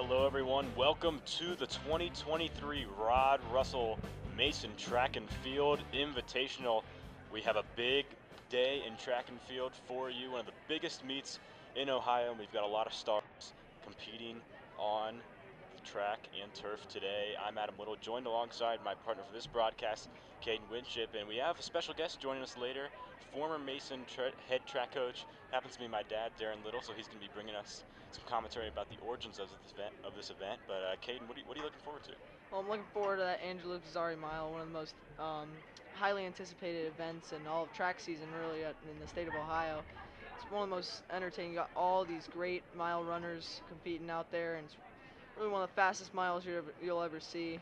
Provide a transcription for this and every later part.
Hello everyone, welcome to the 2023 Rod Russell Mason Track and Field Invitational. We have a big day in track and field for you, one of the biggest meets in Ohio, and we've got a lot of stars competing on the track and turf today. I'm Adam Whittle, joined alongside my partner for this broadcast, Caden Winship, and we have a special guest joining us later, former Mason head track coach, happens to be my dad, Darren Little, so he's going to be bringing us some commentary about the origins of this event. But Caden, what are you looking forward to? Well, I'm looking forward to that Bizarri mile, one of the most highly anticipated events in all of track season, really, in the state of Ohio. It's one of the most entertaining. You got all these great mile runners competing out there, and it's really one of the fastest miles you'll ever see.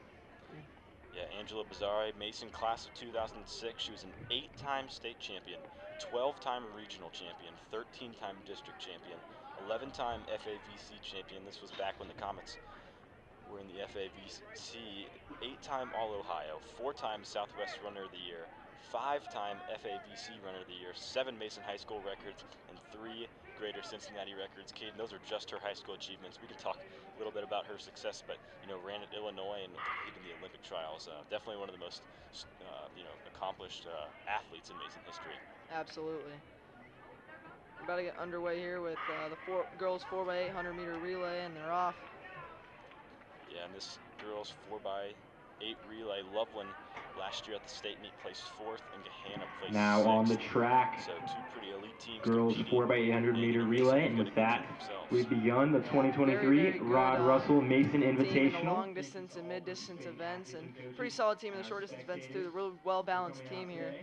Yeah, Angela Bizarri, Mason class of 2006. She was an 8-time state champion, 12-time regional champion, 13-time district champion, 11-time FAVC champion. This was back when the Comets were in the FAVC. 8-time All-Ohio, 4-time Southwest Runner of the Year, 5-time FAVC Runner of the Year, 7 Mason High School records, and 3 Greater Cincinnati records. Caden, those are just her high school achievements. We can talk a little bit about her success, but ran at Illinois and competed in the Olympic trials. Definitely one of the most accomplished athletes in Mason history. Absolutely. We're about to get underway here with the girls 4x800 meter relay, and they're off. Yeah, and this girls 4x8 relay, Loveland last year at the state meet placed 4th, and Gahanna placed now 6th. On the track, so 2 pretty elite teams, girls 4x800 meter relay, and with that, we've begun the 2023 Rod Russell Mason team in the Invitational. long distance and mid distance events, and pretty solid team in the short distance events too. A real well balanced team here.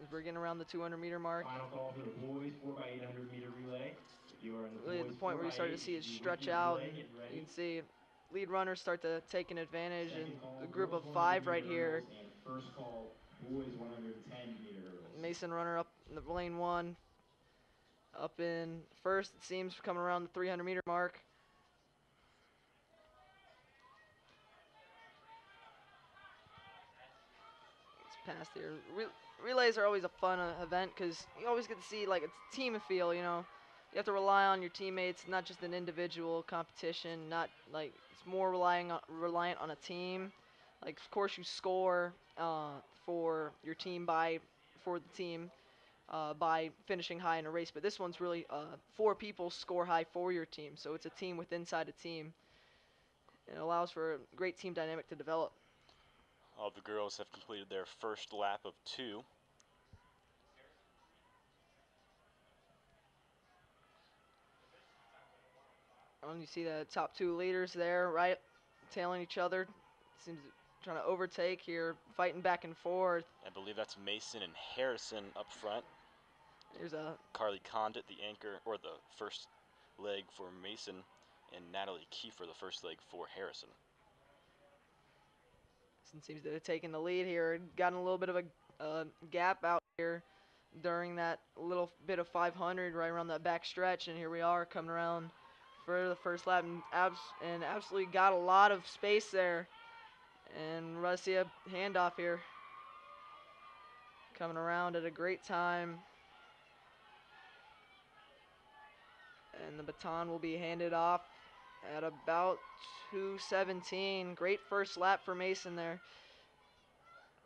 As we're getting around the 200 meter mark. Final call for the boys 4x800 meter relay. Really at the point where you start to see it stretch out, and you can see lead runners start to take an advantage, and a group of 5 right here. First call, boys 110 meter hurdles. Mason runner up in the lane 1. Up in first, it seems, coming around the 300 meter mark. It's past here. Relays are always a fun event because you always get to see like a team feel, You have to rely on your teammates, not just an individual competition. Not like it's more reliant on a team. Like of course you score for your team by finishing high in a race, but this one's really 4 people score high for your team, so it's a team within inside a team. It allows for a great team dynamic to develop. All the girls have completed their first lap of 2. You see the top 2 leaders there, right, tailing each other. Seems trying to overtake here, fighting back and forth. I believe that's Mason and Harrison up front. There's a Carly Condit, the anchor, or the first leg for Mason, and Natalie Kiefer, the first leg for Harrison. Seems to have taken the lead here. Gotten a little bit of a gap out here during that little bit of 500 right around that back stretch, and here we are coming around for the first lap, and absolutely got a lot of space there. And Russia handoff here, coming around at a great time, and the baton will be handed off at about 2:17. Great first lap for Mason there.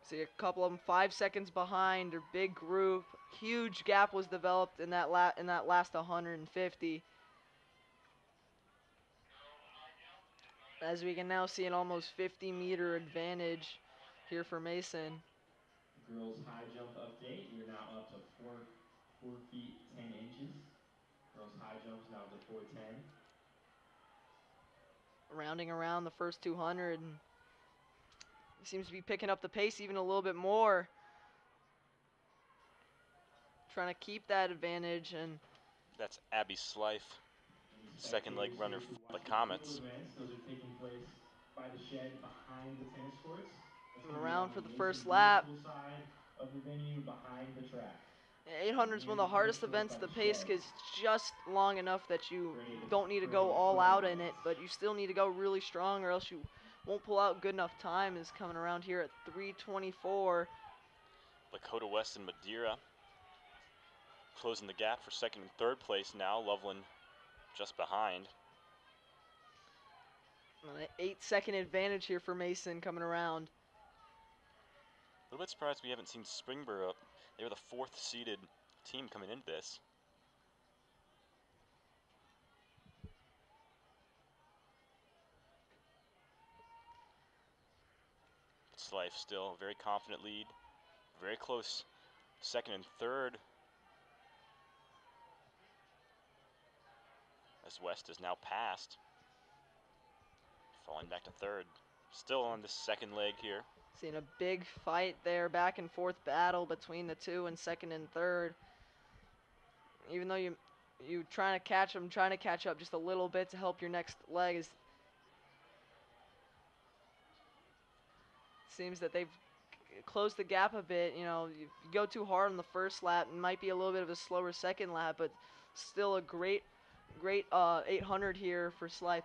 See a couple of them 5 seconds behind. Their big group, huge gap was developed in that last 150. As we can now see an almost 50-meter advantage here for Mason. Girls high jump update. You're now up to 4 feet 10 inches. Girls high jumps now up to 410. Rounding around the first 200. And seems to be picking up the pace even a little bit more. Trying to keep that advantage. And that's Abby Slife, second leg runner for the Comets. Those are taking place by the shed behind the tennis courts. Coming around for the first lap. Side of the venue behind the track. 800 is one of the hardest events. The pace is just long enough that you don't need to go all out in it, but you still need to go really strong or else you won't pull out good enough time. Is coming around here at 3:24. Lakota West and Madeira closing the gap for second and third place now. Loveland just behind. An 8-second advantage here for Mason coming around. A little bit surprised we haven't seen Springboro up. They were the 4th seeded team coming into this. Slife still a very confident lead. Very close second and third. As West is now passed. Falling back to third. Still on the second leg here. Seeing a big fight there, back and forth battle between the two in second and third. Even though you trying to catch them, trying to catch up just a little bit to help your next leg. Is seems that they've closed the gap a bit. You know, you go too hard on the first lap, it might be a little bit of a slower second lap, but still a great 800 here for Slife.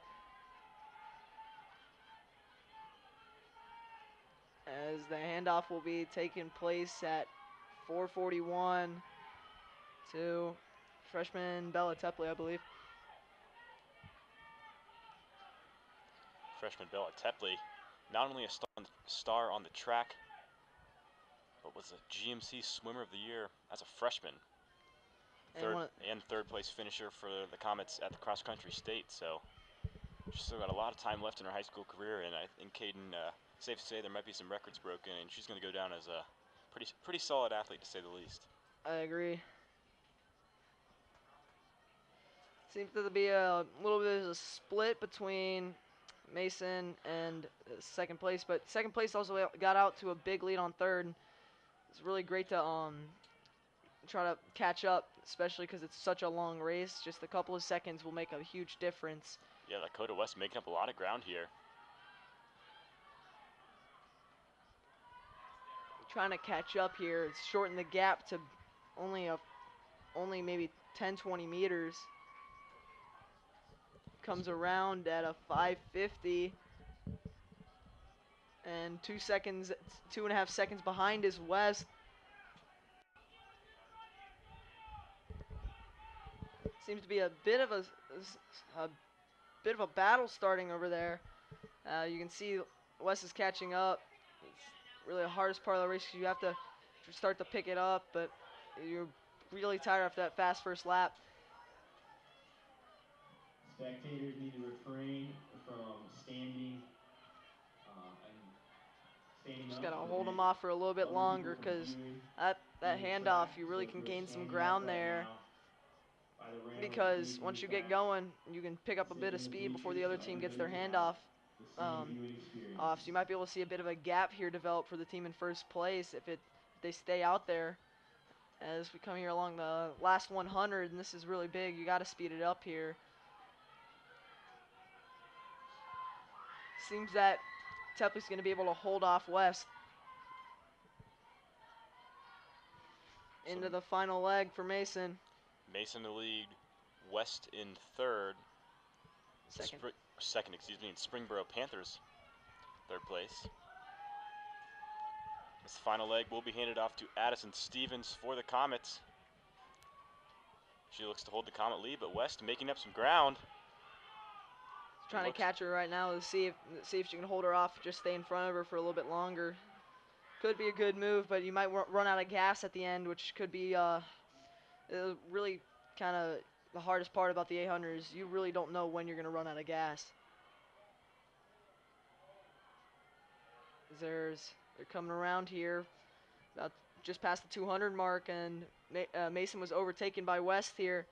As the handoff will be taking place at 4:41 to freshman Bella Tepley, I believe. Freshman Bella Tepley, not only a star on the track, but was a GMC Swimmer of the Year as a freshman. Third place finisher for the Comets at the cross country state. So she's still got a lot of time left in her high school career, and I think Caden, safe to say there might be some records broken, and she's going to go down as a pretty solid athlete to say the least. I agree. Seems to be a little bit of a split between Mason and second place, but second place also got out to a big lead on third. It's really great to try to catch up, especially because it's such a long race. Just a couple of seconds will make a huge difference. Yeah, Dakota West making up a lot of ground here. Trying to catch up here, shorten the gap to only maybe 10-20 meters. Comes around at a 5:50. And 2.5 seconds behind is West. Seems to be a bit of a battle starting over there. You can see West is catching up. It's really the hardest part of the race because you have to start to pick it up, but you're really tired after that fast first lap. Spectators need to refrain from standing Just gotta hold them off for a little bit longer because that handoff, you really can gain some ground there. Because once you get going, you can pick up a bit of speed before the other team gets their handoff off. So you might be able to see a bit of a gap here develop for the team in first place if they stay out there. As we come here along the last 100, and this is really big, you got to speed it up here. Seems that Tepley's going to be able to hold off West into the final leg for Mason. Mason in the lead, West in third. Second, excuse me, and Springboro Panthers third place. This final leg will be handed off to Addison Stevens for the Comets. She looks to hold the Comet lead, but West making up some ground. Trying to catch her right now to see if she can hold her off, just stay in front of her for a little bit longer. Could be a good move, but you might run out of gas at the end, which could be really kind of the hardest part about the 800 is you really don't know when you're going to run out of gas. They're coming around here, about just past the 200 mark, and Mason was overtaken by West here.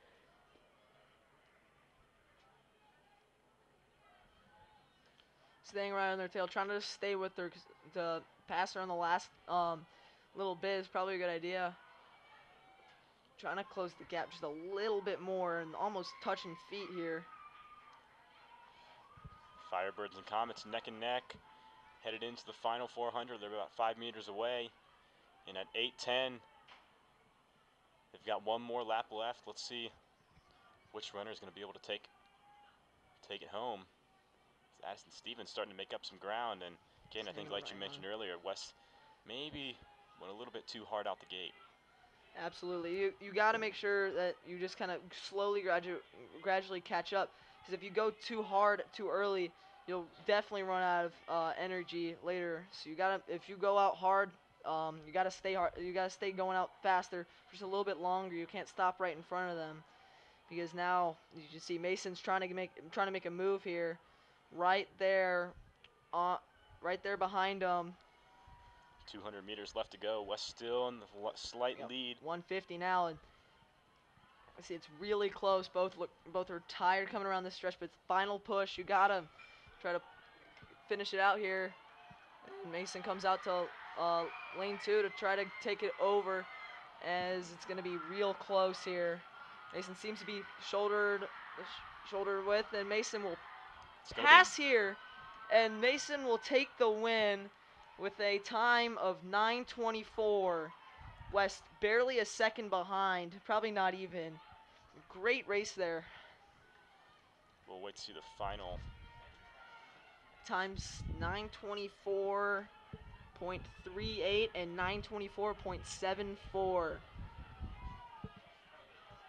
Staying right on their tail, trying to stay with her to pass her on the last little bit is probably a good idea. Trying to close the gap just a little bit more and almost touching feet here. Firebirds and Comets neck and neck. Headed into the final 400. They're about 5 meters away. And at 8:10, they've got one more lap left. Let's see which runner is going to be able to take it home. Addison Stevens starting to make up some ground. And again, I think like you mentioned earlier, West maybe went a little bit too hard out the gate. Absolutely. You got to make sure that you just kind of slowly, gradually catch up. Because if you go too hard too early, you'll definitely run out of energy later. So you gotta, if you go out hard, you gotta stay hard. You gotta stay going out faster, just a little bit longer. You can't stop right in front of them, because now you can see Mason's trying to make a move here, right there, uh, right there behind him. 200 meters left to go. West still in the slight Yep, lead. 150 now, and I see it's really close. Both are tired coming around this stretch, but it's final push. You gotta try to finish it out here. And Mason comes out to lane 2 to try to take it over, as it's gonna be real close here. Mason seems to be shouldered with, and Mason will pass here, and Mason will take the win with a time of 9:24. West barely a second behind, probably not even. Great race there. We'll wait to see the final. Times 9:24.38 and 9:24.74.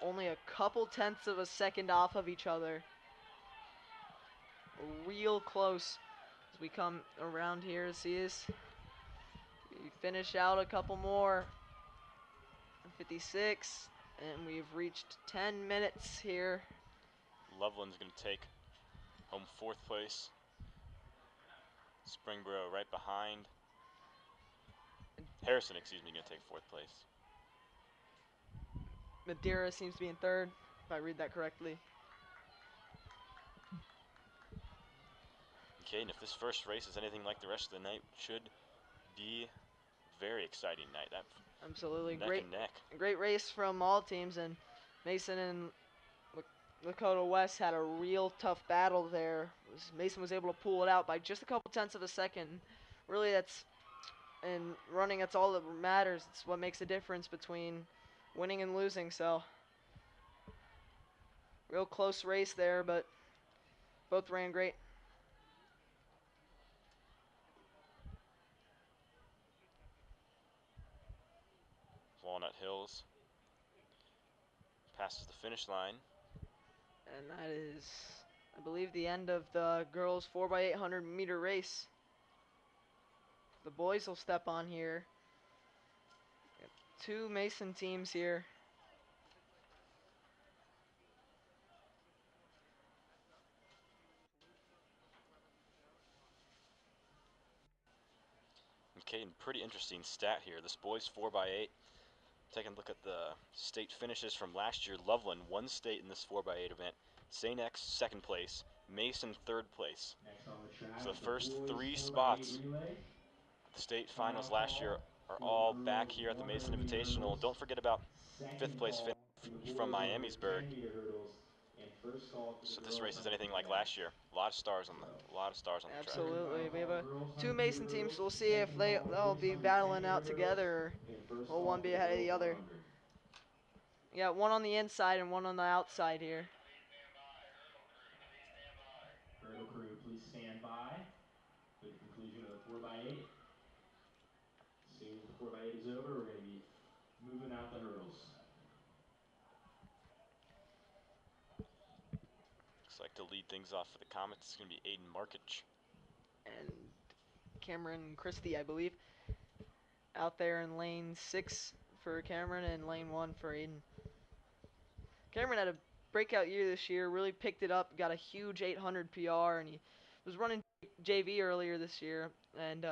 Only a couple tenths of a second off of each other. Real close as we come around here. See this? We finish out a couple more. 56, and we've reached 10 minutes here. Loveland's going to take home 4th place. Springboro right behind. Harrison, excuse me, going to take 4th place. Madeira seems to be in 3rd, if I read that correctly. Okay, and if this first race is anything like the rest of the night, should be very exciting night. That Absolutely. neck and neck. Great race from all teams, and Mason and Lakota West had a real tough battle there. Mason was able to pull it out by just a couple tenths of a second. Really, that's in running, that's all that matters. It's what makes a difference between winning and losing. So real close race there, but both ran great. Walnut Hills passes the finish line. And that is, I believe, the end of the girls 4x800 meter race. The boys will step on here. Got 2 Mason teams here. Okay, and pretty interesting stat here. This boys 4x8. Taking a look at the state finishes from last year. Loveland won state in this 4x8 event. St. X 2nd place. Mason 3rd place. Next on the track, So the first boys 3 4x8 spots relay. at the state Final finals last year call are for the all back girls here at the Mason 100 meter Invitational. hurdles. Don't forget about 5th Second place call for the from boys 110 Miamisburg. meter hurdles, and first call for the So if this girls race is 100 anything meter like dash. last year, a lot of stars on the track. Absolutely. We have Final a call, girls 2 100 meter Mason teams, hurdles. so we'll see if Second call for they'll boys be 110 battling meter out hurdles, together, and first or will call one for be the ahead of girls the other. 100. Yeah, one on the inside and one on the outside here. Hurdle crew, please stand by for the conclusion of the 4x8. As soon as the 4x8 is over, we're going to be moving out the hurdles. Looks like to lead things off for the Comets, it's going to be Aiden Markich. And Cameron Christie, I believe, out there in lane 6 for Cameron and lane 1 for Aiden. Cameron had a breakout year this year, really picked it up, got a huge 800 PR, and he was running JV earlier this year and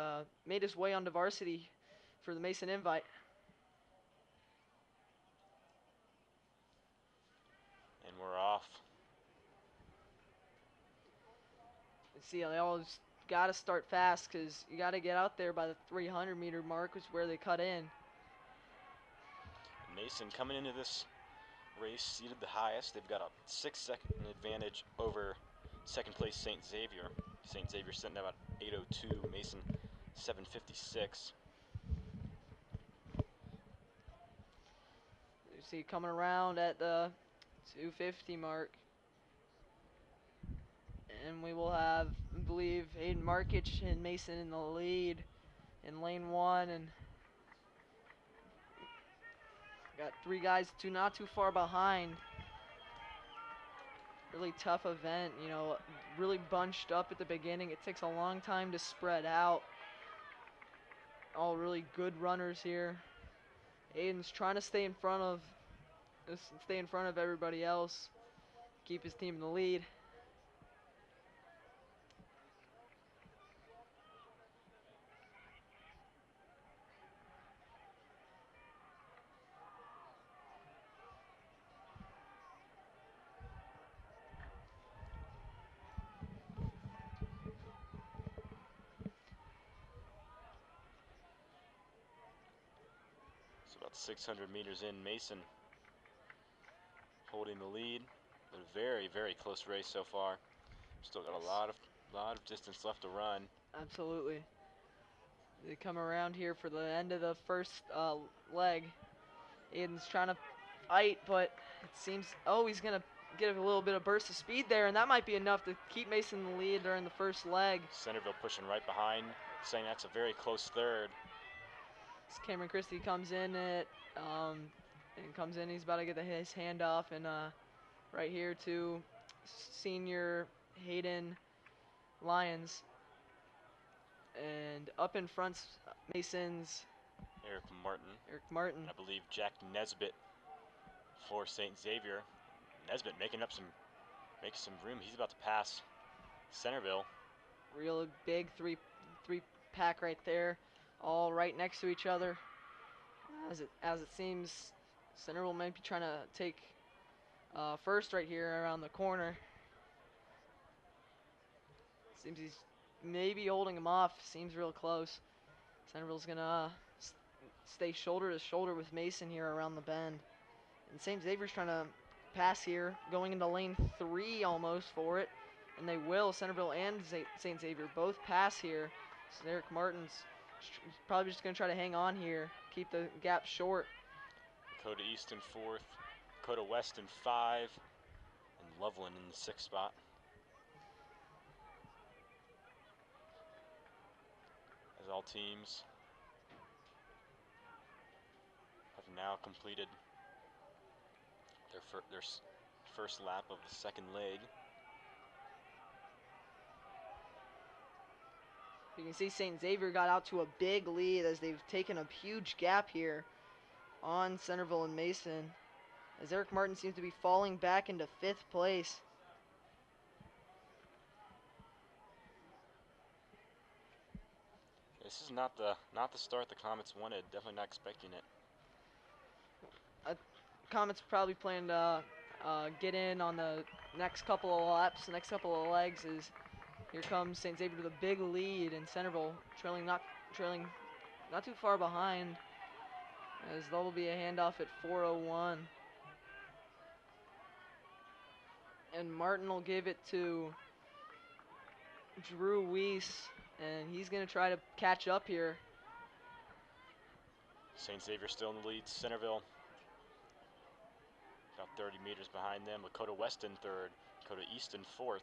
made his way onto varsity for the Mason Invite. And we're off. See, they always got to start fast because you got to get out there by the 300 meter mark, which is where they cut in. Mason coming into this race seated the highest. They've got a 6-second advantage over 2nd place St. Xavier. St. Xavier sitting at about 8:02. Mason 7:56. You see coming around at the 250 mark. And we will have, I believe, Aiden Markich and Mason in the lead in lane 1. And got 3 guys not too far behind. really tough event. You know, really bunched up at the beginning. It takes a long time to spread out. All really good runners here. Aiden's trying to stay in front of everybody else, keep his team in the lead. So about 600 meters in, Mason holding the lead. A very, very close race so far. Still got a lot of distance left to run. Absolutely. They come around here for the end of the first leg. Aiden's trying to fight, but it seems, oh, he's going to get a little bit of burst of speed there, and that might be enough to keep Mason in the lead during the first leg. Centerville pushing right behind, saying that's a very close third. As Cameron Christie comes in he's about to get his hand off, and right here to senior Hayden Lyons. And up in front, Mason's Eric Martin. Martin. I believe Jack Nesbitt for St. Xavier. Nesbitt making some room. He's about to pass Centerville. Real big three pack right there, all right next to each other. As it seems, Centerville might be trying to take first right here around the corner. Seems he's maybe holding him off. Seems real close. Centerville's gonna stay shoulder to shoulder with Mason here around the bend. And St. Xavier's trying to pass here, going into lane 3 almost for it. And they will. Centerville and St. Xavier both pass here. So Eric Martin's probably just going to try to hang on here, keep the gap short. Dakota East in 4th, Dakota West in 5, and Loveland in the 6th spot. As all teams have now completed their first lap of the second leg. You can see St. Xavier got out to a big lead as they've taken a huge gap here on Centerville and Mason, as Eric Martin seems to be falling back into 5th place. This is not the start the Comets wanted. Definitely not expecting it. Comets probably plan to get in on the next couple of laps, the next couple of legs. Is here comes St. Xavier with a big lead, and Centerville trailing not too far behind, as there will be a handoff at 4:01. And Martin will give it to Drew Weiss, and he's going to try to catch up here. St. Xavier still in the lead. Centerville about 30 meters behind them. Lakota West in 3rd. Dakota East in 4th.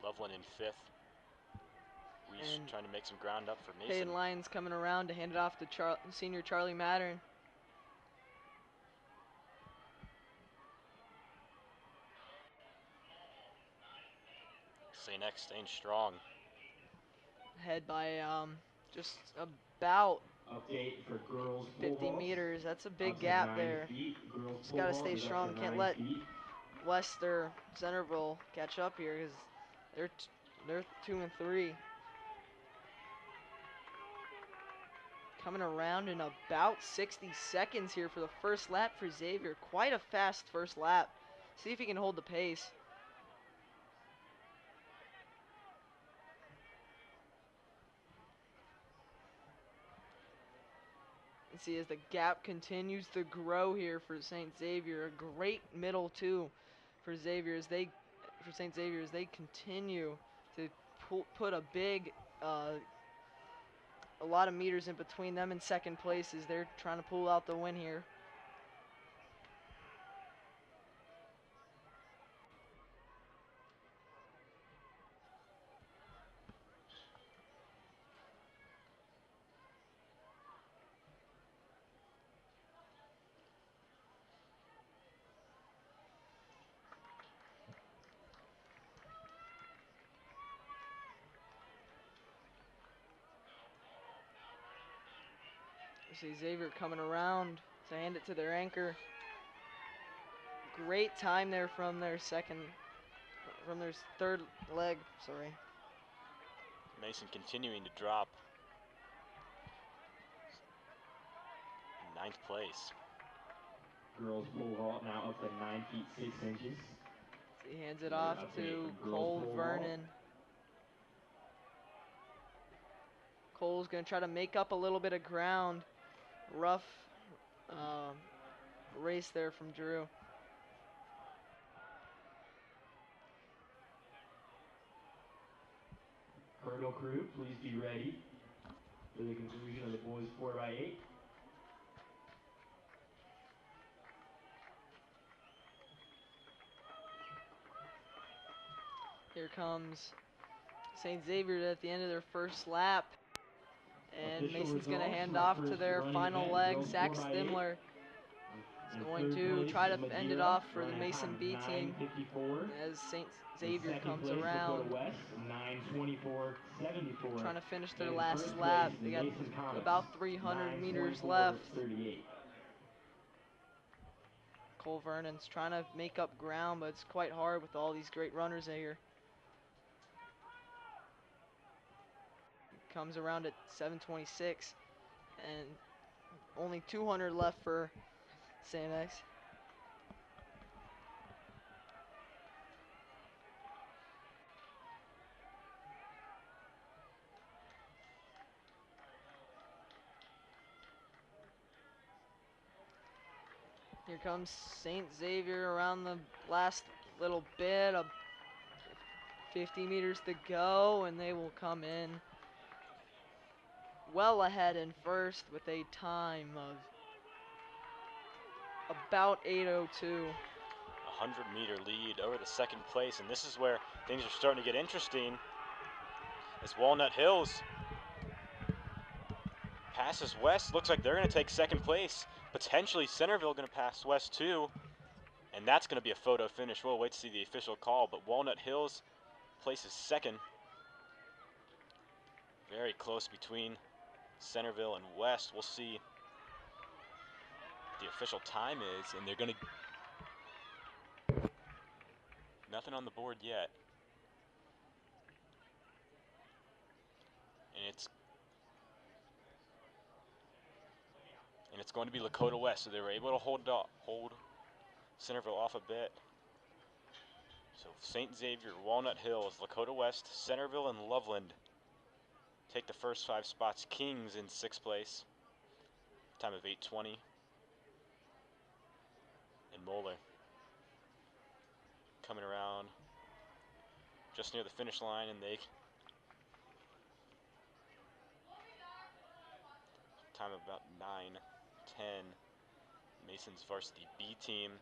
Loveland in 5th. Weiss trying to make some ground up for Mason. Hayden Lyons coming around to hand it off to senior Charlie Mattern. St. X staying strong. Ahead by just about Update for girls 50 meters. That's a big gap there. Just got to stay strong. Can't let Wester Centerville catch up here because they're 2 and 3. Coming around in about 60 seconds here for the first lap for Xavier. Quite a fast first lap. See if he can hold the pace. And see as the gap continues to grow here for St. Xavier. A great middle too for Xavier as they continue to put a big a lot of meters in between them and second place as they're trying to pull out the win here. see Xavier coming around to hand it to their anchor. Great time there from their third leg, sorry. Mason continuing to drop. 9th place. Girls pole vault now up to 9 feet 6 inches. He hands it off to Cole Vernon. Cole's going to try to make up a little bit of ground. Rough race there from Drew. Hurdle crew, please be ready for the conclusion of the boys 4x8. Here comes St. Xavier at the end of their first lap. And Mason's going to hand off to their final leg. Zach Stimler is going to try to end it off for the Mason B team as St. Xavier comes around. Trying to finish their last lap. They got about 300 meters left. Cole Vernon's trying to make up ground, but it's quite hard with all these great runners here. Comes around at 7:26, and only 200 left for St. X. Here comes St. Xavier around the last little bit, 50 meters to go, and they will come in well ahead in first with a time of about 8:02. 100-meter lead over the 2nd place, and this is where things are starting to get interesting as Walnut Hills passes West. Looks like they're going to take 2nd place. Potentially Centerville going to pass West too, and that's going to be a photo finish. We'll wait to see the official call, but Walnut Hills places 2nd. Very close between Centerville and West. We'll see what the official time is, and they're going to... Nothing on the board yet. And it's going to be Lakota West, so they were able to hold Centerville off a bit. So St. Xavier, Walnut Hills, Lakota West, Centerville, and Loveland take the first 5 spots. Kings in 6th place, time of 8:20. And Moeller coming around just near the finish line, and they time of about 9:10. Mason's varsity B team,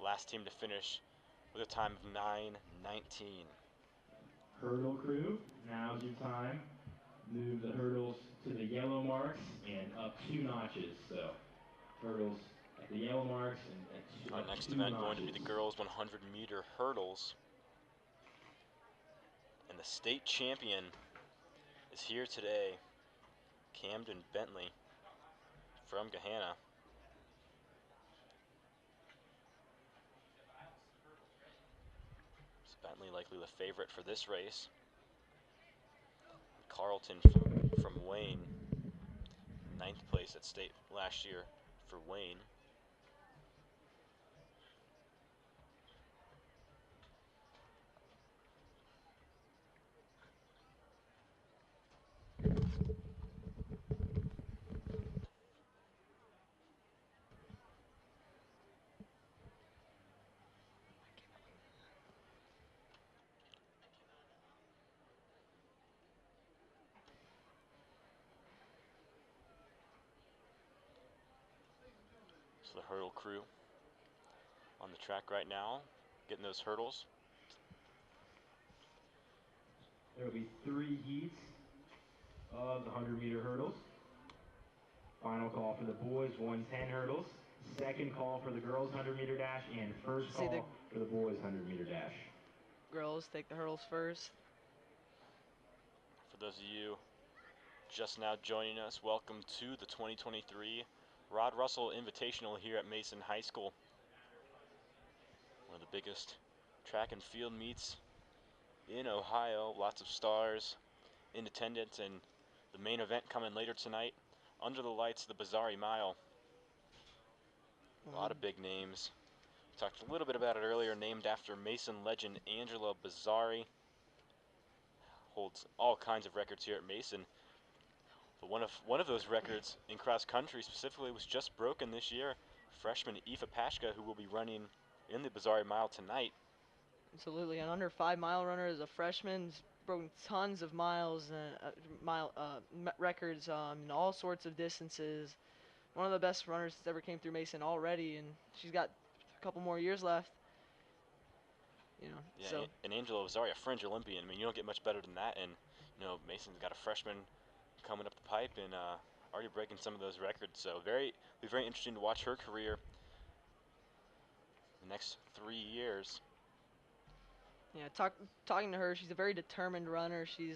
last team to finish with a time of 9:19. Hurdle crew, now's your time. Move the hurdles to the yellow marks and up 2 notches. So hurdles at the yellow marks and Our up next 2 event notches. going to be the girls 100-meter hurdles. And the state champion is here today, Camden Bentley from Gahanna. So Bentley likely the favorite for this race. Carlton from Wayne, 9th place at state last year for Wayne. So the hurdle crew on the track right now, getting those hurdles. There will be 3 heats of the 100-meter hurdles. Final call for the boys 110 hurdles. Second call for the girls 100-meter dash, and first call for the boys 100-meter dash. Girls take the hurdles first. For those of you Just now joining us, welcome to the 2023 Rod Russell Invitational here at Mason High School. One of the biggest track and field meets in Ohio. Lots of stars in attendance, and the main event coming later tonight. Under the lights, the Bizarri Mile. A lot of big names. Talked a little bit about it earlier, named after Mason legend Angela Bizarri. Holds all kinds of records here at Mason. But one of those records in cross country specifically was just broken this year. Freshman Aoife Pashka, who will be running in the Bizarri Mile tonight. Absolutely, an under 5 mile runner as a freshman. He's broken tons of miles and records in all sorts of distances. One of the best runners that's ever came through Mason already, and she's got a couple more years left. Yeah, So. and Angela Bizarri, a fringe Olympian. I mean, you don't get much better than that. And Mason's got a freshman coming up the pipe and already breaking some of those records. So it'll be very interesting to watch her career the next 3 years. Yeah, talking to her, she's a very determined runner. She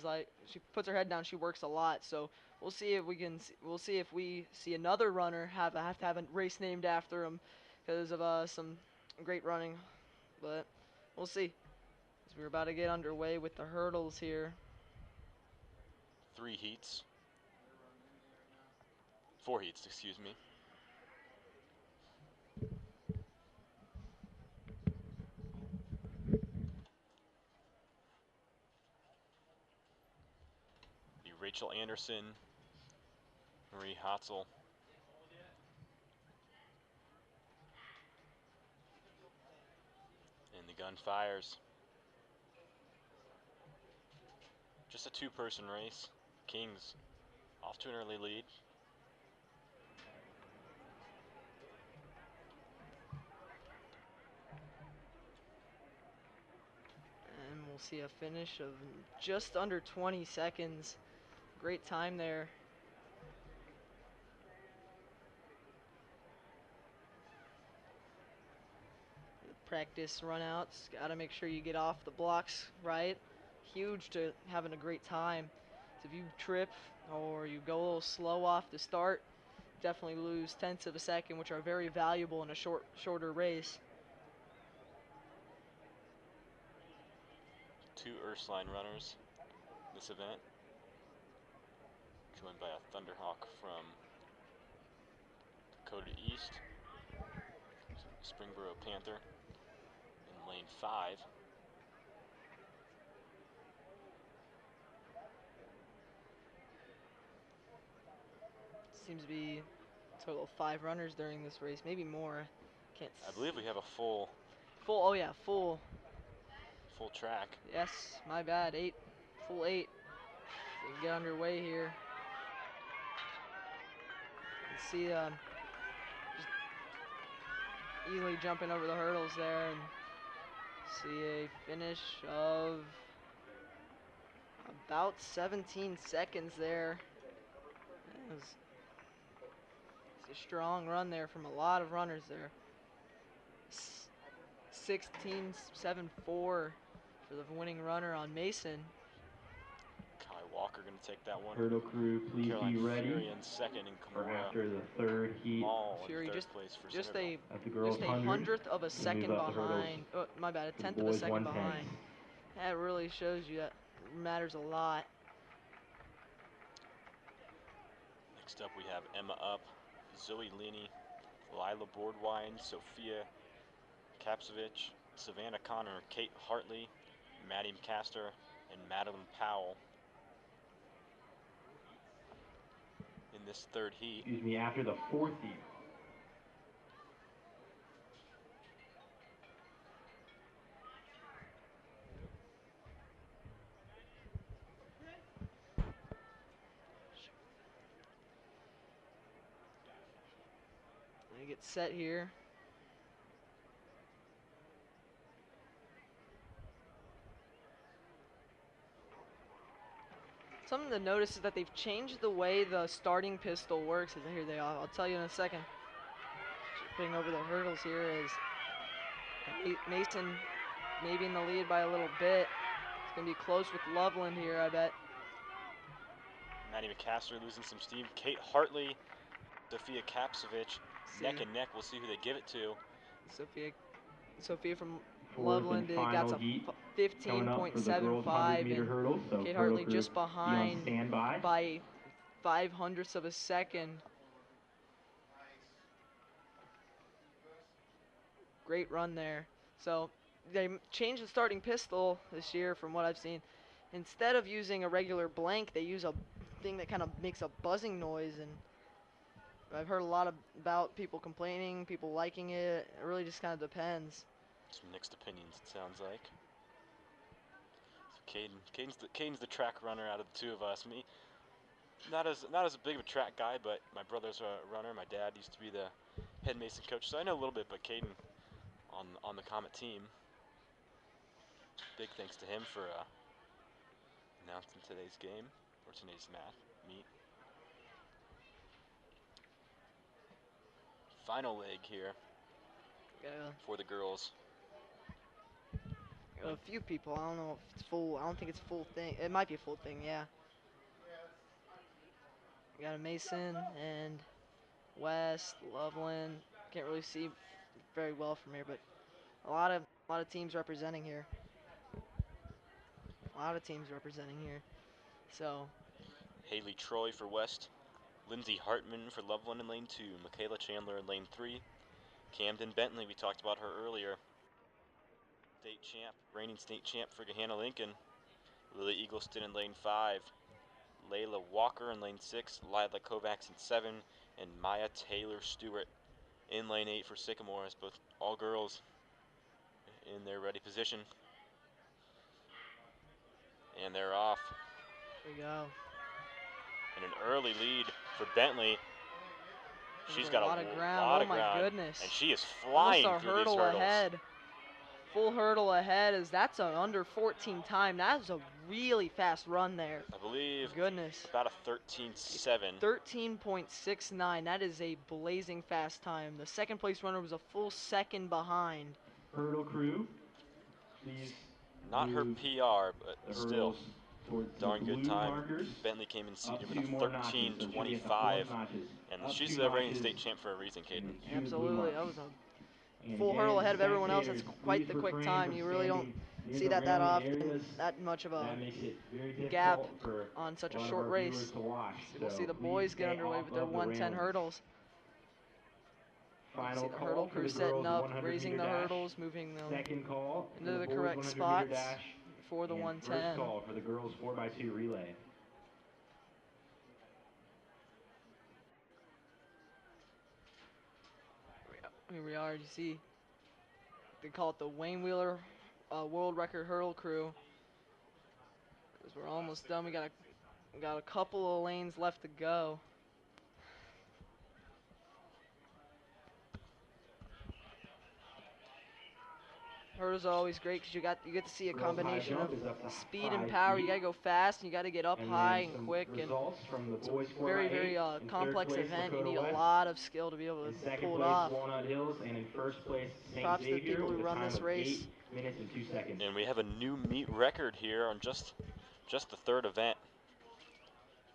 puts her head down. She works a lot. So we'll see if we see another runner have to have a race named after him because of some great running. But we'll see. As we're about to get underway with the hurdles here. 4 heats, excuse me. Be Rachel Anderson, Marie Hotzel, and the gun fires. Just a 2-person race. Kings off to an early lead. And we'll see a finish of just under 20 seconds. Great time there. Practice runouts. Got to make sure you get off the blocks right. Huge to having a great time. So if you trip or you go a little slow off the start, definitely lose tenths of a second, which are very valuable in a shorter race. 2 Ursuline runners in this event, joined by a Thunderhawk from Dakota East, Springboro Panther in lane 5. Seems to be a total of 5 runners during this race, maybe more. I believe we have a full full track. Yes, my bad. Full 8. So we can get underway here. You see just easily jumping over the hurdles there, and see a finish of about 17 seconds there. It's a strong run there from a lot of runners there. 16.74 for the winning runner on Mason. Kai Walker going to take that one. Hurdle crew, please Caroline be ready Fury in second, and for Kimura after the 3rd heat. Mall Fury in 3rd just place for just Centerville. At the girls' 100, hundredth of a we second move up the hurdles behind. Oh, my bad, a for the tenth of a boys second 110s. behind. That really shows you that matters a lot. Next up we have Emma Up, Zoe Leaney, Lila Boardwine, Sophia Kapsevich, Savannah Connor, Kate Hartley, Maddie McCaster, and Madeline Powell in this 3rd heat. Excuse me, after the 4th heat. Let me get set here. Something to notice is that they've changed the way the starting pistol works. Here they are. I'll tell you in a second. Putting over the hurdles here is Mason maybe in the lead by a little bit. It's going to be close with Loveland here, I bet. Maddie McCaster losing some steam. Kate Hartley, Sophia Kapsovich, neck and neck. We'll see who they give it to. Sophia from Fourth and Loveland got final a heat coming up for the girls 100 15.75, meter and hurdle. So Kate hurdle Hartley crew, just be on behind standby. by 0.05 of a second. Great run there. So they changed the starting pistol this year from what I've seen. Instead of using a regular blank, they use a thing that kind of makes a buzzing noise, and I've heard a lot about people complaining, people liking it. It really just kind of depends. Some mixed opinions, it sounds like. So Caden's the track runner out of the two of us. Me, not as big of a track guy, but my brother's a runner. My dad used to be the head Mason coach, so I know a little bit. But Caden on the Comet team. Big thanks to him for announcing today's game or today's meet. Final leg here for the girls. A few people. I don't know if it's full. I don't think it's a full thing. It might be a full thing. Yeah. We got a Mason and West, Loveland. Can't really see very well from here, but a lot of teams representing here. So Haley Troy for West, Lindsay Hartman for Loveland in lane 2, Michaela Chandler in lane 3, Camden Bentley, we talked about her earlier, reigning state champ for Gahanna Lincoln, Lily Eagleston in lane 5, Layla Walker in lane 6, Lila Kovacs in 7, and Maya Taylor Stewart in lane 8 for Sycamore, as both all girls in their ready position. And they're off. there we go. And an early lead for Bentley. She's got a lot of ground. Oh my goodness. And she is flying almost a through hurdle these hurdles. Ahead. Full hurdle ahead, as that's an under 14 time. That is a really fast run there. I believe Goodness. about a 13.7. 13.69. That is a blazing fast time. The second place runner was a full second behind. Hurdle crew, please. Not her PR, but still darn good time. Markers. Bentley came in seated with a More notches, so 13.25. notches. And Up she's 2 the reigning notches, state champ for a reason, Caden. Absolutely. That was a and full again, hurdle ahead of everyone else. That's spectators, quite the please quick refrain time. from You really don't standing see in that the railing often, areas. that much of a That makes it very gap difficult for on such a a lot of short our race. viewers to watch. We'll So see the please boys get stay underway off with their of the 110 railings. hurdles. Final See the call hurdle for crew the setting girls up, 100 raising meter the dash. hurdles, moving them Second call for into the boys correct 100 spots meter dash. for the And 110. first call for the girls 4x2 relay. Here we are. You see, they call it the Wayne Wheeler World Record Hurdle Crew. Because we're almost done. We got a couple of lanes left to go. Hurdles are always great because you get to see a combination of speed and power. You gotta go fast, and you gotta get up high and quick, and it's a very, very complex event. You need a lot of skill to be able to pull it off. Walnut Hills, and in first place, St. Props to the Xavier people who with a run time this of race. 8 minutes and 2 seconds. And we have a new meet record here on just the third event.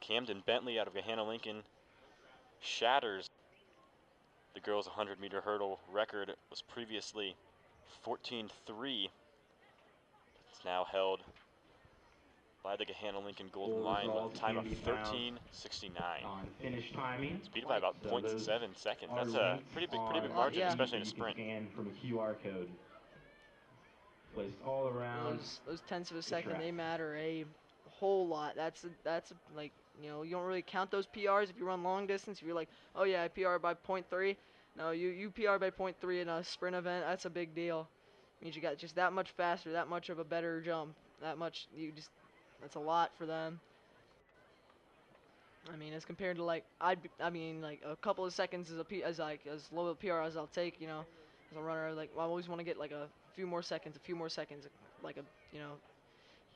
Camden Bentley out of Gahanna Lincoln shatters the girls 100 meter hurdle record. It was previously 14.3. It's now held by the Gahanna Lincoln Golden Lion with a time of 13.69. On finish timing. It's beat by about So 0.7 seconds. That's a linked pretty big on margin, yeah. especially in a you sprint. can scan from a QR code. Placed all around. Those tenths of a second, track. they matter a whole lot. Like, you know, you don't really count those PRs if you run long distance. If you're like, oh yeah, I PR by 0.3. No, you PR by 0.3 in a sprint event. That's a big deal. It means you got just that much faster, that much of a better jump, that's a lot for them. I mean, as compared to like, like a couple of seconds as low a PR as I'll take, you know, as a runner. Like, I always want to get like a few more seconds, like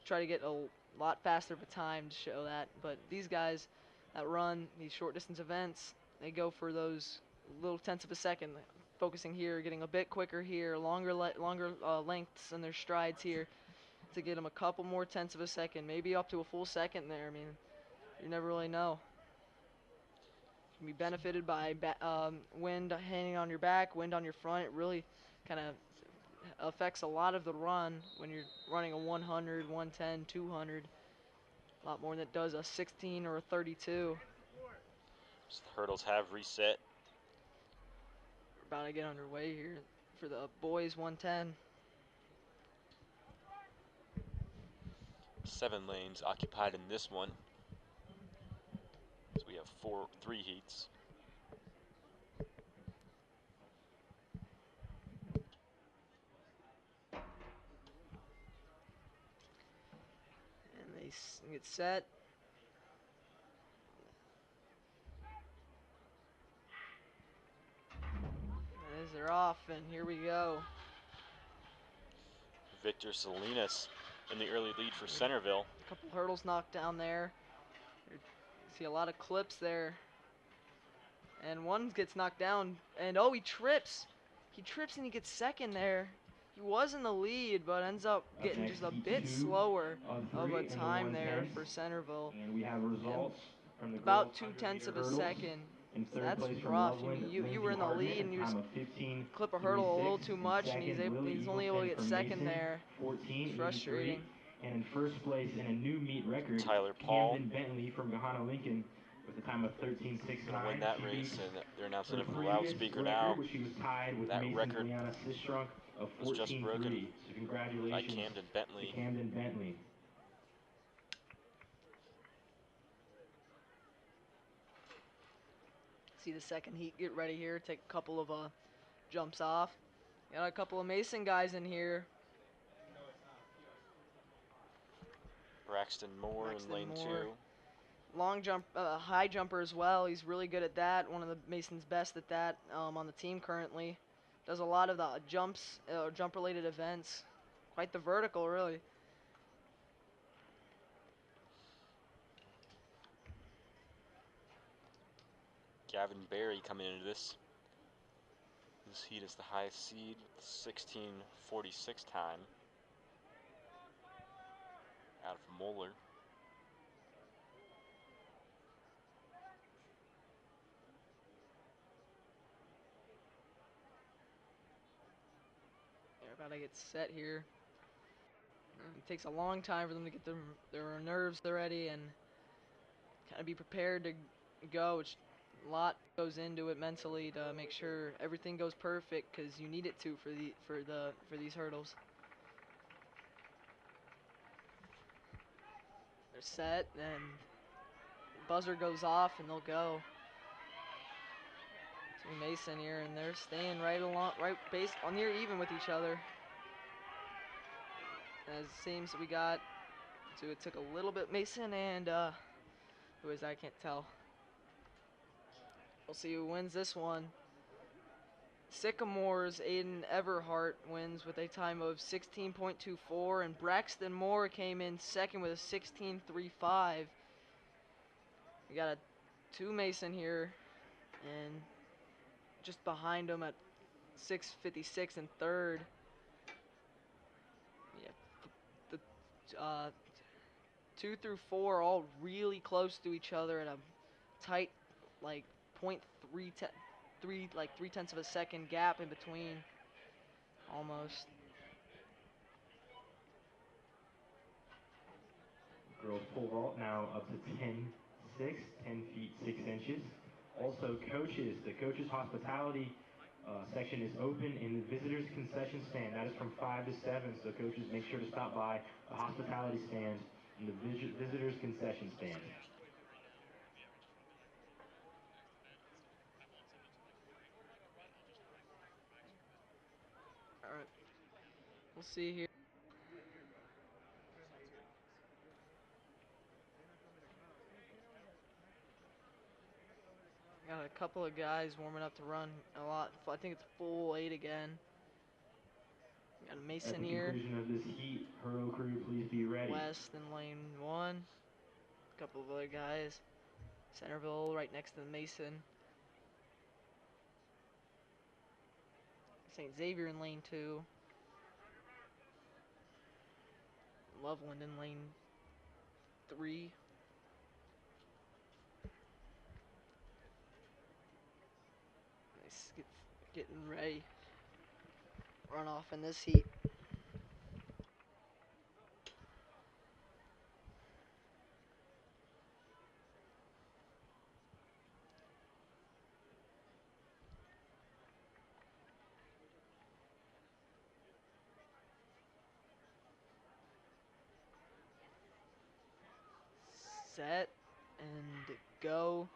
try to get a lot faster of a time to show that. But these guys that run these short distance events, they go for those little tenths of a second, focusing here, getting a bit quicker here, longer lengths in their strides here to get them a couple more tenths of a second, maybe up to a full second there. I mean, You never really know. You can be benefited by wind hanging on your back, wind on your front. It really kind of affects a lot of the run when you're running a 100, 110, 200. A lot more than it does a 16 or a 32. So the hurdles have reset. We're about to get underway here for the boys 110. 7 lanes occupied in this one. So we have 3 heats. And they get set. As they're off, and here we go. Victor Salinas in the early lead for Centerville. A couple hurdles knocked down there. You see a lot of clips there. And one gets knocked down, and oh, he trips. He trips and he gets second there. He was in the lead, but ends up getting just a bit slower of a time there for Centerville. And we have results from the About girls' 2/10 of a 100-meter hurdles. second. In So third that's place from rough. Loveland, You were Lindsay in the Hardman, lead, and a you time just of 15:36. clip a hurdle a little too And much, and second, he's Lily only able to Eagleton get from second Mason, there. 14:83. Frustrating. And in first place in a new meet record, Tyler Paul. Camden Bentley from Gahanna Lincoln with a time of 13:69. Gonna win that She race, beats and they're announcing her it from the previous loudspeaker record, now. which she was tied with That Mason's record Liana Sistrunk of was just 14:3. broken So by congratulations Camden to Bentley. Camden Bentley. See the second heat get ready here. Take a couple of jumps off. Got a couple of Mason guys in here. Braxton Moore in lane 2. Long jump, high jumper as well. He's really good at that. One of the Mason's best at that on the team currently. Does a lot of the jumps, jump-related events. Quite the vertical, really. Gavin Berry coming into this. This heat is the highest seed with 16:46 time. Out of Moeller. They're about to get set here. It takes a long time for them to get their nerves ready and kind of be prepared to go. Which a lot goes into it mentally to make sure everything goes perfect, because you need it to for these hurdles. They're set, and buzzer goes off, and they'll go. Team Mason here, and they're staying right based on near even with each other. As it seems we got, so it took a little bit Mason and who is that? I can't tell. We'll see who wins this one. Sycamore's Aiden Everhart wins with a time of 16.24, and Braxton Moore came in second with a 16.35. We got a 2 Mason here, and just behind him at 6.56 in third. Yeah, the 2 through 4 all really close to each other at a tight, like 0.3 of a second gap in between, almost. Girls pole vault now up to 10.6, 10 feet 6 inches. Also coaches, the coaches hospitality section is open in the visitors concession stand. That is from 5 to 7, so coaches make sure to stop by the hospitality stand in the visitors concession stand. All right, we'll see here. Got a couple of guys warming up to run a lot. I think it's full 8 again. Got a Mason At the here. conclusion of this heat, hurdle crew, please be ready. West in lane 1. A couple of other guys. Centerville right next to the Mason. St. Xavier in lane 2. Loveland in lane 3. getting ready. Run off in this heat. Set and go.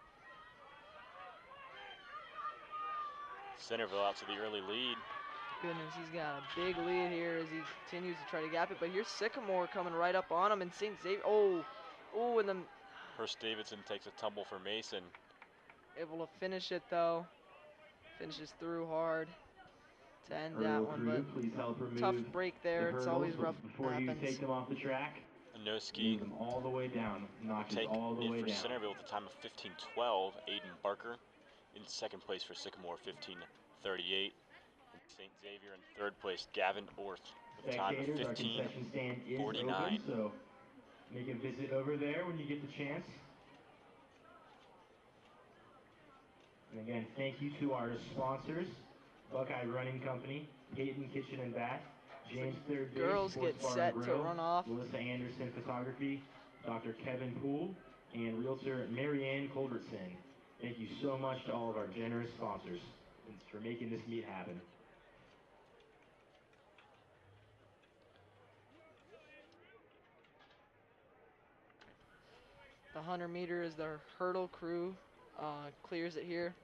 Centerville out to the early lead. Goodness, he's got a big lead here as he continues to try to gap it. But here's Sycamore coming right up on him, and St. Xavier. Oh, and then Hurst Davidson takes a tumble for Mason. able to finish it though. Finishes through hard to end Hurdle that one, crew, but please help remove tough break there. the It's hurdles always rough. before you Happens. take them off the track. A no ski. Move them all the way down. Notches Take all the it way for down. Centerville with a time of 15:12. Aiden Barker in second place for Sycamore, 15:38. St. Xavier in third place, Gavin Orth with a time of Spectators, our concession stand is 15:49. open, so make a visit over there when you get the chance. And again, thank you to our sponsors, Buckeye Running Company, Peyton Kitchen and Bath, James Third Day Girls Sports get Bar set and to Grill, run off. Melissa Anderson Photography, Dr. Kevin Poole, and Realtor Marianne Culbertson. Thank you so much to all of our generous sponsors for making this meet happen. The 100 meter is the hurdle crew. Clears it here.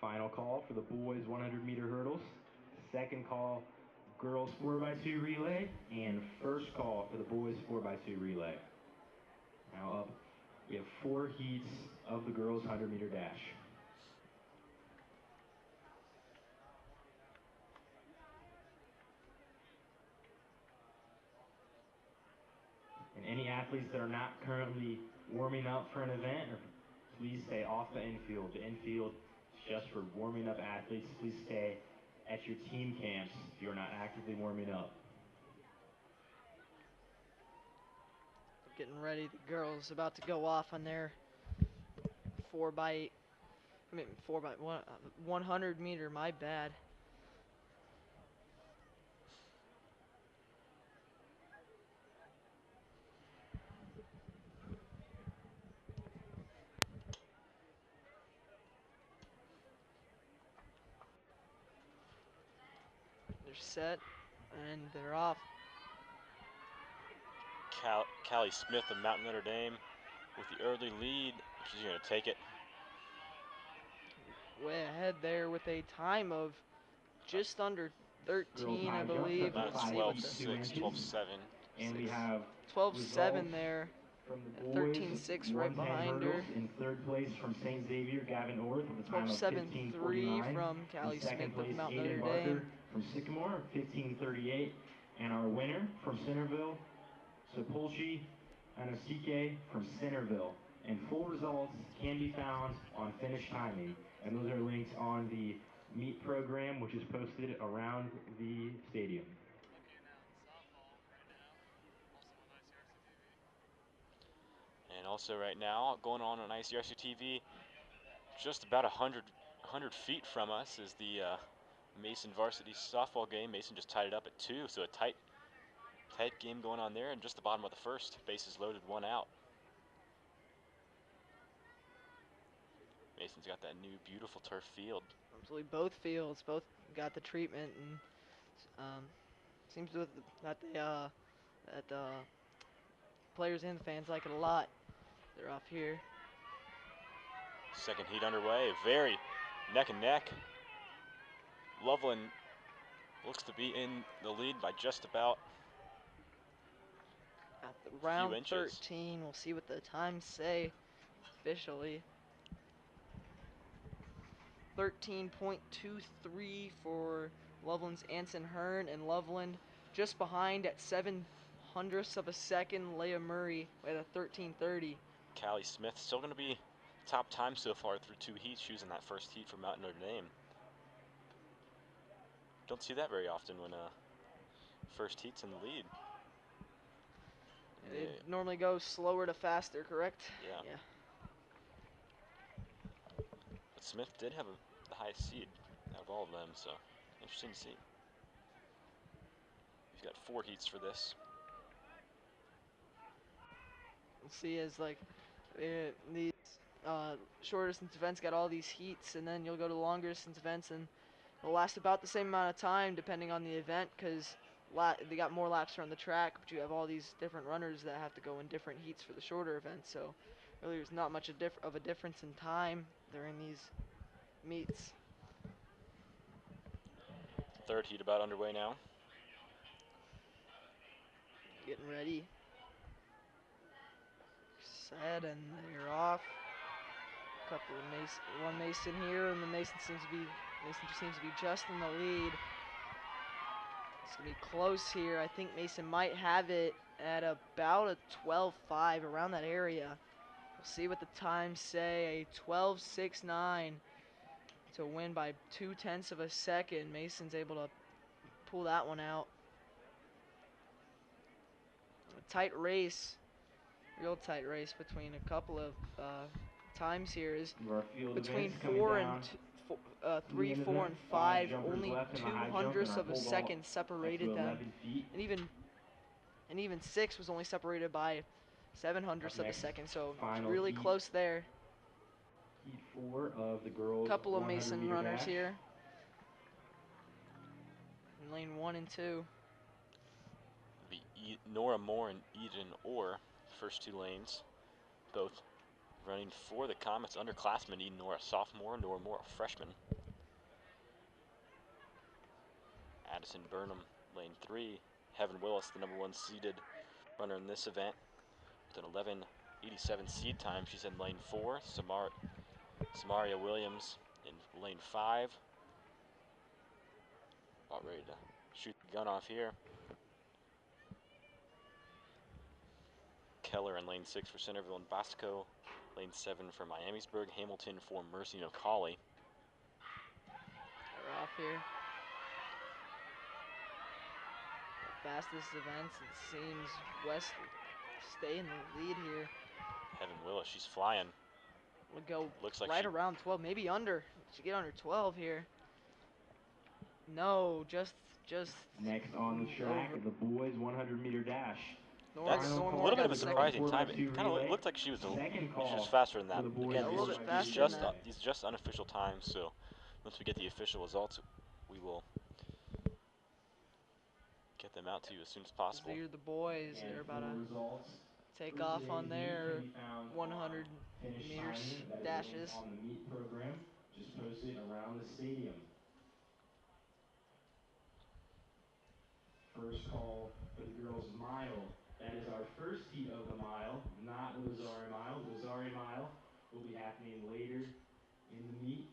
Final call for the boys 100 meter hurdles. Second call, girls 4x2 relay. And first call for the boys 4x2 relay. Now up, we have 4 heats of the girls 100 meter dash. And any athletes that are not currently warming up for an event, please stay off the infield. The infield is just for warming up athletes. Please stay at your team camps if you're not actively warming up. Getting ready. The girls about to go off on their 4x1 100 meter. My bad. They're set and they're off. Callie Smith of Mountain Notre Dame with the early lead. She's going to take it. Way ahead there with a time of just under 13, I believe. About Let's see what 12:06, 12:07. And we have 12-7 there. from the At boys, 13-6 right 110 behind hurdles. her. In third place from St. Xavier, Gavin Orth with a time of 12-7-3 15:49. from In Callie second Smith place, of Mount Aiden Notre Barker Dame. from Sycamore, 15:38. And our winner from Centerville, Sepulchi Anasike from Centerville. And full results can be found on Finish Timing. And those are linked on the meet program, which is posted around the stadium. And also right now, going on ICRC-TV, just about 100 feet from us is the Mason varsity softball game. Mason just tied it up at 2, so a tight game going on there. And just the bottom of the first, bases loaded, 1 out. Mason's got that new beautiful turf field. Absolutely, both fields, both got the treatment, and seems that the players and the fans like it a lot. They're off here. Second heat underway, very neck and neck. Loveland looks to be in the lead by just about At the round inches. 13, we'll see what the times say officially. 13.23 for Loveland's Anson Hearn, and Loveland just behind at 7/100ths of a second. Leah Murray at a 13:30. Callie Smith still going to be top time so far through 2 heats. She was in that first heat from Mount Notre Dame. Don't see that very often when first heat's in the lead. It normally goes slower to faster, correct? Yeah. Yeah. But Smith did have the highest seed out of all of them, so interesting to see. He's got 4 heats for this. We'll see as like these shorter distance events got all these heats, and then you'll go to longer distance events, and it'll last about the same amount of time depending on the event, because they got more laps around the track, but you have all these different runners that have to go in different heats for the shorter events. So really, there's not much of a difference in time during these meets. Third heat about underway now. Getting ready. Set, and they're off. Couple of one Mason here, and the Mason just seems to be just in the lead. It's gonna be close here. I think Mason might have it at about a 12:05, around that area. We'll see what the times say. A 12:69 to win by 0.2 of a second. Mason's able to pull that one out. A tight race, real tight race between a couple of times here. Is between 3, 4, and 5. Only 0.02 of a second separated them, and even 6 was only separated by 0.07 of a second. So it's really close there. Heat 4 of the girls' Couple of 100 Mason meter runners dash. here in lane 1 and 2. Nora Moore and Eden Orr, first 2 lanes, both running for the Comets. Underclassmen, Eden Orr a sophomore, Nora Moore a freshman. Addison Burnham, lane 3. Heaven Willis, the #1 seeded runner in this event, with an 11:87 seed time. She's in lane 4. Samaria Williams in lane 5. About ready to shoot the gun off here. Keller in lane 6 for Centerville and Bosco. Lane 7 for Miamisburg. Hamilton for Mercy and O'Cauley. They're off here. The fastest events, it seems West stay in the lead here. Heaven Willis, she's flying. We'll go Looks like right around 12, maybe under. She get under 12 here. No, just Next on the track, the boys' 100 meter dash. That's a little bit of a surprising time. It kind of looked like she was faster than that. Again, a little bit faster than that. These are just unofficial times, so once we get the official results, we will get them out to you as soon as possible. These are the boys. They're about to take off on their 100 meters dashes. On the meet program, just posted around the stadium. First call for the girls' mile. That is our first heat of the mile, not Bizarri mile. Bizarri mile will be happening later in the meet.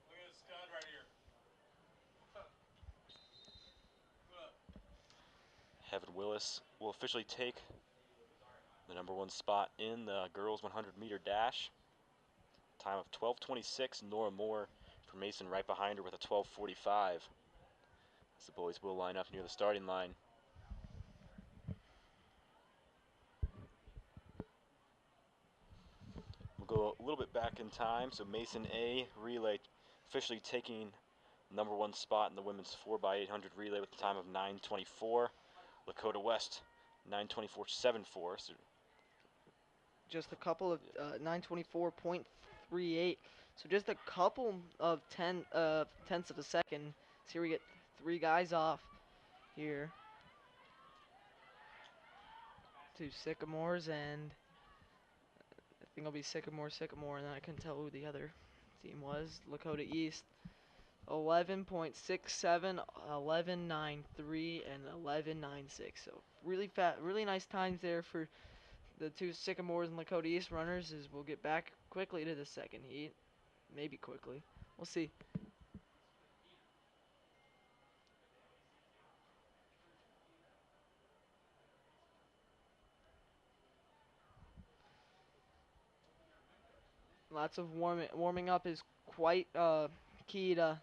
Look at this stud right here. Heaven Willis will officially take the #1 spot in the girls' 100 meter dash. Time of 12:26. Nora Moore for Mason right behind her with a 12:45. As the boys will line up near the starting line. We'll go a little bit back in time. So Mason A relay officially taking #1 spot in the women's 4x800 relay with the time of 9:24. Lakota West 9:24.74. So Just a couple of 924.38. So just a couple of tenths of a second. So here we get 3 guys off here. 2 Sycamores, and I think it'll be Sycamore, and then I couldn't tell who the other team was. Lakota East. 11.67, 11.93, and 11.96. So really really nice times there for the 2 Sycamores and Lakota East runners. As we'll get back quickly to the second heat, maybe quickly. We'll see. Lots of warming up is quite key to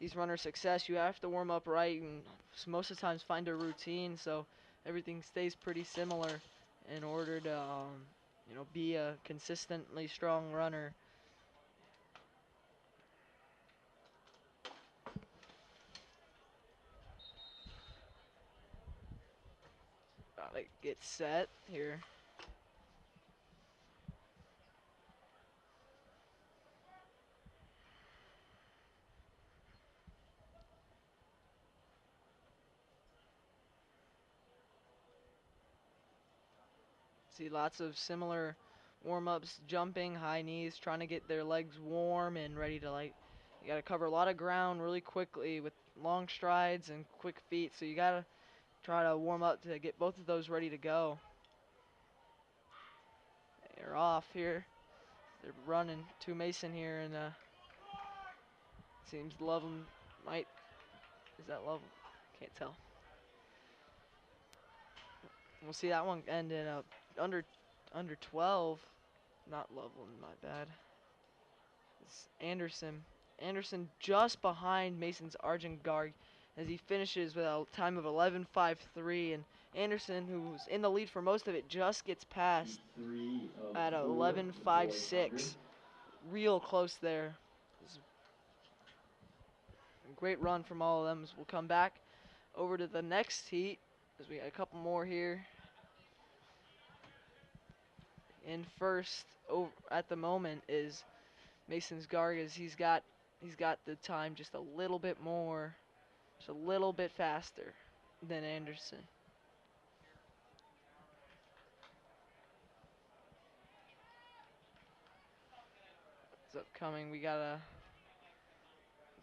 these runners' success. You have to warm up right and most of the times find a routine so everything stays pretty similar in order to be a consistently strong runner. Gotta get set here. See lots of similar warm-ups, jumping, high knees, trying to get their legs warm and ready to you gotta cover a lot of ground really quickly with long strides and quick feet. So you gotta try to warm up to get both of those ready to go. They're off here. They're running to Mason here and seems Lovell might, is that Lovell? Can't tell. We'll see that one end in under 12. Not Lovell, my bad. It's Anderson. Anderson just behind Mason's Argent Garg as he finishes with a time of 11.53. And Anderson, who's in the lead for most of it, just gets past at 11.56. Real close there. A great run from all of them. We'll come back over to the next heat as we got a couple more here. In first over at the moment is Mason's Gargas. He's got the time just a little bit more, just a little bit faster than Anderson. It's upcoming. We got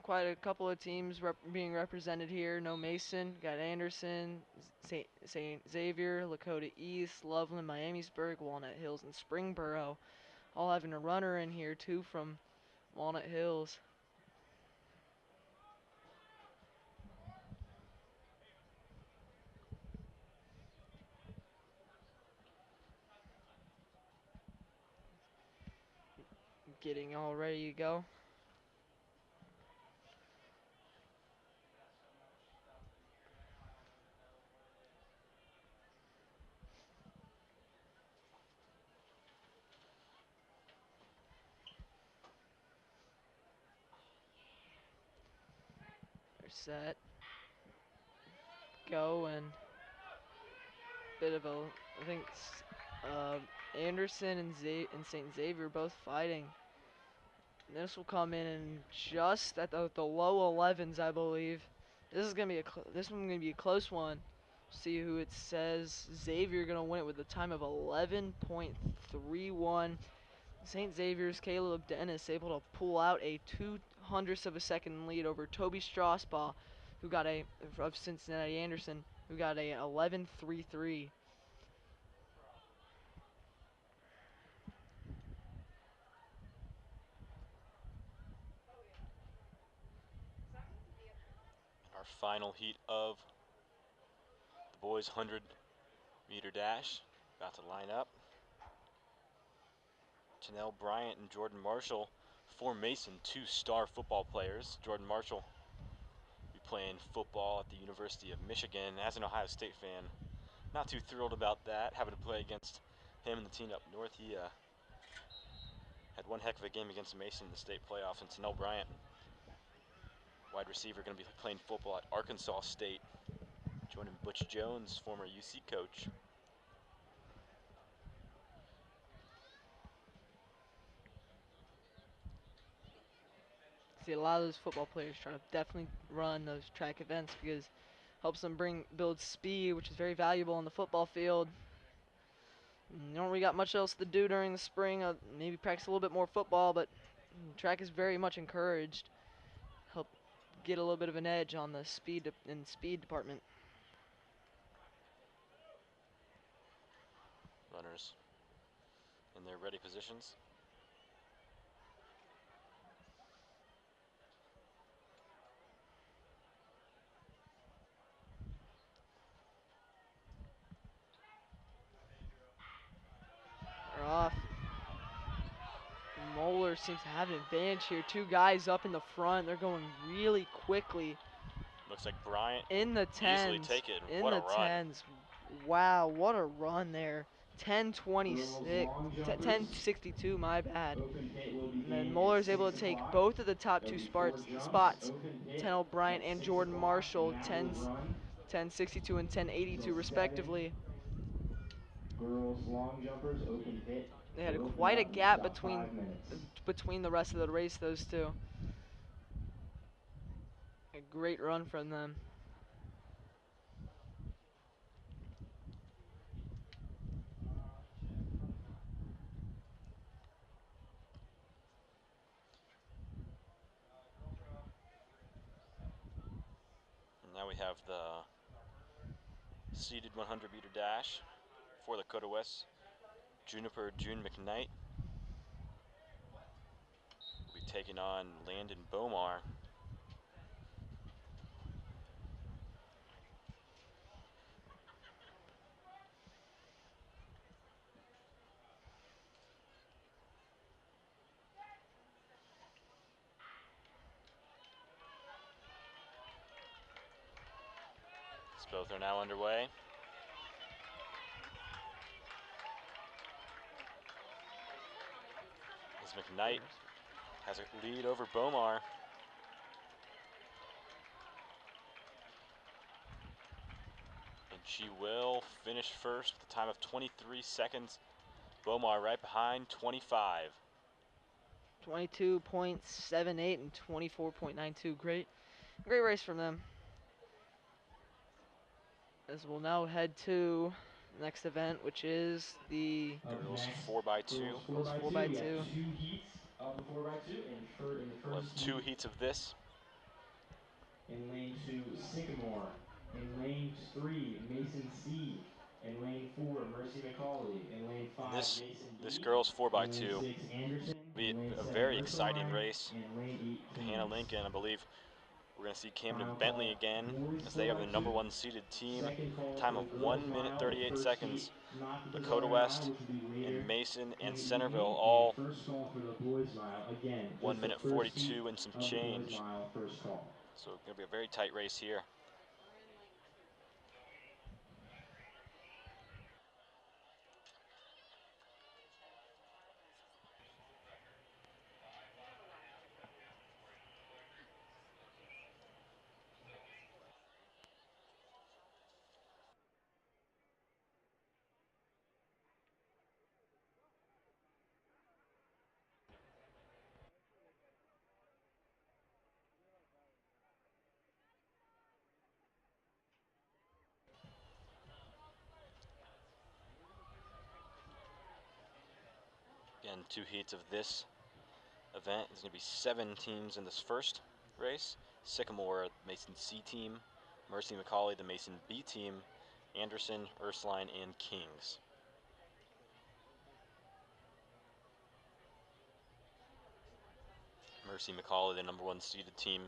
quite a couple of teams being represented here. No Mason, got Anderson, St. Xavier, Lakota East, Loveland, Miamisburg, Walnut Hills, and Springboro, all having a runner in here too from Walnut Hills. Getting all ready to go. They're set. Go and bit of a, I think Anderson and St. Xavier both fighting. And this will come in just at the low 11s, I believe. This is gonna be this one's gonna be a close one. See who it says. Xavier gonna win it with a time of 11.31. St. Xavier's Caleb Dennis able to pull out a 2/100th of a second lead over Toby Strasbaugh, who got of Cincinnati Anderson, who got a 11.33. Our final heat of the boys 100-meter dash. About to line up. Janelle Bryant and Jordan Marshall, for Mason, 2-star football players. Jordan Marshall will be playing football at the University of Michigan. As an Ohio State fan, not too thrilled about that, having to play against him and the team up north. He had one heck of a game against Mason in the state playoffs. And Janelle Bryant, wide receiver, going to be playing football at Arkansas State, joining Butch Jones, former UC coach. See, a lot of those football players trying to definitely run those track events because helps them build speed, which is very valuable in the football field. You don't really got much else to do during the spring. Maybe practice a little bit more football, but track is very much encouraged. Help get a little bit of an edge on the speed department. Runners in their ready positions. They're off. seems to have an advantage here. Two guys up in the front. They're going really quickly. Looks like Bryant In the easily tens. take it. In What a the run. tens. Wow, what a run there. 10:26, 10:62, my bad. Open pit will begin And then at Muller's able 6 to take o'clock. both of the top There'll two be 4 spots. Open pit 10 O'Brien at and 6 Jordan o'clock, Marshall, and that will run 10:62 and 10:82 until 7. respectively. Girls long jumpers, open pit. They had will open quite a up in gap about 5 minutes. between the rest of the race, those two. A great run from them. And now we have the seated 100-meter dash for the Coda West. Juniper June McKnight will be taking on Landon Bomar. Both are now underway. As McKnight has a lead over Bomar. And she will finish first with a time of 23 seconds. Bomar right behind, 25. 22.78 and 24.92. Great race from them. As we'll now head to the next event, which is the Girls 4x2. Girls 4x2. We have 2 heats of the 4x2, and in the We'll first have 2 heat, heats of this. in lane 2, Sycamore. In lane 3, Mason C. In lane 4, Mercy McCauley. In lane 5, This Mason this D. girls In lane 4x2 6, Anderson. be In lane a 7, very exciting Ursuline. race. And lane 8, Hannah Cleves. Lincoln, I believe we're going to see Camden Final Bentley call, again, boys as they are the 4x2. number 1 seeded team. Second call Time for of the girls 1 minute mile. 38 First heat, seconds. not the Dakota Bizarri mile, West which will be later and Mason in and the Centerville evening. all And first call for the boys mile. Again, 1 just the minute first heat 42 and some of the boys change. mile, first call. So it's going to be a very tight race here. Again, 2 heats of this event. There's going to be 7 teams in this first race. Sycamore, Mason C team. Mercy McCauley, the Mason B team. Anderson, Ursuline, and Kings. Mercy McCauley, the number 1 seeded team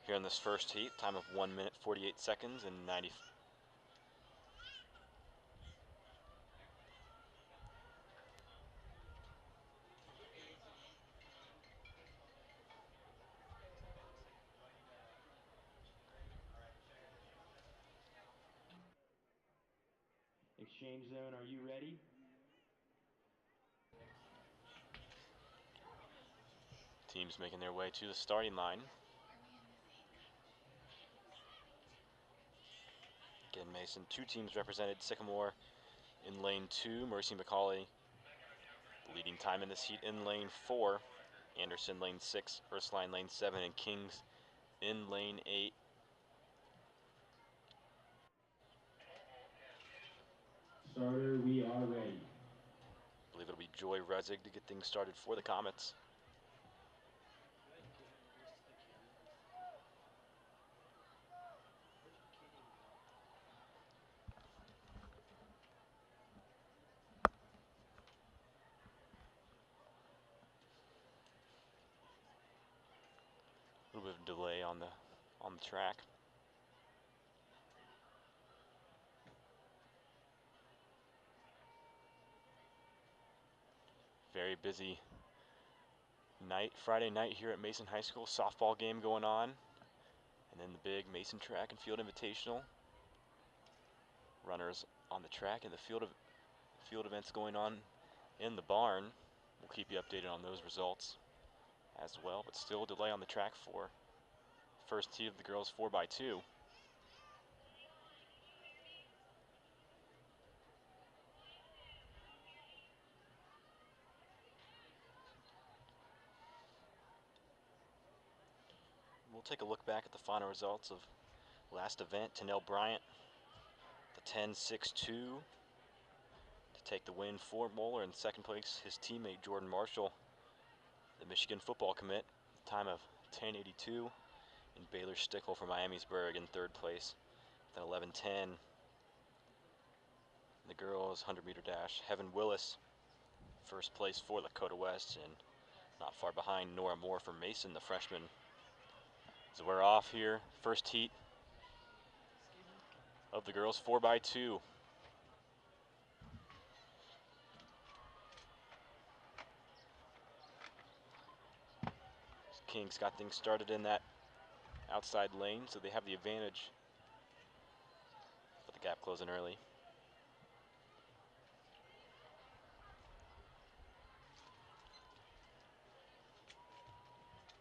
here in this first heat. Time of 1 minute 48 seconds and 90. Exchange zone, are you ready? Teams making their way to the starting line. Again, Mason, 2 teams represented. Sycamore in lane 2, Mercy McCauley leading time in this heat in lane 4. Anderson lane 6, Ursuline lane 7, and Kings in lane 8. Starter, we are ready. I believe it'll be Joy Rezig to get things started for the Comets. A little bit of delay on the track. Very busy Friday night here at Mason High School. Softball game going on. And then the big Mason Track and Field Invitational. Runners on the track and the field events going on in the barn. We'll keep you updated on those results as well, but still a delay on the track for first tee of the girls 4x2. We'll take a look back at the final results of last event. Tanel Bryant, the 10-6-2 to take the win for Moeller. In second place, his teammate Jordan Marshall, the Michigan football commit, time of 10:82. And Baylor Stickle from Miamisburg in third place, at 11:10. The girls 100-meter dash, Heaven Willis, first place for Lakota West, and not far behind Nora Moore from Mason, the freshman. As we're off here, first heat of the girls 4x2. Kings got things started in that outside lane, so they have the advantage. But the gap closing early.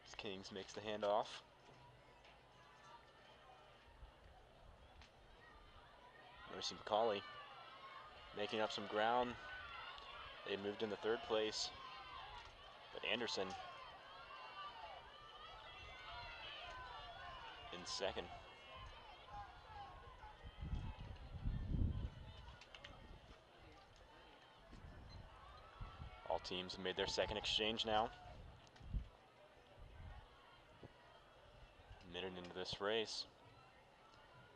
As Kings makes the handoff. Mercy McCauley making up some ground. They moved into third place, but Anderson in second. All teams have made their second exchange now. A minute into this race.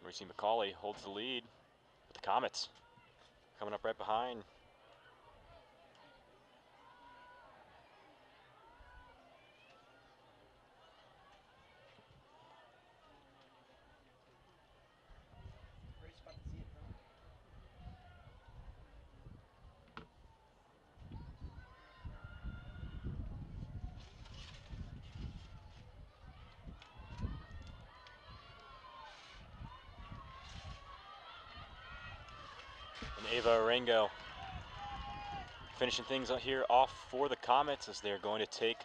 Mercy McCauley holds the lead with the Comets coming up right behind. And Ava Arango finishing things out here off for the Comets as they're going to take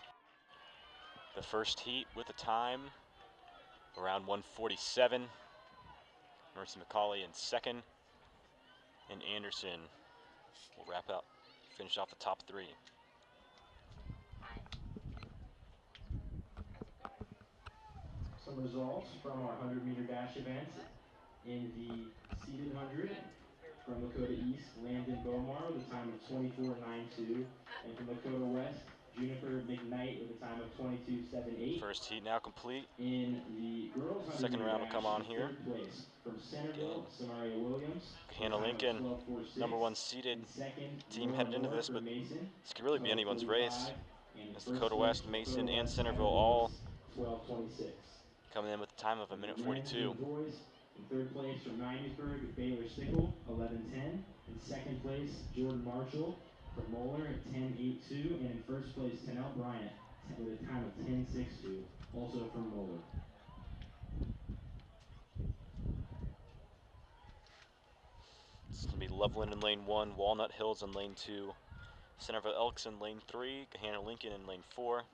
the first heat with a time around 1:47. Mercy McCauley in second, and Anderson will wrap up, finish off the top three. Some results from our 100-meter dash event. In the seated 100, from Lakota East, Landon Bomar with a time of 24:92, and from Lakota West, Juniper McKnight with a time of 22:78. First heat now complete. In the girls' Second 100-meter round will dash, come on in here. third place, from Centerville, Again, Samaria Williams with a Hannah time of Lincoln, 12:46. #1 seeded In second, team Nora headed into Moore this, from but Mason, this could really be anyone's 12:45. race. And in As first Dakota place, West, Lakota Mason, and West, Centerville Heaven all Willis, 12:26. coming in with a time of a And the minute men's 42. and boys, in third place from Miamisburg, Baylor Stickle, 11:10. In second place, Jordan Marshall from Moeller at 10:82. And in first place, Tanel Bryant with a time of 10:62, also from Moeller. It's going to be Loveland in lane 1, Walnut Hills in lane 2, Centerville Elks in lane 3, Hannah Lincoln in lane 4,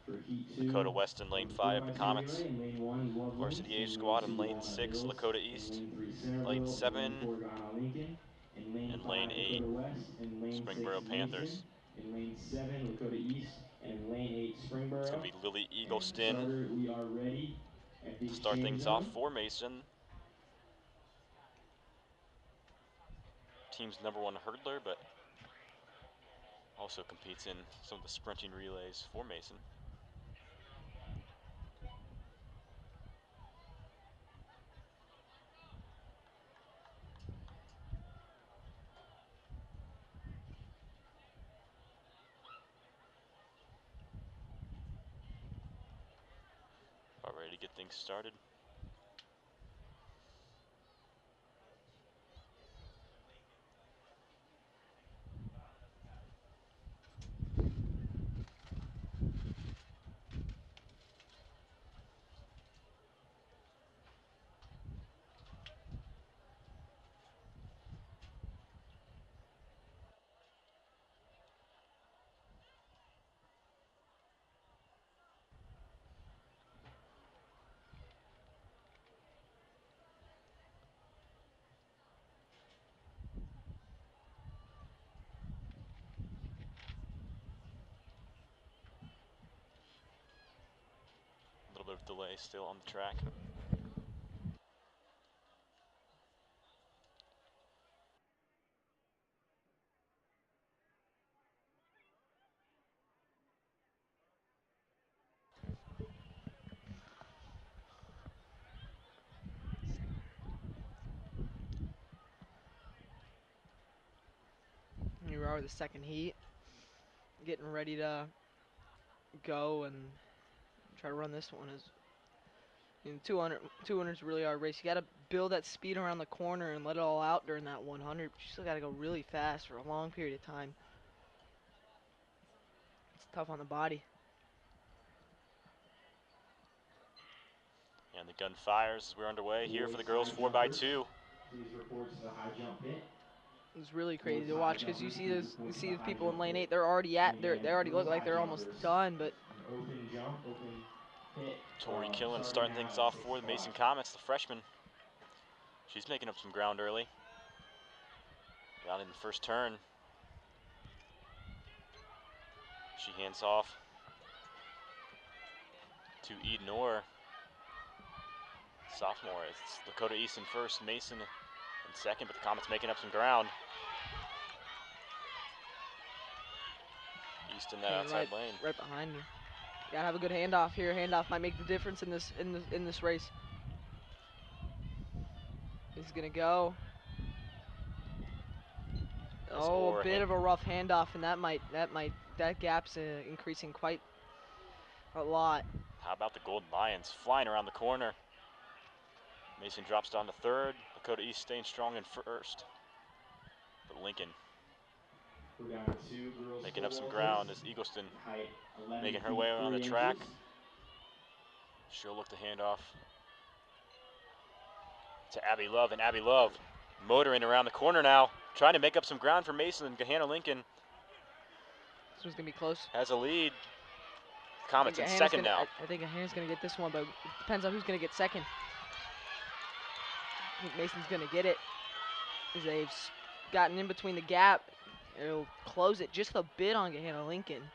For Heat 2 Dakota West in lane of the 5, the 4x2 Comets, relay, in lane 1, Loveland. Varsity A In lane squad 2, in lane Walnut 6, Hills. Lakota In East, lane 3, lane Centerville. In 7, lane 4, Ghana Lincoln. In lane and 5, lane 8, Lakota West. In lane 6, Springboro Mason. Panthers. In lane 7, Lakota East. And in lane 8, It's going Springboro. to be Lily And Eagleston starter, we are ready at the to start exchange things off zone. for Mason. Team's #1 hurdler, but also competes in some of the sprinting relays for Mason. About ready to get things started. delay still on the track. Here we are with the second heat. Getting ready to go and try to run this one. As 200's really hard race. You got to build that speed around the corner and let it all out during that 100. But you still got to go really fast for a long period of time. It's tough on the body. And the gun fires as we're underway here for the girls Boys high 4x2. jumpers, please report to the high jump pit. It's really crazy Boys to high watch because jumpers, you please report to see the the high people in jump lane pit. 8. They're already And they again, already look girls like high they're almost jumpers, done, but an open jump, open pit. Tori Killen Starting starting now things at off 6 for the Mason o'clock. Comets, the freshman. She's making up some ground early. Down in the first turn. She hands off to Eden Orr. Sophomore. It's Dakota East in first, Mason in second, but the Comets making up some ground. East in that outside lane. right behind you. You gotta have a good handoff here. Handoff might make the difference in this race. He's gonna go. Oh, a bit of a rough handoff, and that gap's increasing quite a lot. How about the Golden Lions flying around the corner? Mason drops down to third. Dakota East staying strong in first. But Lincoln We're down to 2 girls making up some football ground teams. as Eagleston Height 11 making her feet way around the 3 track. inches. She'll look to hand off to Abby Love, and Abby Love motoring around the corner now, trying to make up some ground for Mason. And Hannah Lincoln This one's gonna be close. has a lead. Comets in second now. I think Hannah's gonna get this one, but it depends on who's gonna get second. I think Mason's gonna get it. As they've gotten in between the gap. It'll close it just a bit on Hannah Lincoln.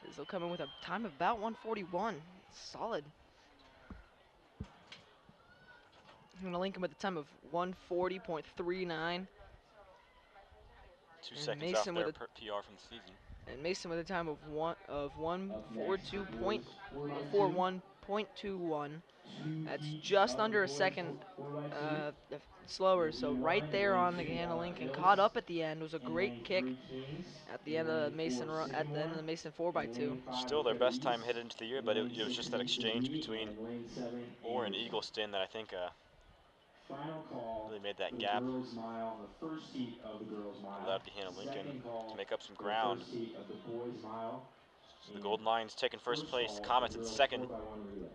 As they'll come in with a time of about 1:41. Solid. Hannah Lincoln with a time of 1:40.39. 2 and seconds Mason off their with PR from the season. And Mason with a time of 1:41.21. 2 That's heats just of under the a boys second 4x2. slower. So right E1 there lane on the 2 Hannah Walnut Lincoln, Hills. caught up at the end. Was a In great lane kick 3 Kings. at the In end of the lane Mason 4 at the end of Sycamore. the Mason In 4x2. lane 5 Still their Dakota best time East. headed into the year, In but lane it was 6 just that exchange Bizarri. between And lane 7 Orr and Anderson. Eagleston that I think Final call really made for that the gap. girls mile, the first heat of the girls mile. Allowed Hannah Lincoln Second to call make up some for the ground. first heat of the boys mile. So the And Golden Lions taking first first place, the call for the Comets in girls second. 4x1 relay.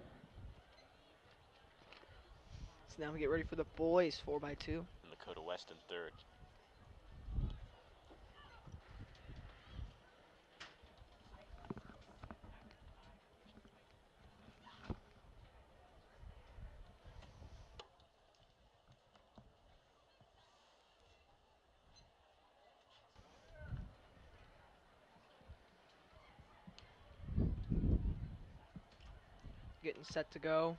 So now we get ready for the boys 4x2. And Dakota West in third. Getting set to go.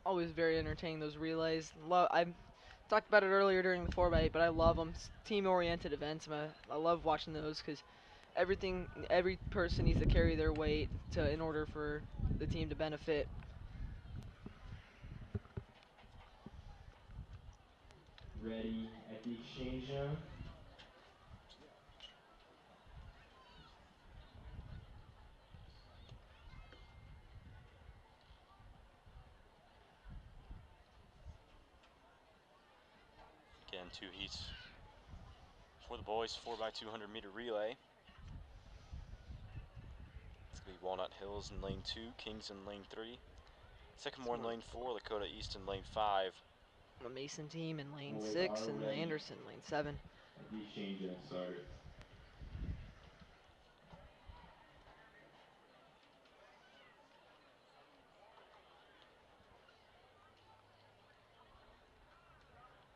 Always very entertaining, those relays. I talked about it earlier during the 4x8, but I love them. Team-oriented events. I love watching those because every person needs to carry their weight in order for the team to benefit. Ready at the exchange zone. Again, 2 heats for the boys, 4x200 meter relay. It's going to be Walnut Hills in lane 2, Kings in lane 3, Sycamore in lane 4, Dakota East in lane 5. The Mason team in lane Boys 6 are and ready Anderson lane 7. at the exchange zone starter.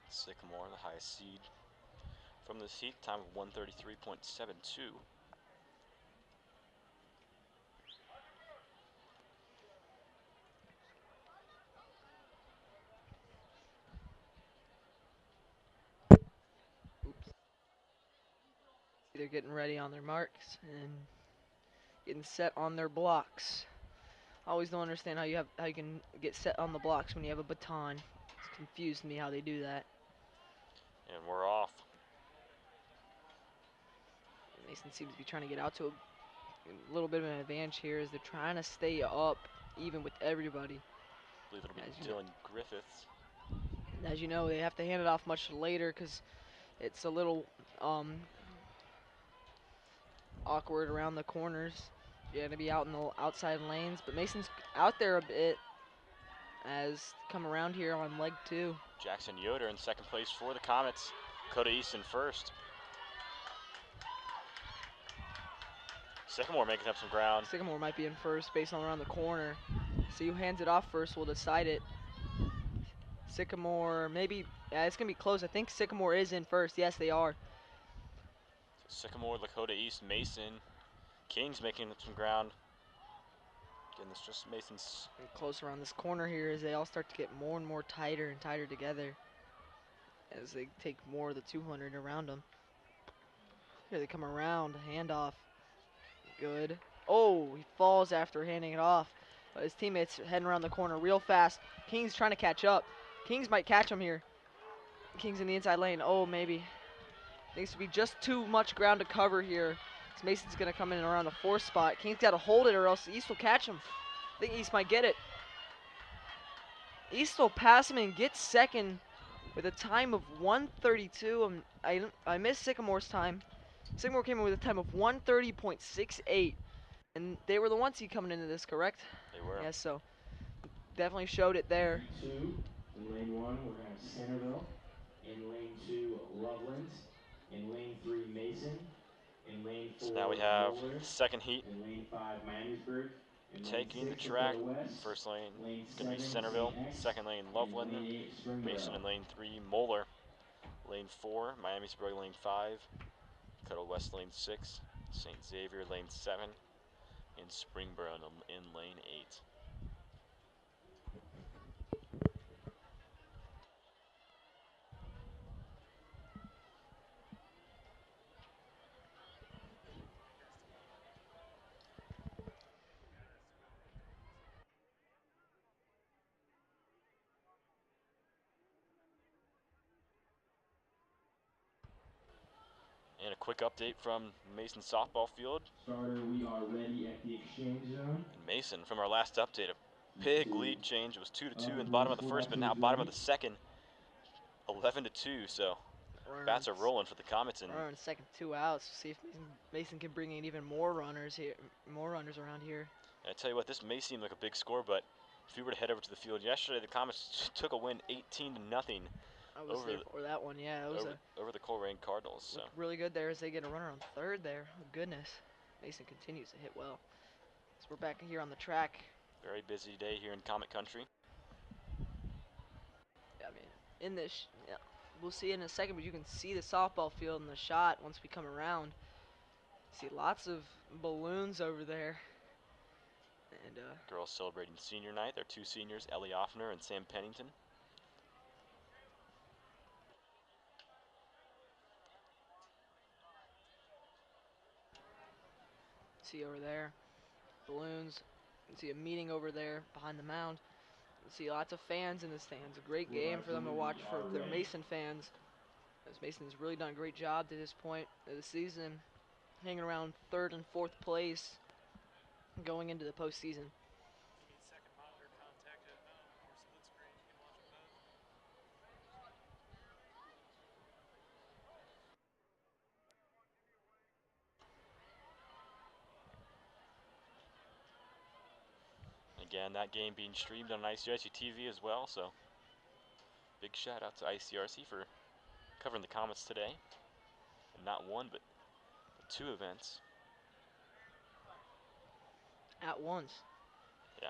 Sycamore, the highest seed from this heat, time of 1:33.72. They're getting ready on their marks and getting set on their blocks. I always don't understand how you can get set on the blocks when you have a baton. It's confused me how they do that. And we're off. Mason seems to be trying to get out to a little bit of an advantage here as they're trying to stay up even with everybody. I believe it'll be As Dylan Griffiths. And as you know, they have to hand it off much later because it's a little awkward around the corners. You're going to be out in the outside lanes, but Mason's out there a bit as come around here on leg 2. Jackson Yoder in second place for the Comets. Dakota East in first. Sycamore making up some ground. Sycamore might be in first based on around the corner. See who hands it off first will decide it. Sycamore, maybe, yeah, it's going to be close. I think Sycamore is in first. Yes, they are. So Sycamore, Lakota East, Mason. Kings making up some ground. Again, it's just Mason's. Close around this corner here as they all start to get more and more tighter and tighter together as they take more of the 200 around them. Here they come around, handoff. Good. Oh, he falls after handing it off. But his teammates heading around the corner real fast. King's trying to catch up. Kings might catch him here. King's in the inside lane. Oh, maybe. Needs to be just too much ground to cover here. Mason's going to come in around the 4th spot. King's got to hold it or else East will catch him. I think East might get it. East will pass him and get second with a time of 1:32. I missed Sycamore's time. Sycamore came in with a time of 1:30.68. And they were the ones coming into this, correct? They were. Yes, so definitely showed it there. 2, in lane 1, we're going to have Centerville. In lane 2, Loveland. In lane 3, Mason. In lane 4, So now we have Moeller. the second heat. In lane 5, Miamisburg. In lane Taking the 6, track. Dakota West. First lane Lane is going to be 7, Centerville. St. X. Second lane, And Loveland. lane 8, Springboro. Mason in lane 3, Moeller. Lane 4, Miamisburg lane 5. Dakota West lane 6. St. Xavier lane 7. And Springboro in lane 8. And a quick update from Mason softball field. Starter, we are ready at the exchange zone. And Mason, from our last update, a big lead change. It was 2-2 in the bottom of the first, but now bottom of the second, 11-2. So bats are rolling for the Comets. And Runner in second, 2 outs. See if Mason can bring in even more runners here, more runners around here. I tell you what, this may seem like a big score, but if you were to head over to the field yesterday, the Comets took a win 18-0 I was there for that one, yeah. It was over the Coleraine Cardinals. So really good there as they get a runner on third there. Oh, goodness. Mason continues to hit well. So we're back here on the track. very busy day here in Comet Country. I mean, in this, yeah, we'll see in a second, but you can see the softball field in the shot once we come around. See lots of balloons over there. And Girls celebrating senior night. They're 2 seniors, Ellie Offner and Sam Pennington. see over there, balloons. You can see a meeting over there behind the mound. You see lots of fans in the stands. A great game for them to watch for their Mason fans. As Mason's really done a great job to this point of the season, hanging around 3rd and 4th place going into the postseason. You need second monitor contact at home or split screen. You can watch them both. Again, that game being streamed on ICRC-TV as well, so big shout out to ICRC for covering the Comets today. And not one, but 2 events. At once. Yeah.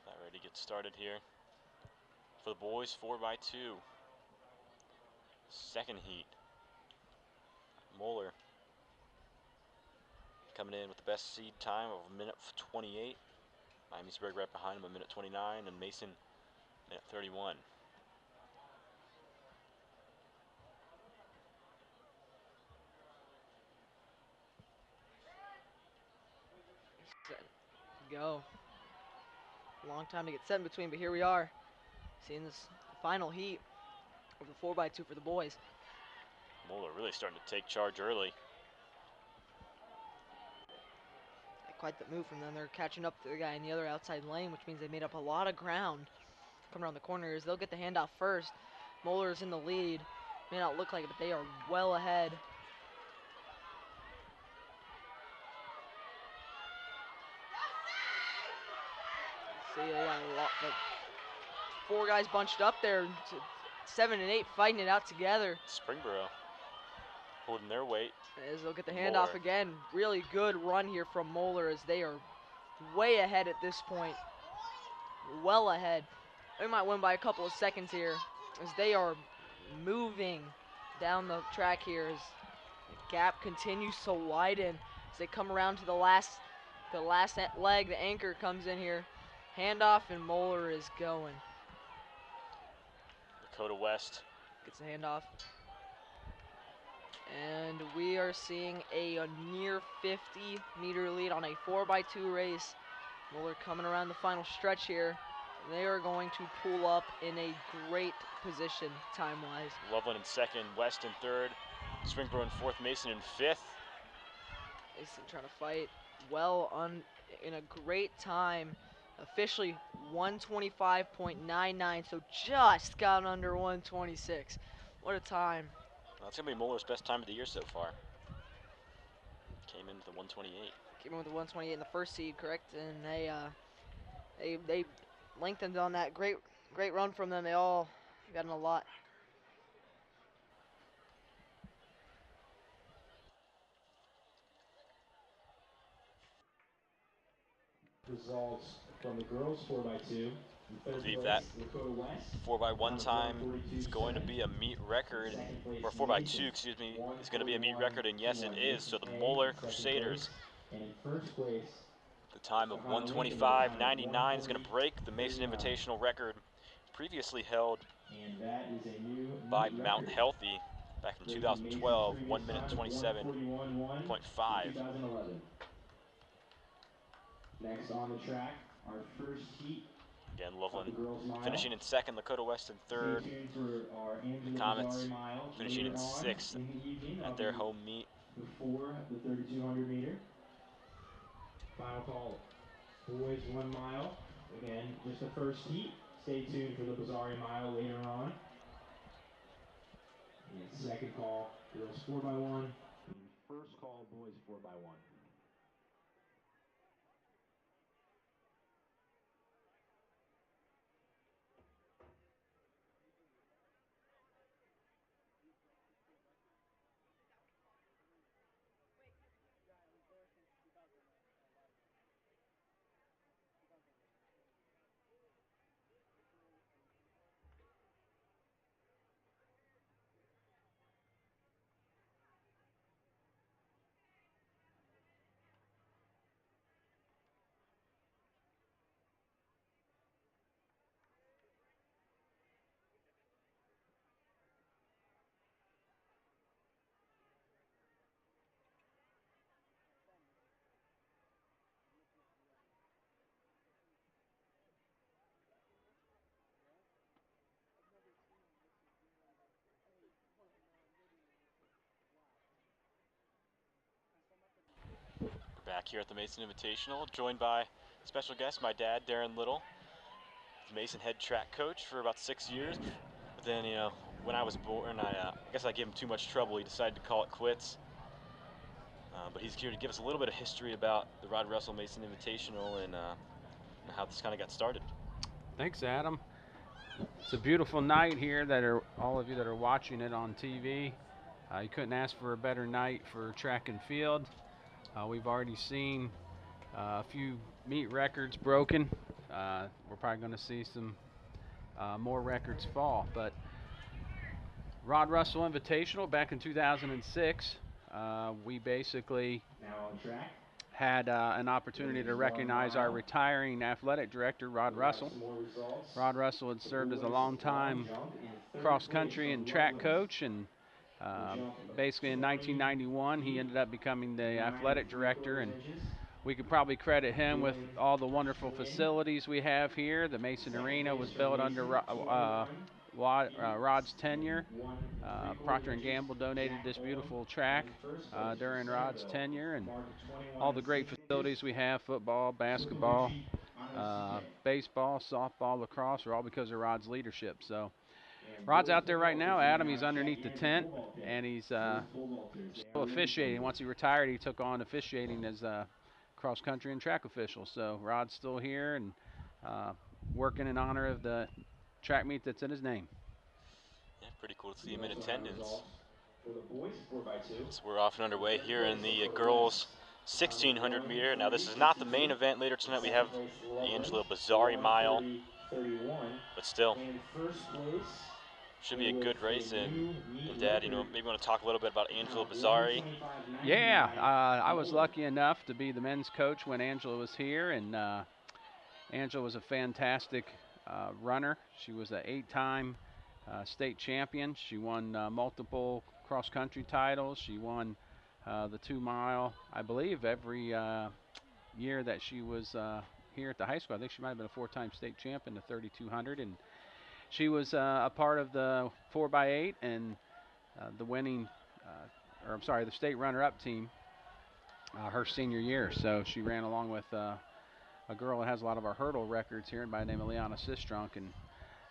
About ready to get started here. For the boys, 4x2. Second heat. Moeller coming in with the best seed time of 1:28. Miamisburg right behind him, a minute 29, and Mason, minute 31. Set, go. Long time to get set in between, but here we are, seeing this final heat of the 4x2 for the boys. Moeller really starting to take charge early. Quite the move from them. They're catching up to the guy in the other outside lane, which means they made up a lot of ground. Coming around the corners, they'll get the handoff first. Moeller is in the lead. May not look like it, but they are well ahead. See, they got a lot, but 4 guys bunched up there. 7 and 8 fighting it out together. Springboro holding their weight. As they'll get the Moeller. handoff again. Really good run here from Moeller as they are way ahead at this point. Well ahead. They might win by a couple of seconds here as they are moving down the track here as the gap continues to widen as they come around to the last leg. The anchor comes in here. Handoff and Moeller is going. Dakota West Gets the handoff. And we are seeing a near 50-meter lead on a 4x2 race. Moeller coming around the final stretch here. They are going to pull up in a great position time-wise. Loveland in second, West in third, Springboro in fourth, Mason in fifth. Mason trying to fight well in a great time. Officially 125.99, so just got under 126. What a time. That's going to be Moeller's best time of the year so far. Came in with a 128. Came in with a 128 in the first seed, correct? And they lengthened on that great run from them. They all got in a lot. Results from the girls 4x2. In third Believe place, that Dakota West. 4x1 time is going to 1:42.7. be a meet record, Second place, or 4x2, Mason, excuse me, is going to be a meet record, and yes, it is. So the 1:41.21 Moeller in second Crusaders, place. And in first place, the time of behind Lincoln with a time of 125.99 is going to break the Mason 1:40.39. Invitational record previously held And that is a new by meet Mount record. Healthy back in Breaking Mason's 2012, previous 1 minute time of 1:41.1 in 27.5. 2011. Next on the track, our first heat Again, of Loveland the girls' mile. finishing in second, Lakota West in Stay third, tuned for our the Angela Comets Bizarri mile finishing later in on sixth in the evening. at That'll their be home meet. before the 3,200 meter. Final call, boys 1 mile. Again, just the first heat. Stay tuned for the Bizarri mile later on. And second call, girls 4x1. And first call, boys 4x1. We're back here at the Mason Invitational, joined by special guest, my dad, Darren Little. He's Mason head track coach for about 6 years. But then, you know, when I was born, I guess I gave him too much trouble. He decided to call it quits. But he's here to give us a little bit of history about the Rod Russell Mason Invitational and how this kind of got started. Thanks, Adam. It's a beautiful night here that are all of you that are watching it on TV. You couldn't ask for a better night for track and field. We've already seen a few meet records broken. We're probably going to see some more records fall. But Rod Russell Invitational back in 2006, we basically Now on track. had an opportunity to recognize our retiring athletic director, Rod Russell. Rod Russell had served as a long-time cross-country and track coach, and basically in 1991 he ended up becoming the athletic director, and we could probably credit him with all the wonderful facilities we have here. The Mason Arena was built under Rod's tenure. Procter & Gamble donated this beautiful track during Rod's tenure, and all the great facilities we have, football, basketball, baseball, softball, lacrosse, are all because of Rod's leadership. So Rod's out there right now, Adam. He's underneath the tent, and he's still officiating. Once he retired, he took on officiating as cross-country and track official. So Rod's still here and working in honor of the track meet that's in his name. Yeah, pretty cool to see him in attendance. For the boys, 4x2. So we're off and underway here in the girls 1600 meter. Now this is not the main event. Later tonight we have the Angelo Bizarri mile, but still should be a good race. And Dad, you know, maybe want to talk a little bit about Angelo Bizarri. Yeah, I was lucky enough to be the men's coach when Angela was here, and Angela was a fantastic runner. She was an 8-time state champion. She won multiple cross-country titles. She won the 2-mile, I believe, every year that she was here at the high school. I think she might have been a 4-time state champion, the 3200, and she was a part of the 4x8 and the winning, the state runner-up team her senior year. So she ran along with a girl that has a lot of our hurdle records here by the name of Liana Sistrunk, and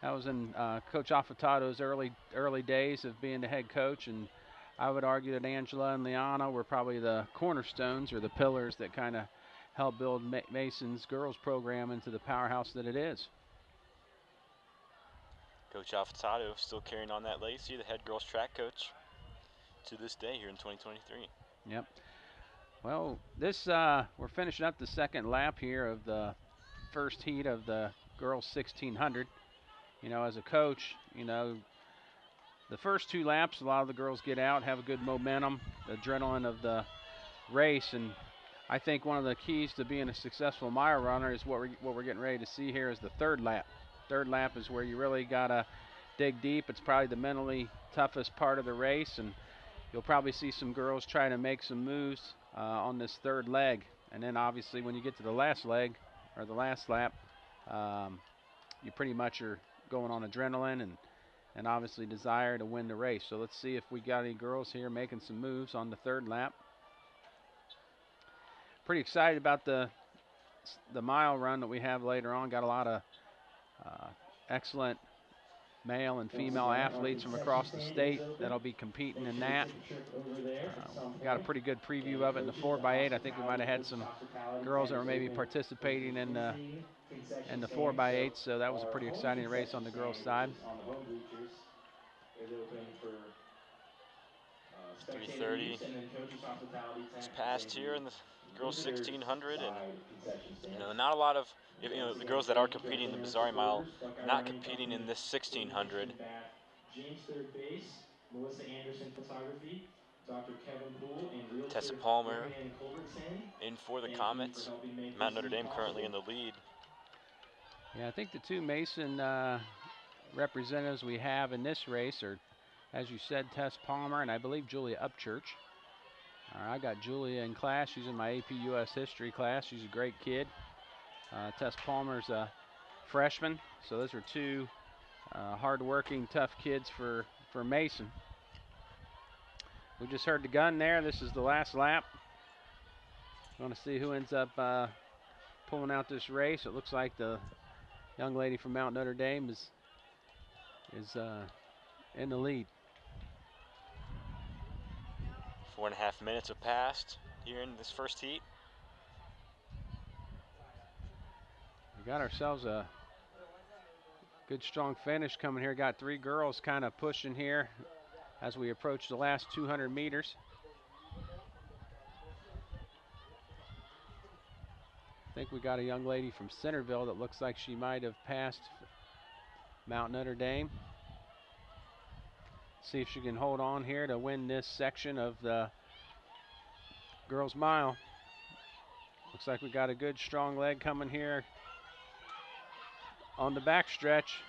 that was in Coach Affatado's early days of being the head coach, and I would argue that Angela and Liana were probably the cornerstones or the pillars that kind of helped build Mason's girls program into the powerhouse that it is. Coach Affatato still carrying on that legacy, the head girls track coach to this day here in 2023. Yep. Well, this we're finishing up the second lap here of the first heat of the girls 1600. You know, as a coach, you know, the first 2 laps, a lot of the girls get out, have a good momentum, the adrenaline of the race, and I think one of the keys to being a successful mile runner is what we're getting ready to see here is the third lap. Third lap is where you really gotta dig deep. It's probably the mentally toughest part of the race, and you'll probably see some girls try to make some moves on this third leg, and then obviously when you get to the last leg or the last lap, you pretty much are going on adrenaline and obviously desire to win the race. So let's see if we got any girls here making some moves on the third lap. Pretty excited about the mile run that we have later on. Got a lot of excellent male and female athletes from across the state that'll be competing in that. Got a pretty good preview of it in the 4x8. I think we might have had some girls that were maybe participating in the 4x8, so that was a pretty exciting race on the girls' side. On the home bleachers, they're open for 3:30 is passed here in the girls 1600, and you know, not a lot of, you know, the girls that are competing in the Bizarri mile not competing in this 1600. James third base, Melissa Anderson photography, Dr. Kevin Poole and realtor Tessa Palmer Johan Culbertson. in for the Thank you Comets. for helping make Mount this Notre meet Dame currently in possible. the lead. Yeah, I think the 2 Mason representatives we have in this race are, as you said, Tess Palmer and I believe Julia Upchurch. I got Julia in class. She's in my AP US History class. She's a great kid. Tess Palmer's a freshman. So those are 2 hard-working, tough kids for Mason. We just heard the gun there. This is the last lap. Want to see who ends up pulling out this race. It looks like the young lady from Mount Notre Dame is in the lead. 4.5 minutes have passed here in this first heat. We got ourselves a good strong finish coming here. Got 3 girls kind of pushing here as we approach the last 200 meters. I think we got a young lady from Centerville that looks like she might have passed Mount Notre Dame. See if she can hold on here to win this section of the girls' mile. Looks like we got a good strong leg coming here on the back stretch.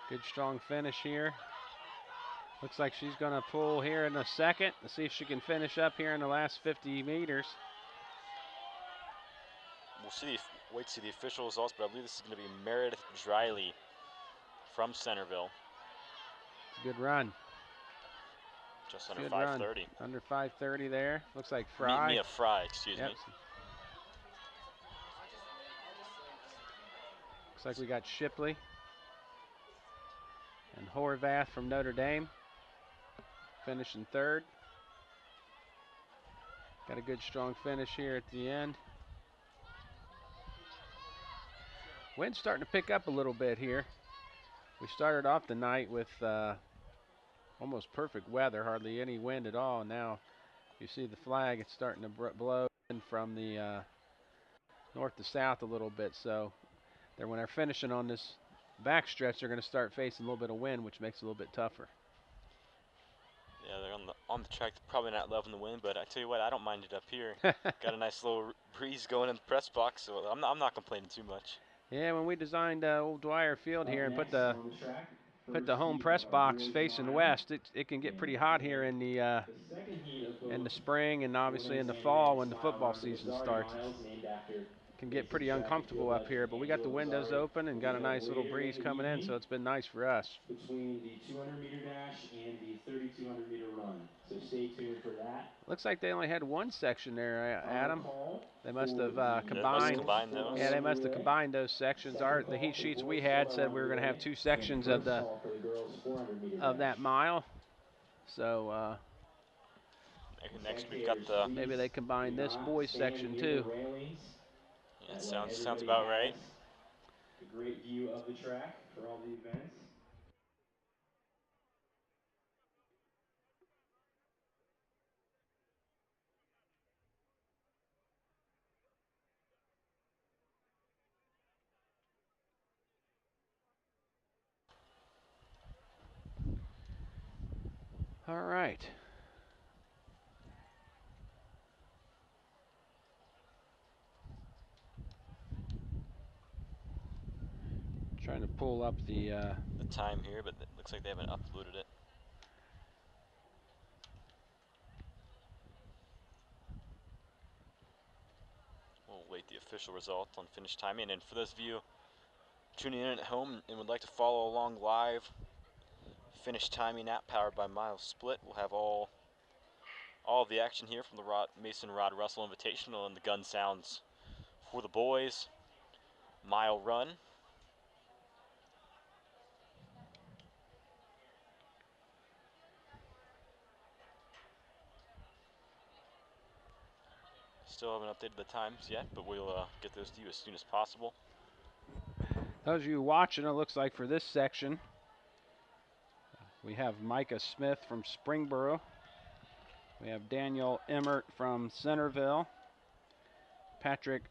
Good strong finish here. Looks like she's going to pull here in a second to see if she can finish up here in the last 50 meters. We'll see. Wait to see the official results, but I believe this is going to be Meredith Driley from Centerville. It's a good run. Just under 5:30. Under 5:30 there. Looks like Fry. Mia Fry, excuse me. Looks like we got Shipley and Horvath from Notre Dame finishing third. Got a good strong finish here at the end. Wind's starting to pick up a little bit here. We started off the night with almost perfect weather, hardly any wind at all. Now you see the flag, it's starting to blow in from the north to south a little bit. So when they're finishing on this back stretch, they're going to start facing a little bit of wind, which makes it a little bit tougher. Yeah, they're on the track, probably not loving the wind, but I tell you what, I don't mind it up here. Got a nice little breeze going in the press box, so I'm not complaining too much. Yeah, when we designed Old Dwyer Field here and put the home press box facing west, it can get pretty hot here in the spring and obviously in the fall when the football season starts. It can get pretty uncomfortable up here, but we got the windows open and got a nice little breeze coming in, so it's been nice for us. Between the 200-meter dash and the 3,200-meter run, so stay tuned for that. Looks like they only had one section there, Adam. They must have combined. combined Those. Yeah, they must have combined those sections. The heat sheets we had said we were going to have two sections of that mile. So next we've got the maybe they combined this boys section too. Yeah, it sounds about right. A great view of the track for all the events. All right. Trying to pull up the time here, but it looks like they haven't uploaded it. We'll wait the official result on finish timing. And for those of you tuning in at home and would like to follow along live, finish timing app powered by Miles Split, we'll have all of the action here from the Mason Rod Russell Invitational, and the gun sounds for the boys. Mile run. Still haven't updated the times yet, but we'll get those to you as soon as possible. Those of you watching, it looks like for this section, we have Micah Smith from Springboro. We have Daniel Emmert from Centerville. Patrick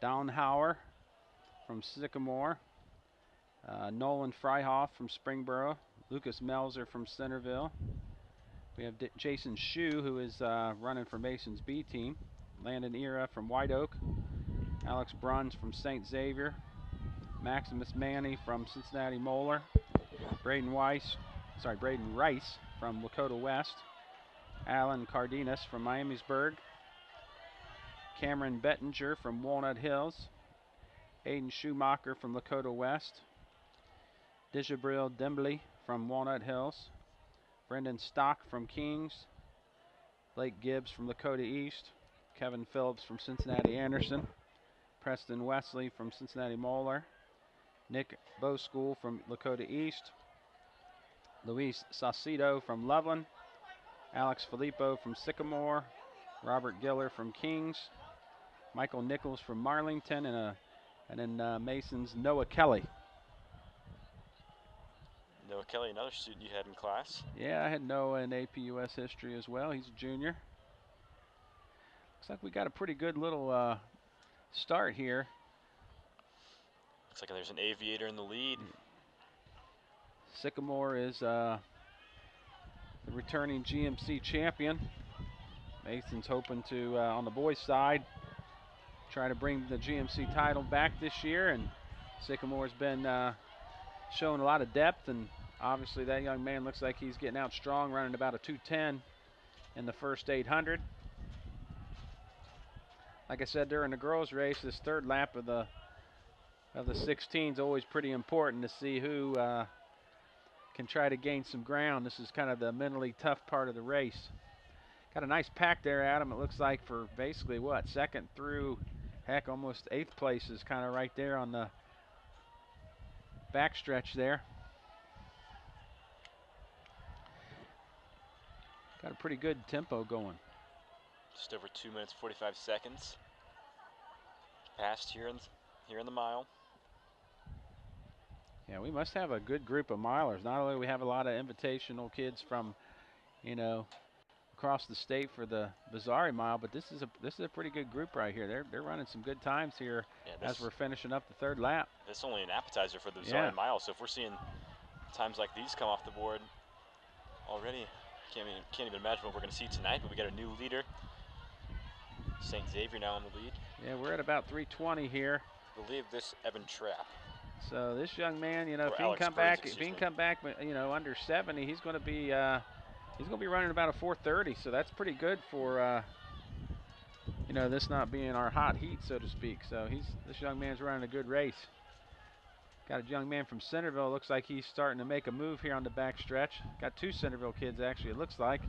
Downhauer from Sycamore. Nolan Freihoff from Springboro. Lucas Melzer from Centerville. We have Jason Shue, who is running for Mason's B team. Landon Era from White Oak. Alex Bruns from St. Xavier. Maximus Manny from Cincinnati Moeller. Braden Rice from Lakota West. Alan Cardenas from Miamisburg. Cameron Bettinger from Walnut Hills. Aiden Schumacher from Lakota West. Dishabril Dembley from Walnut Hills. Brendan Stock from Kings. Blake Gibbs from Lakota East. Kevin Phillips from Cincinnati Anderson. Preston Wesley from Cincinnati Moeller. Nick Boschool from Lakota East. Luis Saucedo from Loveland. Alex Filippo from Sycamore. Robert Giller from Kings. Michael Nichols from Marlington, and then Mason's Noah Kelly. Noah Kelly, another student you had in class. Yeah, I had Noah in AP US history as well. He's a junior. Looks like we got a pretty good little start here. Looks like there's an aviator in the lead. Sycamore is the returning GMC champion. Mason's hoping to, on the boys' side, try to bring the GMC title back this year, and Sycamore's been showing a lot of depth, and obviously that young man looks like he's getting out strong, running about a 2:10 in the first 800. Like I said during the girls' race, this third lap of the 16 is always pretty important to see who can try to gain some ground. This is kind of the mentally tough part of the race. Got a nice pack there, Adam. It looks like for basically what, second through, heck, almost 8th place is kind of right there on the backstretch there. Got a pretty good tempo going. Just over 2 minutes 45 seconds. Passed here in the mile. Yeah, we must have a good group of milers. Not only do we have a lot of invitational kids from, you know, across the state for the Bizarri mile, but this is a pretty good group right here. They're running some good times here as we're finishing up the third lap. This is only an appetizer for the Bizarri mile, so if we're seeing times like these come off the board already, can't even imagine what we're going to see tonight. But we got a new leader, St. Xavier, now in the lead. Yeah, we're at about 3:20 here. I believe this Evan Trapp. So this young man, you know, if he can come back, you know, under 70, he's going to be running about a 4:30. So that's pretty good for you know, this not being our hot heat, so to speak. So this young man's running a good race. Got a young man from Centerville. Looks like he's starting to make a move here on the back stretch. Got 2 Centerville kids actually. It looks like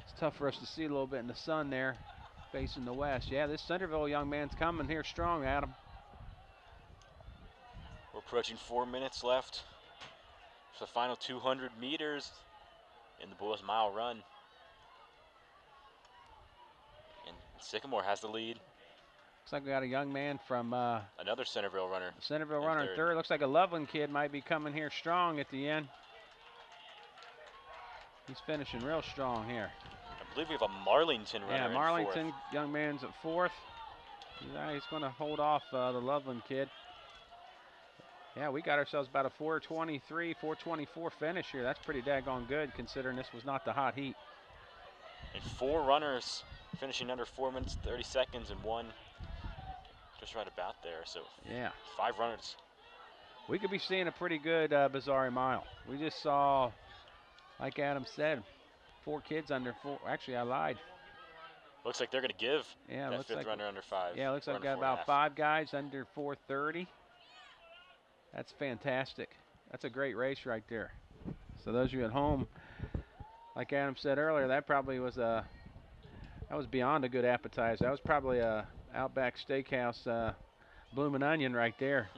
it's tough for us to see a little bit in the sun there, facing the west. Yeah, this Centerville young man's coming here strong, Adam. We're approaching 4 minutes left. So the final 200 meters in the boys' mile run. And Sycamore has the lead. Looks like we got a young man from another Centerville runner. Centerville runner in third. Looks like a Loveland kid might be coming here strong at the end. He's finishing real strong here. I believe we have a Marlington runner. Yeah, Marlington young man's at 4th. He's going to hold off the Loveland kid. Yeah, we got ourselves about a 4:23, 4:24 finish here. That's pretty daggone good considering this was not the hot heat. And 4 runners finishing under 4 minutes 30 seconds and 1 just right about there. So yeah, 5 runners. We could be seeing a pretty good Bizarri mile. We just saw, like Adam said, 4 kids under 4. Actually, I lied. Looks like they're going to give that 5th runner under 5. Yeah, looks like we got about 5 guys under 4:30. That's fantastic. That's a great race right there. So those of you at home, like Adam said earlier, that probably was that was beyond a good appetizer. That was probably a Outback Steakhouse bloomin' onion right there.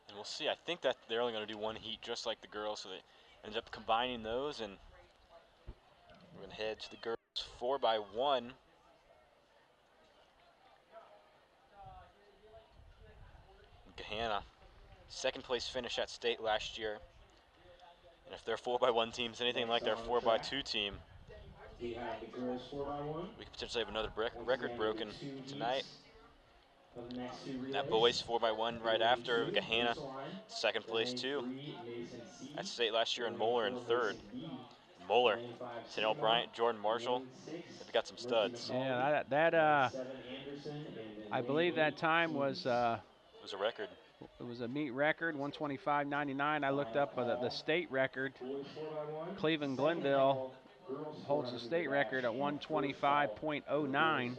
And we'll see. I think that they're only going to do 1 heat just like the girls, so they end up combining those, and we're going to head to the girls 4x1. Gahanna, 2nd place finish at state last year. And if their 4x1 team's anything like their 4x2 team, we have the girls 4x1. We could potentially have another record broken tonight. Of the next 2 relays. That boys 4x1 right after. Gahanna, 2nd place too. At state last year in Moeller in 3rd. Moeller, St. L. Bryant, Jordan Marshall. They've got some studs. Yeah, I believe that time was. It was a record. It was a meet record, 125.99. I looked up the state record. Cleveland Glenville holds the state record at 125.09.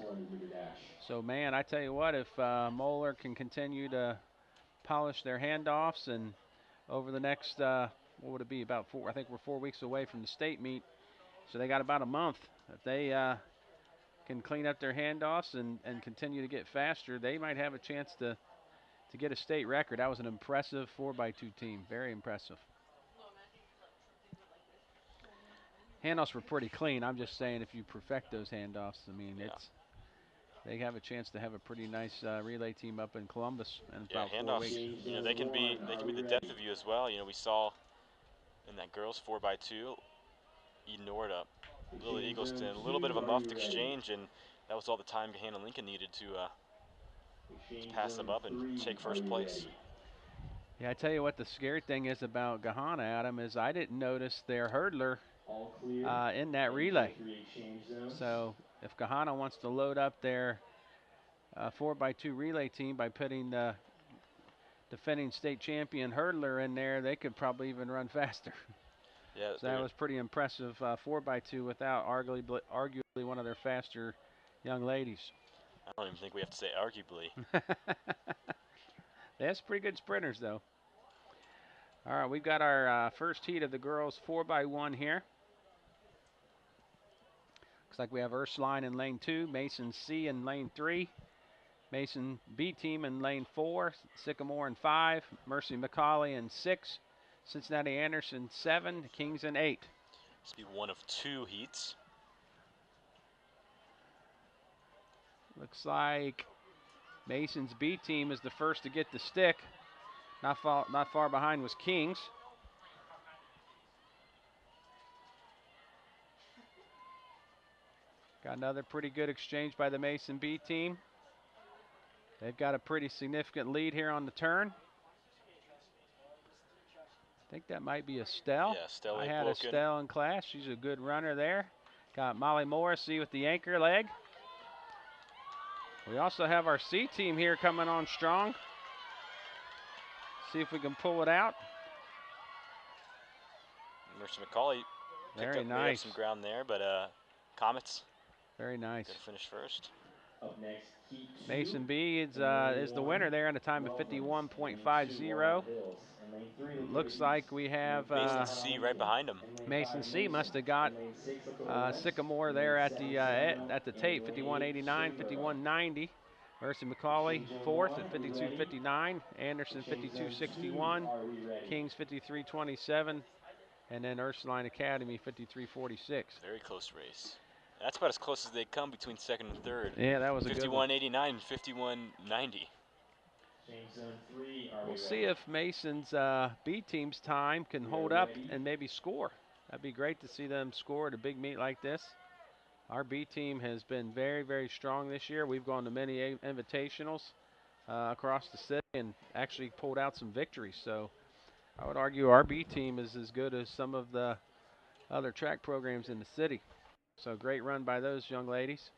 So, man, I tell you what, if Moeller can continue to polish their handoffs, and over the next, what would it be, about 4, I think we're 4 weeks away from the state meet, so they got about a month. If they can clean up their handoffs and continue to get faster, they might have a chance to get a state record. That was an impressive 4x2 team, very impressive. Handoffs were pretty clean. I'm just saying, if you perfect those handoffs, I mean, they have a chance to have a pretty nice relay team up in Columbus in about 4 weeks. You know, they can be the death of you as well. You know, we saw in that girls 4x2, Eden Orda, Little Eagleston, a little bit of a muffed exchange, and that was all the time Gahanna Lincoln needed to pass them up and take 1st place. Yeah, I tell you what the scary thing is about Gahana, Adam, is I didn't notice their hurdler All clear. in that Enter relay. 3 exchange zones. So if Gahana wants to load up their 4x2 relay team by putting the defending state champion hurdler in there, they could probably even run faster. Yeah, So that was pretty impressive 4x2 without arguably one of their faster young ladies. I don't even think we have to say arguably. They have some pretty good sprinters, though. All right, we've got our first heat of the girls 4x1 here. Looks like we have Ursuline in lane 2, Mason C in lane 3, Mason B team in lane 4, Sycamore in 5, Mercy McCauley in 6, Cincinnati Anderson 7, Kings in 8. This will be one of 2 heats. Looks like Mason's B team is the first to get the stick. Not far behind was Kings. Got another pretty good exchange by the Mason B team. They've got a pretty significant lead here on the turn. I think that might be Estelle. Yeah, Estelle I had Akewoken. Estelle in class. She's a good runner there. Got Molly Morrissey with the anchor leg. We also have our C team here coming on strong. See if we can pull it out. Mercy McCauley Very made up nice. some ground there, but Comets Very nice. gonna finish first. Up next, heat 2. Mason B is the winner there in a time of 51.50. Looks like we have Mason C right behind him. Mason C must have got Sycamore there at the tape, 51.89, 51.90. Mercy McCauley fourth at 52.59. Anderson 52.61. Kings 53.27. And then Ursuline Academy 53.46. Very close race. That's about as close as they come between second and third. Yeah, that was a good one. 51.89 and 51.90. We'll see if Mason's B team's time can hold up and maybe score. That'd be great to see them score at a big meet like this. Our B team has been very, very strong this year. We've gone to many invitationals across the city and actually pulled out some victories. So I would argue our B team is as good as some of the other track programs in the city. So great run by those young ladies.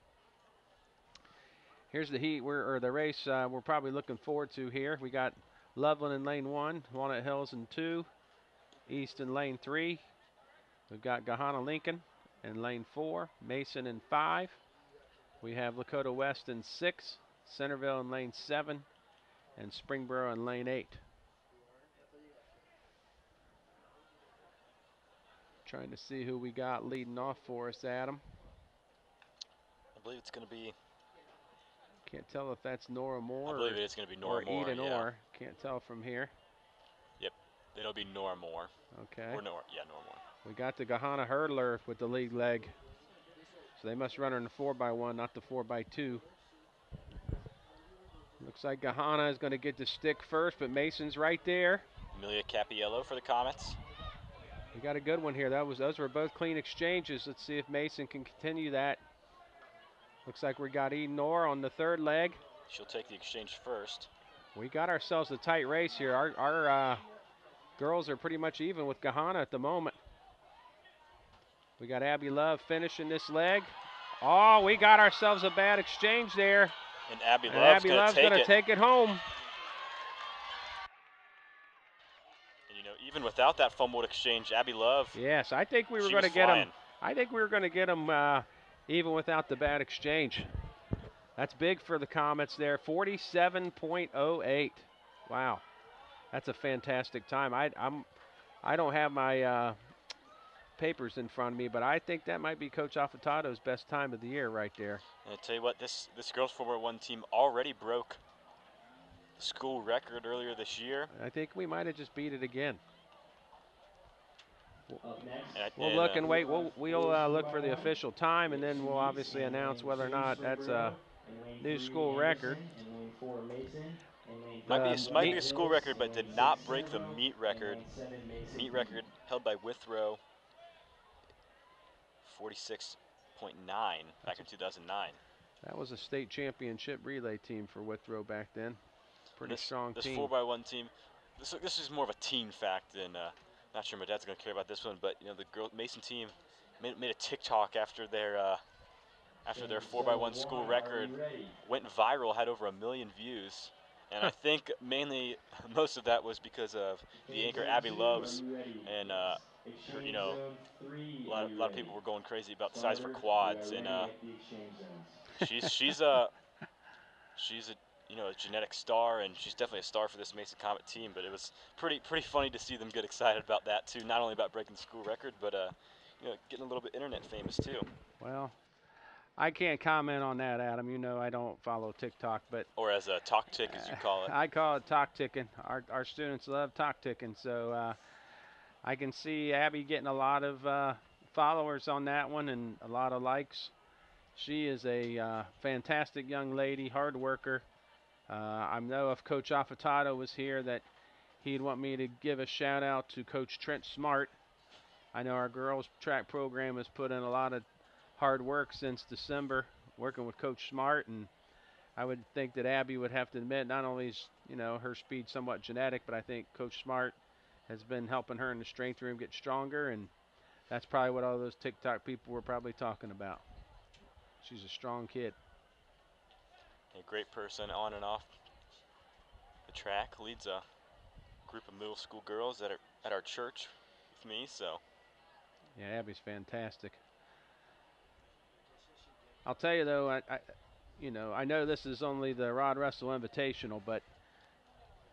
Here's the heat or the race we're probably looking forward to here. We got Loveland in lane 1, Walnut Hills in 2, East in lane 3. We've got Gahana Lincoln in lane 4, Mason in 5. We have Lakota West in 6, Centerville in lane 7, and Springboro in lane 8. Trying to see who we got leading off for us, Adam. I believe it's going to be. Can't tell if that's Nora Moore. I believe it's going to be Nora or Moore. Eden yeah. Orr. Can't tell from here. Yep, it'll be Nora Moore. Okay. Or Nora, yeah, Nora Moore. We got the Gahana hurdler with the lead leg. So they must run her in the 4x1, not the 4x2. Looks like Gahana is going to get the stick first, but Mason's right there. Amelia Capiello for the Comets. We got a good one here. Those were both clean exchanges. Let's see if Mason can continue that. Looks like we got Eden Orr on the third leg. She'll take the exchange first. We got ourselves a tight race here. Our girls are pretty much even with Gahana at the moment. We got Abby Love finishing this leg. Oh, we got ourselves a bad exchange there. And Abby Love's going to take it home. And, you know, even without that fumbled exchange, Abby Love. Yes, I think we were going to get them. I think we were going to get them even without the bad exchange. That's big for the Comets there. 47.08. Wow, that's a fantastic time. I don't have my papers in front of me, but I think that might be Coach Affatado's best time of the year right there. And I tell you what, this girls 4x1 team already broke the school record earlier this year. I think we might have just beat it again. We'll look and wait. We'll look for the official time, and then we'll obviously announce whether or not that's a new school record. Might be a school record, but did not break the meet record. Meet record held by Withrow, 46.9 back in 2009. That was a state championship relay team for Withrow back then. Pretty strong this team. This 4x1 team, this is more of a teen fact than not sure my dad's gonna care about this one, but you know the girl Mason team made a TikTok after their 4x1 school record went viral, had over 1 million views, and I think mainly most of that was because of the anchor Abby Loves, and her, you know, a lot of people were going crazy about the size of her quads, and she's a she's a a genetic star, and she's definitely a star for this Mason Comet team. But it was pretty funny to see them get excited about that too. Not only about breaking the school record, but getting a little bit internet famous too. Well, I can't comment on that, Adam. You know I don't follow TikTok, but Or as a talk tick, as you call it. I call it talk ticking. Our students love talk ticking, so I can see Abby getting a lot of followers on that one and a lot of likes. She is a fantastic young lady, hard worker. I know if Coach Affatato was here that he'd want me to give a shout out to Coach Trent Smart. I know our girls track program has put in a lot of hard work since December working with Coach Smart, and I would think that Abby would have to admit not only is her speed somewhat genetic, but I think Coach Smart has been helping her in the strength room get stronger, and that's probably what all those TikTok people were probably talking about. She's a strong kid. A great person on and off the track. Leads a group of middle school girls that are at our church with me. So yeah, Abby's fantastic. I'll tell you though, I know this is only the Rod Russell Invitational, but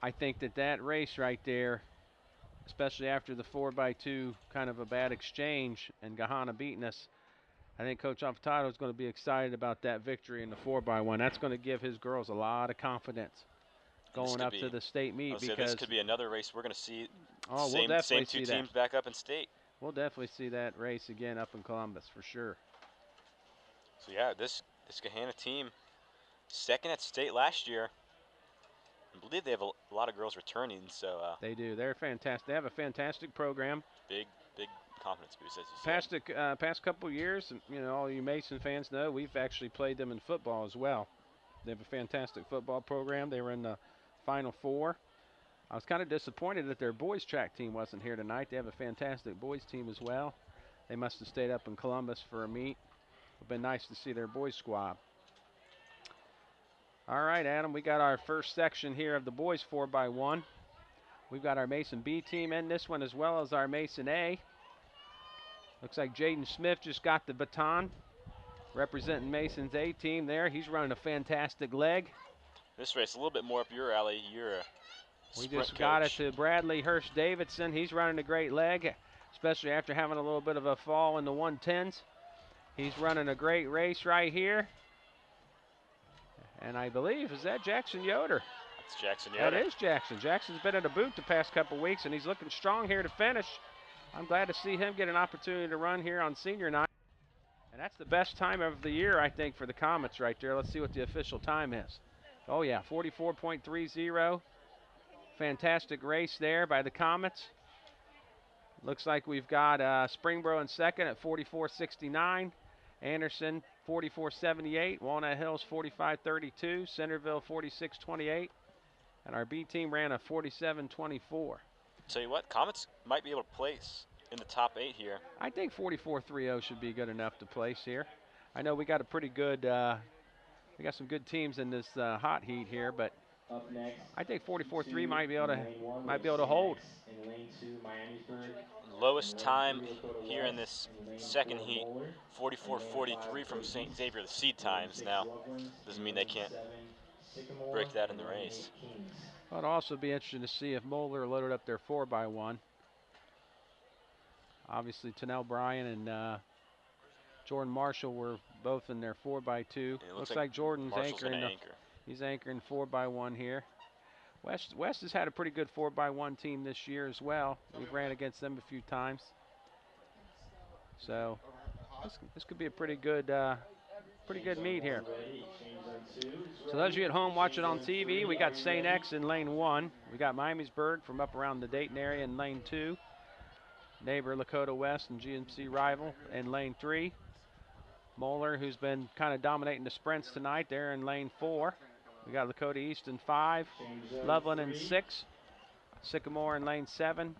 I think that race right there, especially after the 4x2 kind of a bad exchange and Gahana beating us, I think Coach Affatato is going to be excited about that victory in the 4x1. That's going to give his girls a lot of confidence going up to the state meet, because this could be another race we're going to see. We'll same definitely two see teams that. back up in state. We'll definitely see that race again up in Columbus for sure. So yeah, this Gahana team, second at state last year. I believe they have a lot of girls returning. So they do. They're fantastic. They have a fantastic program. Big confidence boost, as you said. Past couple years, all you Mason fans know, we've actually played them in football as well. They have a fantastic football program. They were in the Final Four. I was kind of disappointed that their boys track team wasn't here tonight. They have a fantastic boys team as well. They must have stayed up in Columbus for a meet. It would have been nice to see their boys squad. All right, Adam, we got our first section here of the boys 4x1. We've got our Mason B team in this one as well as our Mason A. Looks like Jaden Smith just got the baton, representing Mason's A team there. He's running a fantastic leg. This race a little bit more up your alley. You're a we sprint just got coach. it to Bradley Hurst Davidson. He's running a great leg, especially after having a little bit of a fall in the 110s. He's running a great race right here. And I believe, is that Jackson Yoder? That's Jackson Yoder. That is Jackson. Jackson's been in a boot the past couple weeks, and he's looking strong here to finish. I'm glad to see him get an opportunity to run here on senior night. And that's the best time of the year, I think, for the Comets right there. Let's see what the official time is. Oh, yeah, 44.30. Fantastic race there by the Comets. Looks like we've got Springboro in second at 44.69. Anderson 44.78. Walnut Hills 45.32. Centerville 46.28. And our B team ran a 47.24. Tell you what, Comets might be able to place in the top 8 here. I think 44.30 should be good enough to place here. I know we got a pretty good, we got some good teams in this hot heat here, but Up next, I think 44.3 might be able to hold. In lane 2, Miamisburg. Lowest time here in this second heat, 44.43 from St. Xavier, the seed times. Now, doesn't mean they can't break that in the race. Well, it'll also be interesting to see if Moeller loaded up their 4x1. Obviously, Tennell Bryan and Jordan Marshall were both in their 4x2. Looks like Jordan's anchoring. He's anchoring 4x1 here. West has had a pretty good 4x1 team this year as well. We've ran against them a few times. So this could be a pretty good meet here. So those of you at home watching on TV, we got St. X in lane 1. We got Miamisburg from up around the Dayton area in lane 2. Neighbor Lakota West and GMC rival in lane 3. Moeller, who's been kind of dominating the sprints tonight, they're in lane 4. We got Lakota East in 5, Loveland in 6, Sycamore in lane 7,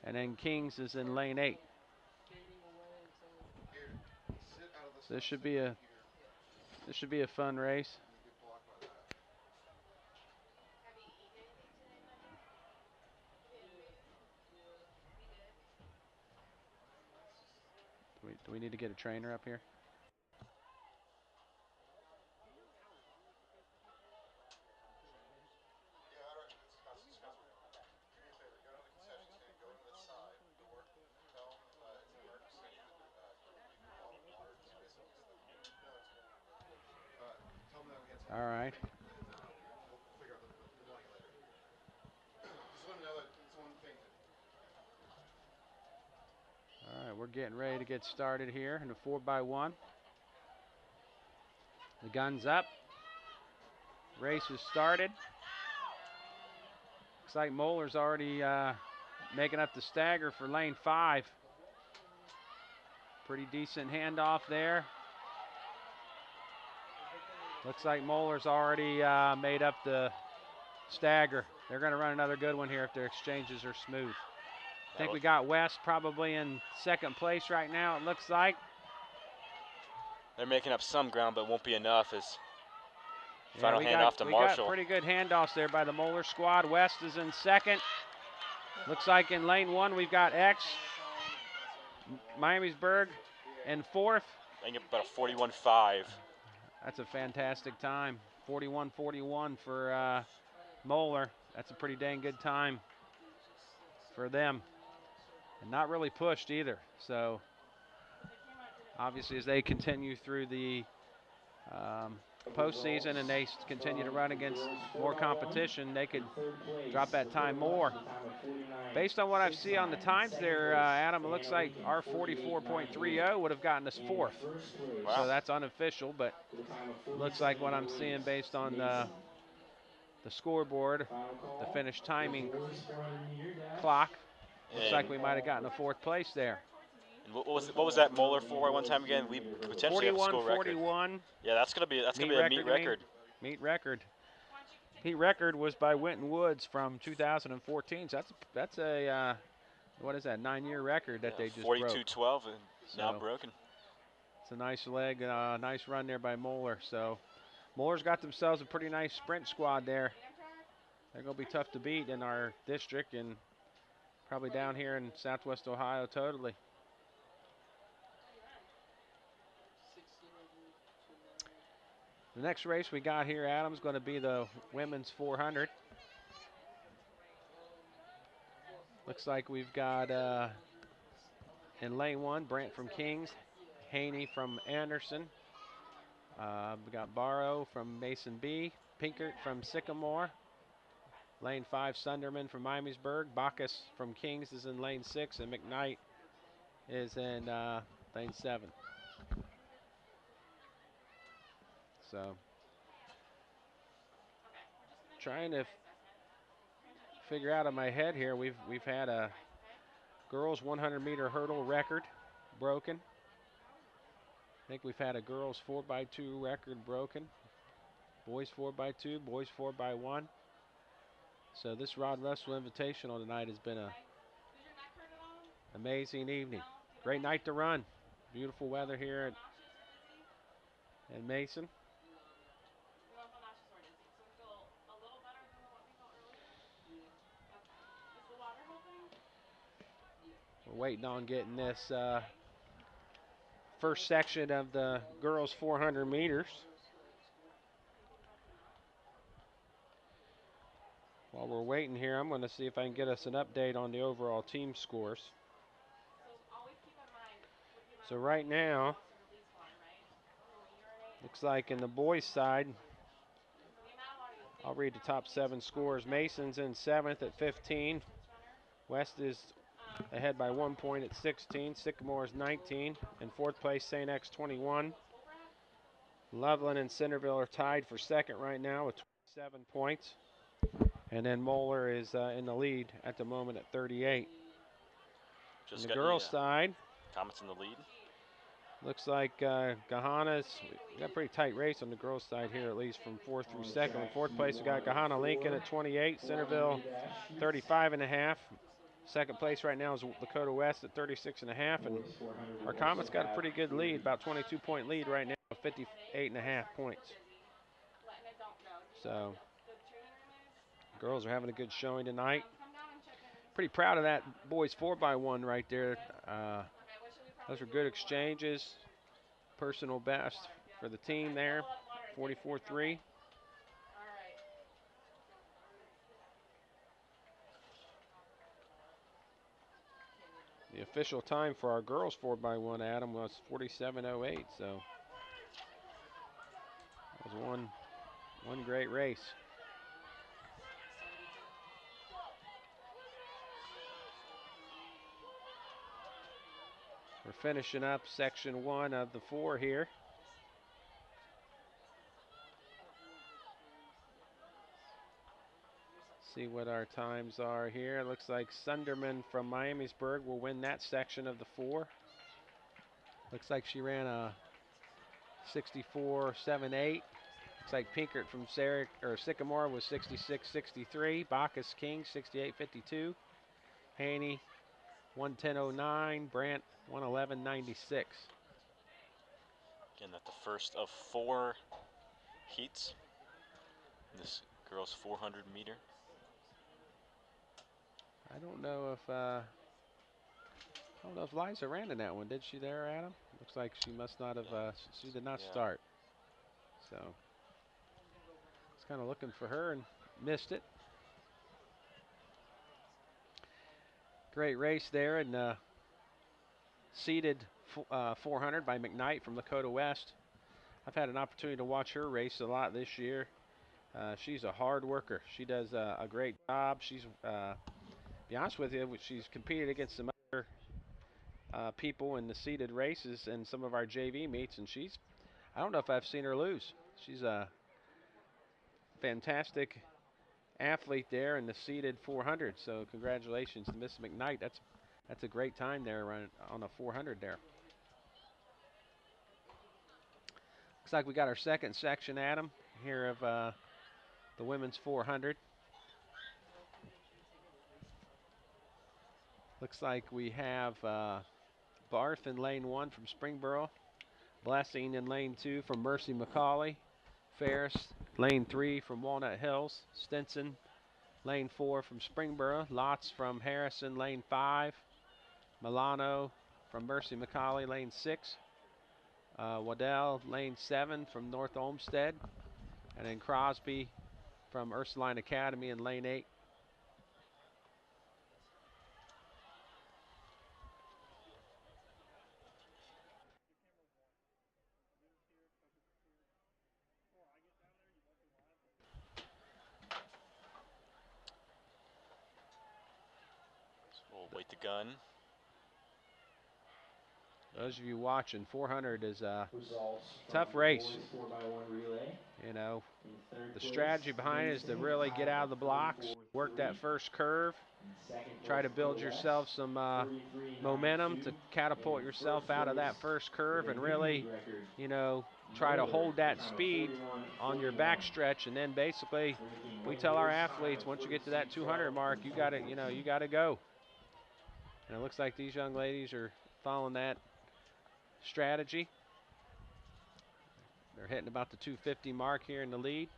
and then Kings is in lane 8. So this should be a fun race. Do we need to get a trainer up here? All right. All right, we're getting ready to get started here in the 4x1. The gun's up. Race has started. Looks like Moeller's already making up the stagger for lane 5. Pretty decent handoff there. Looks like Moeller's already made up the stagger. They're going to run another good one here if their exchanges are smooth. I think we got West probably in second place right now, it looks like. They're making up some ground, but it won't be enough as Yeah, final handoff to Marshall. We got pretty good handoffs there by the Moeller squad. West is in second. Looks like in lane 1 we've got X, Miamisburg in fourth. I think about a 41.5. That's a fantastic time. 41-41 for Moeller. That's a pretty dang good time for them. And not really pushed either. So obviously as they continue through the postseason and they continue to run against more competition, they could drop that time more. Based on what I see on the times there, Adam, it looks like our 44.30 would have gotten us fourth. Wow. So that's unofficial, but looks like what I'm seeing based on the scoreboard, the finish timing clock. Looks like we might have gotten a fourth place there. And what was that Moeller for one time again? We potentially have a school record. 41-41. Yeah, that's gonna be a meet record. Meet record. Heat record was by Winton Woods from 2014. So that's a what is that, 9-year record that they just broke. 42-12 and now broken. It's a nice leg, nice run there by Moeller. So Moeller's got themselves a pretty nice sprint squad there. They're gonna be tough to beat in our district and probably down here in Southwest Ohio totally. The next race we got here, Adam, is going to be the women's 400. Looks like we've got in lane 1, Brant from Kings, Haney from Anderson. We got Barrow from Mason B, Pinkert from Sycamore. Lane 5, Sunderman from Miamisburg. Bacchus from Kings is in lane 6, and McKnight is in lane 7. So trying to figure out in my head here, we've had a girls 100-meter hurdle record broken. I think we've had a girls 4x2 record broken. Boys 4x2, boys 4x1. So this Rod Russell Invitational tonight has been an amazing evening. Great night to run. Beautiful weather here in Mason. We're waiting on getting this first section of the girls 400 meters. While we're waiting here, I'm going to see if I can get us an update on the overall team scores. So right now, looks like in the boys' side, I'll read the top 7 scores. Mason's in 7th at 15. West is ahead by 1 point at 16. Sycamore is 19. In 4th place, St. X 21. Loveland and Centerville are tied for 2nd right now with 27 points. And then Moeller is in the lead at the moment at 38. Just On the girls' side, Comets in the lead. Looks like Gahana's we got a pretty tight race on the girls' side here, at least from fourth through On the second. In track, fourth heat place, we got 1 of Gahana Lincoln 4, at 28, 400 Centerville meter dash heats. 35 and a half. Second place right now is Lakota West at 36 and a half, and Boys 400 our will Comets also got a have pretty good 4 lead, about heats. 22-point lead right now, 58 and a half points. So, girls are having a good showing tonight. Pretty proud of that boys 4x1 right there. Those were good exchanges. Personal best for the team there, 44-3. The official time for our girls 4x1, Adam, was 47:08. So that was one great race. We're finishing up section 1 of the 4 here. See what our times are here. It looks like Sunderman from Miamisburg will win that section of the 4. Looks like she ran a 64.78. Looks like Pinkert from Sycamore was 66.63. Bacchus King 68.52. Haney 110.09. Brandt 111.96. Again, that's the first of 4 heats in this girls 400 meter. I don't know if Liza ran in that one. Did she there, Adam? Looks like she must not have. She did not Yeah. start. So was kind of looking for her and missed it. Great race there, and seeded 400 by McKnight from Lakota West. I've had an opportunity to watch her race a lot this year. She's a hard worker. She does a great job. She's, be honest with you, she's competed against some other people in the seeded races and some of our JV meets, and I don't know if I've seen her lose. She's a fantastic athlete there in the seeded 400. So congratulations to Miss McKnight. That's a great time there on a 400 there. Looks like we got our second section, Adam, here of the women's 400. Looks like we have Barth in lane 1 from Springboro, Blessing in lane 2 from Mercy McCauley, Ferris lane 3 from Walnut Hills, Stinson lane 4 from Springboro, Lots from Harrison lane 5, Milano from Mercy McCauley lane 6, Waddell lane 7 from North Olmsted, and then Crosby from Ursuline Academy in lane 8. So we'll wait the gun. Those of you watching, 400 is a Results tough from race. boys 4x1 relay. You know, In third the place, strategy behind it is to Mason, really tied get out of the at blocks, 44 work that first curve, In second try place, to build Dakota West, yourself some 43.92. momentum to catapult In yourself first out of place, that first with curve a and new really, heat record, you know, try to Moeller, hold that time of speed on your 41.41. back stretch. And then basically, Breaking we weight tell our years, time athletes of once you get to that 32.12 200 mark, in you got to, 2014. you got to go. And it looks like these young ladies are following that strategy. They're hitting about the 250 mark here in the lead.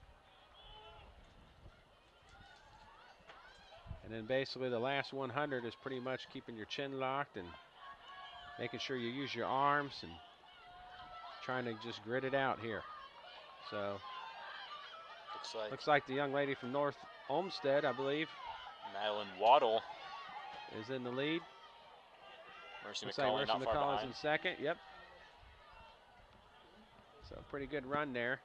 And then basically the last 100 is pretty much keeping your chin locked and making sure you use your arms and trying to just grit it out here. So looks like the young lady from North Olmsted, I believe, Madeline Waddle is in the lead. Mercy Looks like McCauley Mercy not far McCall is behind. in second. Yep. So pretty good run there.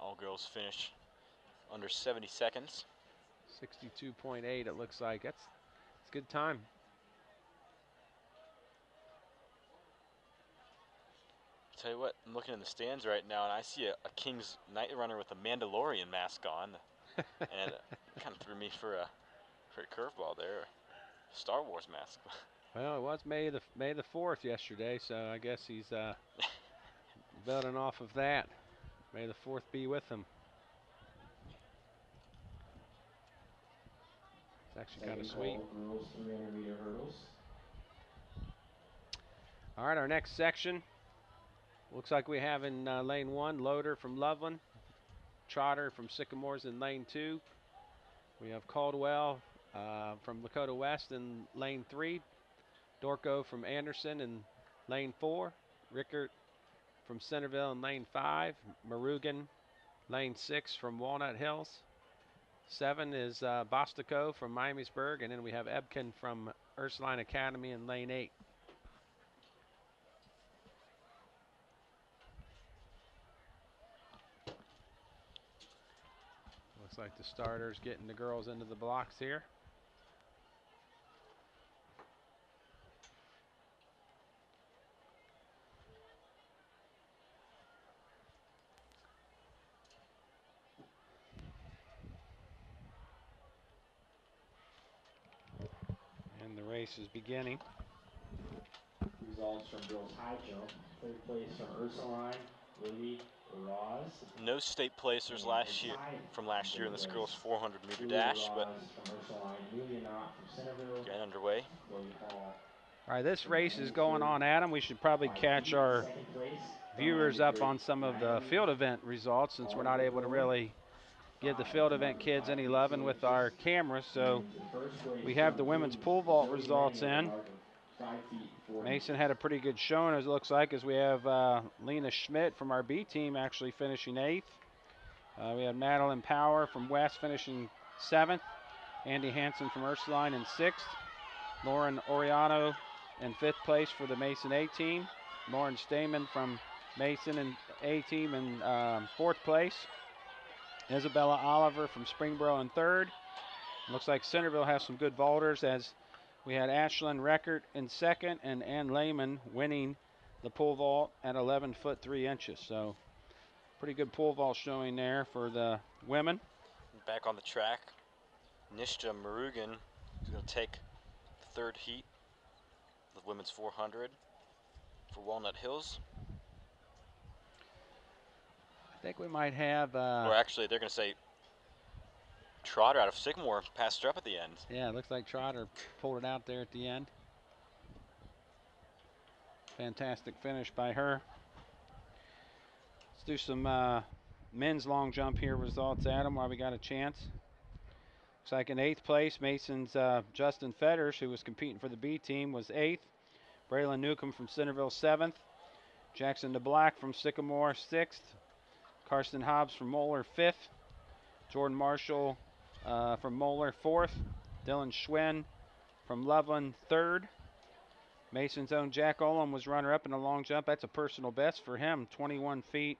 All girls finish under 70 seconds. 62.8 it looks like. It's a good time. Tell you what, I'm looking in the stands right now, and I see a King's Night Runner with a Mandalorian mask on, and it kind of threw me for a curveball there. Star Wars mask. Well, it was May the 4th yesterday, so I guess he's building off of that. May the 4th be with him. It's actually kind of sweet. Girls 300-meter hurdles. All right, our next section. Looks like we have in lane 1, Loader from Loveland, Trotter from Sycamores in lane 2. We have Caldwell from Lakota West in lane 3, Dorco from Anderson in lane 4, Rickert from Centerville in lane 5, Marugan lane 6 from Walnut Hills. 7 is Bostico from Miamisburg, and then we have Ebken from Ursuline Academy in lane 8. Looks like the starters getting the girls into the blocks here. And the race is beginning. Results from girls high jump. Third place from Ursuline, Lily Roz. No state placers last year in this girls' 400-meter dash, but from Ursuline, Amelia Knott from Centerville, getting underway. Chloe Hall. All right, this race is going on, Adam. We should probably catch our viewers up on some of the field event results since we're not able to really give the field event kids any loving with our cameras. So we have the women's pole vault results in. Mason had a pretty good showing, as it looks like, as we have Lena Schmidt from our B team actually finishing 8th. We have Madeline Power from West finishing 7th. Andy Hansen from Ursuline in 6th. Lauren Oriano in 5th place for the Mason A team. Lauren Stamen from Mason and A team in 4th place. Isabella Oliver from Springboro in 3rd. Looks like Centerville has some good vaulters, as we had Ashlyn Reckert in 2nd and Ann Lehman winning the pole vault at 11 foot 3 inches. So pretty good pole vault showing there for the women. Back on the track, Nishta Marugan is going to take the 3rd heat, the women's 400 for Walnut Hills. I think we might have... or actually, they're going to say Trotter out of Sycamore passed her up at the end. Yeah, it looks like Trotter pulled it out there at the end. Fantastic finish by her. Let's do some men's long jump here results, Adam, while we got a chance. Looks like in 8th place, Mason's Justin Fetters, who was competing for the B team, was 8th. Braylon Newcomb from Centerville, 7th. Jackson DeBlack from Sycamore, 6th. Karsten Hobbs from Moeller, 5th. Jordan Marshall from Moeller, 4th. Dylan Schwinn from Loveland, 3rd. Mason's own Jack Olam was runner-up in the long jump. That's a personal best for him, 21 feet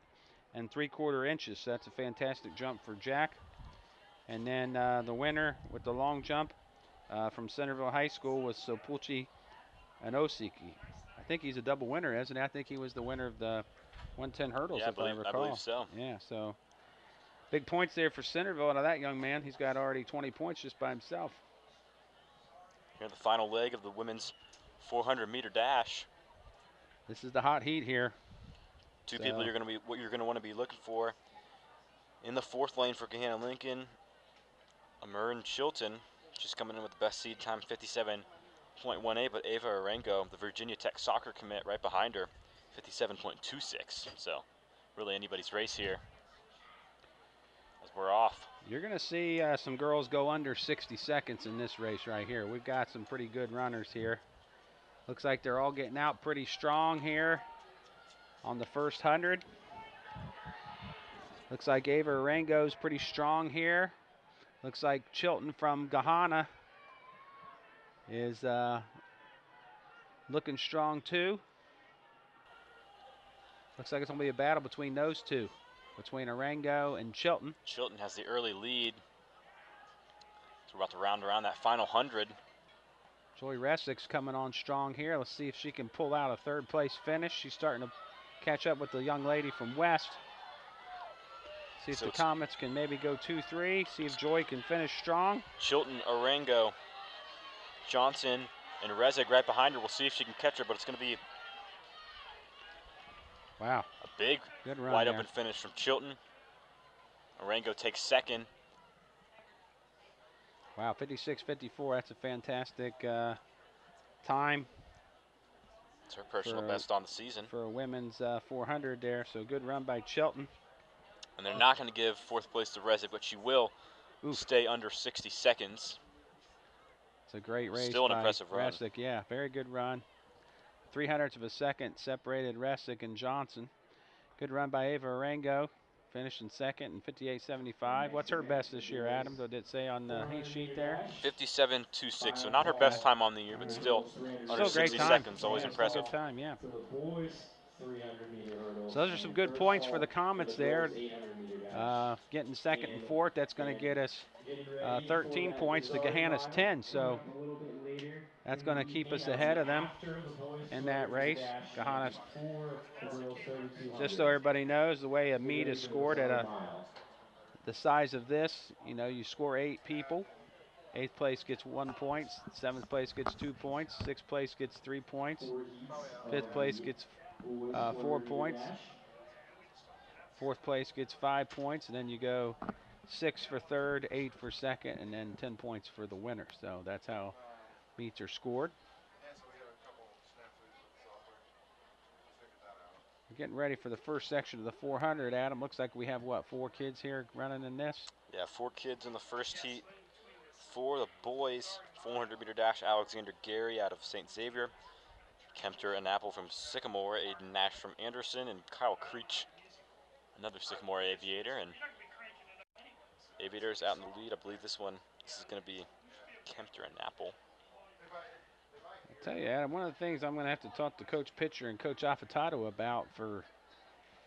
and 3/4 inches. So that's a fantastic jump for Jack. And then the winner with the long jump from Centerville High School was Sopuchi Anosiki. I think he's a double winner, isn't he? I think he was the winner of the 110 hurdles, if I recall. I believe so. Yeah, so big points there for Centerville. Now that young man, he's got already 20 points just by himself. Here the final leg of the women's 400-meter dash. This is the hot heat here. Two people you're going to want to be looking for in the 4th lane for Gahanna Lincoln. Amern Chilton, she's coming in with the best seed time, 57.18, but Ava Arango, the Virginia Tech soccer commit, right behind her, 57.26. So really anybody's race here as we're off. You're going to see some girls go under 60 seconds in this race right here. We've got some pretty good runners here. Looks like they're all getting out pretty strong here on the first 100. Looks like Ava Arango's pretty strong here. Looks like Chilton from Gahanna is looking strong too. Looks like it's going to be a battle between those two, between Arango and Chilton. Chilton has the early lead. So we're about to round around that final 100. Joy Ressick's coming on strong here. Let's see if she can pull out a 3rd place finish. She's starting to catch up with the young lady from West. See if the Comets can maybe go 2-3. See if Joy can finish strong. Chilton Arango. Johnson and Rezek right behind her. We'll see if she can catch her, but it's going to be Wow. a big, Good run wide there. open finish from Chilton. Arango takes second. Wow, 56-54. That's a fantastic time It's her personal best on the season. for a women's 400 there. So good run by Chilton. And they're not going to give fourth place to Rezek, but she will stay under 60 seconds. It's a great race Still an by impressive run. Resick. Yeah, very good run. 300ths of a second separated Resick and Johnson. Good run by Ava Arango. Finished in second in 58.75. What's her best this year, Adam? Did it say on the heat sheet there? 57.26. So not her best time on the year, but still under Still great 60 time. seconds. Always impressive. Good time, yeah. For the boys, 300-meter hurdles. So those are some good points for the Comets there. Getting second and fourth, that's going to get us 13 points to Gahanna's 10. So that's going to keep us ahead of them in that race. Gahanna's, just so everybody knows, the way a meet is scored at the size of this, you score 8 people. 8th place gets 1 point. 7th place gets 2 points. 6th place gets 3 points. 5th place gets 4 points. 4th place gets 5 points, and then you go 6 for third, 8 for second, and then 10 points for the winner. So that's how meets are scored. We're getting ready for the first section of the 400. Adam, looks like we have, 4 kids here running in this? Yeah, 4 kids in the first heat. For the boys, 400-meter dash, Alexander Gary out of St. Xavier. Kempter and Apple from Sycamore, Aiden Nash from Anderson, and Kyle Creech, another Sycamore aviator. And aviators out in the lead. I believe this is going to be Kempter and Apple. I'll tell you, Adam, one of the things I'm going to have to talk to Coach Pitcher and Coach Affatato about for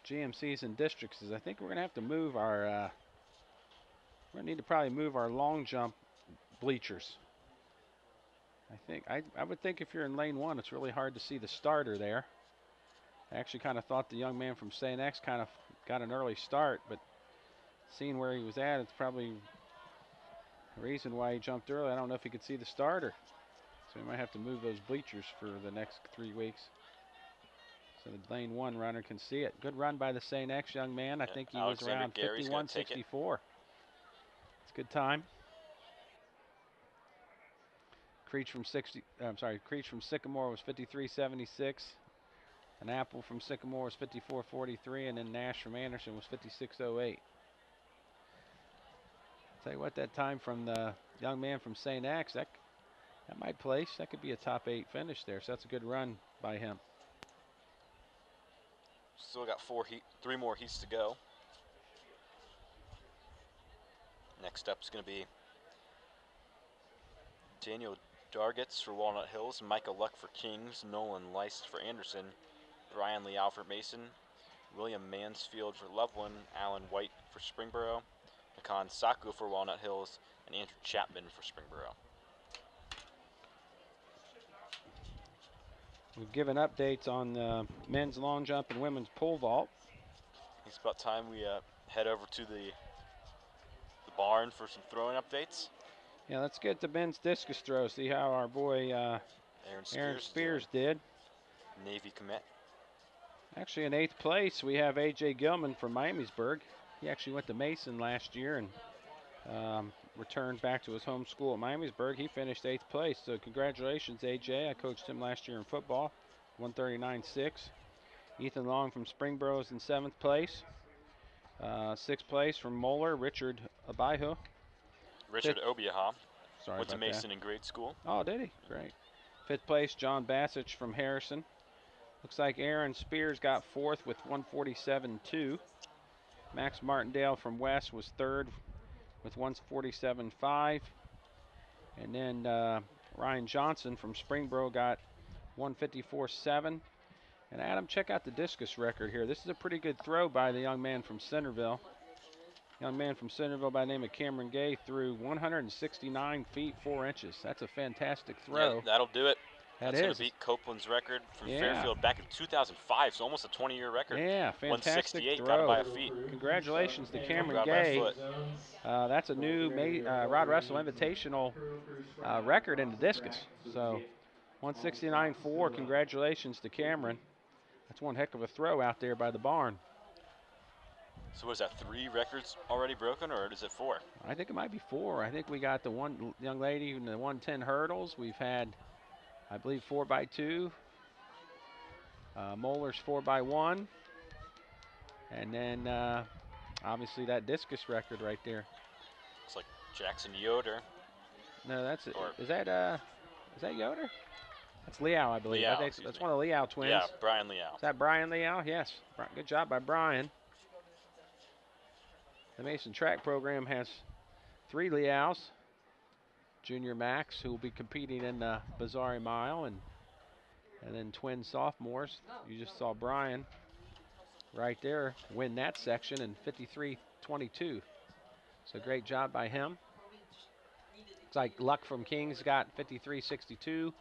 GMCs and districts is I think we're going to have to move our, we're going to need to probably move our long jump bleachers. I would think if you're in lane 1, it's really hard to see the starter there. I actually kind of thought the young man from St. X kind of got an early start, but seeing where he was at, it's probably the reason why he jumped early. I don't know if he could see the starter. So we might have to move those bleachers for the next 3 weeks so the lane 1 runner can see it. Good run by the St. X young man. I think he was around 51.64. It's a good time. Creech from Sycamore was 53.76. And Apple from Sycamore was 54.43, and then Nash from Anderson was 56.08. Tell you what, that time from the young man from St. X, that might place. That could be a top 8 finish there. So that's a good run by him. Still got 3 more heats to go. Next up is going to be Daniel Dargitz for Walnut Hills, Michael Luck for Kings, Nolan Leist for Anderson, Brian Lee for Mason, William Mansfield for Loveland, Alan White for Springboro, Nakan Saku for Walnut Hills, and Andrew Chapman for Springboro. We've given updates on men's long jump and women's pole vault. It's about time we head over to the barn for some throwing updates. Yeah, let's get the men's discus throw, see how our boy Aaron Spears did. Navy commit. Actually, in 8th place, we have A.J. Gilman from Miamisburg. He actually went to Mason last year and returned back to his home school at Miamisburg. He finished 8th place, so congratulations, A.J. I coached him last year in football, 139.6. Ethan Long from Springboro is in 7th place. 6th place from Moeller, Richard Abihu. Richard Obiaha. Sorry went to about Mason that. in grade school. Oh, did he? Great. 5th place, John Bassich from Harrison. Looks like Aaron Spears got 4th with 147.2. Max Martindale from West was 3rd with 147.5. And then Ryan Johnson from Springboro got 154.7. And Adam, check out the discus record here. This is a pretty good throw by the young man from Centerville. Young man from Centerville by the name of Cameron Gay threw 169 feet 4 inches. That's a fantastic throw. Yeah, that'll do it. That's going to beat Copeland's record from Fairfield back in 2005, so almost a 20-year record. Yeah, fantastic 168, throw. got him by a feet. Congratulations to Cameron Grab by a Gay. foot. That's a new Rod Russell Invitational record in the discus. So 169.4, congratulations to Cameron. That's one heck of a throw out there by the barn. So what is that, 3 records already broken, or is it 4? I think it might be 4. I think we got the one young lady in the 110 hurdles. We've had, I believe, 4x2. Moeller's 4x1. And then obviously that discus record right there. Looks like Jackson Yoder. No, that's it. Is that Yoder? That's Liao, I believe. Liao, that's one of the Liao twins. Yeah, Brian Liao. Is that Brian Liao? Yes. Good job by Brian. The Mason track program has 3 Liaos. Junior Max, who will be competing in the Bizarri Mile, and then twin sophomores. You just saw Brian right there win that section in 53.22. So great job by him. It's like Luck from Kings got 53.62.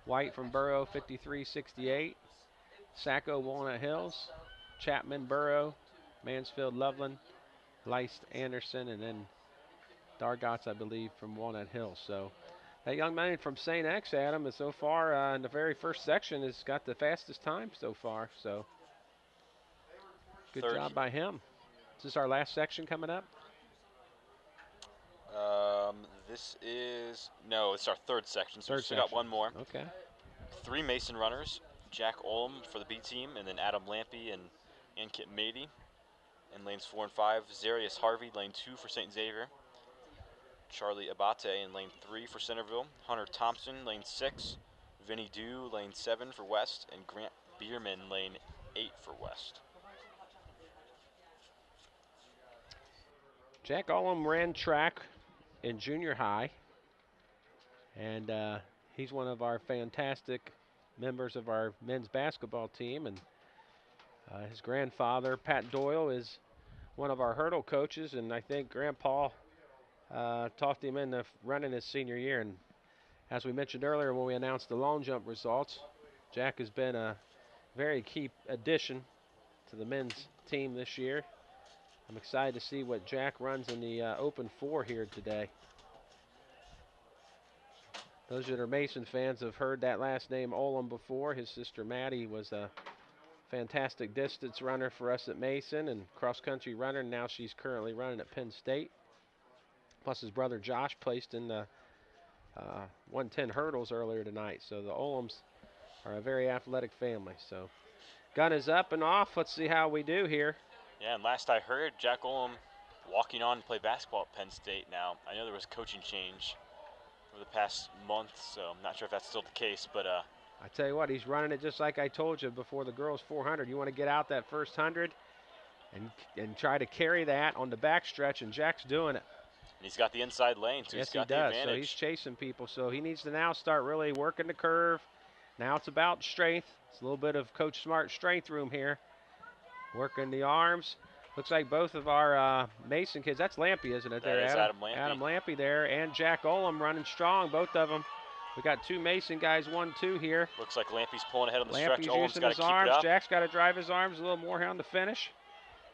White from Burrow 53.68. Sacco, Walnut Hills. Chapman, Burrow. Mansfield, Loveland. Leist, Anderson, and then Dargots, I believe, from Walnut Hills. So that young man from St. X, Adam, is so far in the very first section has got the fastest time so far. So good job by him. Is this our last section coming up? No, it's our third section. So we still got one more. Okay. 3 Mason runners. Jack Olm for the B team, and then Adam Lampy and Kit Mady in lanes 4 and 5. Zarius Harvey, lane 2 for St. Xavier. Charlie Abate in lane 3 for Centerville. Hunter Thompson, lane 6. Vinny Dew, lane 7 for West. And Grant Bierman, lane 8 for West. Jack Olm ran track in junior high, and he's one of our fantastic members of our men's basketball team, and his grandfather, Pat Doyle, is one of our hurdle coaches, and I think Grandpa talked him into running his senior year. And as we mentioned earlier when we announced the long jump results, Jack has been a very key addition to the men's team this year. I'm excited to see what Jack runs in the Open 4 here today. Those that are Mason fans have heard that last name Olem before. His sister Maddie was a fantastic distance runner for us at Mason and cross-country runner, and now she's currently running at Penn State. Plus his brother Josh placed in the 110 hurdles earlier tonight. So the Olems are a very athletic family. So gun is up and off. Let's see how we do here. Yeah, and last I heard, Jack Olem walking on to play basketball at Penn State now. I know there was coaching change over the past month, so I'm not sure if that's still the case, but I tell you what, he's running it just like I told you before the girls 400. You want to get out that first 100 and try to carry that on the back stretch, and Jack's doing it. And he's got the inside lane, so yes, he's got he does. the advantage. So he's chasing people, so he needs to now start really working the curve. Now it's about strength. It's a little bit of Coach Smart strength room here. Working the arms. Looks like both of our Mason kids. That's Lampy, isn't it? That is Adam Lampy. Adam Lampy there, and Jack Olem running strong, both of them. We got 2 Mason guys, 1-2 here. Looks like Lampy's pulling ahead on the Lampy's stretch. Olem's using got to his keep arms. it up. Jack's got to drive his arms a little more here on the finish.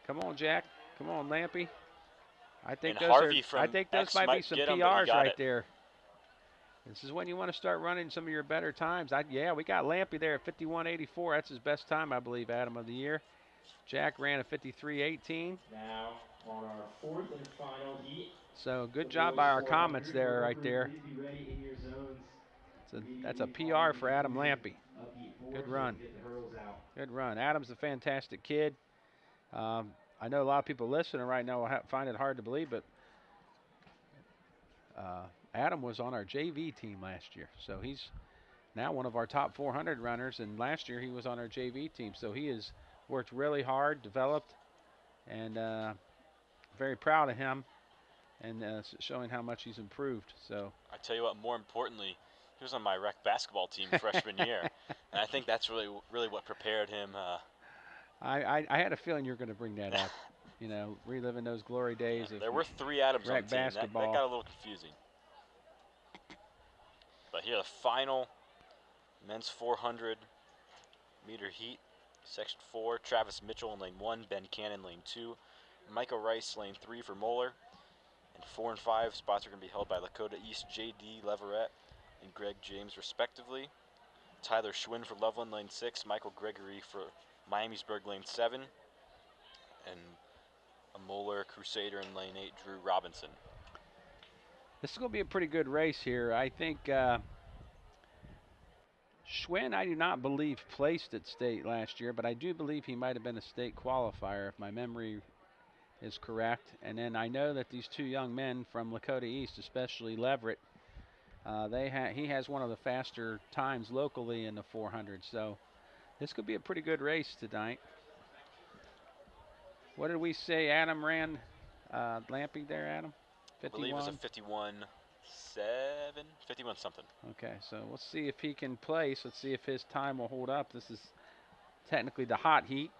Come on, Jack. Come on, Lampy. I think and those might be some PRs right there. This is when you want to start running some of your better times. Yeah, we got Lampy there at 51.84. That's his best time, I believe, Adam, of the year. Jack ran a 53.18. Now on our 4th and final heat. So good job by our comments there, right there. That's a PR for Adam Lampy. Good run. Good run. Adam's a fantastic kid. I know a lot of people listening right now will find it hard to believe, but Adam was on our JV team last year. So he's now one of our top 400 runners, and last year he was on our JV team. So he has worked really hard, developed, and very proud of him, and showing how much he's improved. So I tell you what, more importantly, he was on my rec basketball team freshman year, and I think that's really what prepared him. I had a feeling you were going to bring that up. You know, reliving those glory days of there were 3 Adams on the team. Basketball. That got a little confusing. But here, the final Men's 400-meter heat, Section 4, Travis Mitchell in lane 1, Ben Cannon lane 2, Michael Rice lane 3 for Moeller, and 4 and 5 spots are going to be held by Lakota East J.D. Leverett and Greg James respectively. Tyler Schwinn for Loveland lane 6, Michael Gregory for Miamisburg lane 7, and a Moeller Crusader in lane 8, Drew Robinson. This is going to be a pretty good race here. I think Schwinn, I do not believe, placed at state last year, but I do believe he might have been a state qualifier if my memory is correct. And then I know that these two young men from Lakota East, especially Leverett, he has one of the faster times locally in the 400. So this could be a pretty good race tonight. What did we say Adam ran Lampy there, Adam? 51? I believe it was a 51.7, 51 something. Okay, so let's see if he can place. Let's see if his time will hold up. This is technically the hot heat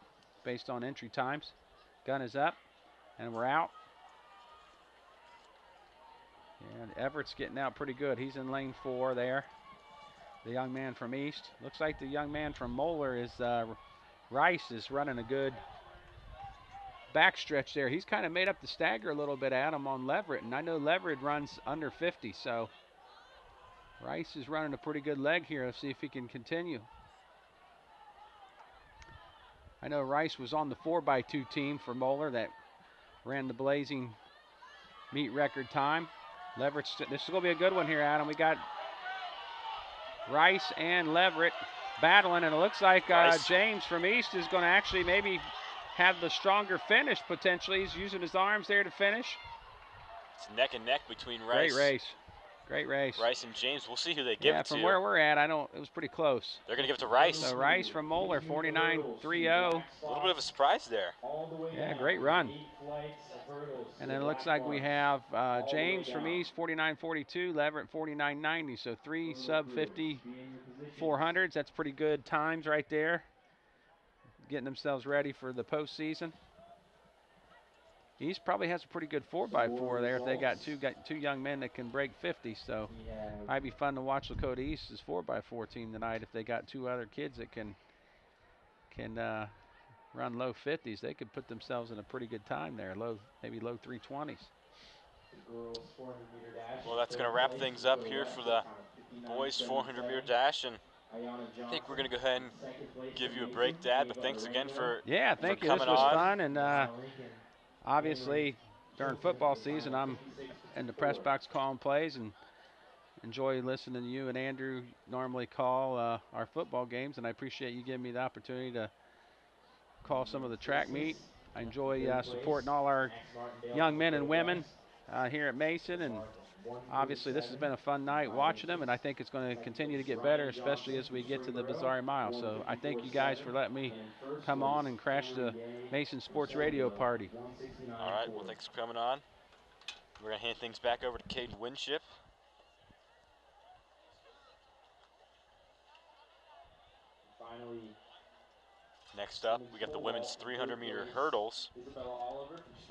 based on entry times. Gun is up, and we're out. And Everett's getting out pretty good. He's in lane 4 there. The young man from East. Looks like the young man from Moeller is Rice is running a good backstretch there. He's kind of made up the stagger a little bit, Adam, on Leverett, and I know Leverett runs under 50, so Rice is running a pretty good leg here. Let's see if he can continue. I know Rice was on the 4x2 team for Moeller that ran the blazing meet record time. Leverett, this is going to be a good one here, Adam. We got Rice and Leverett battling, and it looks like James from East is going to actually maybe have the stronger finish potentially. He's using his arms there to finish. It's neck and neck between Rice. Great race. Great race. Rice and James. We'll see who they give it to. Yeah, from where we're at, it was pretty close. They're going to give it to Rice. So Rice from Moeller, 49.30. A little bit of a surprise there. Yeah, great run. And then it looks like we have James from East, 49.42, Leverett, 49.90. So 3 sub-50 400s. That's pretty good times right there. Getting themselves ready for the postseason. East probably has a pretty good 4x4 there if they got two young men that can break 50. So might be fun to watch Lakota East's 4x4 team tonight if they got two other kids that can run low 50s. They could put themselves in a pretty good time there, maybe low 320s. Well, that's going to wrap things up here for the boys 400-meter dash, and I think we're going to go ahead and give you a break, Dad. But thanks again for thank you. Coming this was on. Fun, and obviously during football season, I'm in the press box calling plays and enjoy listening to you and Andrew normally call our football games, and I appreciate you giving me the opportunity to call some of the track meet. I enjoy supporting all our young men and women here at Mason, and obviously this has been a fun night watching them, and I think it's going to continue to get better, especially as we get to the Bizarri Mile. So I thank you guys for letting me come on and crash the Mason Sports Radio party. All right, well, thanks for coming on. We're going to hand things back over to Caden Winship. Next up, we got the women's 300-meter hurdles.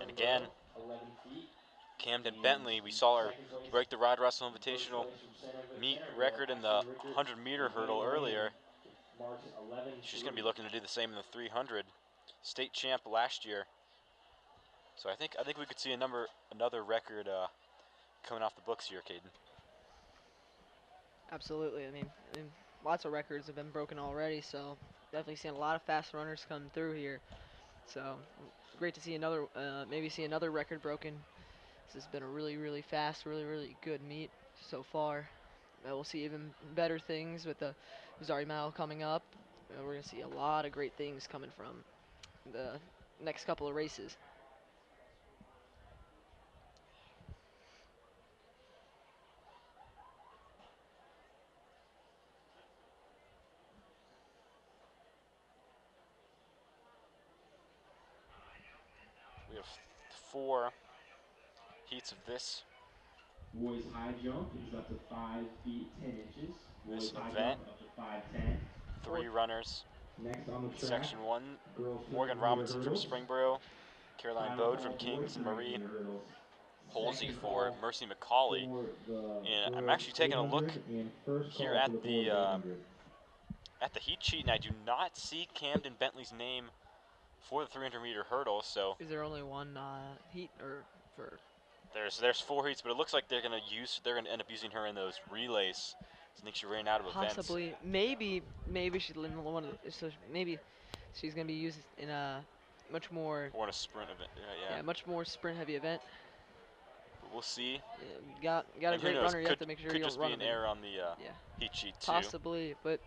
And again, Camden Bentley, we saw her break the Rod Russell Invitational meet record in the 100-meter hurdle earlier. She's going to be looking to do the same in the 300. State champ last year. So I think we could see another record coming off the books here, Caden. Absolutely. I mean, lots of records have been broken already, so definitely seeing a lot of fast runners come through here. So great to see another, maybe see another record broken. This has been a really, really fast, really, really good meet so far. We'll see even better things with the Bizarri Mile coming up. We're going to see a lot of great things coming from the next couple of races. We have 4 heats of this. Boys high jump is up to 5 feet 10 inches. Boys high event. jump up to 5'10". 3 runners. Next on the track, Section 1, girls Morgan 400 Robinson from hurdles. Springboro, Caroline Bode from Kingston Marie, Holsey for Mercy McCauley. And I'm actually taking a look here at the at the heat sheet, and I do not see Camden Bentley's name for the 300-meter hurdle. So Is there only one heat or for? there's 4 heats, but it looks like they're gonna end up using her in those relays. I think she ran out of events. Possibly, maybe she's in one of the, so maybe she's gonna be used in a much more Or in a sprint event. Yeah. much more sprint heavy event. But we'll see. Yeah, got a And who great knows? runner. You have to make sure Could you don't just be run an them in. error on the Yeah, heat sheet too. possibly, but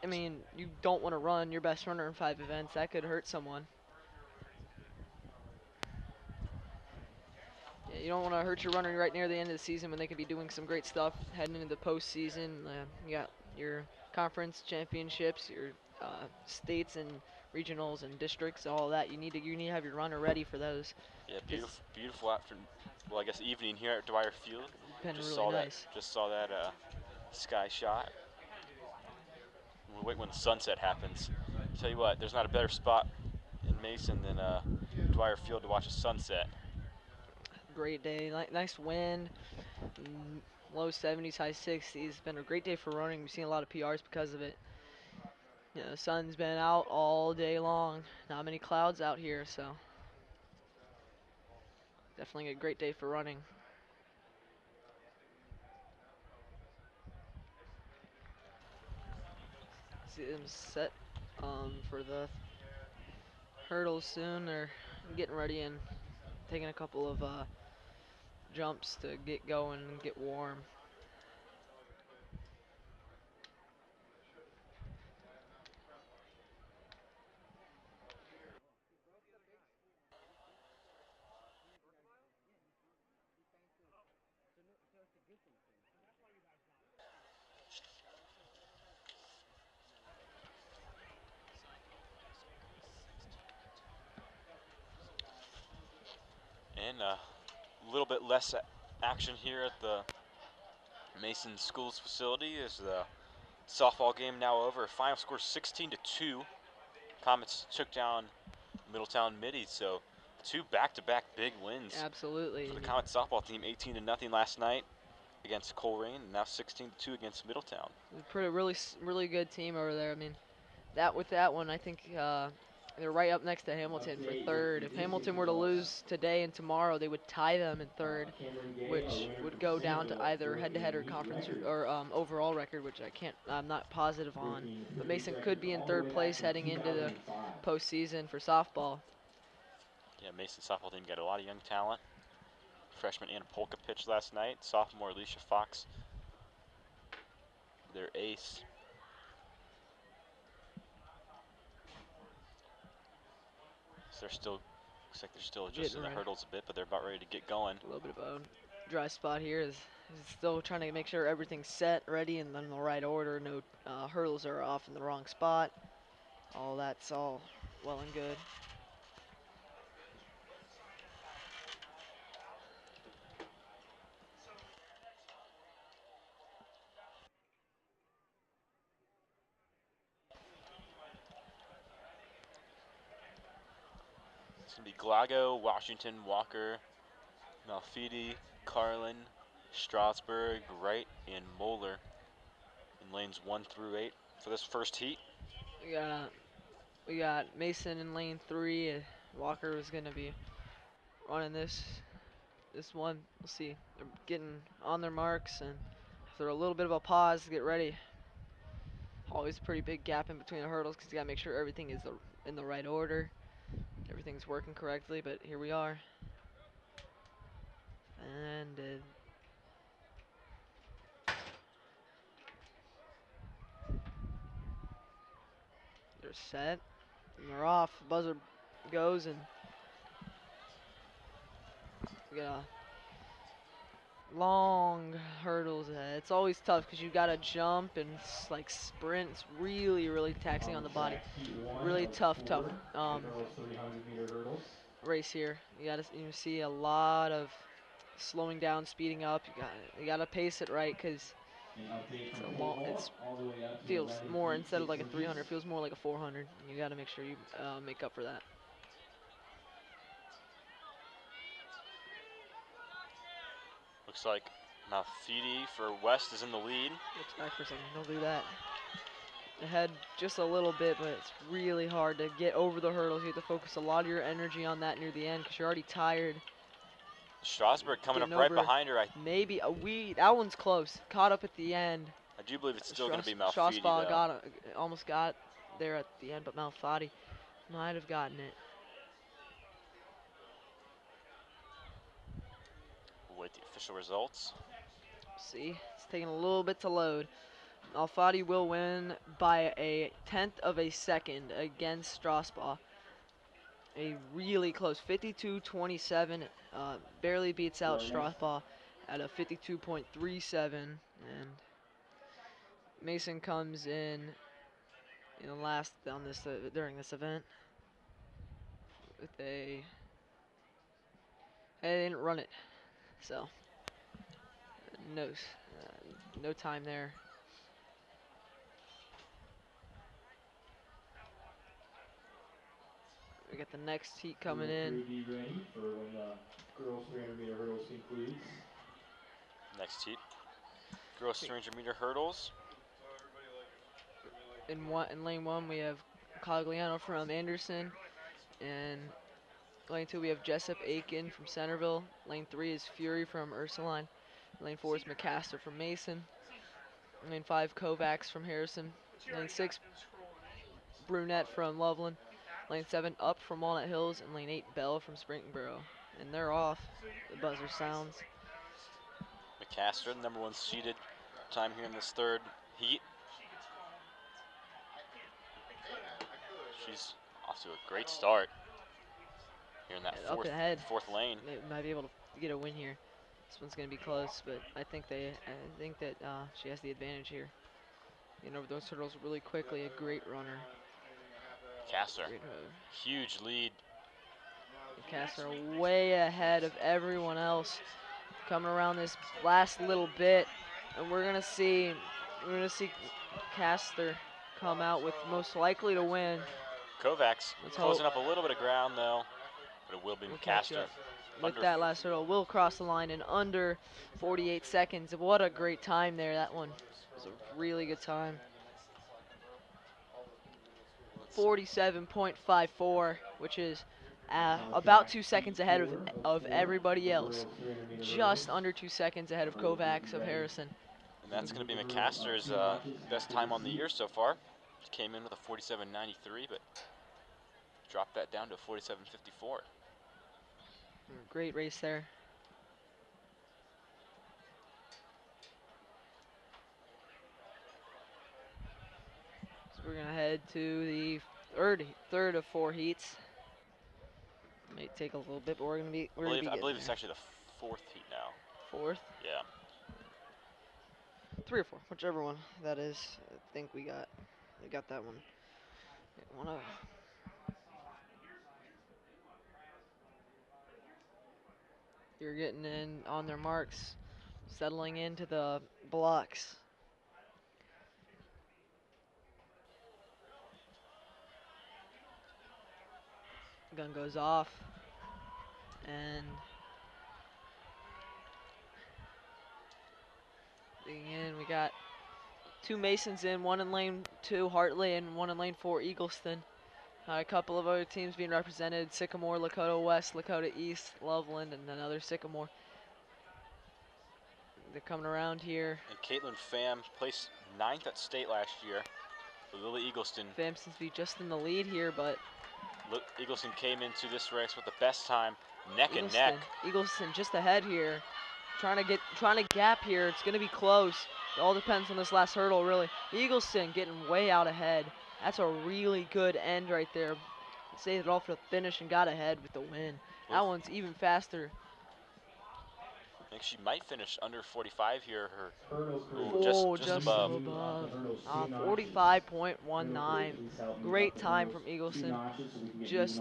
I mean, you don't want to run your best runner in 5 events. That could hurt someone. Yeah, you don't want to hurt your runner right near the end of the season when they could be doing some great stuff heading into the postseason. You got your conference championships, your states and regionals and districts, all that. You need to have your runner ready for those. Yeah, beautiful afternoon. Well, I guess evening here at Dwyer Field. Been Just really saw nice. that sky shot. We'll wait when the sunset happens. Tell you what, there's not a better spot in Mason than Dwyer Field to watch a sunset. Great day, nice wind, low 70s, high 60s. Been a great day for running. We've seen a lot of PRs because of it. You know, the sun's been out all day long. Not many clouds out here, so definitely a great day for running. See them set for the hurdles soon. They're getting ready and taking a couple of jumps to get going and get warm. And a little bit less action here at the Mason Schools facility as the softball game now over. Final score 16-2. Comets took down Middletown Middy, so 2 back-to-back big wins Absolutely. for the Comet softball team. 18-0 last night against Coleraine, and now 16-2 against Middletown. Really good team over there. I mean, with that one, I think they're right up next to Hamilton for third. If Hamilton were to lose today and tomorrow, they would tie them in third, which would go down to either head-to-head or conference or overall record, which I'm not positive on. But Mason could be in third place heading into the postseason for softball. Yeah, Mason softball team got a lot of young talent. Freshman Anna Polka pitched last night. Sophomore Alicia Fox, their ace. So looks like they're still adjusting the hurdles a bit, but they're about ready to get going. A little bit of a dry spot here is still trying to make sure everything's set, ready, and in the right order. No hurdles are off in the wrong spot. That's all well and good. It's going to be Glago, Washington, Walker, Malfidi, Carlin, Strasburg, Wright, and Moeller in lanes 1 through 8 for this first heat. We got Mason in lane 3. Walker is going to be running this one. We'll see. They're getting on their marks, and after a little bit of a pause to get ready. Always a pretty big gap in between the hurdles because you got to make sure everything is in the right order. Everything's working correctly, but here we are. And they're set. And they're off. Buzzer goes, and we got long hurdles ahead. It's always tough because you got to jump and like sprint. It's really taxing on the body. Really tough race here. You see a lot of slowing down, speeding up. You got to pace it right because it feels more, instead of like a 300, it feels more like a 400. You got to make sure you make up for that. Looks like Malfidi for West is in the lead. Looks back for a second. Don't do that. ahead just a little bit, but it's really hard to get over the hurdles. You have to focus a lot of your energy on that near the end because you're already tired. Strasburg coming Getting up right over behind her. maybe a wee. That one's close. Caught up at the end. I do believe it's still going to be Malfidi, Strasbaugh though. almost got there at the end, but Malfatti might have gotten it. We'll wait the official results. See, it's taking a little bit to load. Malfatti will win by a 1/10 of a second against Strasbaugh. A really close 52-27. Barely beats out Strasbaugh at a 52.37. And Mason comes in last on this during this event with a. They didn't run it, so no time there. We got the next heat coming in. Be ready for when the girls 300-meter hurdles concludes. Next heat. Girls 300-meter hurdles. In lane 1, we have Cogliano from Anderson. And lane 2, we have Jessup Aiken from Centerville. Lane 3 is Fury from Ursuline. Lane 4 is McCaster from Mason. Lane 5, Kovacs from Harrison. Lane 6, Brunette from Loveland. Lane 7, Up from Walnut Hills. And lane 8, Bell from Springboro. And they're off. The buzzer sounds. McCaster, the #1 seeded time here in this third heat. She's off to a great start here in that fourth lane. They might be able to get a win here. This one's going to be close, but I think that she has the advantage here. Getting over those hurdles really quickly. A great runner. McCaster, huge lead. McCaster way ahead of everyone else. Coming around this last little bit, and we're gonna see Caster come out with most likely to win. Kovacs closing up a little bit of ground though, but it will be McCaster. With that last hurdle, will cross the line in under 48 seconds. What a great time there. That one was a really good time. 47.54, which is about 2 seconds ahead of everybody else. Just under 2 seconds ahead of Kovacs of Harrison. And that's going to be McCaster's best time on the year so far. She came in with a 47.93, but dropped that down to a 47.54. Great race there. So we're going to head to the third of 4 heats. May take a little bit, but we're gonna be. I believe it's actually the 4th heat now. 4th? Yeah. 3 or 4, whichever one that is. I think we got that one. You're getting in on their marks, settling into the blocks. Gun goes off, and digging in, we got 2 Masons in, one in lane 2, Hartley, and one in lane 4, Eagleston. A couple of other teams being represented: Sycamore, Lakota West, Lakota East, Loveland, and another Sycamore. They're coming around here. And Caitlin Pham placed 9th at state last year. Lily Eagleston. Pham seems to be just in the lead here, but Eagleston came into this race with the best time, neck and neck. Eagleston just ahead here, trying to gap here. It's going to be close. It all depends on this last hurdle, really. Eagleston getting way out ahead. That's a really good end right there. Saved it all for the finish and got ahead with the win. That one's even faster. I think she might finish under 45 here. Just above. 45.19. Great time from Eagleston. Just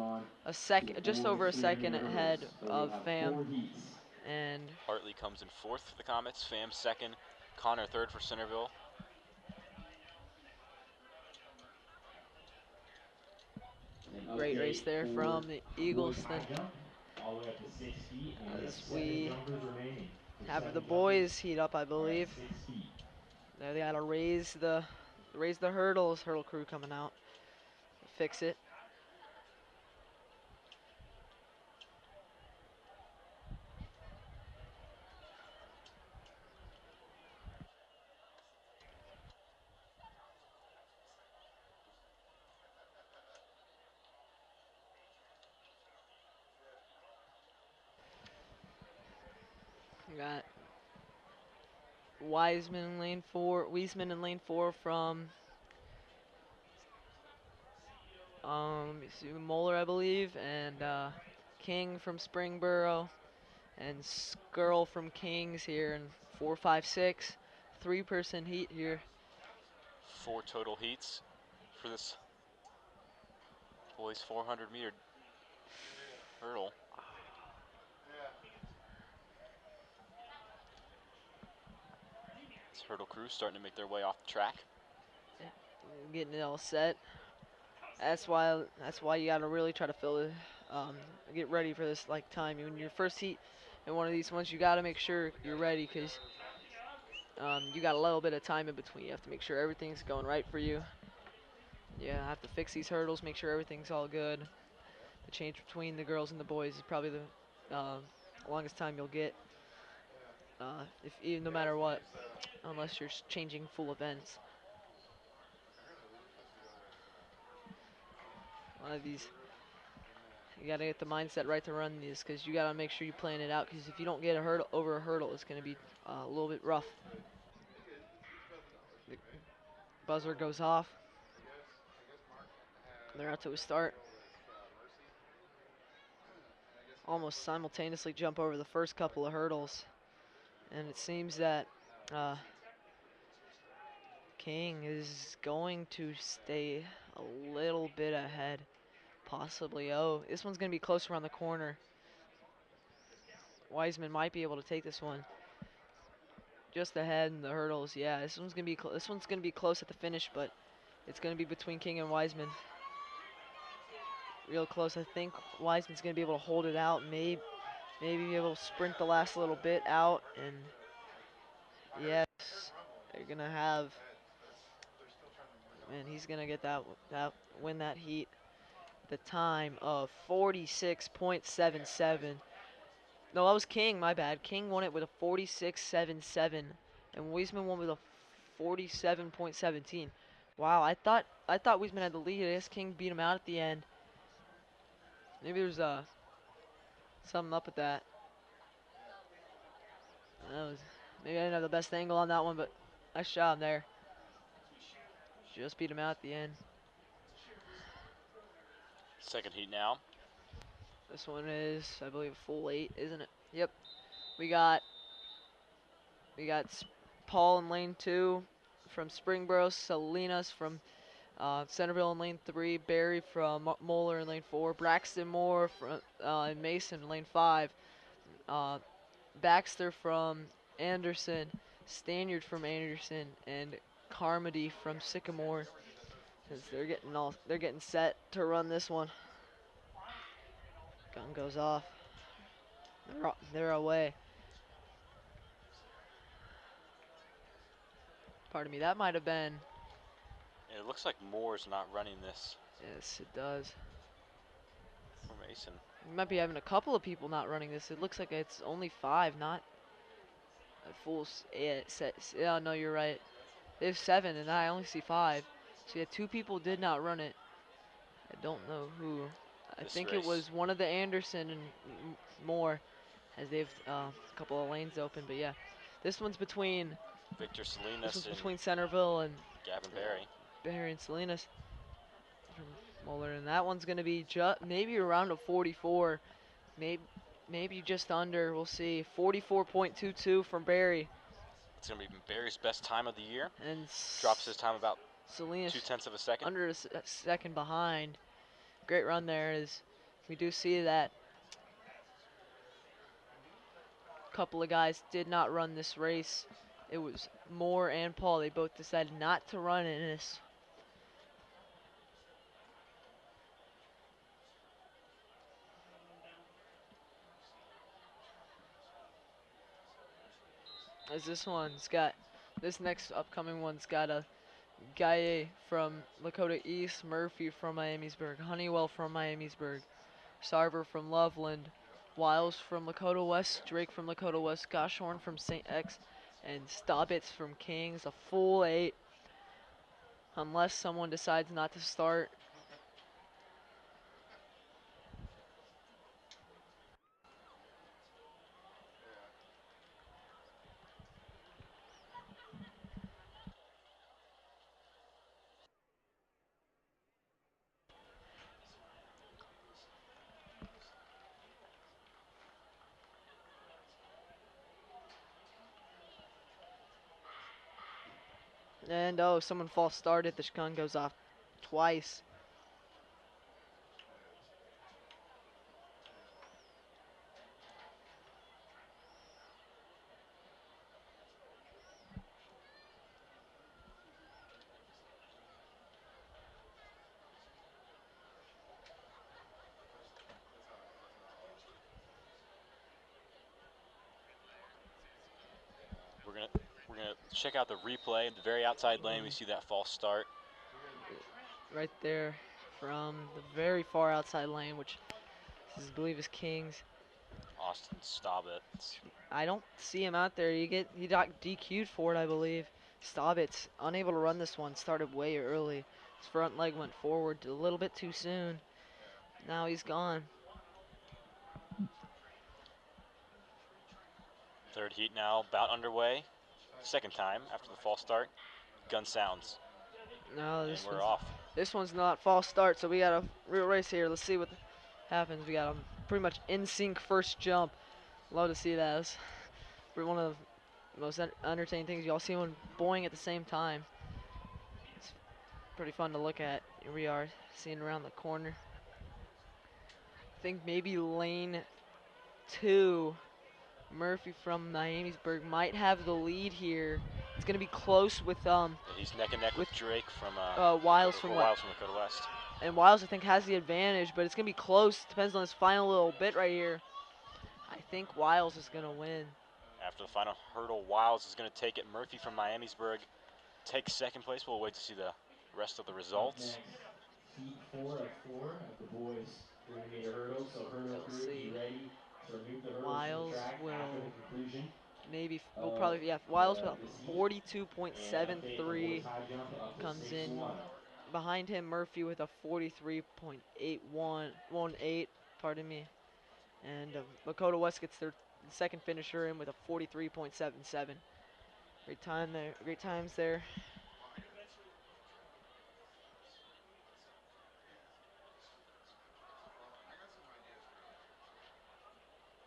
over a second ahead of Pham. And Hartley comes in 4th for the Comets. Pham 2nd. Connor 3rd for Centerville. Great race there from the Eagleston. As we have the boys heat up, I believe. There they gotta raise the raise the hurdles. Hurdle crew coming out. Fix it. We got Wiseman in lane 4. Wiesman in lane 4 from let me see, Moeller, I believe, and King from Springboro, and Skirl from Kings here in 4, 5, 6. 3-person heat here. 4 total heats for this boys 400-meter hurdle. This hurdle crew starting to make their way off the track. Getting it all set. That's why you gotta really try to fill it. Get ready for this like time. When your first heat in one of these ones, you gotta make sure you're ready because you got a little bit of time in between. You have to make sure everything's going right for you. You have to fix these hurdles, make sure everything's all good. The change between the girls and the boys is probably the longest time you'll get. No matter what, unless you're changing full events. One of these, you gotta get the mindset right to run these, because you gotta make sure you plan it out. Because if you don't get a hurdle over a hurdle, it's gonna be a little bit rough. The buzzer goes off. They're out to a start. Almost simultaneously jump over the first couple of hurdles, and it seems that King is going to stay a little bit ahead. Possibly. Oh, this one's going to be close around the corner. Wiseman might be able to take this one. Just ahead in the hurdles. Yeah, this one's going to be close at the finish, but it's going to be between King and Wiseman. Real close. I think Wiseman's going to be able to hold it out. Maybe be able to sprint the last little bit out, and yes, they're going to have, and he's going to get that win that heat. The time of 46.77. No, that was King, my bad. King won it with a 46.77, and Wiesman won with a 47.17. Wow, I thought Wiesman had the lead. I guess King beat him out at the end. Maybe there's something up with that. Maybe I didn't have the best angle on that one, but nice job there. Just beat him out at the end. Second heat now. This one is, I believe, full 8, isn't it? Yep. We got Paul in lane 2 from Springboro, Salinas from Centerville in lane 3, Barry from Moeller in lane 4, Braxton Moore from and Mason in lane 5, Baxter from Anderson, Stanyard from Anderson, and Carmody from Sycamore. Cause they're getting set to run this one. Gun goes off. They're away. Pardon me, that might have been. It looks like Moore's not running this Yes, it does. for Mason. We might be having a couple of people not running this. It looks like it's only 5, not a full set. Yeah, no, you're right. They have 7, and I only see 5. So yeah, 2 people did not run it. I don't know who. I think it was one of the Anderson and Moore, as they have a couple of lanes open. But yeah, this one's between Victor Salinas and Centerville and Gavin Barry. Barry and Salinas from Moeller, and that one's gonna be maybe around a 44, maybe just under. We'll see. 44.22 from Barry. It's gonna be Barry's best time of the year. And drops his time about Salinas 0.2 of a second. Under a second behind. Great run there. As we do see that a couple of guys did not run this race. It was Moore and Paul. They both decided not to run in this. As this next upcoming one's got a Gaye from Lakota East, Murphy from Miamisburg, Honeywell from Miamisburg, Sarver from Loveland, Wiles from Lakota West, Drake from Lakota West, Goshorn from St. X, and Stobbits from Kings. A full 8, unless someone decides not to start. And oh, someone false started. The gun goes off twice. We're gonna check out the replay. The very outside lane, we see that false start. Right there from the very far outside lane, which I believe is Kings. Austin Stobbits. I don't see him out there. He got DQ'd for it, I believe. Stobbits unable to run this one. Started way early. His front leg went forward a little bit too soon. Now he's gone. Third heat now, about underway. Second time after the false start. Gun sounds, No, and we're off. this one's not false start, so we got a real race here. Let's see what happens. We got a pretty much in sync first jump. Love to see that. It's one of the most entertaining things. Y'all see one boing at the same time. It's pretty fun to look at. Here we are, seeing around the corner. I think maybe lane 2, Murphy from Miamisburg might have the lead here. It's gonna be close with He's neck and neck with Drake from Wiles from Lakota West. And Wiles I think has the advantage, but it's gonna be close. Depends on this final little bit right here. I think Wiles is gonna win. After the final hurdle, Wiles is going to take it. Murphy from Miamisburg takes second place. We'll wait to see the rest of the results. Heat 4 of 4 of the boys 300-meter hurdles. So hurdle We'll crew, see. be ready to remove the hurdles from Wiles the track after will the conclusion. maybe we'll probably Wiles with This a heat. And update the 42.73 boys high jump up to comes in 6-1. behind him. Murphy with a 43.8118. Pardon me. And Lakota West gets their second finisher in with a 43.77. Great time there. Great times there.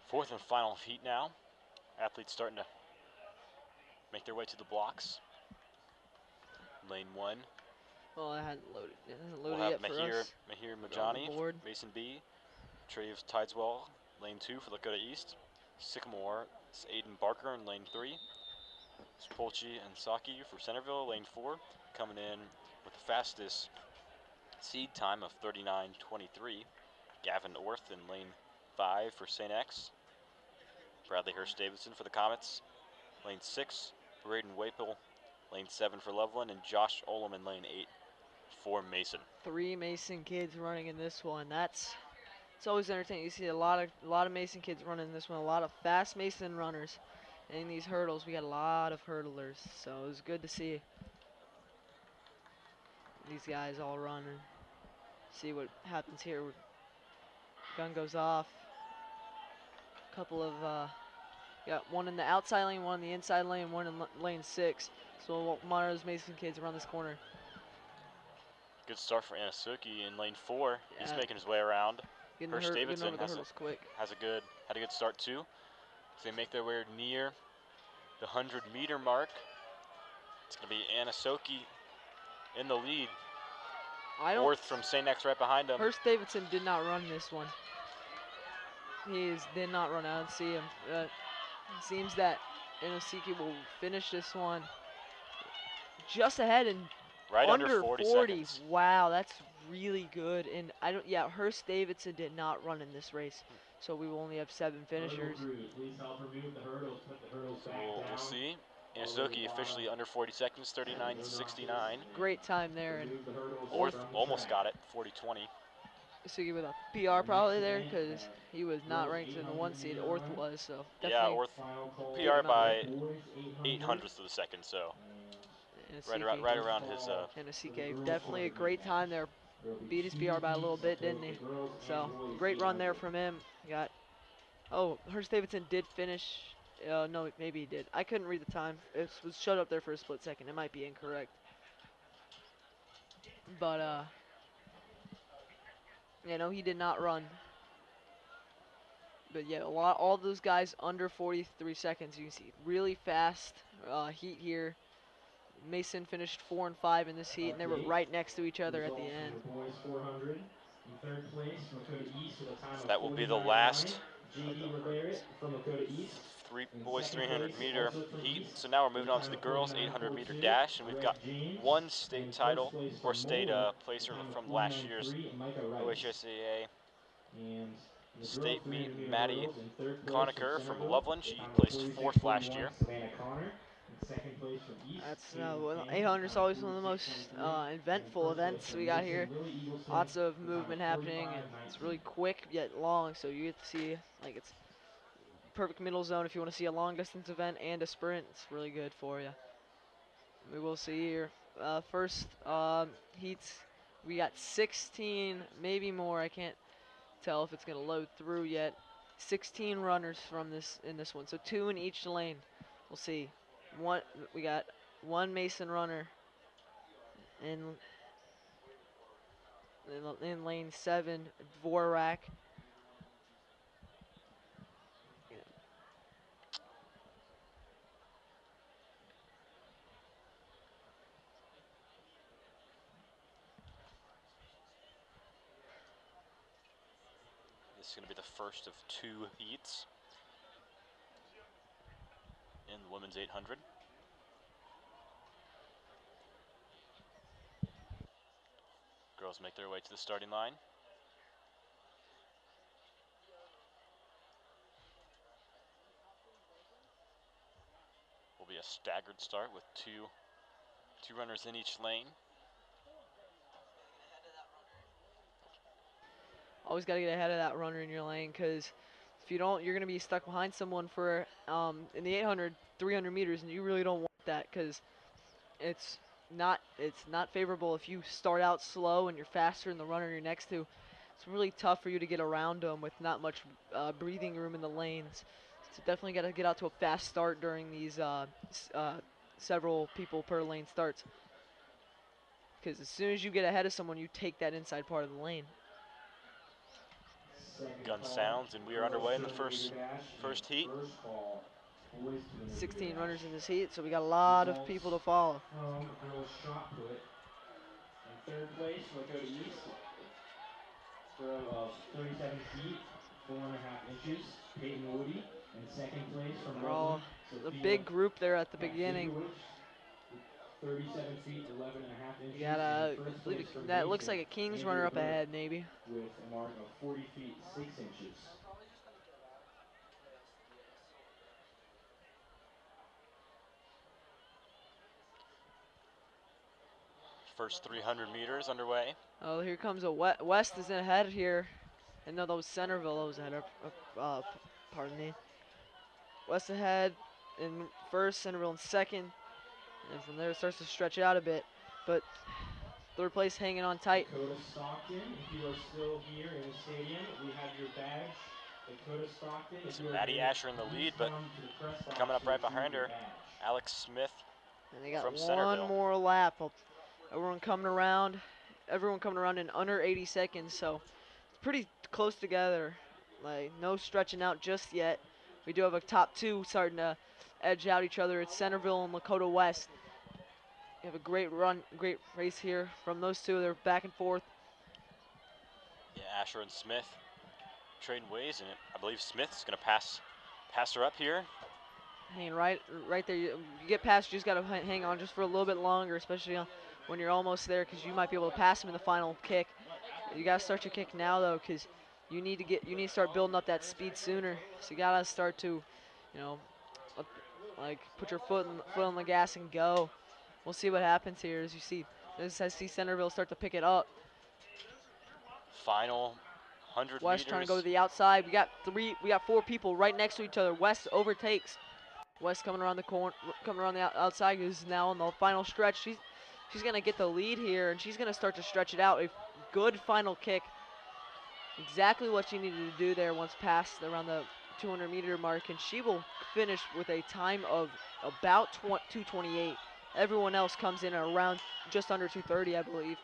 Fourth and final heat now. Athletes starting to make their way to the blocks. Lane 1. Well, I hadn't loaded. It hasn't We'll loaded have yet for us. Mahir On the Majani, board. Mason B. Traves Tideswell, lane 2 for Lakota East. Sycamore, it's Aiden Barker in lane 3. Spolchi and Saki for Centerville, lane 4. Coming in with the fastest seed time of 39:23. Gavin Orth in lane 5 for St. X. Bradley Hurst Davidson for the Comets. Lane 6, Braden Wapel. Lane 7 for Loveland, and Josh Olam in lane 8 for Mason. 3 Mason kids running in this one. It's always entertaining. You see a lot of Mason kids running in this one. A lot of fast Mason runners. And in these hurdles, we got a lot of hurdlers. So it was good to see these guys all run and see what happens here. Gun goes off. Couple of got one in the outside lane, one in the inside lane, one in lane 6. So we'll monitor those Mason kids around this corner. Good start for Anasuki in lane 4. He's Yeah. making his way around. Getting Hurst Davidson over the hurdles quick. had a good start too. So they make their way near the 100-meter mark. It's going to be Anasoki in the lead. Orth from St. X right behind him. Hurst Davidson did not run this one. Did not run. I don't see him. It seems that Inosiki will finish this one just ahead and right under 40 seconds. Wow, that's really good. And Hurst Davidson did not run in this race, so we will only have 7 finishers. Please help remove the hurdles. Put the hurdles back down. We'll see. And Suzuki officially under 40 seconds, 39.69. Great time there, and Orth almost got it, 40.20. Suzuki with a PR probably there because he was not ranked in the 1 seed. Orth was, so Yeah, definitely Orth good PR amount by Boys 800. 800ths of a second, so and right around his. And a CK, definitely a great time there. Beat his PR by a little bit, didn't he? So great run there from him. He got. Oh, Hurst Davidson did finish. No, maybe he did. I couldn't read the time. It was showed up there for a split second. It might be incorrect. But he did not run. But yeah, all those guys under 43 seconds. You can see really fast heat here. Mason finished 4 and 5 in this heat, and they were right next to each other at the Results end. for the boys 400. In third place from Lakota East with a time So of that will be the 49.09. last JD Rivera from Lakota East. boys Second 300 place, meter also from heat. East, So now we're with moving a on to time the of girls 800 meter 49.42, dash, and we've Brett got James. one state And first title place or from state Moeller, placer with a time from of last year's 49.3, Micah Rice. OHSAA And in the girls state meet. 300 meter Maddie hurdles, in third place from Conacher from Centerville, Loveland. with a She time of placed fourth last 46.41, year. Savannah Connor. In second place from East, That's Caitlin well, King, 800 is time of always one of the most 46.23. eventful And first place events from we got Mason here. Willie Eagleson, Lots of with a time of movement happening, and it's 45.19. really quick yet long. So you get to see like it's perfect middle zone if you want to see a long distance event and a sprint. It's really good for you. We will see here. First heats, we got 16, maybe more. I can't tell if it's gonna load through yet. 16 runners from this in this one, so 2 in each lane. We'll see. We got one Mason runner in in lane 7, Dvorak. Yeah. This is going to be the first of 2 heats in the women's 800. Girls make their way to the starting line. Will be a staggered start with two runners in each lane. Always got to get ahead of that runner in your lane, because if you don't, you're going to be stuck behind someone for in the 800, 300 meters, and you really don't want that, because it's not favorable if you start out slow and you're faster than the runner you're next to. It's really tough for you to get around them with not much breathing room in the lanes. So definitely got to get out to a fast start during these several people per lane starts, because as soon as you get ahead of someone, you take that inside part of the lane. Gun sounds, and we are underway in the first heat. First call, boys 200 16 meter runners dash. in this heat, so we got a lot of Results people to follow. from girls shot put. In third place, Lakota East, throw of 37 feet, 4.5 inches, Peyton Woody. In second place from They're Loveland, all a Sophia big group there at the beginning. Kaczynkiewicz, 37 feet, 11.5 inches. You got And I first believe place from that looks Mason, like a King's runner Andrew up Burke, ahead, maybe. with a mark of 40 feet, 6 inches. First 300 meters underway. Oh, here comes a West is ahead here. And no, that was Centerville. That was ahead. Pardon me. West ahead in first, Centerville in second, and from there it starts to stretch out a bit. But third place hanging on tight. Dakota Stockton, if you are still here in the stadium, we have your badge. Dakota Stockton, if So you are Maddie here, Asher in the please lead, but come to the press box coming up to right retrieve behind your her, badge. Alex Smith And they got from one Centerville. more lap. Everyone coming around. Everyone coming around in under 80 seconds. So it's pretty close together. Like no stretching out just yet. We do have a top 2 starting to edge out each other. It's Centerville and Lakota West. We have a great run, great race here from those 2. They're back and forth. Yeah, Asher and Smith trading ways, and I believe Smith's going to pass her up here. Hanging right there. You get past, you just got to hang on just for a little bit longer, especially when you're almost there, because you might be able to pass him in the final kick. You got to start your kick now, though, because you need to start building up that speed sooner. So you got to start to, like put your foot on the gas and go. We'll see what happens here as you see. As I see Centerville start to pick it up. Final 100 West trying to go to meters. the outside. We got 4 people right next to each other. West overtakes. West coming around the corner, coming around the outside, is now on the final stretch. She's gonna get the lead here, and she's gonna start to stretch it out. A good final kick. Exactly what she needed to do there once past around the 200-meter mark, and she will finish with a time of about 2:28. Everyone else comes in at around just under 2:30, I believe.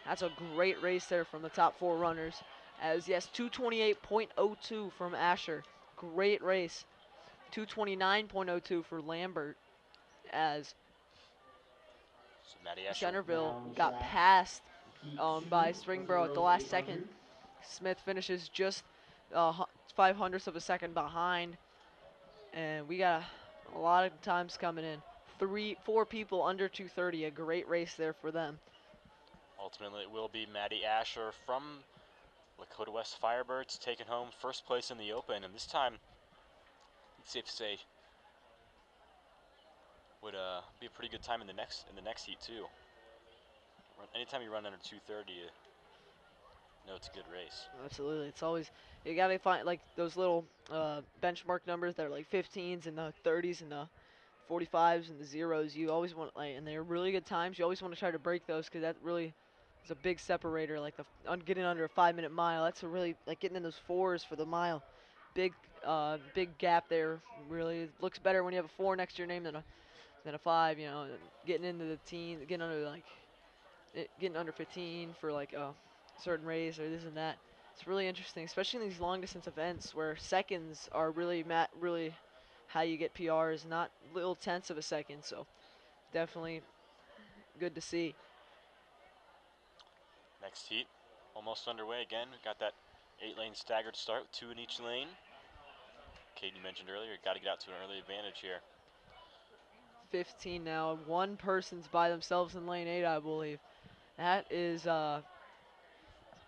That's a great race there from the top 4 runners. As yes, 2:28.02 from Asher. Great race. 2:29.02 for Lambert. As So Maddie Asher Centerville Now got track, passed heat by 2 of the Springboro at the girls last 800. second. Smith finishes just 5/100ths of a second behind, and we got a lot of times coming in. 4 people under 2:30. A great race there for them. Ultimately, it will be Maddie Asher from Lakota West Firebirds taking home first place in the Open, and this time, it's safe to say, would be a pretty good time in the next heat too. Anytime you run under 2:30, you know it's a good race. Absolutely, it's always you gotta find like those little benchmark numbers that are like 15s and the 30s and the 45s and the zeros. You always want and they're really good times. You always want to try to break those because that really is a big separator. Like getting under a 5-minute mile, that's a really like getting in those 4s for the mile. Big gap there. Really looks better when you have a 4 next to your name than a 5. You know, and getting into the teens, getting under 15 for like a certain race or this and that. It's really interesting, especially in these long distance events where seconds are really how you get PRs, not little tenths of a second. So definitely good to see. Next heat, almost underway again. We've got that 8-lane staggered start with 2 in each lane. Kate, you mentioned earlier, got to get out to an early advantage here. 15 now. One person's by themselves in lane 8, I believe. That is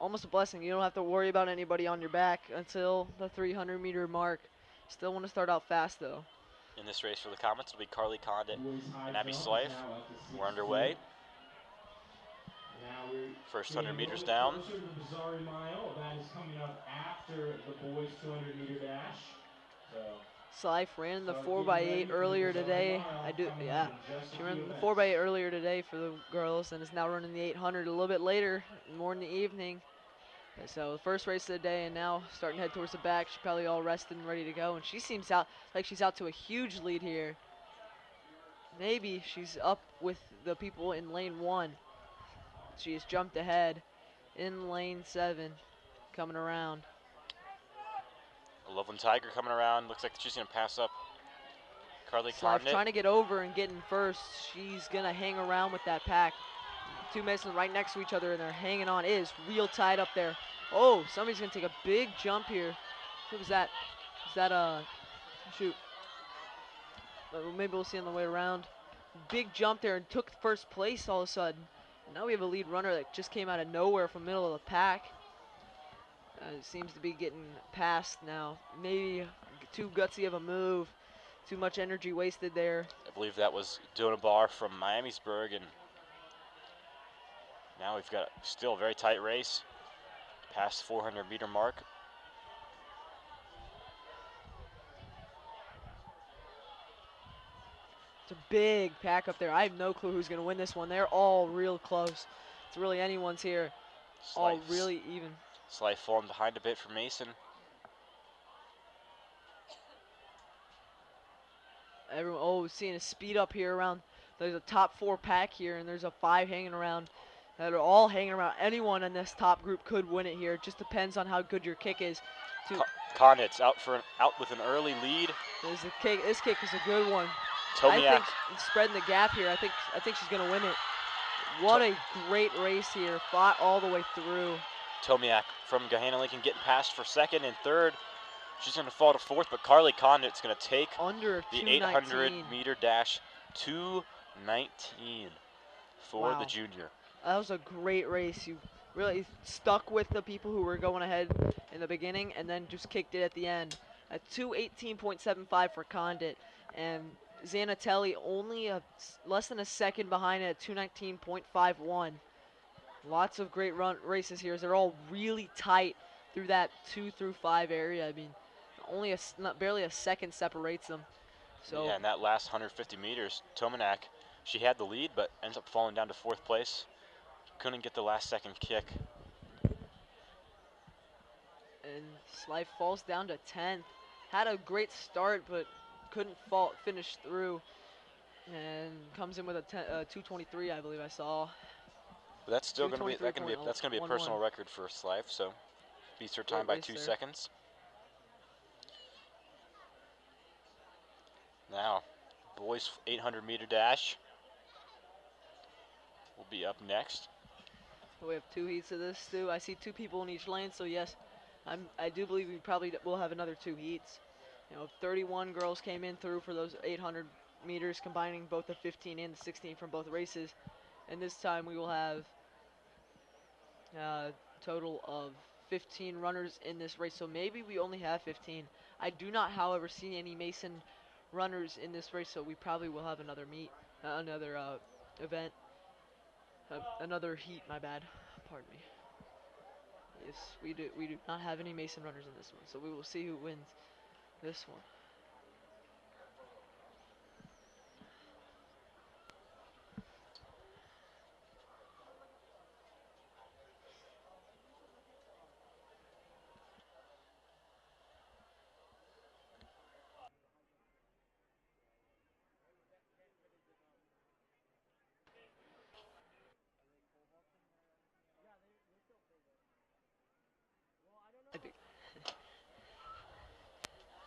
almost a blessing. You don't have to worry about anybody on your back until the 300-meter mark. Still want to start out fast, though. In this race for the Comets will be Carly Condit Boys high and Abby jump is Slife. now up to 6'2". We're underway. Now we're First getting 100 a meters little bit down. closer to the Bizarri mile. That is coming up after the boys 200-meter dash. So Slife ran the start 4x8 getting ready for the earlier Bizarri today. mile coming Yeah. up in just a She few ran the events. 4x8 earlier today for the girls and is now running the 800 a little bit later, more in the evening. So the first race of the day, and now starting to head towards the back. She's probably all rested and ready to go, and she seems like she's out to a huge lead here. Maybe she's up with the people in lane 1. She has jumped ahead in lane 7, coming around. Loveland Tiger coming around. Looks like she's going to pass up Carly Slife Condit. trying to get over and get in first. She's going to hang around with that pack. 2 Masons right next to each other, and they're hanging on. It is real tight up there. Oh, somebody's going to take a big jump here. Who was that? Is that, shoot. Maybe we'll see on the way around. Big jump there and took first place all of a sudden. And now we have a lead runner that just came out of nowhere from middle of the pack. Seems to be getting past now. Maybe too gutsy of a move. Too much energy wasted there. I believe that was Dona Bar from Miamisburg, and now we've got still a very tight race past 400-meter mark. It's a big pack up there. I have no clue who's going to win this one. They're all real close. It's really anyone's here. All really even. Slight falling behind a bit for Mason. Everyone, seeing a speed up here around. There's a top 4 pack here, and there's a 5 hanging around. That are all hanging around. Anyone in this top group could win it here. It just depends on how good your kick is. Condit's out with an early lead. This kick is a good one. Tomiak. I think spreading the gap here. I think she's gonna win it. What a great race here. Fought all the way through. Tomiak from Gahanna Lincoln getting past for second and third. She's gonna fall to fourth, but Carly Condit's gonna take under the 219. 800-meter dash. 2:19 for the junior. That was a great race. You really stuck with the people who were going ahead in the beginning and then just kicked it at the end. At 2:18.75 for Condit. And Zanatelli only less than a second behind at 219.51. Lots of great races here. They're all really tight through that 2 through 5 area. I mean, only barely a second separates them. So yeah, in that last 150 meters, Tomanak, she had the lead, but ends up falling down to 4th place. Couldn't get the last second kick. And Slife falls down to 10th. Had a great start, but couldn't finish through. And comes in with a 2:23, I believe I saw. But that's still going to be that's going to be a 2:23.11. personal record for Slife. So beats her time by 2 seconds. Now, boys 800-meter dash will be up next. We have 2 heats of this, Stu. I see 2 people in each lane, so yes, I do believe we probably will have another 2 heats. 31 girls came in through for those 800 meters, combining both the 15 and the 16 from both races. And this time we will have a total of 15 runners in this race, so maybe we only have 15. I do not, however, see any Mason runners in this race, so we probably will have another another event. Another heat, my bad. Pardon me. Yes, we do not have any Mason runners in this one, so we will see who wins this one.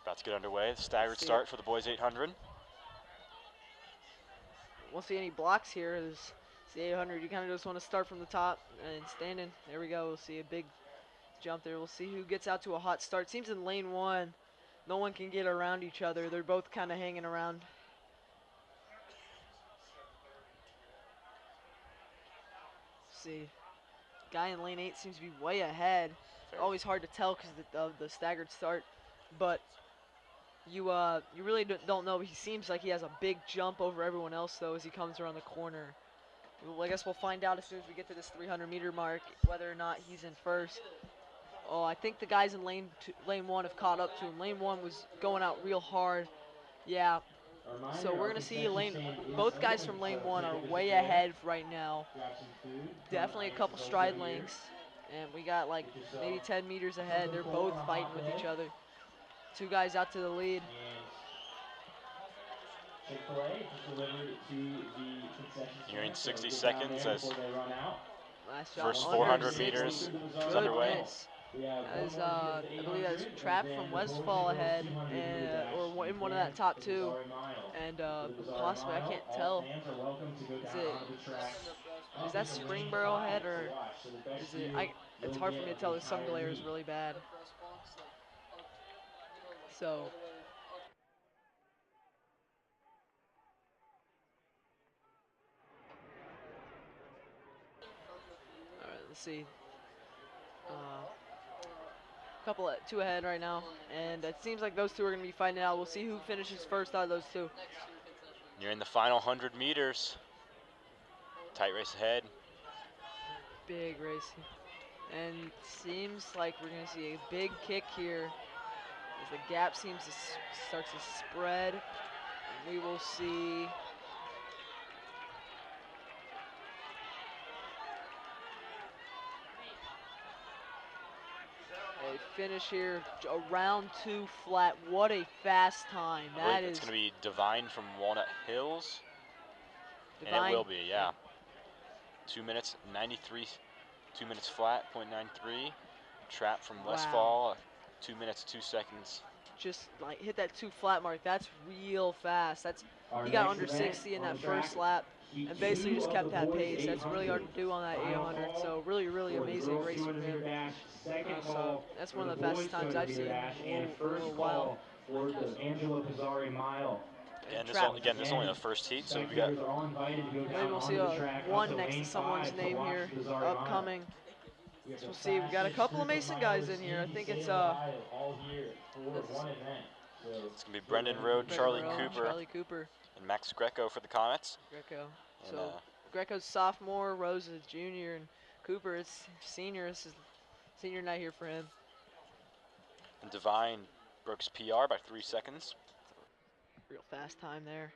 About to get underway. Staggered start for the boys 800. Won't see any blocks here. It's the 800. You kind of just want to start from the top and standing. There we go. We'll see a big jump there. We'll see who gets out to a hot start. Seems in lane 1, no one can get around each other. They're both kind of hanging around. See, guy in lane 8 seems to be way ahead. Always hard to tell because of the staggered start, but you really don't know. He seems like he has a big jump over everyone else though as he comes around the corner. Well, I guess we'll find out as soon as we get to this 300-meter mark whether or not he's in first. Oh, I think the guys in lane 1 have caught up to him. Lane 1 was going out real hard. Yeah. So we're going to see both guys from lane 1 are way ahead right now. Definitely a couple stride lengths. And we got like maybe 10 meters ahead. They're both fighting with each other. 2 guys out to the lead. Chick-fil-A just delivered to the concession stand. Nearing 60 seconds as First 400 meters is underway. As I believe that's Trap from Westfall ahead, or in one of that top 2, and possibly I can't tell. Is that Springboro ahead or is it? It's hard for me to tell. The sun glare is really bad. So. All right, let's see. Couple at 2 ahead right now, and it seems like those 2 are going to be fighting out. We'll see who finishes first out of those 2. Nearing the final 100 meters. Tight race ahead. Big race. And seems like we're going to see a big kick here as the gap seems to start to spread. And we will see a finish here around 2 flat. What a fast time. That is. It's going to be Divine from Walnut Hills. Divine. And it will be, yeah. 2 minutes 93, 2 minutes flat, 0.93. Trap from Westfall, 2 minutes 2 seconds. Just like hit that 2 flat mark. That's real fast. He got under 60 in that first lap and basically just kept that pace. That's really hard to do on that 800. So really, really amazing race from him. So that's one of the fastest times I've seen in a little while. For the Bizarri mile. Again, this is only the first heat, so we got. Maybe we'll see one next to someone's name here upcoming. So we'll see. We got a couple of Mason guys in here. I think it's all here for one event. It's gonna be Brendan Road, Charlie Cooper. And Max Greco for the Comets. Greco. And, So Greco's sophomore, Rose is junior, and Cooper is senior. This is senior night here for him. and Divine broke his PR by 3 seconds. Real fast time there.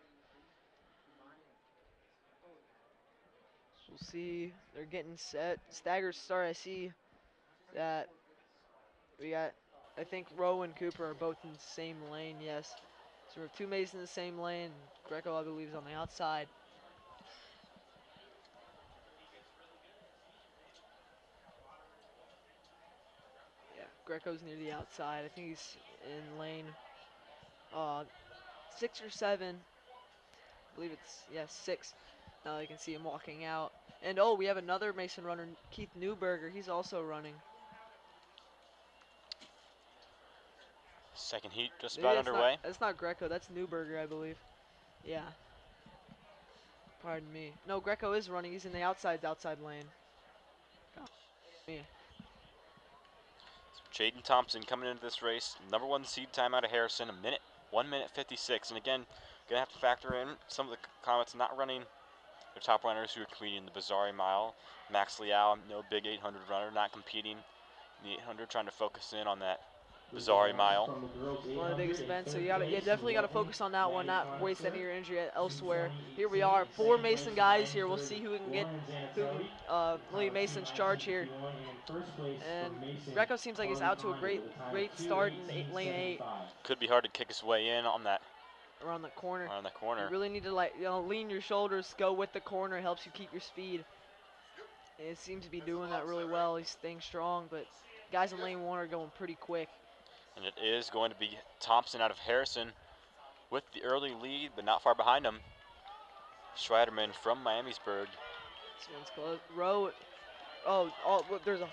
So we'll see. They're getting set. Staggered start. I see that we got, I think Rowe and Cooper are both in the same lane, yes. So we have 2 mates in the same lane. Greco, I believe, is on the outside. Yeah, Greco's near the outside. I think he's in lane 6 or 7. I believe it's, yeah, 6. Now you can see him walking out. And oh, we have another Mason runner, Keith Newberger. He's also running. Second heat just Maybe about underway. That's not Greco. That's Newberger, I believe. Yeah. Pardon me. No, Greco is running. He's in the outside lane. Me. Jaden Thompson coming into this race, number 1 seed time out of Harrison, 1 minute 56. And again, gonna have to factor in some of the Comets not running their top runners who are competing in the Bizarri mile. Max Liao, no big 800 runner, not competing in the 800, trying to focus in on that Bizarri mile. One of the biggest events, so you definitely gotta focus on that one, not waste any of your energy elsewhere. Here we are, 4 Mason guys here. We'll see who can lead Mason's charge here. And Greco seems like he's out to a great start in lane 8. Could be hard to kick his way in on that. Around the corner. Around the corner. You really need to lean your shoulders, go with the corner, helps you keep your speed. And it seems to be doing that really well. He's staying strong, but guys in lane 1 are going pretty quick. And it is going to be Thompson out of Harrison with the early lead, but not far behind him. Schweiderman from Miamisburg. This one's close. Rowe. There's a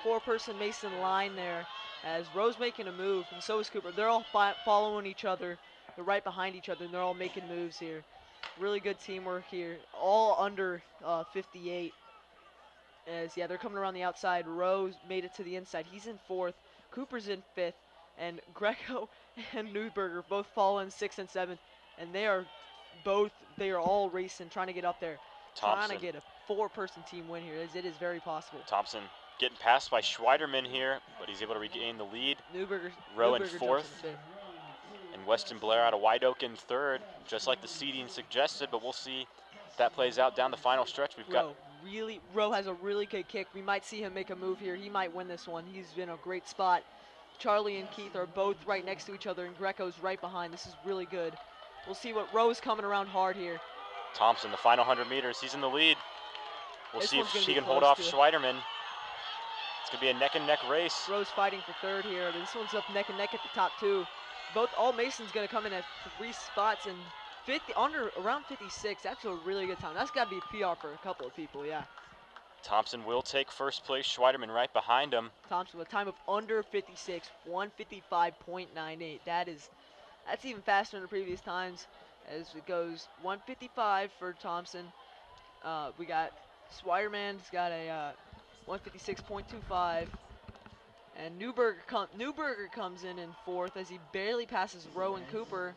4-person Mason line there as Rowe's making a move, and so is Cooper. They're all following each other. They're right behind each other, and they're all making moves here. Really good teamwork here. All under 58. They're coming around the outside. Rowe made it to the inside. He's in 4th. Cooper's in 5th. And Greco and Newberger both fall in 6th and 7th. And they are all racing, trying to get up there. Thompson. Trying to get a 4-person team win here, as it is very possible. Thompson getting passed by Schweiderman here, but he's able to regain the lead. Rowe in 4th. And Weston Blair out of White Oak in 3rd, just like the seeding suggested, but we'll see if that plays out down the final stretch. Rowe has a really good kick. We might see him make a move here. He might win this one. He's in a great spot. Charlie and Keith are both right next to each other, and Greco's right behind. This is really good. We'll see what Rowe's coming around hard here. Thompson, the final 100 meters, he's in the lead. We'll see if she can hold off Schweiderman. It's going to be a neck-and-neck race. Rowe's fighting for 3rd here. This one's up neck-and-neck at the top 2. All Mason's going to come in at 3 spots, and around 56. That's a really good time. That's got to be a PR for a couple of people, yeah. Thompson will take 1st place. Schweiderman right behind him. Thompson with a time of under 56, 155.98. That's even faster than the previous times, as it goes 155 for Thompson. We got Schweiderman's got a 156.25. And Newberger comes in 4th as he barely passes Rowe and Cooper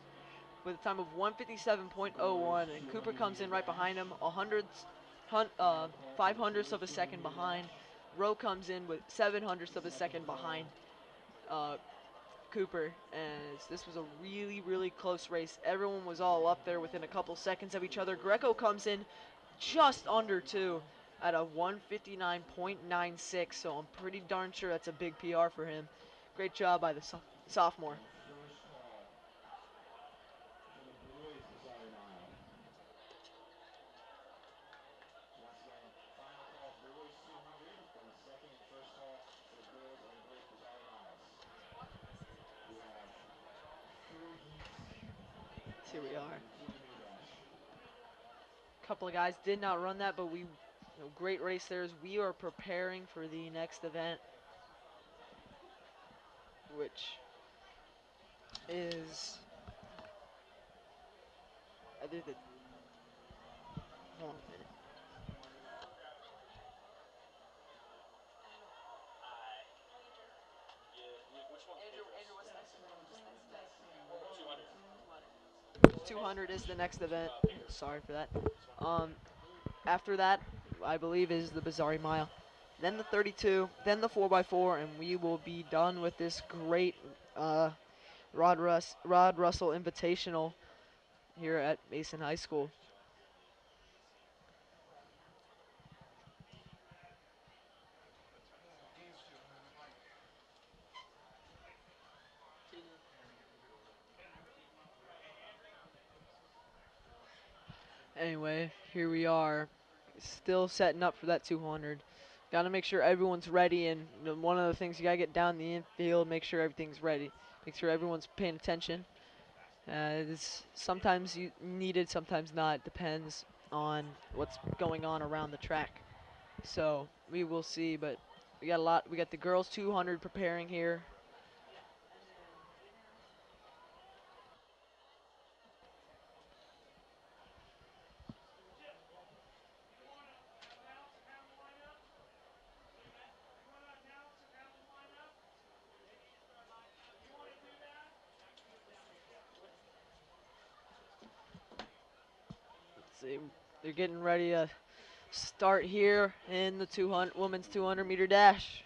with a time of 157.01. And Cooper comes in right behind him, 500ths of a second behind. Rowe comes in with 700ths of a second behind Cooper. And this was a really, really close race. Everyone was all up there within a couple seconds of each other. Greco comes in just under 2. At a 159.96, so I'm pretty darn sure that's a big PR for him. Great job by the sophomore. Here we are. A couple of guys did not run that, but great race there as we are preparing for the next event, which is hold on a minute. Andrew, what's next? 200. 200 is the next event. Sorry for that. After that, I believe, is the Bizarri Mile. Then the 32, then the 4x4, and we will be done with this great Rod Russell Invitational here at Mason High School. Anyway, here we are, still setting up for that 200. Got to make sure everyone's ready, and one of the things you got to get down the infield, make sure everything's ready, make sure everyone's paying attention. It's sometimes needed, sometimes not. Depends on what's going on around the track. So we will see, but we got a lot. We got the girls 200 preparing here. Let's see, they're getting ready to start here in the 200 women's 200 meter dash.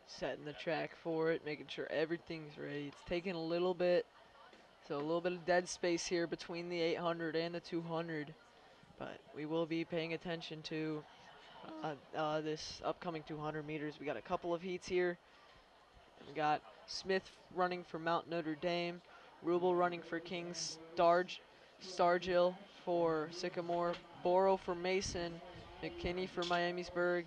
Setting the track for it, making sure everything's ready. It's taking a little bit, so a little bit of dead space here between the 800 and the 200. But we will be paying attention to this upcoming 200 meters. We got a couple of heats here. We got Smith running for Mount Notre Dame, Rubel running for King's Stargill for Sycamore, Boro for Mason, McKinney for Miamisburg,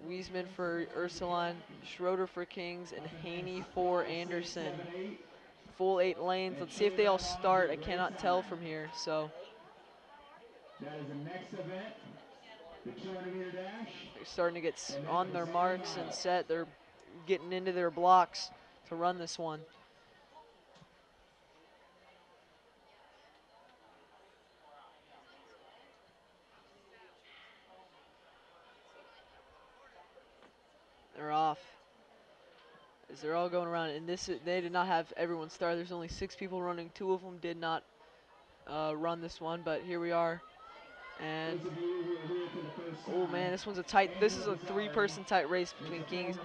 Wiesman for Ursuline, Schroeder for Kings, and Haney for Anderson. Full 8 lanes. Let's see if they all start. I cannot tell from here. So That is the next event, the 200-meter dash. they're starting to get on their marks and set. They're getting into their blocks to run this one. They're off. As they're all going around, and they did not have everyone start. There's only 6 people running. 2 of them did not run this one, but here we are. And oh man, this one's a tight. This is a 3-person tight race between Kings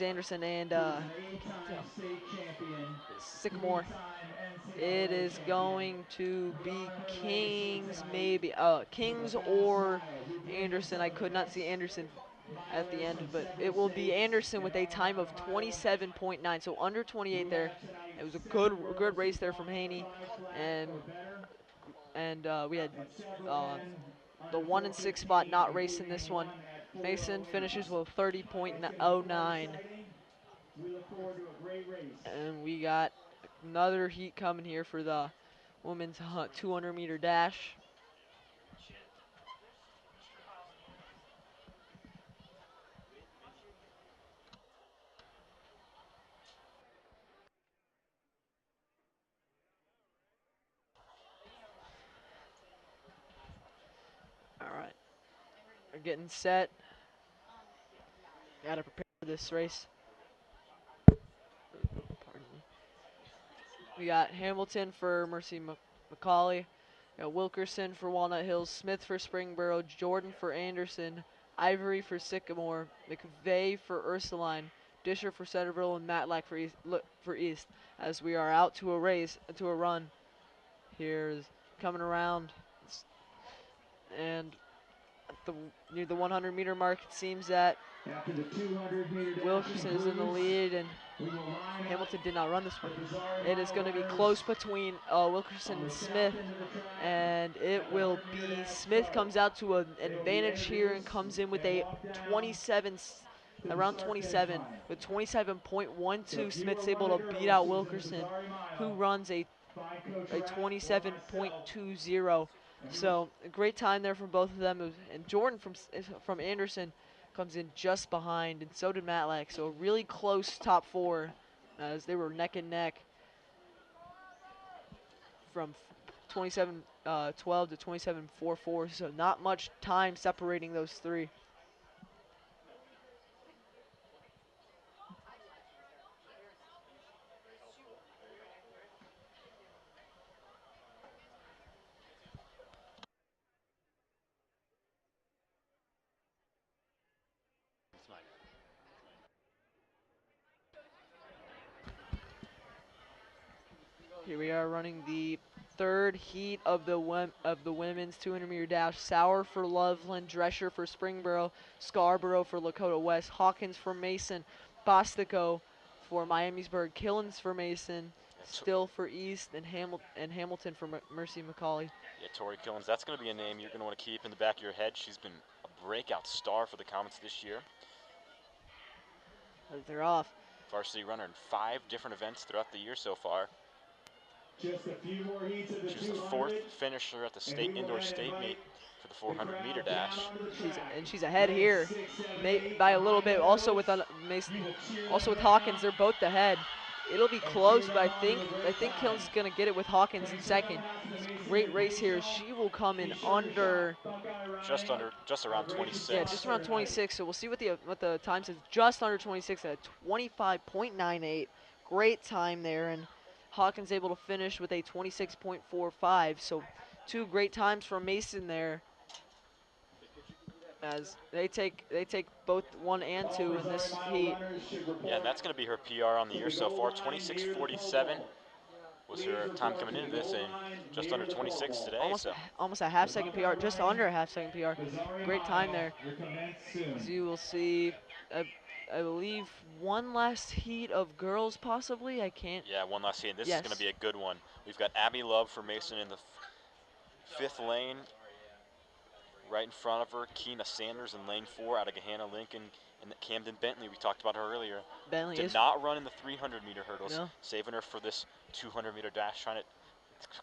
Anderson and Sycamore. It is going to be Kings, maybe Kings or Anderson. I could not see Anderson at the end, but it will be Anderson with a time of 27.9, so under 28 there. It was a good race there from Haney, and we had the 1 and 6 spot not racing this one. Mason finishes with 30.09. We look forward to a great race. And we got another heat coming here for the women's 200 meter dash. All right, we're getting set. Got to prepare for this race. Pardon me. We got Hamilton for Mercy McCauley. We got Wilkerson for Walnut Hills, Smith for Springboro, Jordan for Anderson, Ivory for Sycamore, McVeigh for Ursuline, Disher for Centerville, and Matlack for East. As we are out to a run. Here's coming around, and near the 100-meter mark. It seems that After the 200-meter dash, Wilkerson is in the lead, and we will line Hamilton up did not run this the one. Bizarri It is going to be runners close between Wilkerson on and the south Smith, end of the track. and it At the will 100-meter be dash Smith start. comes out to an They will be advantage here and introduced comes in with and a walk down 27, to the around start finish 27 line. with So 27.12. if you Smith's are able one to of the beat girls out who's in the Wilkerson, Bizarri who mile, runs a find Coach Rapp or myself, 27.20. and we will So a great time there from both of them. And Jordan from Anderson comes in just behind, and so did Matlack. So a really close top four, as they were neck and neck from 27-12 to 27-44. So not much time separating those three. Here we are running the third heat of the women's 200-meter dash. Sauer for Loveland, Drescher for Springboro, Scarborough for Lakota West, Hawkins for Mason, Bostico for Miamisburg, Killens for Mason, Still for East, and Hamilton for Mercy McCauley. Yeah, Tori Killens, that's going to be a name you're going to want to keep in the back of your head. She's been a breakout star for the Comets this year. They're off. Varsity runner in 5 different events throughout the year so far. just a few more heats of the She was the 200. 4th finisher at the state indoor state meet for the 400-meter dash. She's ahead here, by a little bit. Also with Mason, also with Hawkins, they're both ahead. It'll be close, but I think Killens is gonna get it with Hawkins in second. It's a great race here. She will come in under, just around 26. yeah, just around 26. So we'll see what the time says. Just under 26 at 25.98. Great time there, and Hawkins able to finish with a 26.45. So 2 great times from Mason there, as they take both 1 and 2 in this heat. Yeah, and that's going to be her PR on the year so far. 26:47 was her time coming into this, and just under 26 today. Almost a half-second PR, just under a half-second PR. Great time there. As you will see, I believe one last heat of girls possibly. I can't. Yeah, one last heat. This is going to be a good one. We've got Abby Love for Mason in the 5th lane. Right in front of her, Keena Sanders in lane 4 out of Gahanna Lincoln, and Camden Bentley, we talked about her earlier. Bentley did not run in the 300-meter hurdles, saving her for this 200-meter dash, trying to,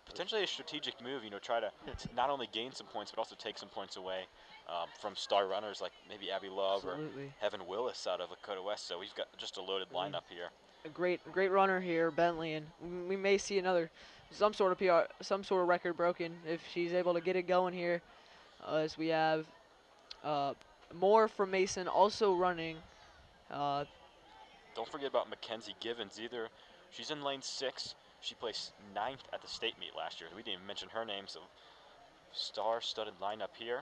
potentially a strategic move, try to not only gain some points, but also take some points away from star runners like maybe Abby Love or Heaven Willis out of Lakota West. So we've got just a loaded lineup here. A great runner here, Bentley, and we may see some sort of PR, some sort of record broken if she's able to get it going here. As we have Moore from Mason also running. Don't forget about Mackenzie Givens either. She's in lane 6. She placed 9th at the state meet last year. We didn't even mention her name, so star-studded lineup here.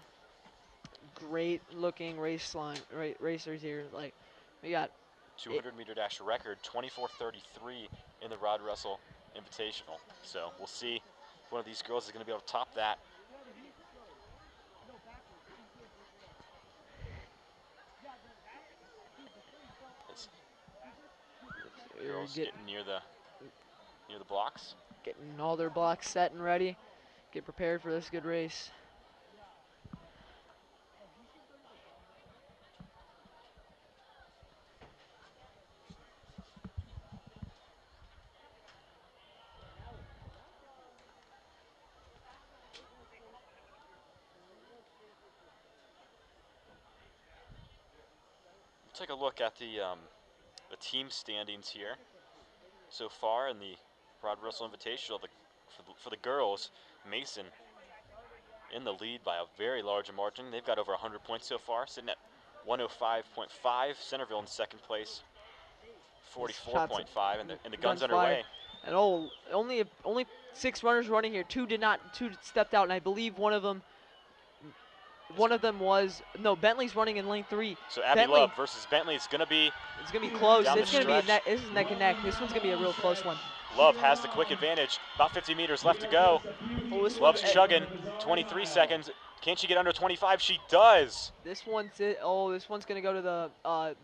Great looking racers here. Like we got 200-meter dash record, 24:33 in the Rod Russell Invitational. So we'll see if one of these girls is going to be able to top that. Girls getting near the blocks. Getting all their blocks set and ready. Get prepared for this good race. Take a look at the team standings here so far in the Rod Russell Invitational. For the girls, Mason in the lead by a very large margin. They've got over 100 points so far, sitting at 105.5. Centerville in second place, 44.5, and the gun's underway. And only 6 runners running here. 2 stepped out, and I believe one of them was Bentley's running in lane 3. So Abby Love versus Bentley is going to be. It's going to be close. It's going to be this is neck and neck. This one's going to be a real close one. Love has the quick advantage. About 50 meters left to go. Love's chugging. 23 seconds. Can she get under 25? She does. This one's it. Oh, this one's gonna go to the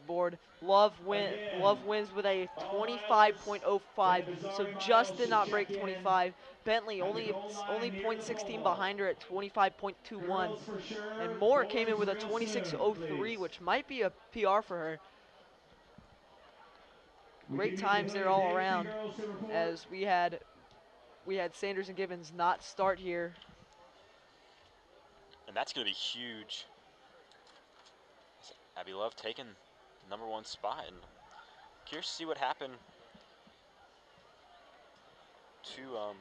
board. Love wins with a 25.05. So just did not break 25. Bentley only 0.16 behind her at 25.21. And Moore came in with a 26.03, which might be a PR for her. Great times there all around, as we had Sanders and Gibbons not start here. And that's going to be huge. Abby Love taking the #1 spot, and curious to see what happened to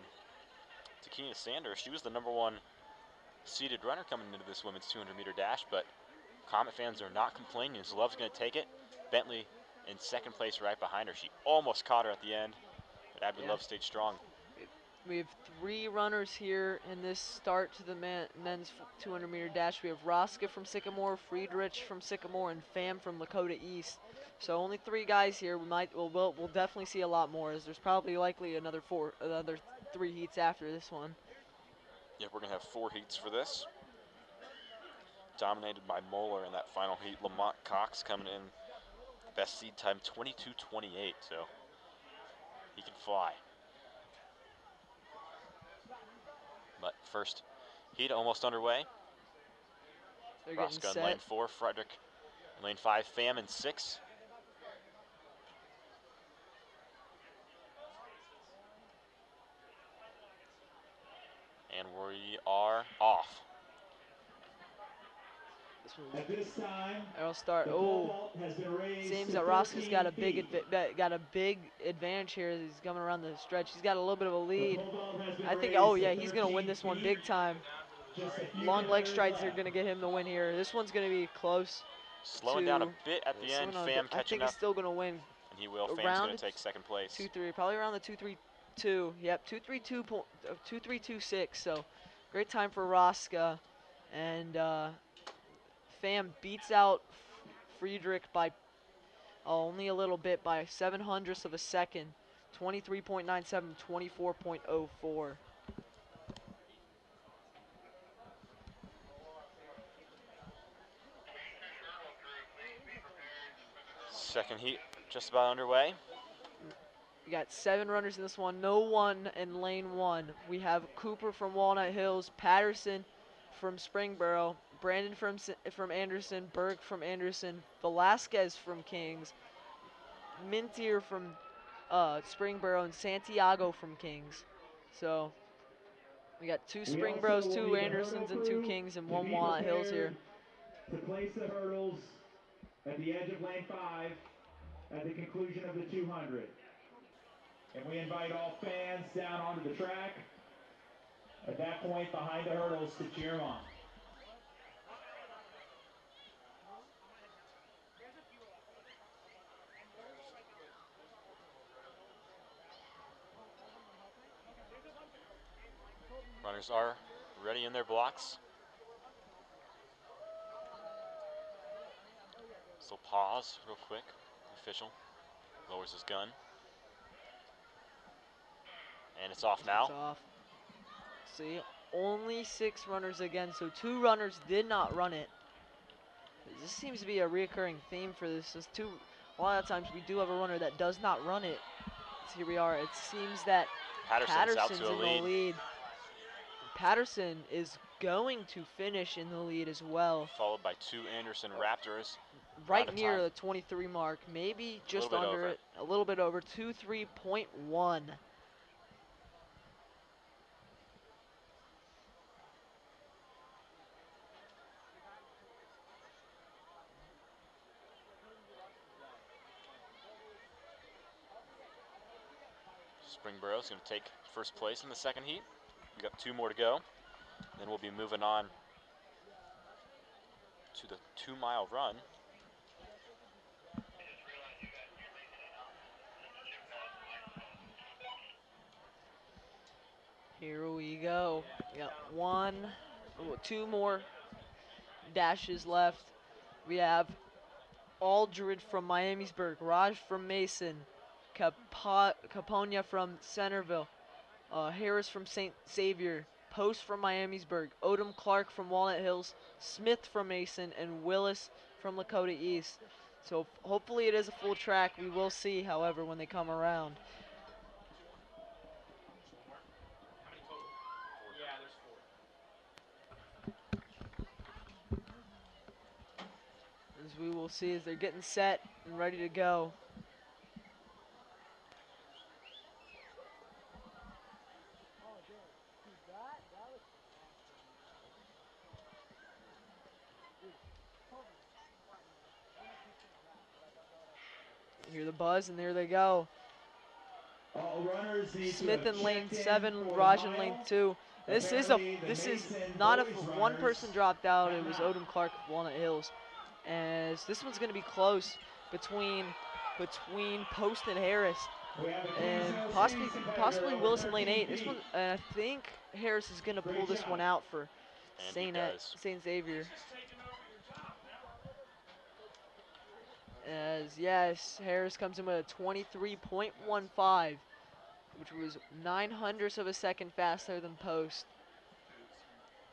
Keena Sanders. She was the #1 seeded runner coming into this women's 200-meter dash, but Comet fans are not complaining as Love's going to take it. Bentley in second place right behind her. She almost caught her at the end, but Abby Love stayed strong. We have 3 runners here in this start to the men's 200-meter dash. We have Roska from Sycamore, Friedrich from Sycamore, and Pham from Lakota East. So only 3 guys here. We'll definitely see a lot more, as there's probably likely another 3 heats after this one. Yeah, we're gonna have 4 heats for this. Dominated by Moeller in that final heat. Lamont Cox coming in, best seed time 22:28. So he can fly. But first heat almost underway. They're getting Roska in set. lane 4, Frederick in lane 5, Pham in 6. And we are off. At this time, I'll start. the pole vault has been raised Seems to that Roska's got a 13 big advantage here as he's coming around the stretch. He's got a little bit of a lead. The pole vault has been I think. raised Oh to yeah, he's gonna win 13 this one feet. big time. Just a few Long leg meters strides are left. gonna get him the win here. This one's gonna be close. Slowing down a bit at the end. Pham I catching think up, he's still gonna win. and he will. Pham's Around going to take second place. 2-3, probably around the 2-3-2. Yep, 2-3-2.2326. So, great time for Roska, and Pham beats out Friedrich by only a little bit, by 0.07 of a second. 23.97, 24.04. Second heat just about underway. We got 7 runners in this one. No one in lane 1. We have Cooper from Walnut Hills, Patterson from Springboro, Brandon from Anderson, Berg from Anderson, Velasquez from Kings, Mintier from Springboro, and Santiago from Kings. So we got 2 Springboros, 2 Andersons, and 2 Kings, and 1 Walnut Hills here. To place the hurdles at the edge of lane 5 at the conclusion of the 200. And we invite all fans down onto the track at that point behind the hurdles to cheer them on. Runners are ready in their blocks. So pause real quick. The official lowers his gun. And it's off now. It's off. See, only 6 runners again, so 2 runners did not run it. This seems to be a reoccurring theme for this. A lot of times we do have a runner that does not run it. So here we are. It seems that Patterson's out Patterson's to a in the lead. Patterson is going to finish in the lead as well. Followed by 2 Anderson Raptors. Right near the 23 mark, maybe just under it, a little bit over, 23.1. Springboro's going to take first place in the second heat. We've got 2 more to go. Then we'll be moving on to the 2-mile run. Here we go. We got 2 more dashes left. We have Aldred from Miamisburg, Raj from Mason, Caponia from Centerville, Harris from St. Xavier, Post from Miamisburg, Odom Clark from Walnut Hills, Smith from Mason, and Willis from Lakota East. So hopefully it is a full track. We will see, however, when they come around. As we will see as they're getting set and ready to go. You hear the buzz, and there they go. Smith in lane 7, Raj in lane 2. This is not if one person dropped out. It was Odom Clark of Walnut Hills, as this one's going to be close between Post and Harris, and possibly Willis in lane 8. This one, and I think Harris is going to pull this one out for St. Xavier. As yes, Harris comes in with a 23.15, which was 900ths of a second faster than Post.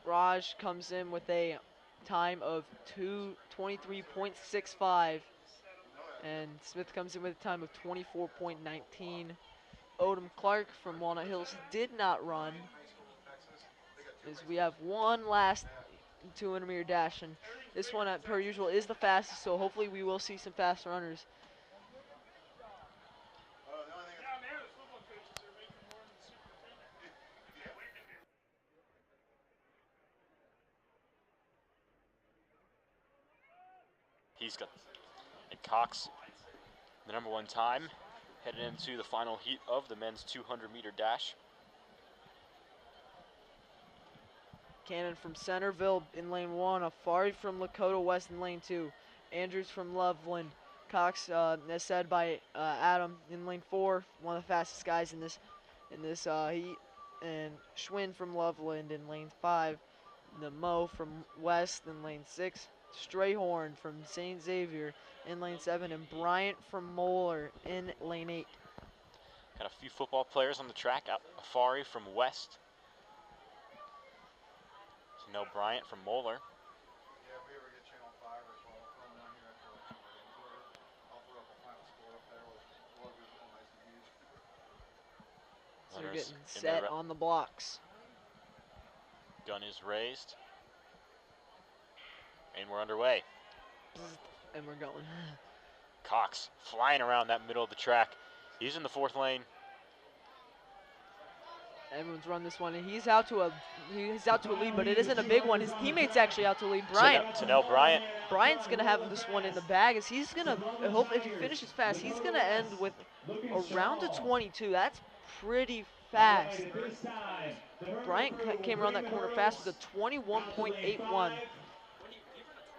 Raj comes in with a time of 23.65, and Smith comes in with a time of 24.19. Odom Clark from Walnut Hills did not run, as we have one last 200-meter dash, and this one, per usual, is the fastest, so hopefully we will see some fast runners. He's got, and Cox, the #1 time, headed into the final heat of the men's 200-meter dash. Cannon from Centerville in lane 1, Afari from Lakota West in lane 2, Andrews from Loveland, Cox, as said by Adam, in lane 4, one of the fastest guys in this heat, and Schwinn from Loveland in lane 5, Nemo from West in lane 6, Strayhorn from St. Xavier in lane 7, and Bryant from Moeller in lane 8. Got a few football players on the track. Afari from West. No Bryant from Moeller. Yeah, if we ever get Channel 5 or 12 filmed down here, I feel like I'll throw up a final score up there with logos all nice and huge. So they're getting set on the blocks. Gun is raised. And we're underway. And we're going. Cox flying around that middle of the track. He's in the 4th lane. Everyone's run this one, and he's out to a lead, but it isn't a big one. His teammate's actually out to lead. Tanel Bryant. Bryant's gonna have this one in the bag, as he's gonna hope if he finishes fast, he's gonna end with around a 22. That's pretty fast. Bryant came around that corner fast with a 21.81.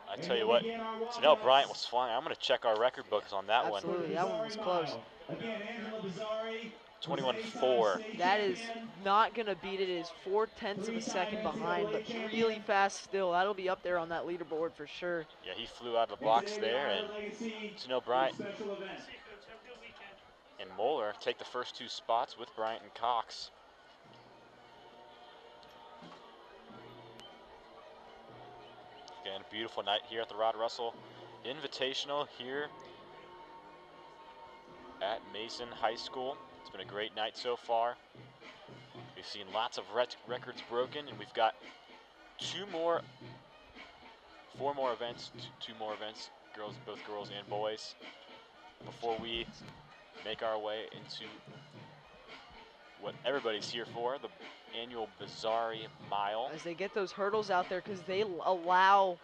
I tell you what, Tanel Bryant was flying. I'm gonna check our record books on that one. Absolutely, that one was close. 21.4. That is not going to beat it. It is 0.4 of a second behind, but really fast still. That'll be up there on that leaderboard for sure. Yeah, he flew out of the box there, and Tanel Bryant and Moeller take the first 2 spots with Bryant and Cox. Again, beautiful night here at the Rod Russell Invitational here at Mason High School. It's been a great night so far. We've seen lots of records broken, and we've got 4 more events, 2 more events, both girls and boys, before we make our way into what everybody's here for, the annual Bizarri Mile. As they get those hurdles out there, because they allow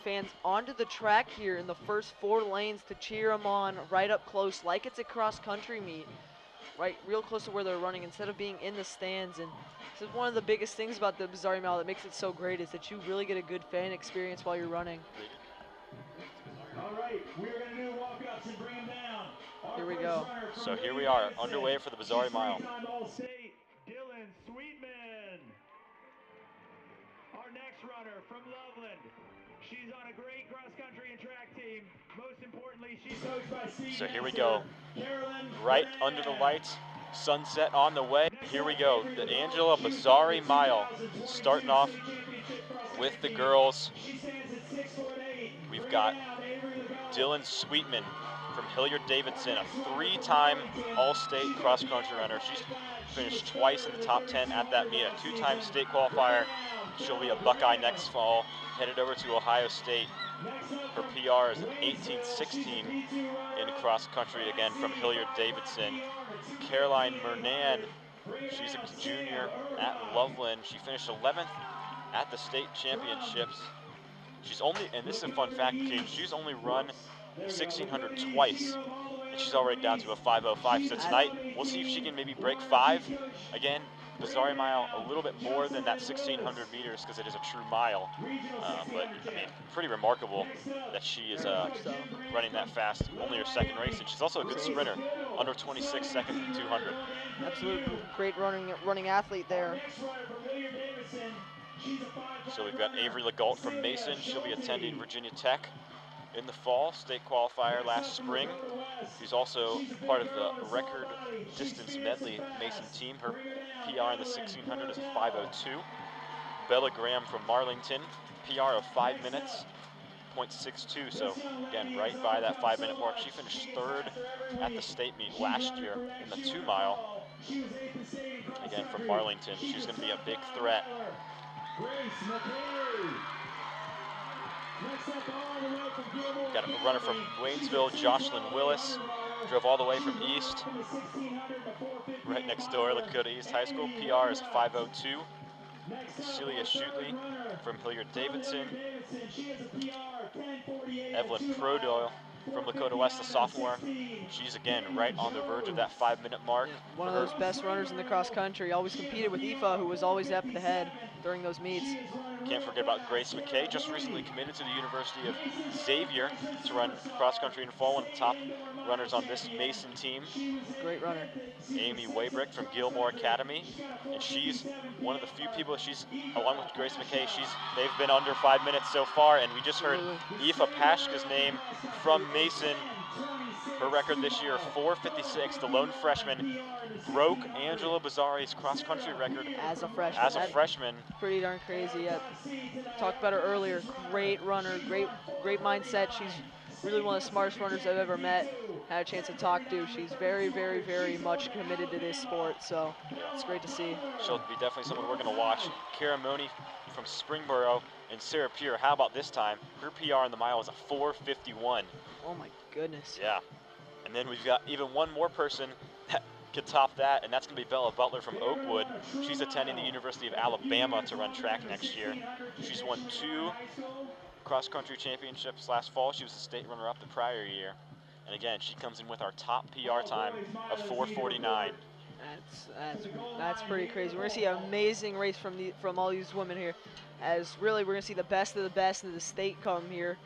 fans onto the track here in the first 4 lanes to cheer them on right up close, like it's a cross-country meet, right real close to where they're running, instead of being in the stands. And this is one of the biggest things about the Bizarri Mile that makes it so great, is that you really get a good fan experience while you're running. All right, we're going to do walk-ups and bring them down. Here we go. So here we are, underway for the Bizarri Mile. Dylan Sweetman. Our next runner from Loveland. She's on a great cross-country and track team. Most importantly, she's coached by So here we go, right under the lights, Sunset on the way. Here we go. The Angela Bizarri Mile starting off with the girls. We've got Dylan Sweetman from Hilliard-Davidson, a 3-time All-State cross-country runner. She's finished twice in the top 10 at that meet, a 2-time state qualifier. She'll be a Buckeye next fall, headed over to Ohio State. Her PR is an 18:16 in cross-country, again from Hilliard-Davidson. Caroline Mernan, she's a junior at Loveland. She finished 11th at the state championships. She's only, and this is a fun fact, Kate, she's only run the 1600 twice, and she's already down to a 5:05. So tonight, we'll see if she can maybe break 5. Again, Bizarri Mile a little bit more than that 1600 meters because it is a true mile. But I mean, pretty remarkable that she is running that fast. Only her second race, and she's also a good sprinter, under 26 seconds in 200. Absolute great running athlete there. So we've got Avery Legault from Mason. She'll be attending Virginia Tech in the fall, state qualifier last spring. She's also part of the record distance medley Mason team. Her PR in the 1600 is a 5:02. Bella Graham from Marlington, PR of 5 minutes, 0.62. So again, right by that 5-minute mark. She finished 3rd at the state meet last year in the 2-mile. Again, from Marlington, she's going to be a big threat. Got a runner from Waynesville, Jocelyn Willis, drove all the way from East, right next door, Lakota East High School. PR is 5:02. Celia Shutley from Hilliard-Davidson. Evelyn Prodoyle from Lakota West, a sophomore. She's again right on the verge of that 5-minute mark. Yeah, one of those best runners in the cross country. Always competed with Aoife, who was always up at the head during those meets. Can't forget about Grace McKay, just recently committed to the University of Xavier to run cross country in fall, one of the top runners on this Mason team. Great runner. Amy Waybrick from Gilmore Academy, and she's one of the few people, she's, along with Grace McKay, they've been under 5 minutes so far, and we just heard Aoife Pashka's name from Mason. Her record this year, 4:56. The lone freshman broke Angela Bizarri's cross-country record as a freshman. Pretty darn crazy. Talked about her earlier. Great runner, great mindset. She's really one of the smartest runners I've ever met. Had a chance to talk to. She's very, very, very much committed to this sport. So it's great to see. She'll be definitely someone we're going to watch. Kara Money from Springboro and Sarah Peer. How about this time? Her PR in the mile is a 4:51. Oh my goodness. Yeah. And then we've got even one more person that could top that, and that's going to be Bella Butler from Oakwood. She's attending the University of Alabama to run track next year. She's won 2 cross-country championships last fall. She was the state runner-up the prior year. And again, she comes in with our top PR time of 4:49. That's pretty crazy. We're gonna see an amazing race from all these women here, as really we're gonna see the best of the state come here,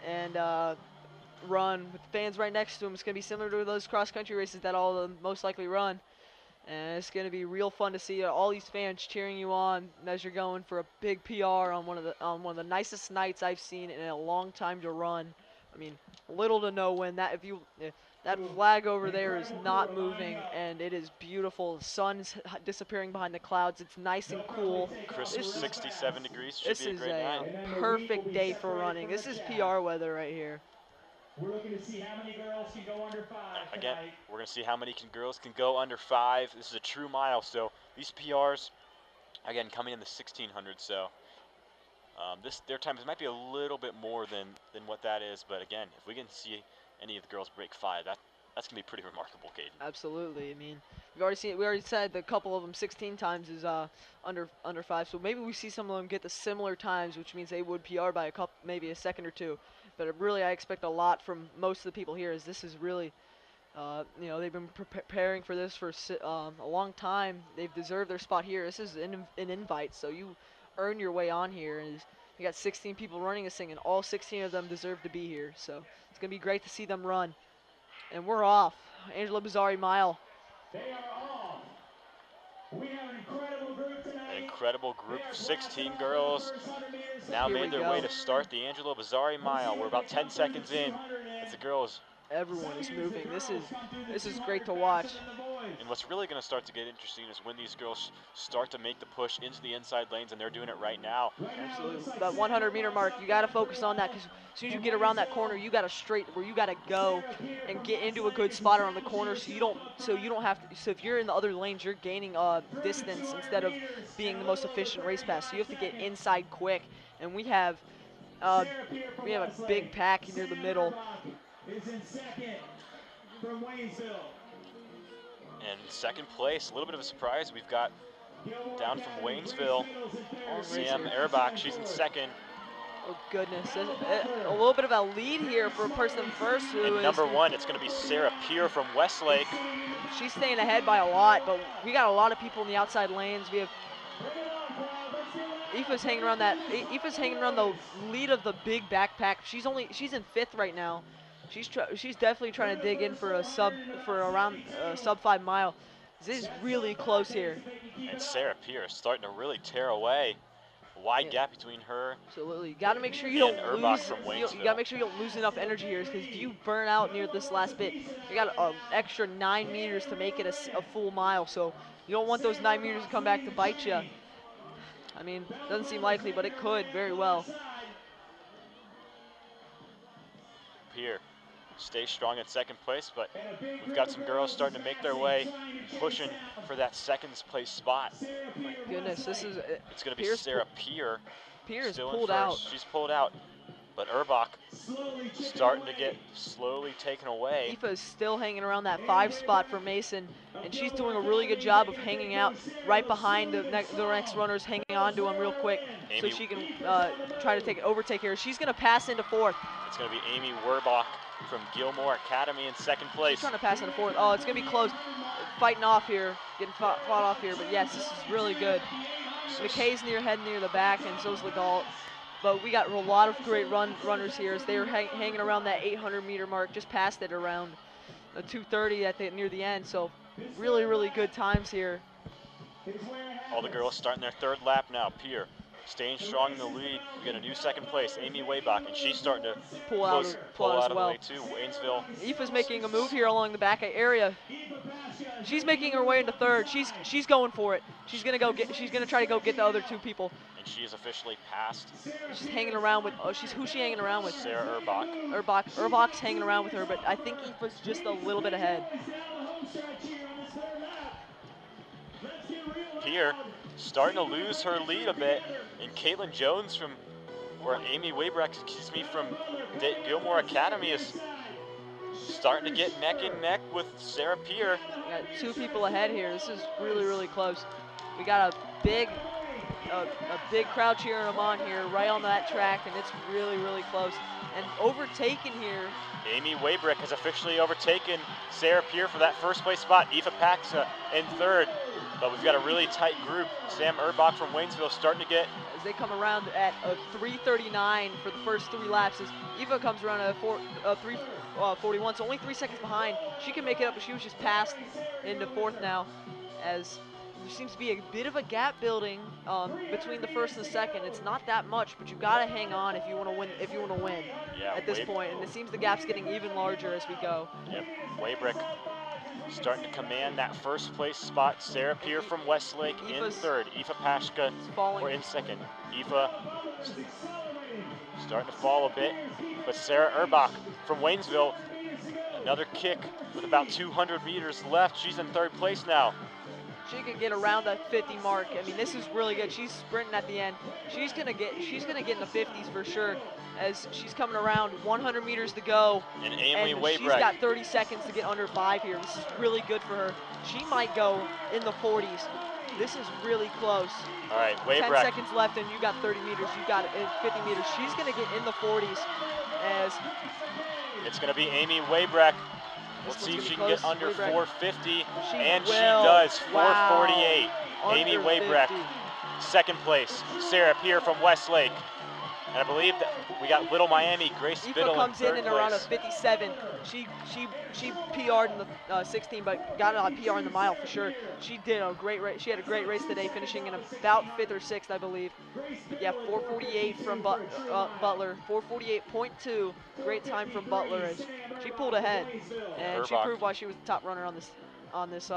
and run with the fans right next to them. It's gonna be similar to those cross-country races that all of them most likely run, and it's gonna be real fun to see all these fans cheering you on as you're going for a big PR on one of the nicest nights I've seen in a long time to run. I mean, little to no wind. That that flag over there is not moving, and it is beautiful. The sun's disappearing behind the clouds. It's nice and cool. Crisp 67 degrees. Should be a great night. This is a perfect day for running. This is PR weather right here. We're looking to see how many girls can go under 5 Again, tonight. we're going to see how many girls can go under 5. This is a true mile, so these PRs, again, coming in the 1600. So their times might be a little bit more than what that is. But again, if we can see any of the girls break 5, that's going to be pretty remarkable, Caden. Absolutely. I mean, we already said the couple of them 16 times is under 5. So maybe we see some of them get the similar times, which means they would PR by maybe a second or 2. But really, I expect a lot from most of the people here, as this is really, they've been preparing for this for a long time. They've deserved their spot here. This is an invite, so you earn your way on here. And you got 16 people running this thing, and all 16 of them deserve to be here. So it's going to be great to see them run. And we're off. Angela Bizarri Mile. They are off. We have an incredible group tonight. An incredible group of 16 girls now made their way to start the Angela Bizarri Mile. We're about 10 seconds in as the girls. Everyone is moving. This is great to watch. And what's really going to start to get interesting is when these girls start to make the push into the inside lanes, and they're doing it right now. Absolutely. That 100-meter mark, you got to focus on that, because as soon as you get around that corner, you got to straight where you got to go and get into a good spot around the corner, so you don't have to. So if you're in the other lanes, you're gaining distance instead of being the most efficient race pass. So you have to get inside quick, and we have a big pack near the middle. Is in second from Waynesville. And second place, a little bit of a surprise. We've got down from Waynesville, Sam Erbach. She's in second. Oh goodness, a little bit of a lead here for person first. And number one, it's going to be Sarah Peer from Westlake. She's staying ahead by a lot, but we got a lot of people in the outside lanes. We have Aoife's hanging around the lead of the big backpack. She's in fifth right now. She's definitely trying to dig in for around sub 5 mile. This is really close here. And Sarah Peer is starting to really tear away. Wide gap between her. Absolutely. You got to make sure you don't Erbach lose. from You got to make sure you don't lose enough energy here, because if you burn out near this last bit, you got an extra 9 meters to make it a full mile. So you don't want those 9 meters to come back to bite you. I mean, doesn't seem likely, but it could very well. Peer stays strong in second place, but we've got some girls starting to make their way, pushing for that second place spot. My goodness, this is. It's going to be Sarah Peer. Pierce still pulled in first. out. She's pulled out, but Erbach starting to get slowly taken away. Aoife is still hanging around that 5 spot for Mason, and she's doing a really good job of hanging out right behind the next runners, hanging on to them real quick, so she can try to overtake here. She's going to pass into fourth. It's going to be Amy Werbach from Gilmore Academy in second place. She's trying to pass into fourth. Oh, it's going to be close. Fighting off here, getting fought off here, but yes, this is really good. McKay's heading near the back, and so's Legault. But we got a lot of great runners here as they're hanging around that 800-meter mark, just past it around 2:30 near the end. So really, really good times here. All the girls starting their third lap now. Peer staying strong in the lead. We got a new second place, Amy Weybach, and she's starting to pull out of the way too. Waynesville. Aoife's making a move here along the back area. She's making her way into third. She's going for it. She's gonna try to go get the other 2 people. And she is officially passed. She's hanging around with. Who's she hanging around with? Sarah Erbach. Erbach's hanging around with her, but I think Aoife's just a little bit ahead. Peer starting to lose her lead a bit, and Caitlin Jones Amy Weybach, from Gilmore Academy is starting to get neck and neck with Sarah Peer. We got 2 people ahead here. This is really, really close. We got a big crowd cheering them on here, right on that track, and it's really, really close. And overtaken here. Amy Weybach has officially overtaken Sarah Peer for that first place spot. Aoife Paxa in third. But we've got a really tight group. Sam Erbach from Waynesville starting to get. As they come around at 3:39 for the first 3 laps, as Aoife comes around at 3:41, so only 3 seconds behind. She can make it up, but she was just passed into fourth now, as there seems to be a bit of a gap building between the first and the second. It's not that much, but you got to hang on if you want to win. At this point, and it seems the gap's getting even larger as we go. Yep, Weybach starting to command that first place spot. Sarah Peer from Westlake in third. Aoife Pashka we're in second. Aoife starting to fall a bit, but Sarah Erbach from Waynesville, another kick with about 200 meters left. She's in third place now. She could get around that 50 mark. I mean, this is really good. She's sprinting at the end. She's gonna get in the 50s for sure, as she's coming around. 100 meters to go. And Amy Weybach. She's got 30 seconds to get under 5 here. This is really good for her. She might go in the 40s. This is really close. All right, Weybach. 10 seconds left, and you got 30 meters. You got 50 meters. She's gonna get in the 40s. As it's gonna be Amy Weybach. Let's see if she can get under 450, and will. She does, 448. Wow. Amy Weybach, second place. Sarah Peer from Westlake. And I believe that we got Little Miami, Grace Aoife Biddle comes in third in place. around a 57. She PR'd in the 16, but got a PR in the mile for sure. She did a great race. She had a great race today, finishing in about 5th or 6th, I believe. But yeah, 448 from Butler. 448.2. Great time from Butler. As she pulled ahead, and she Erbach. proved why she was the top runner on this on this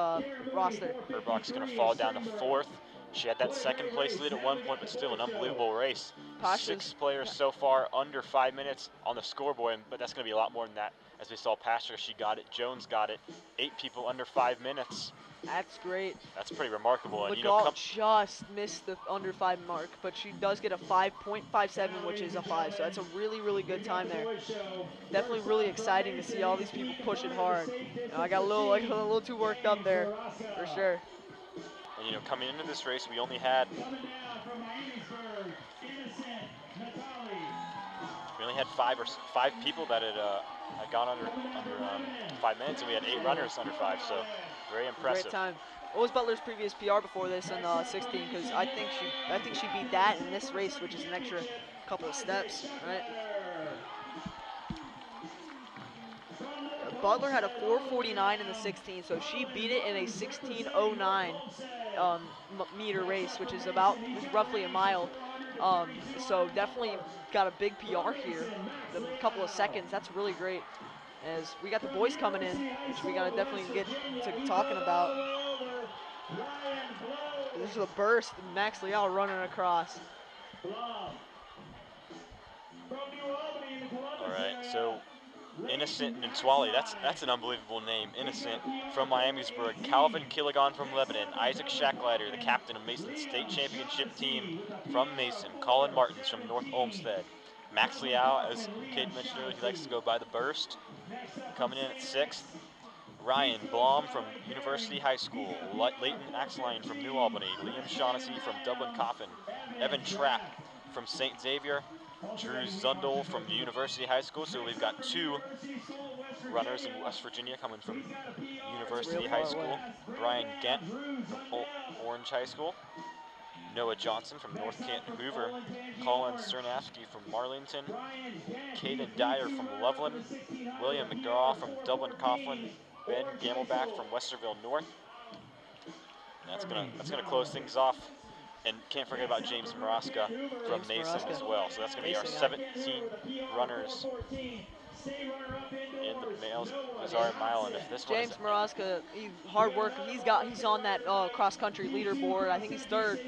roster. Herbach's going to fall down to 4th. She had that second place lead at one point, but still an unbelievable race. Pasha's 6 players so far under 5 minutes on the scoreboard, but that's going to be a lot more than that. As we saw, Pasha, she got it. Jones got it. 8 people under 5 minutes. That's great. That's pretty remarkable. And Legault just missed the under 5 mark, but she does get a 5.57, which is a 5. So that's a really, really good time there. Definitely really exciting to see all these people push it hard. I got a little too worked up there, for sure. And coming into this race, we only had five people that had gone under 5 minutes, and we had 8 runners under 5. So very impressive. Great time. What was Butler's previous PR before this in 16? Because I think she beat that in this race, which is an extra couple of steps, right? Butler had a 4:49 in the 16, so she beat it in a 16:09 meter race, which is roughly a mile. So definitely got a big PR here. A couple of seconds, that's really great. As we got the boys coming in, which we gotta definitely get to talking about. This is a burst, Max Leal running across. All right, so Innocent Ntwali, that's an unbelievable name. Innocent from Miamisburg, Calvin Killigan from Lebanon, Isaac Shacklider, the captain of Mason's state championship team from Mason, Colin Martins from North Olmsted, Max Leal, as Kate mentioned earlier, he likes to go by the burst, coming in at 6th. Ryan Blom from University High School, Leighton Axline from New Albany, Liam Shaughnessy from Dublin Coffin, Evan Trapp from St. Xavier, Drew Zundel from the University High School. So we've got 2 runners in West Virginia coming from University High School. Brian Gent from Orange High School. Noah Johnson from North Canton Hoover. Colin Cernafsky from Marlington. Caden Dyer from Loveland. William McDowell from Dublin Coughlin. Ben Gamelback from Westerville North. And that's gonna close things off. And can't forget about James Maraska from Mason as well. So that's going to be our 17 runners in the males Bizarri Mile. And if this one is James Maraska, he's hard work. He's on that cross country leaderboard. I think he's 3rd.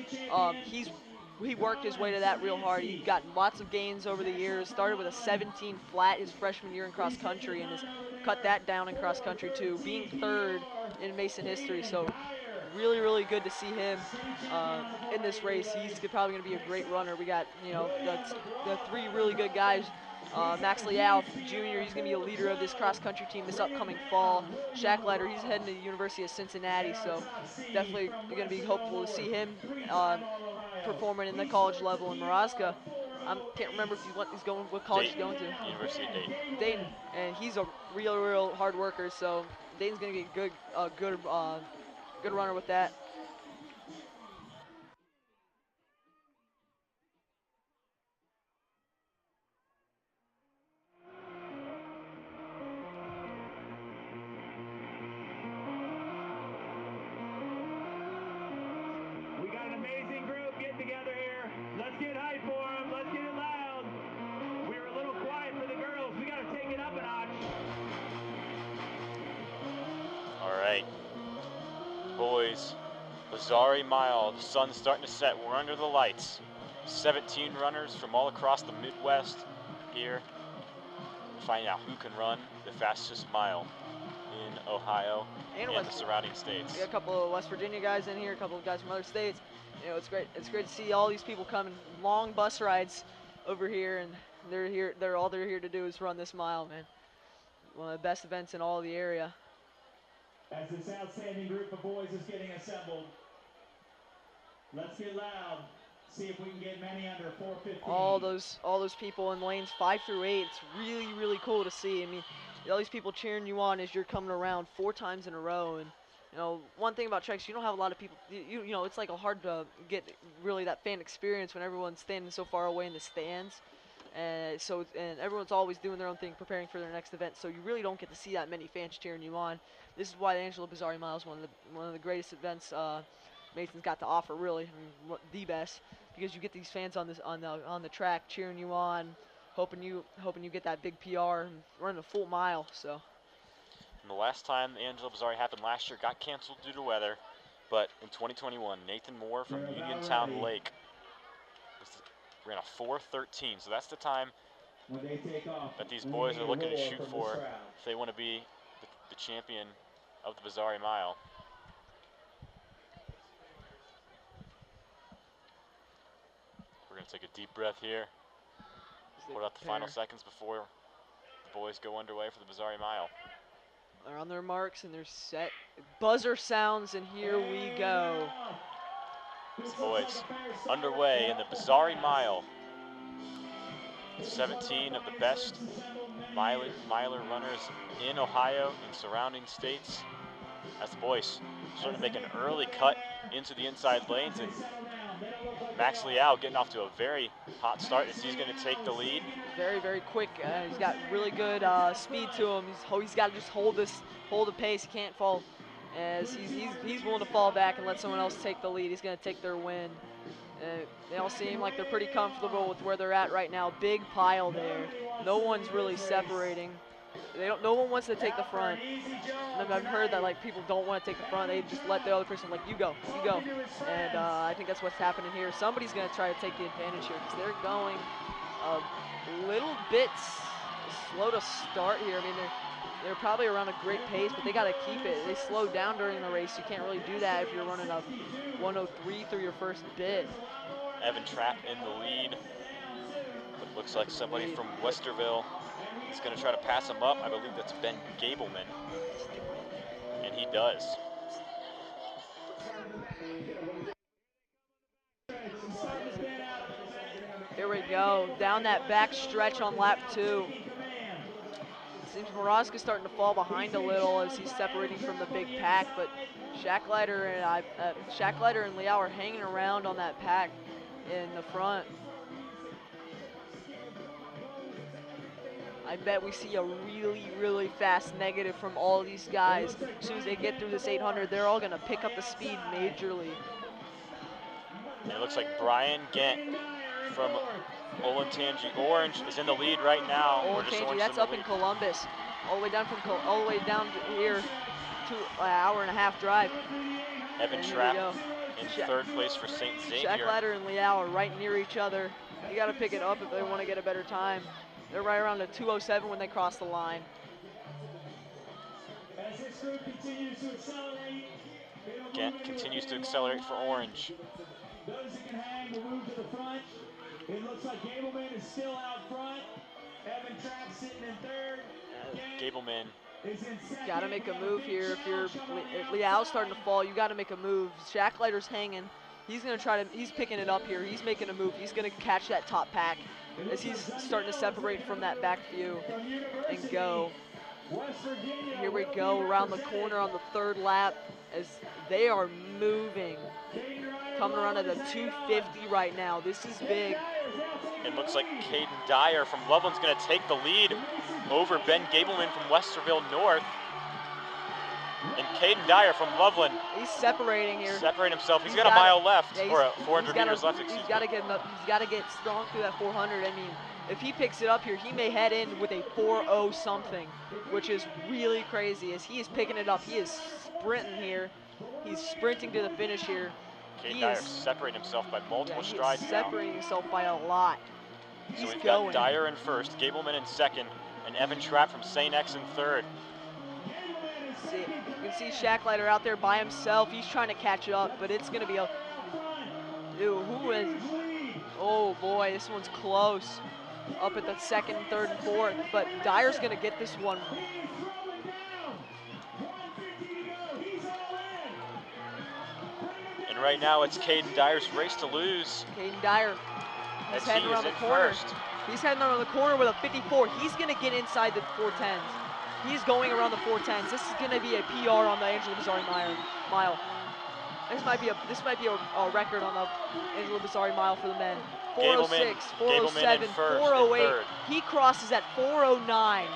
He worked his way to that real hard. He got lots of gains over the years. Started with a 17 flat his freshman year in cross country and has cut that down in cross country too, being 3rd in Mason history. So really, really good to see him in this race. He's probably going to be a great runner. We got, the 3 really good guys. Max Leal, Jr., he's going to be a leader of this cross-country team this upcoming fall. Shaq Leiter, he's heading to the University of Cincinnati, so definitely going to be hopeful to see him performing in the college level. And Maraska, I can't remember if he's going, what college he's going to. University of Dayton. Dayton, and he's a real hard worker, so Dayton's going to be a good runner with that. We got an amazing group getting together here. Let's get hype for them. Let's get it loud. We were a little quiet for the girls. We got to take it up a notch. All right. Boys, Bizarri Mile, the sun's starting to set. We're under the lights. 17 runners from all across the Midwest here. Find out who can run the fastest mile in Ohio and the surrounding states. We got a couple of West Virginia guys in here, a couple of guys from other states. It's great. It's great to see all these people coming. Long bus rides over here, and they're here. All they're here to do is run this mile, man. One of the best events in all of the area. As this outstanding group of boys is getting assembled, let's get loud. See if we can get many under 4:15. All those people in lanes 5 through 8. It's really, really cool to see. I mean, all these people cheering you on as you're coming around 4 times in a row. And one thing about treks, you don't have a lot of people. It's like hard to get really that fan experience when everyone's standing so far away in the stands. And everyone's always doing their own thing, preparing for their next event. So you really don't get to see that many fans cheering you on. This is why the Angela Bizarri Mile is one of the greatest events Mason's got to offer. Really, I mean, the best, because you get these fans on the track cheering you on, hoping you get that big PR and running a full mile. So And the last time Angela Bizarri happened last year got canceled due to weather, but in 2021, Nathan Moore from Uniontown Lake ran a 4:13, so that's the time that these boys are looking to shoot for if they want to be the champion of the Bizarri Mile. We're going to take a deep breath here, put out the final seconds before the boys go underway for the Bizarri Mile. They're on their marks and they're set. Buzzer sounds, and here we go. These boys underway in the Bizarri Mile. 17 of the best miler runners in Ohio and surrounding states. As the boys starting to make an early cut into the inside lanes, and Max Liao getting off to a very hot start as he's going to take the lead. Very, very quick. He's got really good speed to him. He's got to just hold the pace. He can't fall. As he's willing to fall back and let someone else take the lead. He's going to take their win. They all seem like they're pretty comfortable with where they're at right now. Big pile there. No one's really separating. No one wants to take the front. And I've heard that like people don't want to take the front. They just let the other person like you go. And I think that's what's happening here. Somebody's going to try to take the advantage here because they're going a little bit slow to start here. I mean, they're probably around a great pace, but they got to keep it. They slowed down during the race. You can't really do that if you're running a 103 through your first bit. Evan Trapp in the lead. But looks like somebody from Westerville is going to try to pass him up. I believe that's Ben Gableman. And he does. Here we go. Down that back stretch on lap 2. Seems Moroska's starting to fall behind a little as he's separating from the big pack, but Shackleiter and Liao are hanging around on that pack in the front. I bet we see a really, really fast negative from all these guys. As soon as they get through this 800, they're all going to pick up the speed majorly. And it looks like Brian Gent from Olentangy Orange is in the lead right now. Olentangy, that's up in Columbus, all the way down to here, 2 hour and a half drive. Evan Trapp in third place for St. Xavier. Shackleiter and Liao are right near each other. You got to pick it up if they want to get a better time. They're right around the 2:07 when they cross the line. Gent continues to accelerate for Orange. Those that can hang will move to the front. It looks like Gableman is still out front. Evan Trapp sitting in third. Gableman is in second. Got to make a move here. If Liao's starting to fall, you got to make a move. Shackleiter's hanging. He's going to try to, he's picking it up here. He's making a move. He's going to catch that top pack as he's starting to separate from that back view and go. Here we go around the corner on the third lap as they are moving. Coming around at a 250 right now. This is big. It looks like Caden Dyer from Loveland's going to take the lead over Ben Gableman from Westerville North. And Caden Dyer from Loveland. He's separating here. Separating himself. He's got a mile left, yeah, or 400 meters left, excuse me. He's got to get strong through that 400. I mean, if he picks it up here, he may head in with a 4:0 something, which is really crazy. As he is picking it up, he is sprinting here. He's sprinting to the finish here. Caden Dyer separating himself by multiple strides now. Separating himself by a lot. So we've got Dyer in first, Gableman in second, and Evan Trapp from St. X in third. You can see Shackleiter out there by himself. He's trying to catch up, but it's going to be a... Ew, who is... Oh, boy, this one's close. Up at the second, third, and fourth, but Dyer's going to get this one. And right now, it's Caden Dyer's race to lose. Caden Dyer is heading around the corner. He's heading around the corner with a 54. He's going to get inside the 410s. He's going around the 410s. This is going to be a PR on the Angela Bizarri mile. This might be a record on the Angela Bizarri mile for the men. 406, 407, 408. He crosses at 409.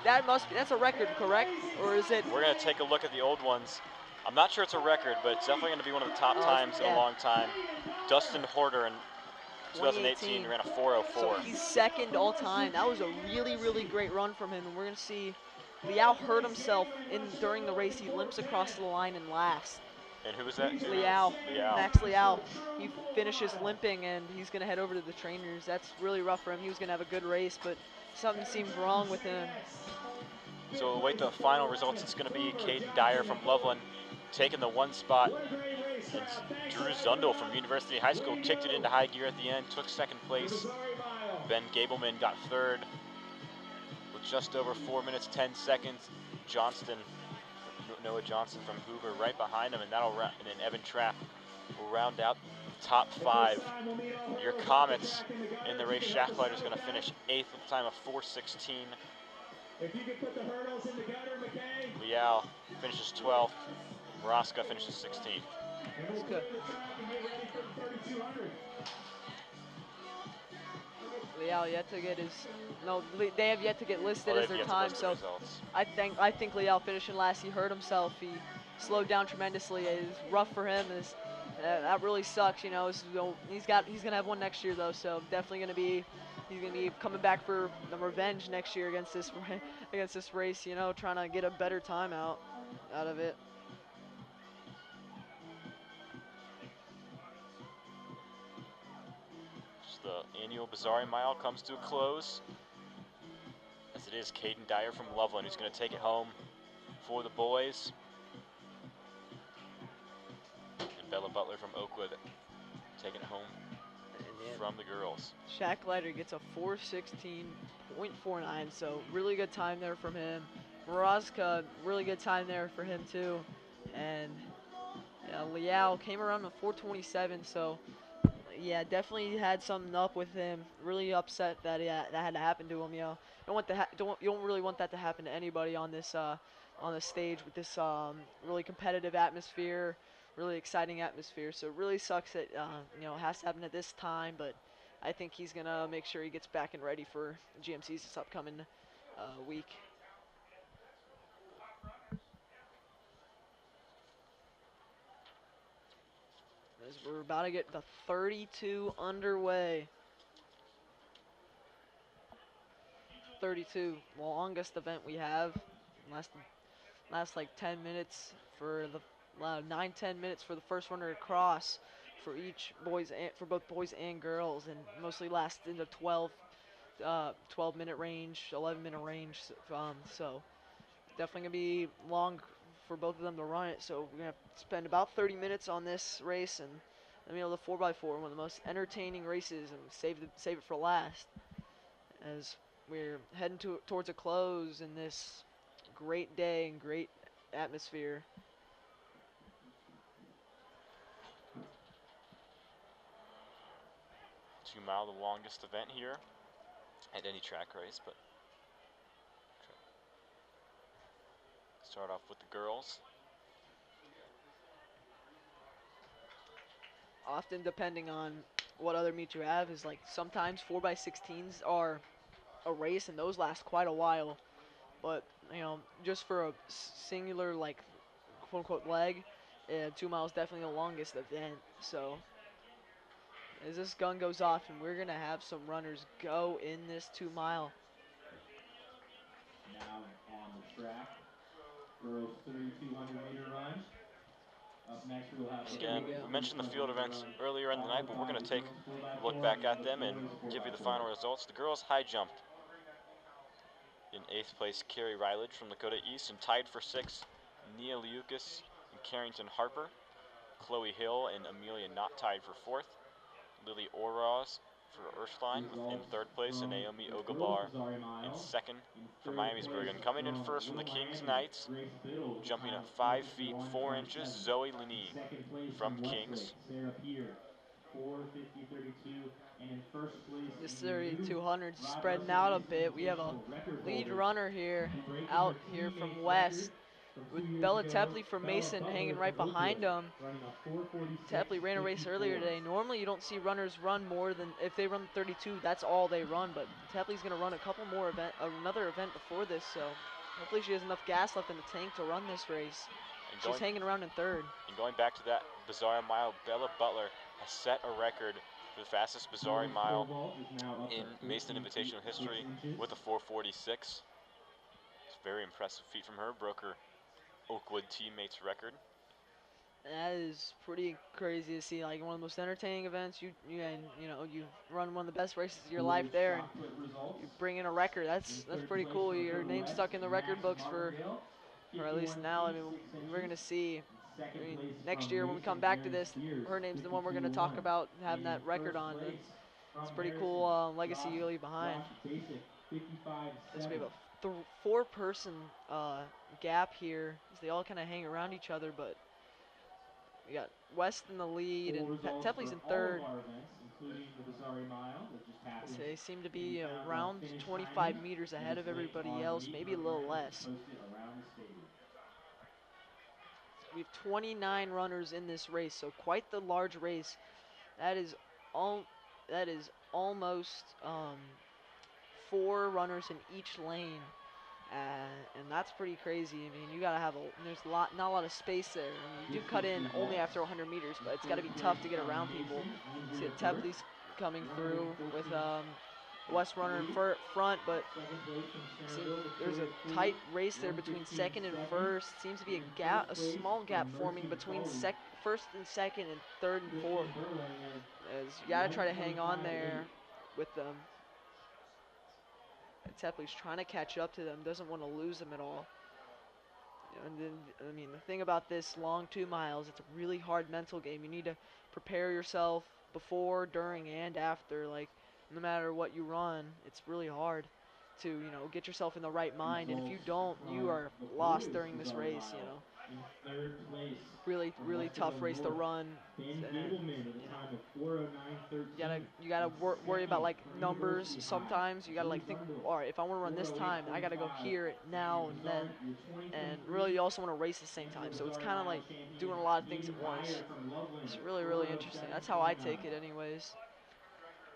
That's a record, correct? Or is it? We're going to take a look at the old ones. I'm not sure it's a record, but it's definitely going to be one of the top times in a long time. Dustin Horter in 2018 ran a 4:04. So he's second all time. That was a really, really great run from him, and we're going to see Liao hurt himself during the race. He limps across the line in last. And who was that? Liao, Liao. Max Liao. He finishes limping, and he's going to head over to the trainers. That's really rough for him. He was going to have a good race, but something seemed wrong with him. So we'll wait the final results. It's going to be Caden Dyer from Loveland taking the 1 spot. And Drew Zundel from University High School kicked it into high gear at the end, took 2nd place. Ben Gableman got 3rd with just over 4 minutes, 10 seconds. Noah Johnson from Hoover right behind him, and then Evan Trapp will round out the top 5. Your Comets in the race. Shacklighter's going to finish 8th with a time of 4:16. If you could put the hurdles in the gutter, McKay. Liao finishes 12th. Maraska finishes 16th. And we'll clear the track and get ready for the 3200. Liao yet to get his, no, they have yet to get listed Oh, as they've their yet to time, list the so results. I think Liao finishing last. He hurt himself. He slowed down tremendously. It's rough for him. That really sucks, you know. He's gonna have one next year though, so definitely he's gonna be coming back for the revenge next year against this race, you know, trying to get a better time out of it. The annual Bizarri Mile comes to a close, as it is Caden Dyer from Loveland who's going to take it home for the boys, and Bella Butler from Oakwood taking it home from the girls. Shacklighter gets a 4:16.49, so really good time there from him. Mrazka, really good time there for him too, and Liao came around with 4:27, so yeah, definitely had something up with him. Really upset that that had to happen to him. You know, you don't really want that to happen to anybody on this stage with this really competitive atmosphere, really exciting atmosphere. So it really sucks that you know, it has to happen at this time. But I think he's gonna make sure he gets back and ready for GMC's this upcoming week. As we're about to get the 32 underway. 32, longest event we have. Last like 10 minutes for the 9-10 minutes for the first runner to cross for for both boys and girls, and mostly last in the 12-minute range, 11-minute range. So definitely gonna be long for both of them to run it. So we're gonna spend about 30 minutes on this race, and then the 4x4, one of the most entertaining races, and save it for last, as we're heading towards a close in this great day and great atmosphere. 2 mile, the longest event here at any track race, but start off with the girls. Often, depending on what other meet you have, is like sometimes 4x16s are a race, and those last quite a while. But you know, just for a singular, like, quote unquote leg, 2 miles definitely the longest event. So as this gun goes off, and we're gonna have some runners go in this 2 mile. Now on the track, girls 3,200-meter run. Up next, we'll have Again, we mentioned the field events earlier in the night, but we're going to take a look back at them and give you the final results. The girls high jumped. In 8th place, Carrie Rylage from Lakota East, and tied for 6th, Nia Liukas and Carrington Harper. Chloe Hill and Amelia Knott tied for 4th. Lily Oroz for Ursuline in 3rd place, and Naomi Ogabar in 2nd for Miamisburg. And coming in first from the Kings Knights, jumping at 5 feet 4 inches, Zoe Linney from Kings. Sarah Peter, 4:50.32, and in first place, This 3,200 spreading out a bit. We have a lead runner here, out here from West, with Bella Tepley from Mason hanging right behind him. Tepley ran a race earlier today. Normally you don't see runners run more than, if they run 32, that's all they run, but Tepley's going to run a couple more another event before this, so hopefully she has enough gas left in the tank to run this race. She's hanging around in 3rd. And going back to that Bizarre Mile, Bella Butler has set a record for the fastest Bizarre Mile in Mason Invitational history with a 4:46. Very impressive feat from her. Broke her Oakwood teammates record. That is pretty crazy to see. Like one of the most entertaining events. You run one of the best races of your life there, and you bring in a record. That's pretty cool. Your name's stuck in the record books for, or at least now. I mean, we're gonna see. I mean, next year when we come back to this, her name's the one we're gonna talk about having that record on. It's pretty cool legacy you leave behind. So we have a four-person gap here, as they all kind of hang around each other, but we got West in the lead and Tepley's in third. Including the Bizarri Mile that just happened. So they seem to be around 25 meters ahead of everybody else, maybe a little less. Around the stadium. We have 29 runners in this race, so quite the large race. That is almost 4 runners in each lane, and that's pretty crazy. I mean, you gotta have there's not a lot of space there. I mean, you do cut in only after 100 meters, but it's gotta be tough to get around people. See the Tepley's coming through with West runner in front, but there's a tight race there between second and first. Seems to be a small gap forming between first and second and third and fourth. As you gotta try to hang on there with them. Tepley's trying to catch up to them, doesn't want to lose them at all. And then, I mean, the thing about this long 2 miles, it's a really hard mental game. You need to prepare yourself before, during, and after. Like, no matter what you run, it's really hard to, get yourself in the right mind. And if you don't, you are lost during this race, In third place. Really tough race to run. Ben Gableman with a time of 4:09:13. You gotta worry about like numbers sometimes. You gotta like think, all right, if I want to run this time, I gotta go here, now, and then. And really, you also want to race at the same time. So it's kind of like doing a lot of things at once. It's really interesting. That's how I take it, anyways.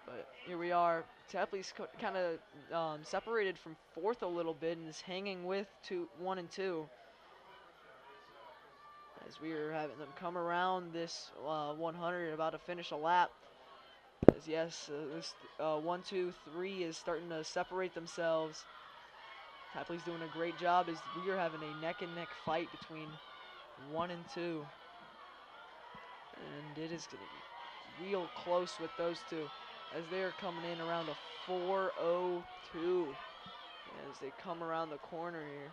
But here we are. Tepley's kind of separated from fourth a little bit and is hanging with 1 and 2. As we are having them come around this 100, about to finish a lap. As yes, this 1, 2, 3 is starting to separate themselves. Tapley's doing a great job as we are having a neck and neck fight between 1 and 2. And it is going to be real close with those two as they're coming in around a 4:02 as they come around the corner here.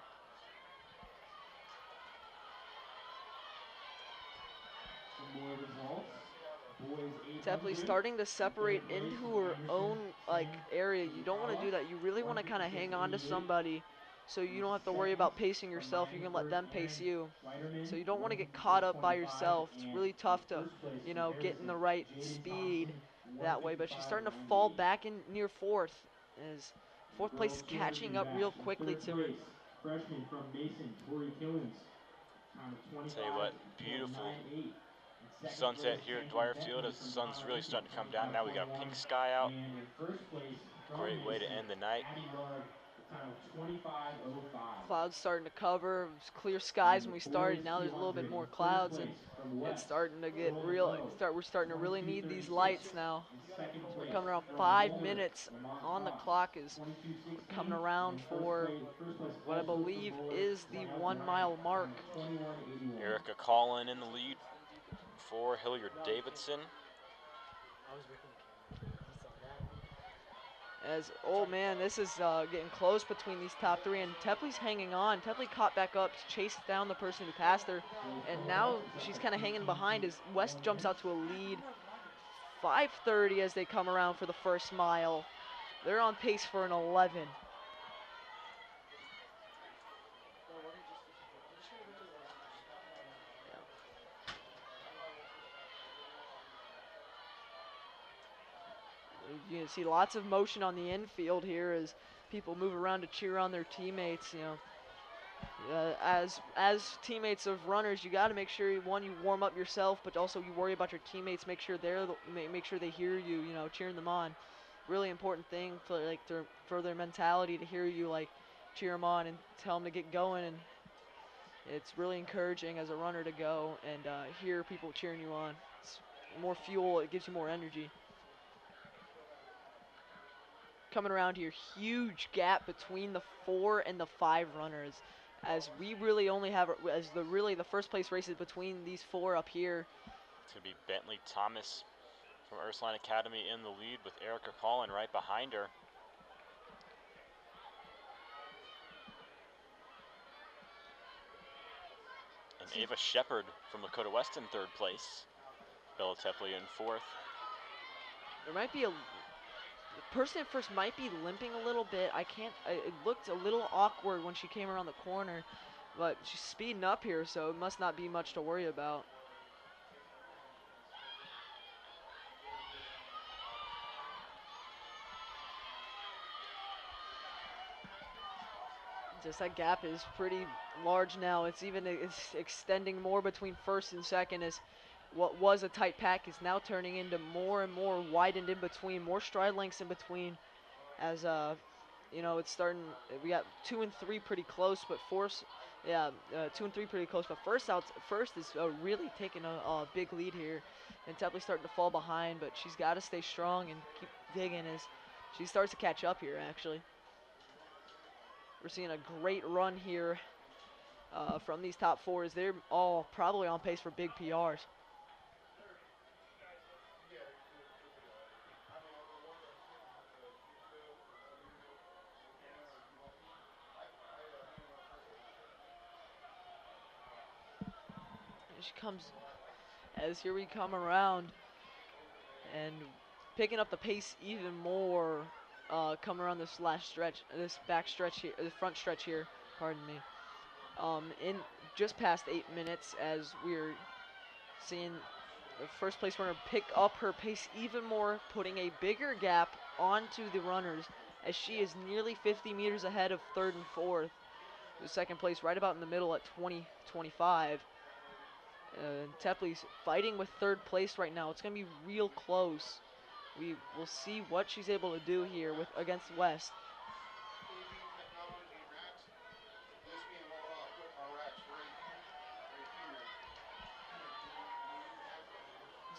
Some more results. Tepley's starting to separate into her own area. You don't want to do that. You really want to kind of hang on to somebody so you don't have to worry about pacing yourself. You can let them pace you. So you don't want to get caught up by yourself. It's really tough to, get in the right speed that way. But she's starting to fall back in near fourth as fourth place is catching up real quickly to her. Freshman from Mason, Tori Killings. Tell you what, beautiful sunset here at Dwyer Field as the sun's really starting to come down. Now we got a pink sky out. Great way to end the night. Clouds starting to cover. It was clear skies when we started. Now there's a little bit more clouds, and it's starting to get real. We're starting to really need these lights now. We're coming around 5 minutes on the clock as we're coming around for what I believe is the 1 mile mark. Erica Collin in the lead for Hilliard Davidson. As, oh man, this is getting close between these top 3, and Tepley's hanging on. Tepley caught back up, chased down the person who passed her, and now she's kind of hanging behind as West jumps out to a lead. 5:30 as they come around for the first mile. They're on pace for an 11. You can see lots of motion on the infield here as people move around to cheer on their teammates. As teammates of runners, you got to make sure you warm up yourself, but also you worry about your teammates. Make sure they hear you. Cheering them on. Really important thing for their mentality to hear you cheer them on and tell them to get going. And it's really encouraging as a runner to go and hear people cheering you on. It's more fuel. It gives you more energy. coming around here. Huge gap between the 4 and the 5 runners, as we really only have the first place races between these 4 up here. It's going to be Bentley Thomas from Ursuline Academy in the lead with Erica Collin right behind her. And Ava Shepard from Lakota West in 3rd place. Bella Tepley in 4th. There might be the person at first might be limping a little bit. It looked a little awkward when she came around the corner, but she's speeding up here, so it must not be much to worry about. Just that gap is pretty large now. It's extending more between 1st and 2nd, as what was a tight pack is now turning into more and more widened in between, more stride lengths in between, as you know, it's starting. We got 2 and 3 pretty close, but 2 and 3 pretty close. But first is really taking a big lead here, and Tepley's starting to fall behind, but she's got to stay strong and keep digging as she starts to catch up here. Actually, we're seeing a great run here from these top 4s. They're all probably on pace for big PRs. She comes, as here we come around and picking up the pace even more, coming around this last stretch, this back stretch here, the front stretch here, pardon me. In just past 8 minutes, as we're seeing the first place runner pick up her pace even more, putting a bigger gap onto the runners, as she is nearly 50 meters ahead of 3rd and 4th. The 2nd place right about in the middle at 20-25. Tepley's fighting with 3rd place right now. It's going to be real close. We will see what she's able to do here against West.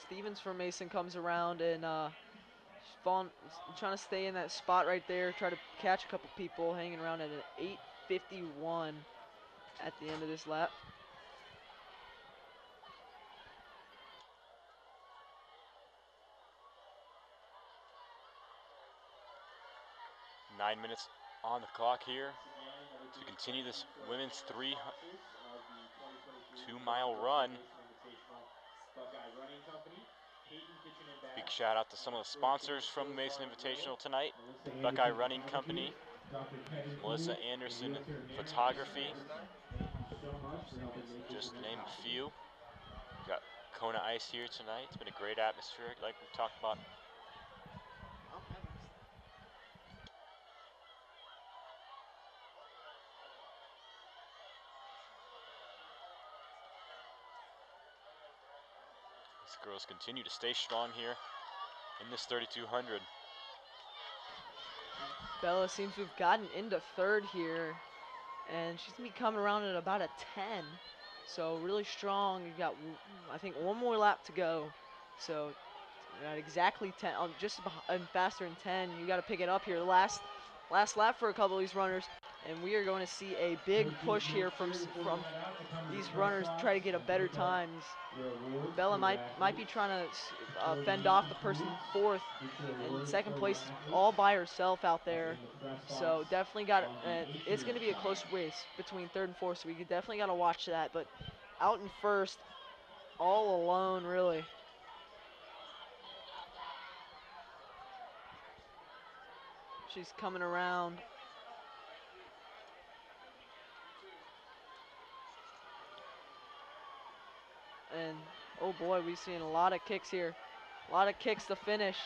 Stevens from Mason comes around and trying to stay in that spot right there, try to catch a couple people, hanging around at an 8:51 at the end of this lap. Nine minutes on the clock here to continue this women's 2-mile run. Big shout out to some of the sponsors from the Mason Invitational tonight. Buckeye Running Company, Melissa Anderson Photography, just to name a few. Got Kona Ice here tonight. It's been a great atmosphere like we talked about. These girls continue to stay strong here in this 3200. Bella seems to have gotten into 3rd here, and she's going to be coming around at about a 10. So really strong. You got, I think, 1 more lap to go. So at exactly 10, just faster than 10. You got to pick it up here. Last lap for a couple of these runners, and we are going to see a big push here from these runners to try to get a better times. Bella might be trying to fend off the person 4th and 2nd place all by herself out there. So definitely it's going to be a close race between 3rd and 4th, so we definitely got to watch that. But out in 1st, all alone, really. She's coming around. And, oh boy, we've seen a lot of kicks here. A lot of kicks to finish.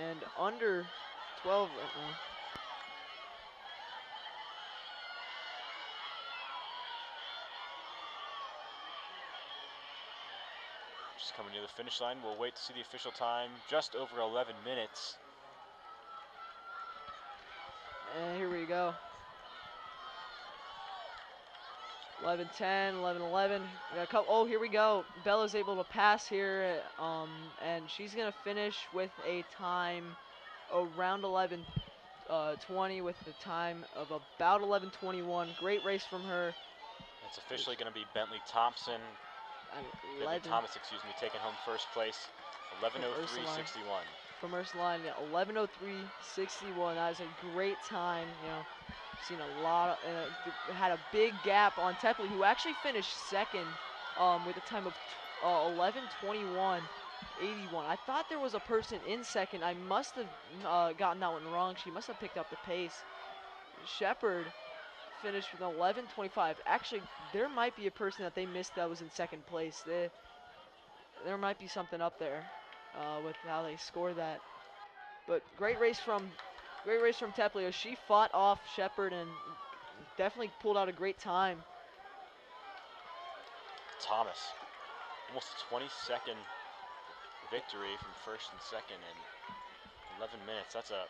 And under 12 right now. Just coming near the finish line. We'll wait to see the official time. Just over 11 minutes. And here we go. 11:10, 11:11. We got a couple. Oh, here we go. Bella's able to pass here, and she's gonna finish with a time around 11:20 with the time of about 11:21. Great race from her. It's officially going to be Bentley Thompson. Bentley 11 Thomas, excuse me, taking home first place. 11:03.61. from Ursuline, yeah, 11:03.61. That is a great time. You know, seen a lot of, had a big gap on Tepley, who actually finished second with a time of 11:21.81. I thought there was a person in second. I must have gotten that one wrong. She must have picked up the pace. Shepard finished with 11:25. Actually, there might be a person that they missed that was in second place. There might be something up there with how they scored that. But great race from Tepley. She fought off Shepard and definitely pulled out a great time. Thomas, almost a 20-second victory from first and second in 11 minutes. That's a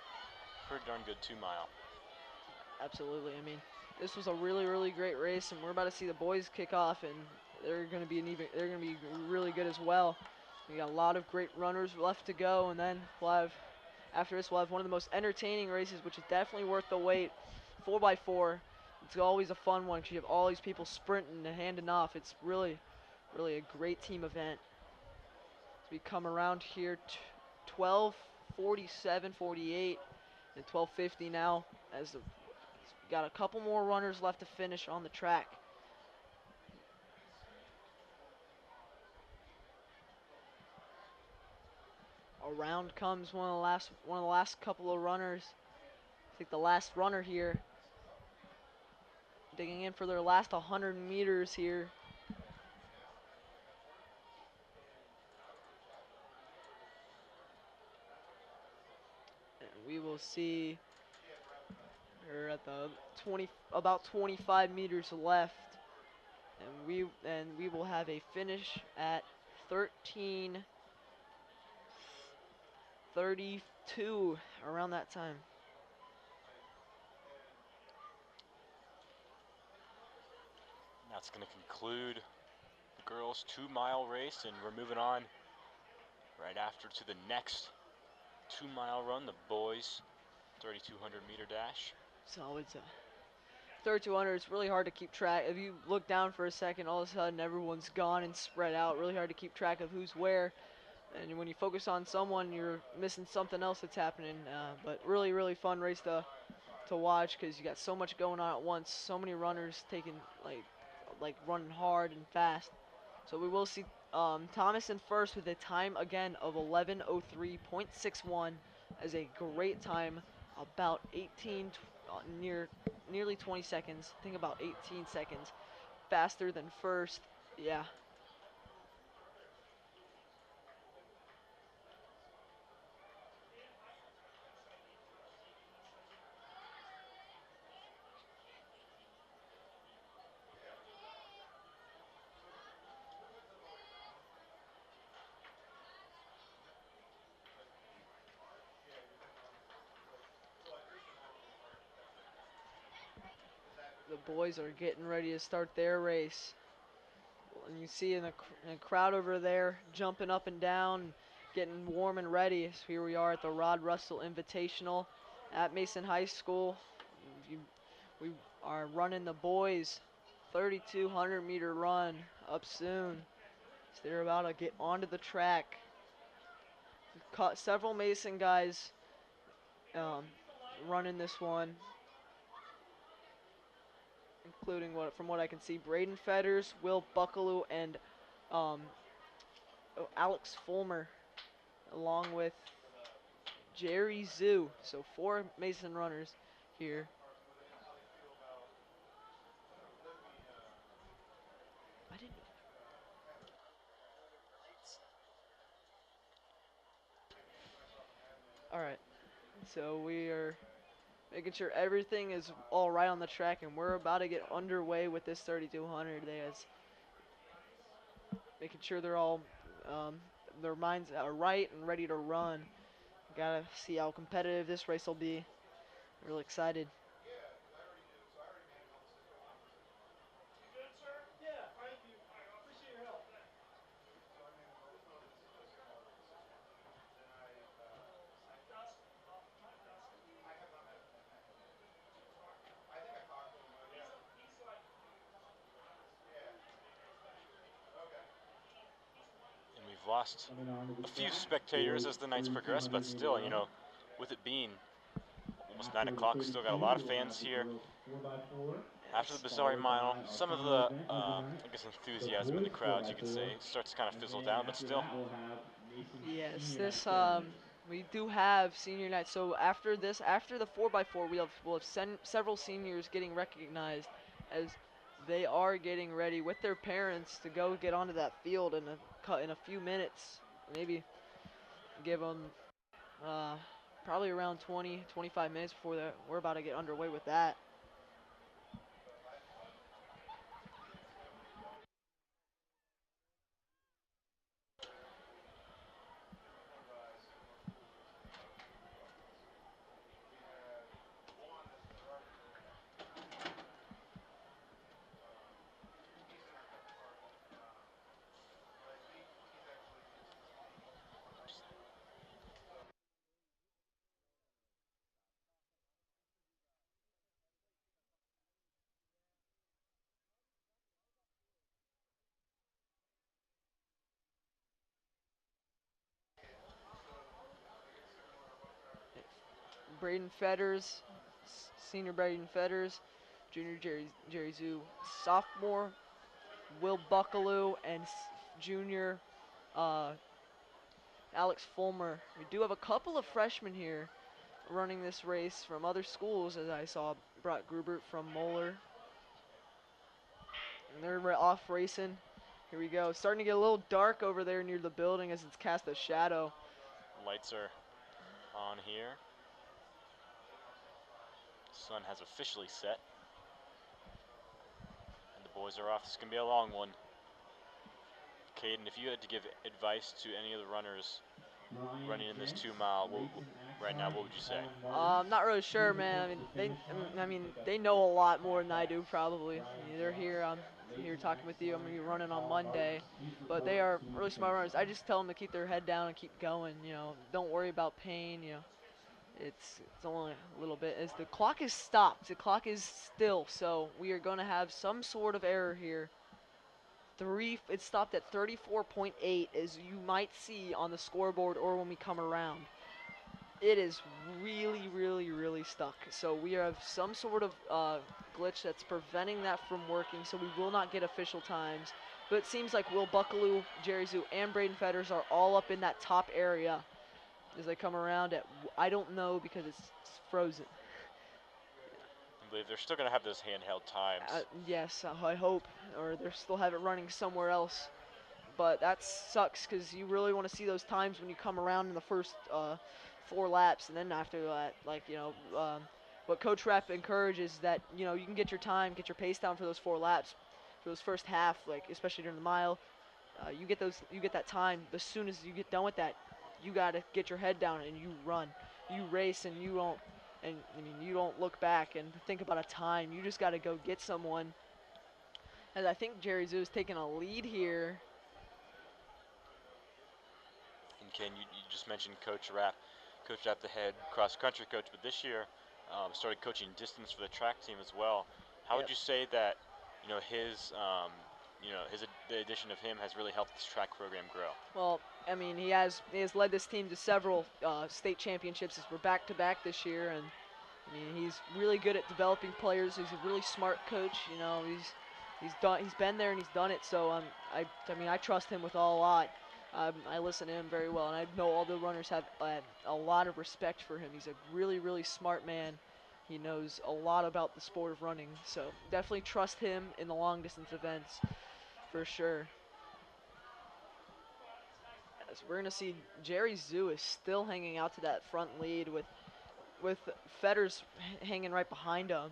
pretty darn good 2-mile. Absolutely. I mean, this was a really, really great race, and we're about to see the boys kick off, and they're going to be really good as well. We got a lot of great runners left to go, and then after this, we'll have one of the most entertaining races, which is definitely worth the wait. 4x4. It's always a fun one because you have all these people sprinting and handing off. It's really, really a great team event. As we come around here, 12:47, 48, and 12:50 now. As got a couple more runners left to finish on the track. Around comes one of the last couple of runners. I think the last runner here, digging in for their last 100 meters here. And we will see her at the about 25 meters left, and we will have a finish at 13:32 around that time. That's going to conclude the girls' 2-mile race, and we're moving on right after to the next 2-mile run, the boys' 3,200-meter dash. So it's a 3,200. It's really hard to keep track. If you look down for a second, all of a sudden everyone's gone and spread out. Really hard to keep track of who's where. And when you focus on someone, you're missing something else that's happening. But really, really fun race to watch because you got so much going on at once. So many runners taking like running hard and fast. So we will see Thomas in first with a time again of 11:03.61 as a great time, about 18 nearly 20 seconds. I think about 18 seconds faster than first. Yeah. The boys are getting ready to start their race. And you see in the crowd over there jumping up and down, getting warm and ready. So here we are at the Rod Russell Invitational at Mason High School. We are running the boys 3,200-meter run up soon. So they're about to get onto the track. We've caught several Mason guys running this one, including from what I can see, Braden Fetters, Will Buckaloo, and Alex Fulmer, along with Jerry Zoo. So 4 Mason runners here. I didn't. All right. So we are making sure everything is all right on the track, and we're about to get underway with this 3,200. Making sure they're all their minds are right and ready to run. Gotta see how competitive this race will be. Really excited. lost Coming onto the a few track, spectators as the nights progress, but still, you know, with it being almost 9 o'clock, still got a lot of fans here. 4x4. After the Yes. Bizarri mile, Followed by our some of final the, event of the night, I guess, the enthusiasm in the boys crowds, you could 4x4. say, starts to kind of And fizzle then down, but after still. that, we'll have Mason's Yes, senior night this ceremonies. we do have senior night. So after this, after the 4x4, we'll have several seniors getting recognized as they are getting ready with their parents to go get onto that field in a few minutes. Maybe give them probably around 20, 25 minutes before we're about to get underway with that. Braden Fetters, senior Braden Fetters, junior Jerry Zoo, sophomore Will Buckaloo, and junior uh, Alex Fulmer. We do have a couple of freshmen here running this race from other schools, as I saw Brock Grubert from Moeller. And they're off racing. Here we go. Starting to get a little dark over there near the building as it's cast a shadow. Lights are on here. Sun has officially set. And the boys are off. This is going to be a long one. Caden, if you had to give advice to any of the runners running in this 2 mile right now, what would you say? I'm not really sure, man. I mean, they know a lot more than I do, probably. They're here. I'm here talking with you. I'm gonna be running on Monday, but they are really smart runners. I just tell them to keep their head down and keep going. You know, don't worry about pain. You know, it's only a little bit. As the clock is stopped, the clock is still, so we are gonna have some sort of error here. It stopped at 34.8, as you might see on the scoreboard or when we come around. It is really, really, really stuck. So we have some sort of glitch that's preventing that from working, so we will not get official times. But it seems like Will Buckaloo, Jerry Zoo, and Braden Fetters are all up in that top area as they come around at, I don't know because it's frozen. I believe they're still going to have those handheld times. Yes, I hope, or they'll still have it running somewhere else. But that sucks because you really want to see those times when you come around in the first 4 laps, and then after that, like, you know, what Coach Rapp encourages that, you know, you can get your time, get your pace down for those 4 laps, for those first half, like especially during the mile. You get that time. As soon as you get done with that, you gotta get your head down and you run, you race, and you don't, and I mean you don't look back and think about a time. You just gotta go get someone. And I think Jerry Zoo is taking a lead here. And Ken, you just mentioned Coach Rapp. Coach Rapp, the head cross-country coach, but this year started coaching distance for the track team as well. How would you say that, you know, the addition of him has really helped this track program grow? Well, I mean, he has led this team to several state championships. We're back-to-back this year, and I mean, he's really good at developing players. He's a really smart coach. You know, he's been there and he's done it. So I mean, I trust him with a lot. I listen to him very well, and I know all the runners have a lot of respect for him. He's a really, really smart man. He knows a lot about the sport of running, so definitely trust him in the long distance events for sure. As we're gonna see Jerry Zoo is still hanging out to that front lead with Fetters hanging right behind him.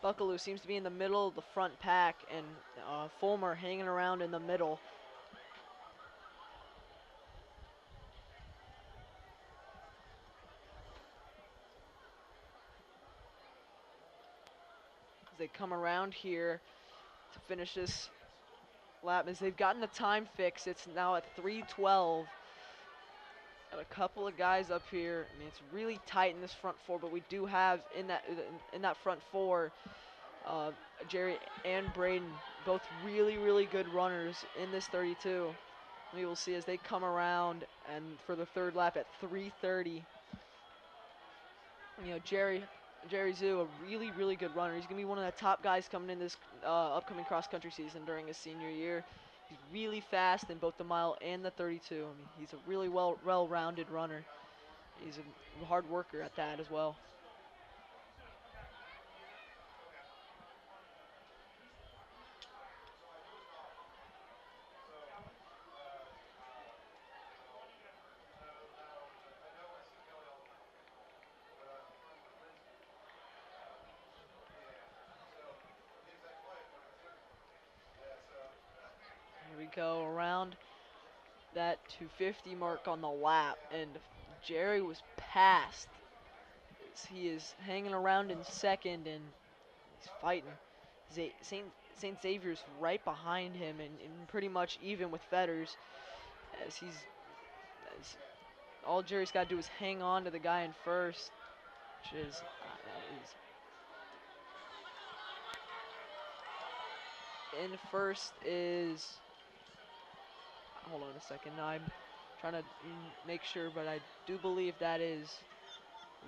Buckaloo seems to be in the middle of the front pack, and Fulmer hanging around in the middle. As they come around here to finish this lap, as they've gotten the time fix, it's now at 3:12. Got a couple of guys up here. I mean, it's really tight in this front four, but we do have in that front four, Jerry and Braden, both really, really good runners in this 32. We will see as they come around and for the third lap at 3:30. You know, Jerry Zoo, a really, really good runner. He's going to be one of the top guys coming in this upcoming cross-country season during his senior year. He's really fast in both the mile and the 32. I mean, he's a really well-rounded runner. He's a hard worker at that as well. Here we go around that 250 mark on the lap, and Jerry was passed. He is hanging around in second, and he's fighting. St. Xavier's right behind him, and pretty much even with Fetters, as all Jerry's got to do is hang on to the guy in first, which is in first is. Hold on a second. Now I'm trying to make sure, but I do believe that is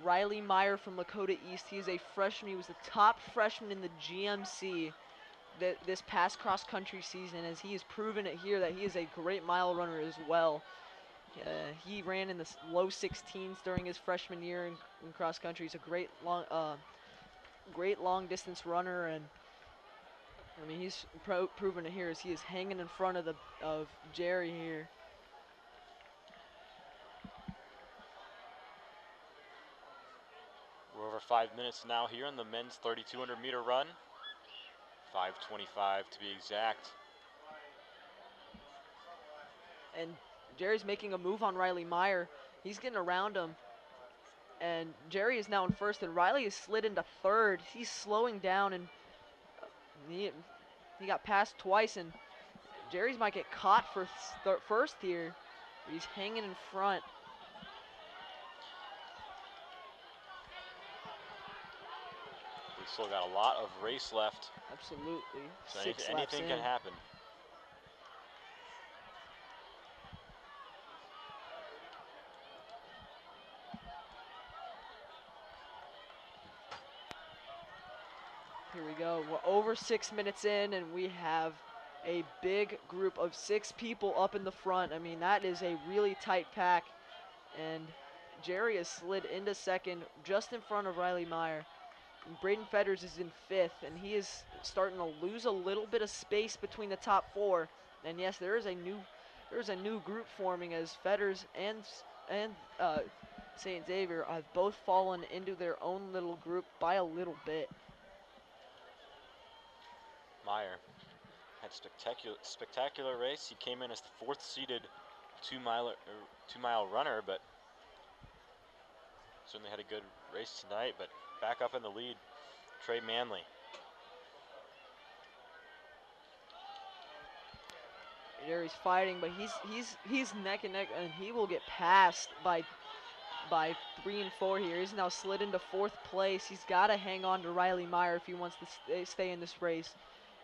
Riley Meyer from Lakota East. He is a freshman. He was the top freshman in the GMC this past cross-country season, as he has proven it here that he is a great mile runner as well. He ran in the low 16s during his freshman year in cross-country. He's a great long-distance runner, and I mean, he's proven it here as he is hanging in front of Jerry here. We're over 5 minutes now here in the men's 3,200 meter run. 5:25 to be exact. And Jerry's making a move on Riley Meyer. He's getting around him. And Jerry is now in first, and Riley is slid into third. He's slowing down, and he got passed twice, and Jerry's might get caught for first here. He's hanging in front. We've still got a lot of race left. Absolutely. So Six laps anything in. can happen. Here we go. We're over 6 minutes in, and we have a big group of 6 people up in the front. I mean, that is a really tight pack. And Jerry has slid into second, just in front of Riley Meyer. And Braden Fetters is in fifth, and he is starting to lose a little bit of space between the top 4. And yes, there is a new group forming, as Fetters and St. Xavier have both fallen into their own little group by a little bit. Meyer had spectacular race. He came in as the 4th seeded two-mile runner, but certainly had a good race tonight. But back up in the lead, Trey Manley. Jerry's fighting, but he's neck and neck, and he will get passed by 3 and 4 here. He's now slid into 4th place. He's got to hang on to Riley Meyer if he wants to stay in this race.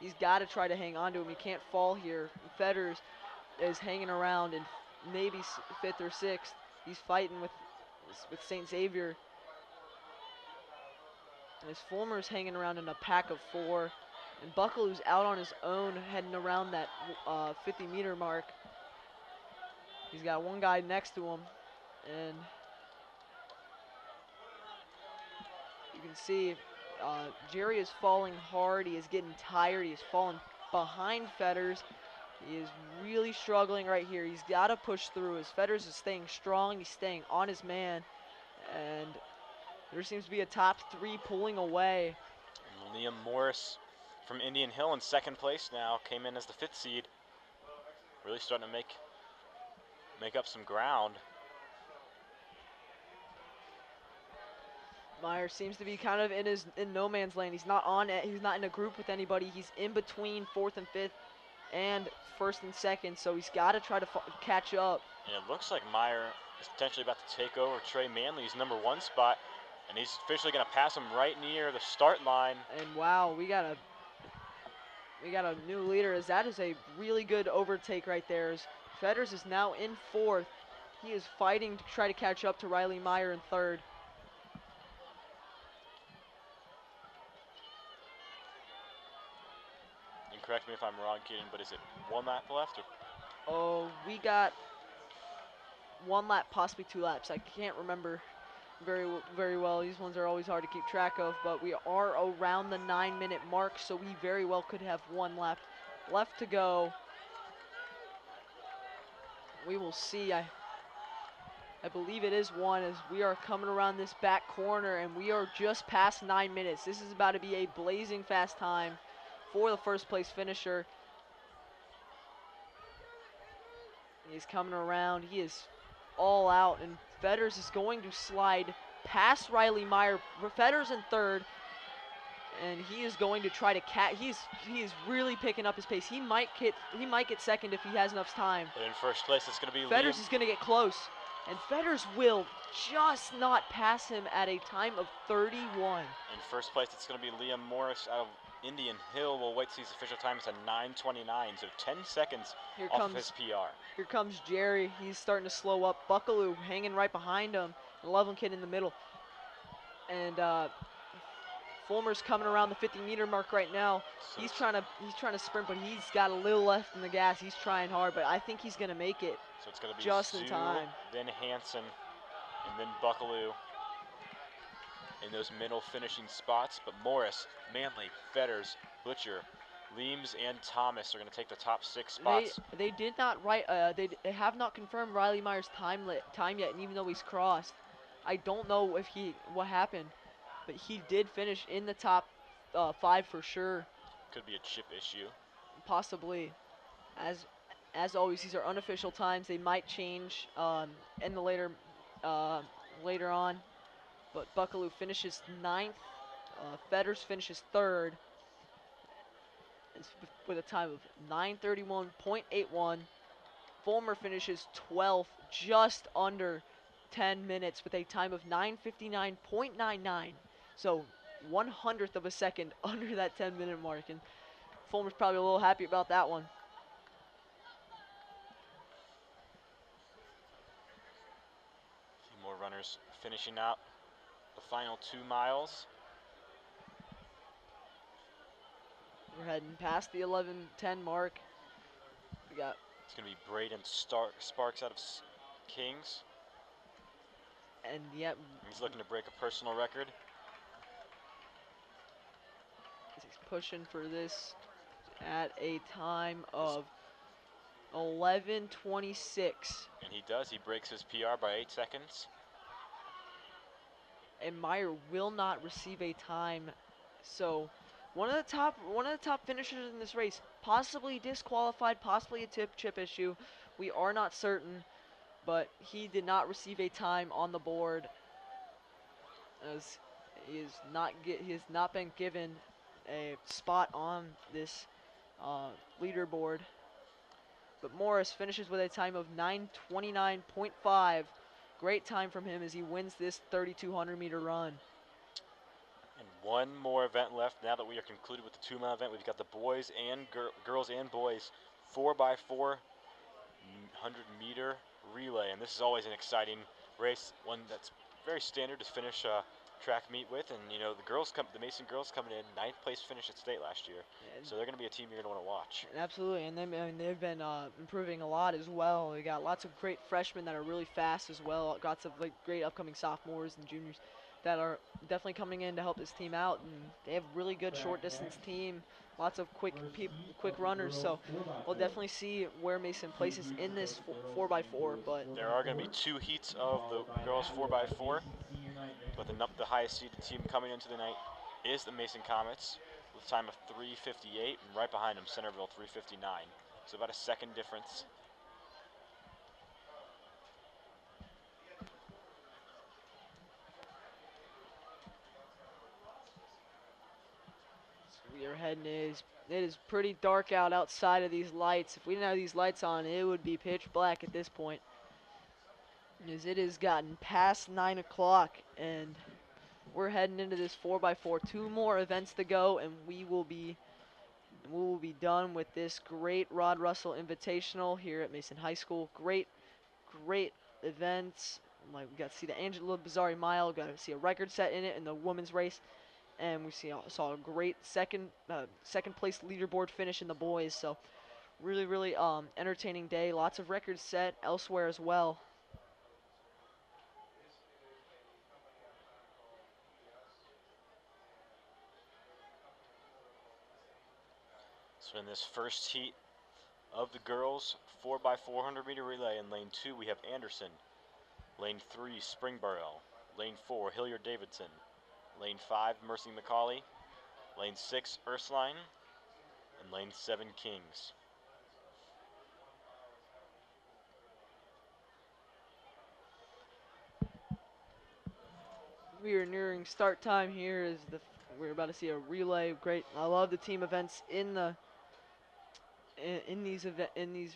He's got to try to hang on to him. He can't fall here. Fetters is hanging around in maybe 5th or 6th. He's fighting with St. Xavier. And his Fulmer's hanging around in a pack of 4. And Buckle, who's out on his own, heading around that 50-meter mark. He's got one guy next to him. And you can see Jerry is falling hard. He is getting tired. He is falling behind Fetters. He is really struggling right here. He's got to push through. As Fetters is staying strong, he's staying on his man. And there seems to be a top 3 pulling away. Liam Morris from Indian Hill in 2nd place now, came in as the 5th seed. Really starting to make up some ground. Meyer seems to be kind of in no man's land. He's not in a group with anybody. He's in between 4th and 5th and 1st and 2nd, so he's got to try to catch up. And it looks like Meyer is potentially about to take over Trey Manley's #1 spot, and he's officially going to pass him right near the start line. And wow, we got a new leader, as that is a really good overtake right there. As Fetters is now in 4th. He is fighting to try to catch up to Riley Meyer in 3rd. And correct me if I'm wrong, Keaton, but is it 1 lap left? Or? Oh, we got 1 lap, possibly 2 laps. I can't remember very well. These ones are always hard to keep track of, but we are around the 9-minute mark, so we very well could have 1 lap left to go. We will see. I believe it is 1, as we are coming around this back corner, and we are just past 9 minutes. This is about to be a blazing fast time for the first place finisher. He's coming around. He is all out, and Fetters is going to slide past Riley Meyer. Fetters in 3rd, and he is going to try to he is really picking up his pace. He might get 2nd if he has enough time. But in first place, it's going to be Fetters Liam. is going to get close, and Fetters will just not pass him at a time of 31. In first place, it's going to be Liam Morris out of Indian Hill. We'll wait to see his official time. It's a 9:29, so 10 seconds off of his PR. Here comes Jerry. He's starting to slow up. Buckaloo hanging right behind him. And Loveland Kid in the middle. And Fulmer's coming around the 50-meter mark right now. So He's trying to sprint, but he's got a little left in the gas. He's trying hard, but I think he's going to make it. So it's going to be just Zoo, in time. then Hanson, and then Buckaloo in those middle finishing spots. But Morris, Manley, Fetters, Butcher, Leames, and Thomas are going to take the top 6 spots. They did not write. They have not confirmed Riley Meyer's time yet, and even though he's crossed, I don't know if what happened, but he did finish in the top 5 for sure. Could be a chip issue. Possibly. As always, these are unofficial times. They might change in the later on. But Buckaloo finishes 9th. Fetters finishes 3rd. With a time of 9:31.81. Fulmer finishes 12th, just under 10 minutes, with a time of 9:59.99. So 1/100th of a second under that 10-minute mark, and Fulmer's probably a little happy about that one. A few more runners finishing out the final 2 miles. We're heading past the 11:10 mark. We got. It's going to be Braden Sparks out of Kings. And yet. He's looking to break a personal record. He's pushing for this at a time of 11:26. And he does. He breaks his PR by 8 seconds. And Meyer will not receive a time. So one of the top finishers in this race, possibly disqualified, possibly a chip issue. We are not certain, but he did not receive a time on the board, as he has not been given a spot on this leaderboard. But Morris finishes with a time of 9:29.5. Great time from him as he wins this 3,200-meter run. And one more event left now that we are concluded with the 2-mile event. We've got the boys and girls and boys 4x4 100-meter relay. And this is always an exciting race, one that's very standard to finish track meet with. And you know, the Mason girls coming in 9th place finish at state last year. So they're going to be a team you're going to want to watch. Absolutely, and they've been improving a lot as well. We got lots of great freshmen that are really fast as well. Lots of great upcoming sophomores and juniors that are definitely coming in to help this team out. And they have really good short distance team. Lots of quick runners. So we'll definitely see where Mason places in this 4x4. But there are going to be 2 heats of the girls 4x4. But the highest seeded team coming into the night is the Mason Comets with a time of 3:58, and right behind them Centerville 3:59. So about a second difference. So we are heading it is pretty dark outside of these lights. If we didn't have these lights on, it would be pitch black at this point. As it has gotten past 9 o'clock, and we're heading into this 4x4. 2 more events to go, and we will be done with this great Rod Russell Invitational here at Mason High School. Great, great events. Like, we got to see the Angela Bizarri Mile, got to see a record set in it in the women's race, and we saw a great second place leaderboard finish in the boys. So really, really entertaining day. Lots of records set elsewhere as well. So in this first heat of the girls 4x400 meter relay, in lane 2 we have Anderson, lane 3 Springboro, lane 4 Hilliard Davidson, lane 5 Mercy McCauley, lane 6 Ursuline, and lane 7 Kings. We are nearing start time here. We're about to see a relay. Great. I love the team events in these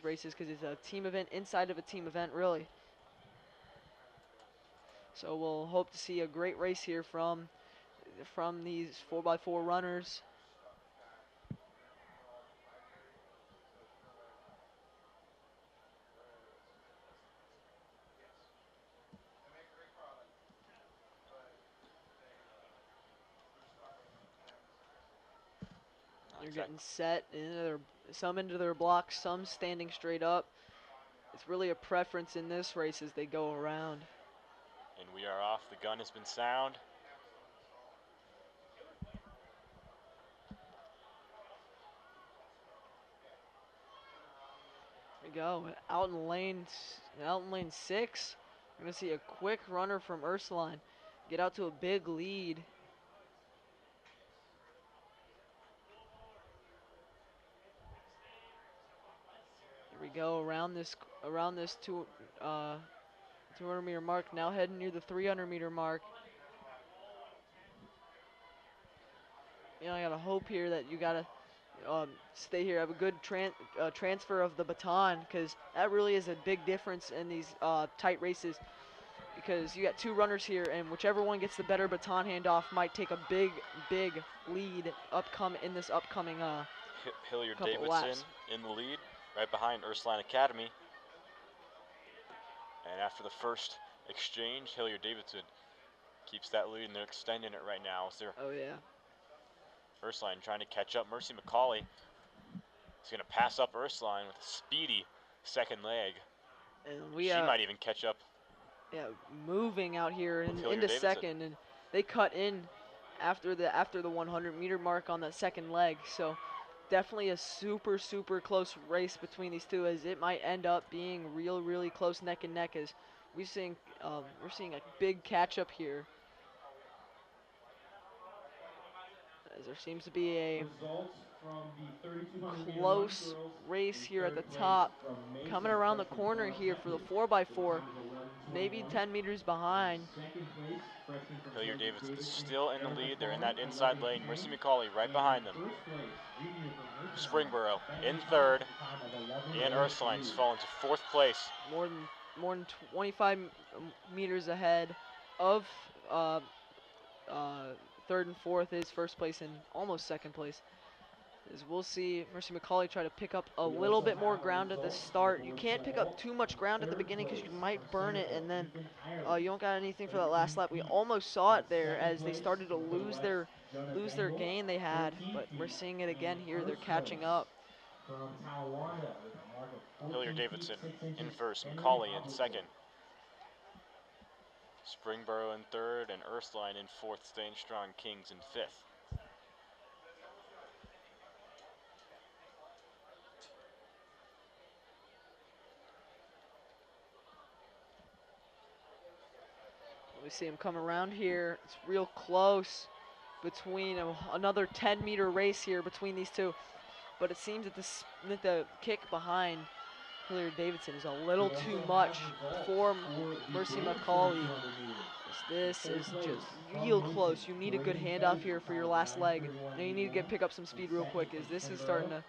races because it's a team event inside of a team event, really. So we'll hope to see a great race here from these 4x4 runners. They're getting set some into their blocks, some standing straight up. It's really a preference in this race as they go around. And we are off. The gun has been sound. There we go. Out in lane 6. We're gonna see a quick runner from Ursuline get out to a big lead. Here we go around this 200 meter mark. Now heading near the 300 meter mark. I gotta hope here that you gotta stay here, have a good transfer of the baton, because that really is a big difference in these tight races. Because you got 2 runners here, and whichever one gets the better baton handoff might take a big, big lead in this upcoming Hilliard couple Davidson laps. in the lead, right behind Ursuline Academy. And after the first exchange, Hilliard Davidson keeps that lead, and they're extending it right now. So Oh yeah. Ursuline trying to catch up. Mercy McCauley is going to pass up Ursuline with a speedy second leg. And she might even catch up. Yeah, moving out here into Davidson. second, and they cut in after the 100 meter mark on that second leg. So definitely a super, super close race between these two, as it might end up being really close neck and neck, as we're seeing a big catch up here, as there seems to be a close race here at the top. Coming around the corner here for the 4x4, maybe 10 meters behind. Hilliard Davidson still in the lead. They're in that inside lane. Mercy McCauley right behind them. Springboro in third, and Ursuline's fallen to 4th place. More than 25 meters ahead of third and fourth is first place and almost second place. As we'll see Mercy McCauley try to pick up a little bit more ground at the start. You can't pick up too much ground at the beginning because you might burn it, and then you don't got anything for that last lap. We almost saw it there as they started to lose their gain they had, but we're seeing it again here. They're catching up. Hilliard Davidson in first, McCauley in second. Springboro in third, and Ursuline in fourth, staying strong. Kings in fifth. We see him come around here. It's real close between another 10-meter race here between these two. But it seems that the kick behind Hilliard Davidson is a little too much for Mercy McCauley. This is just real close. You need a good handoff here for your last leg. Now you need to pick up some speed real quick, as this is starting to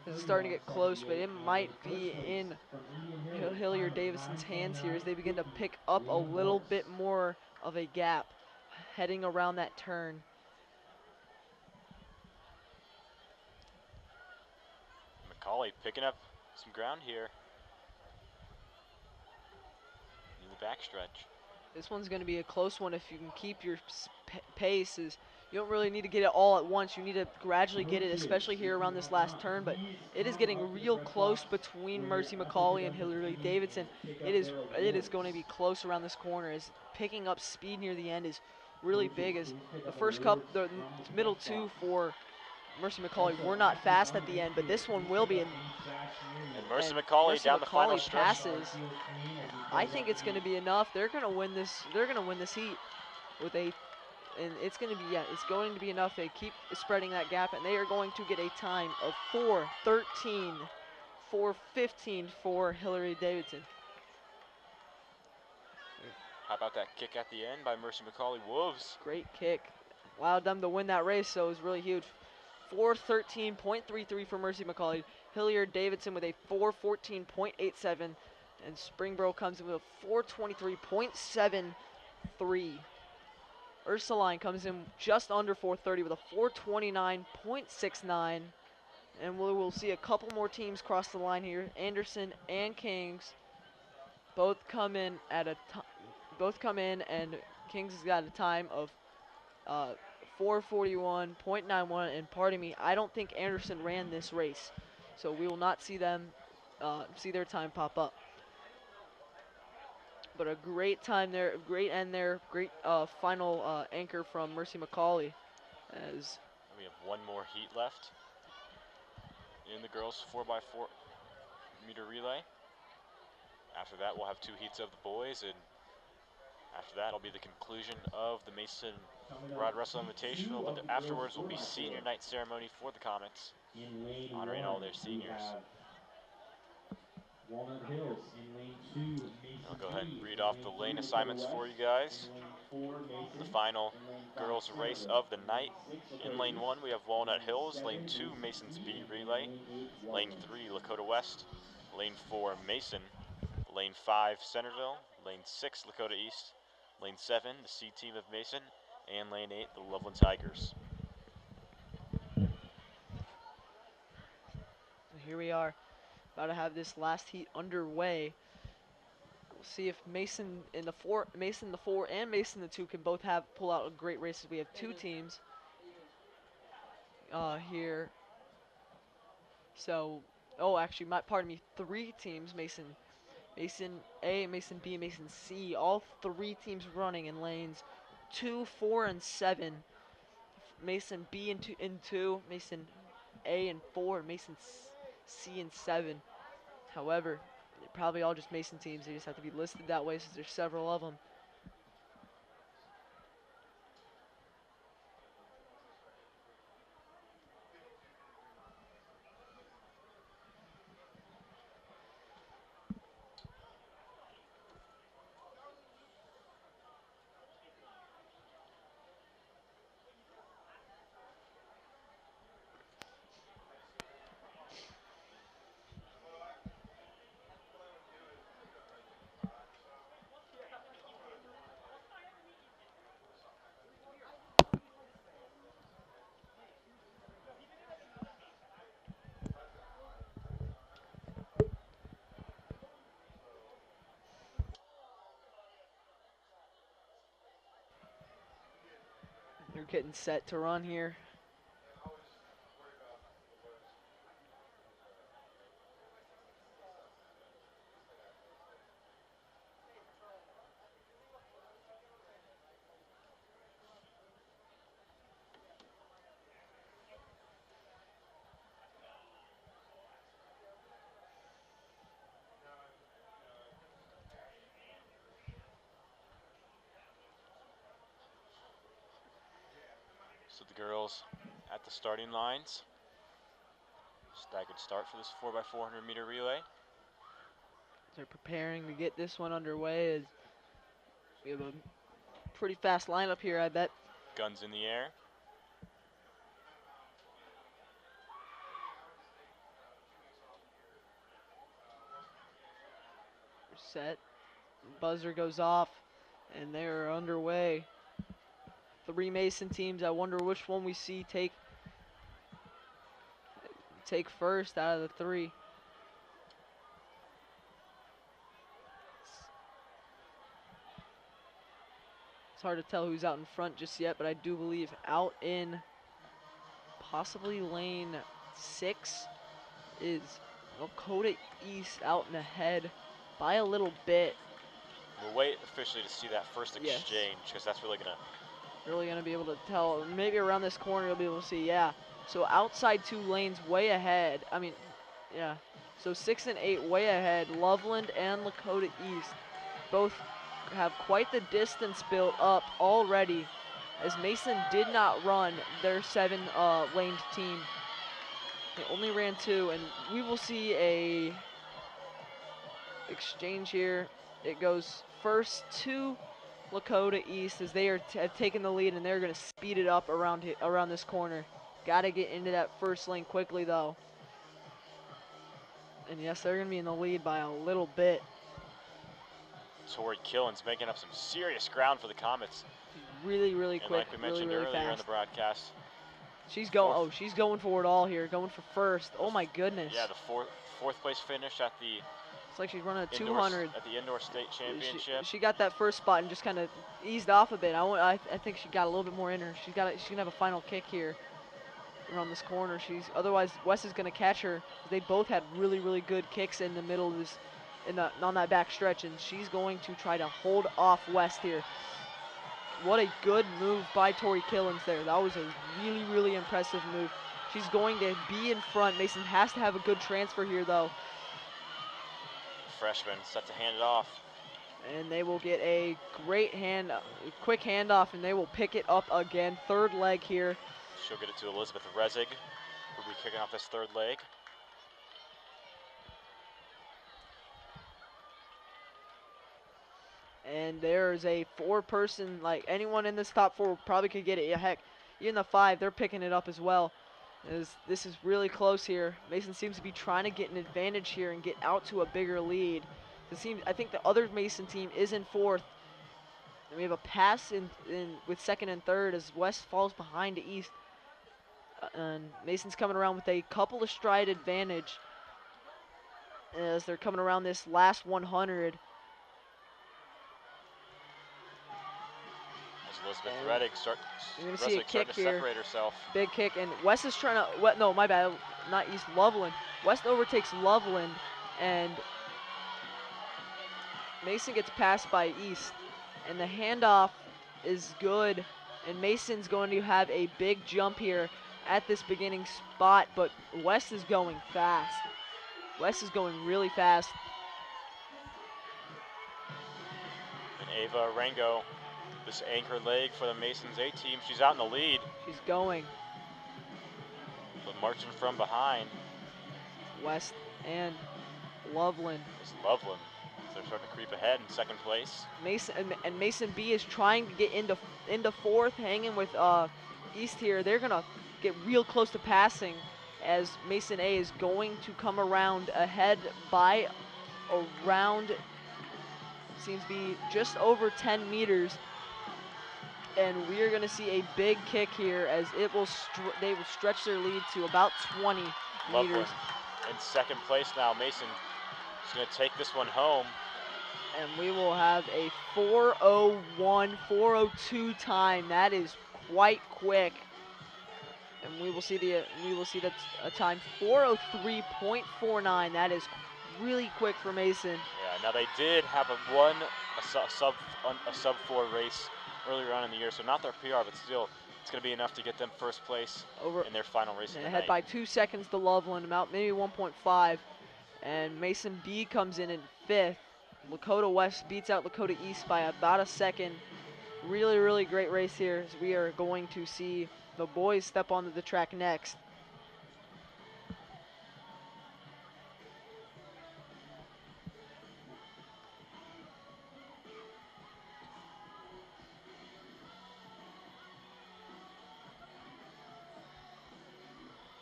This is starting to get close, but it might be in Hilliard Davidson's hands here as they begin to pick up a little bit more of a gap heading around that turn. McCauley picking up some ground here in the backstretch. This one's going to be a close one if you can keep your pace. You don't really need to get it all at once. You need to gradually get it, especially here around this last turn. But it is getting real close between Mercy McCauley and Hillary Davidson. It is going to be close around this corner. As picking up speed near the end is really big. As the middle two for Mercy McCauley were not fast at the end, but this one will be. And Mercy McCauley down the final stretch. Passes. I think it's going to be enough. They're going to win this. They're going to win this heat with a, and it's going to be it's going to be enough. They keep spreading that gap, and they are going to get a time of 4:13, 4:15 for Hillary Davidson. How about that kick at the end by Mercy McCauley Wolves? Great kick. Allowed them to win that race, so it was really huge. 4:13.33 for Mercy McCauley. Hilliard Davidson with a 4:14.87. And Springboro comes in with a 4:23.73. Ursuline comes in just under 4:30 with a 4:29.69. And we will see a couple more teams cross the line here. Anderson and Kings both come in and Kings has got a time of 4:41.91. And pardon me, I don't think Anderson ran this race, so we will not see them see their time pop up. But a great time there, great end there, great final anchor from Mercy McCauley. As we have one more heat left in the girls 4x4 meter relay. After that, we'll have 2 heats of the boys, and after that, it'll be the conclusion of the Mason Rod Wrestle Invitational. But afterwards, will be senior night ceremony for the Comets, honoring all their seniors. Walnut Hills in lane 2, Mason. I'll go ahead and read off the lane assignments for you guys. The final girls race of the night. In lane 1, we have Walnut Hills. Lane 2, Mason's B Relay. Lane 3, Lakota West. Lane 4, Mason. Lane 5, Centerville. Lane 6, Lakota East. Lane 7, the C team of Mason. And lane 8, the Loveland Tigers. Here we are, about to have this last heat underway. We'll see if Mason the 4, and Mason the 2 can both pull out a great races. We have 2 teams here. So, actually, pardon me, 3 teams. Mason A, Mason B, Mason C. All 3 teams running in lanes 2, 4, and 7. Mason B and 2, Mason A and 4, Mason C and 7. However, they're probably all just Mason teams. They just have to be listed that way since there's several of them. They're getting set to run here. So the girls at the starting lines. Staggered start for this 4x400 meter relay. They're preparing to get this one underway. As we have a pretty fast lineup here, I bet. Guns in the air. Set. Buzzer goes off, and they're underway. 3 Mason teams. I wonder which one we see take first out of the 3. It's hard to tell who's out in front just yet, but I do believe out in possibly lane 6 is Lakota East out and ahead by a little bit. We'll wait officially to see that first Yes. exchange, because that's really gonna. Really gonna be able to tell. Maybe around this corner you'll be able to see. Yeah. So outside 2 lanes, way ahead. I mean, yeah. So 6 and 8 way ahead. Loveland and Lakota East both have quite the distance built up already, as Mason did not run their 7-laned team. They only ran 2, and we will see a exchange here. It goes first to Lakota East as they have taken the lead, and they're going to speed it up around this corner. Got to get into that first lane quickly, though. And yes, they're going to be in the lead by a little bit. Tori Killen's making up some serious ground for the Comets. Really, really And quick, like we mentioned really earlier in fast. the broadcast, She's going. Oh, she's going for it all here. Going for first. Oh my goodness. yeah, the fourth place finish at the It's like she's running a indoor, 200. at the indoor state championship. She got that first spot and just kind of eased off a bit. I think she got a little bit more in her. She's gonna have a final kick here around this corner. Otherwise Wes is gonna catch her. They both had really, really good kicks in the middle of this, on that back stretch, and she's going to try to hold off West here. What a good move by Tori Killens there. That was a really, really impressive move. She's going to be in front. Mason has to have a good transfer here, though. Freshman set to hand it off. And they will get a great quick handoff, and they will pick it up again. 3rd leg here. She'll get it to Elizabeth Rezig, who'll be kicking off this 3rd leg. And there's a 4-person, like anyone in this top 4 probably could get it. Yeah, heck, even the 5, they're picking it up as well. This is really close here. Mason seems to be trying to get an advantage here and get out to a bigger lead. I think the other Mason team is in 4th. And we have a pass in with 2nd and 3rd as West falls behind to East. And Mason's coming around with a couple of stride advantage as they're coming around this last 100. Elizabeth Reddick you're going to see a kick to here. separate herself. Big kick, and West is trying to, no, my bad, not East, Loveland. West overtakes Loveland, and Mason gets passed by East, and the handoff is good, and Mason's going to have a big jump here at this beginning spot, but West is going fast. West is going really fast. And Ava Rango, this anchor leg for the Masons A team. She's out in the lead. She's going. But marching from behind. West and Loveland. It's Loveland. So they're starting to creep ahead in 2nd place. Mason B is trying to get into 4th, hanging with East here. They're gonna get real close to passing as Mason A is going to come around ahead by around, seems to be just over 10 meters. And we are going to see a big kick here as they will stretch their lead to about 20 meters. In 2nd place now. Mason is going to take this one home. And we will have a 4:01, 4:02 time. That is quite quick. And we will see that a time 4:03.49. That is really quick for Mason. Yeah. Now they did have a sub 4 race earlier on in the year, so not their PR, but still, it's going to be enough to get them 1st place in their final race of the ahead night. by 2 seconds to Loveland, about maybe 1.5, and Mason B comes in 5th. Lakota West beats out Lakota East by about a second. Really, really great race here as we are going to see the boys step onto the track next.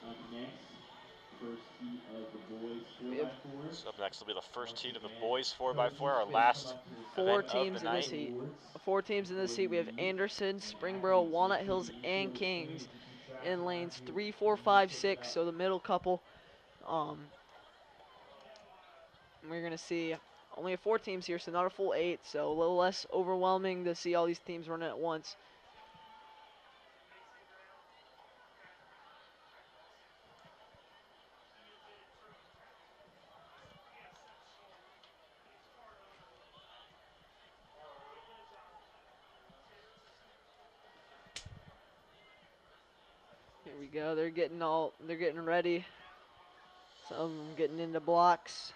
Up next, first heat heat of the boys We have 4x4. So up next will be the first Once heat of the again, boys 4x4, our coaches, please come last up to the four event side of the teams in this night. heat. awards. 4 teams in this heat. We have Anderson, Springboro, Walnut Hills, and Kings in lanes 3, 4, 5, 6. So the middle couple. We're gonna see only 4 teams here, so not a full 8. So a little less overwhelming to see all these teams running at once. Here we go. They're getting ready. Some of them getting into blocks.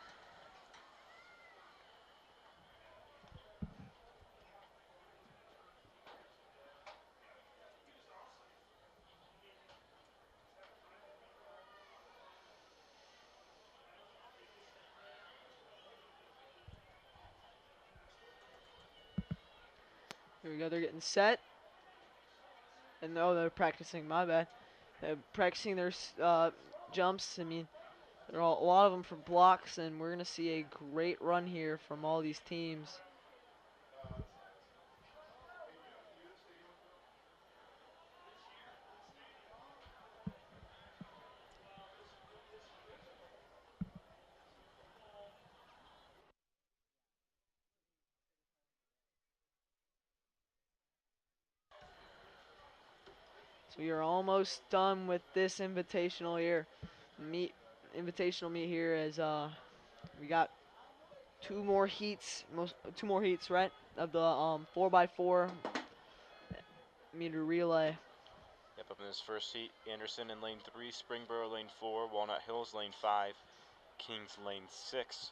Here we go. They're getting set. And oh, they're practicing. My bad. They're practicing their jumps. I mean, a lot of them for blocks, and we're gonna see a great run here from all these teams. So we are almost done with this invitational here. Invitational meet here as we got 2 more heats, 2 more heats, right? Of the 4x4 meter relay. Yep, up in this first heat, Anderson in lane 3, Springboro lane 4, Walnut Hills lane 5, Kings lane 6.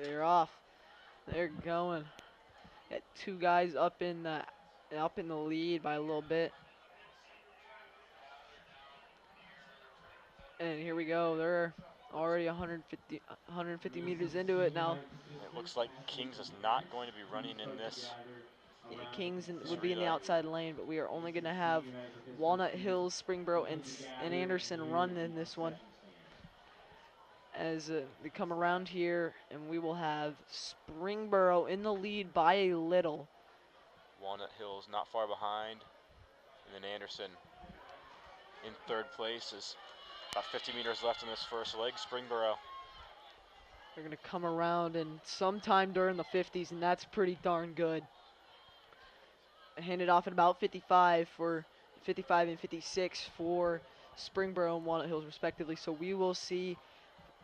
They're off. They're going. Got 2 guys up in the lead by a little bit. And here we go. They're already 150 meters into it now. It looks like Kings is not going to be running in this. Yeah, Kings would be in the outside lane, but we are only going to have Walnut Hills, Springboro, and Anderson run in this one. As they come around here, and we will have Springboro in the lead by a little. Walnut Hills not far behind, and then Anderson in 3rd place. Is about 50 meters left in this first leg. Springboro. They're going to come around and sometime during the 50s, and that's pretty darn good. Handed off at about 55 and 56 for Springboro and Walnut Hills respectively. So we will see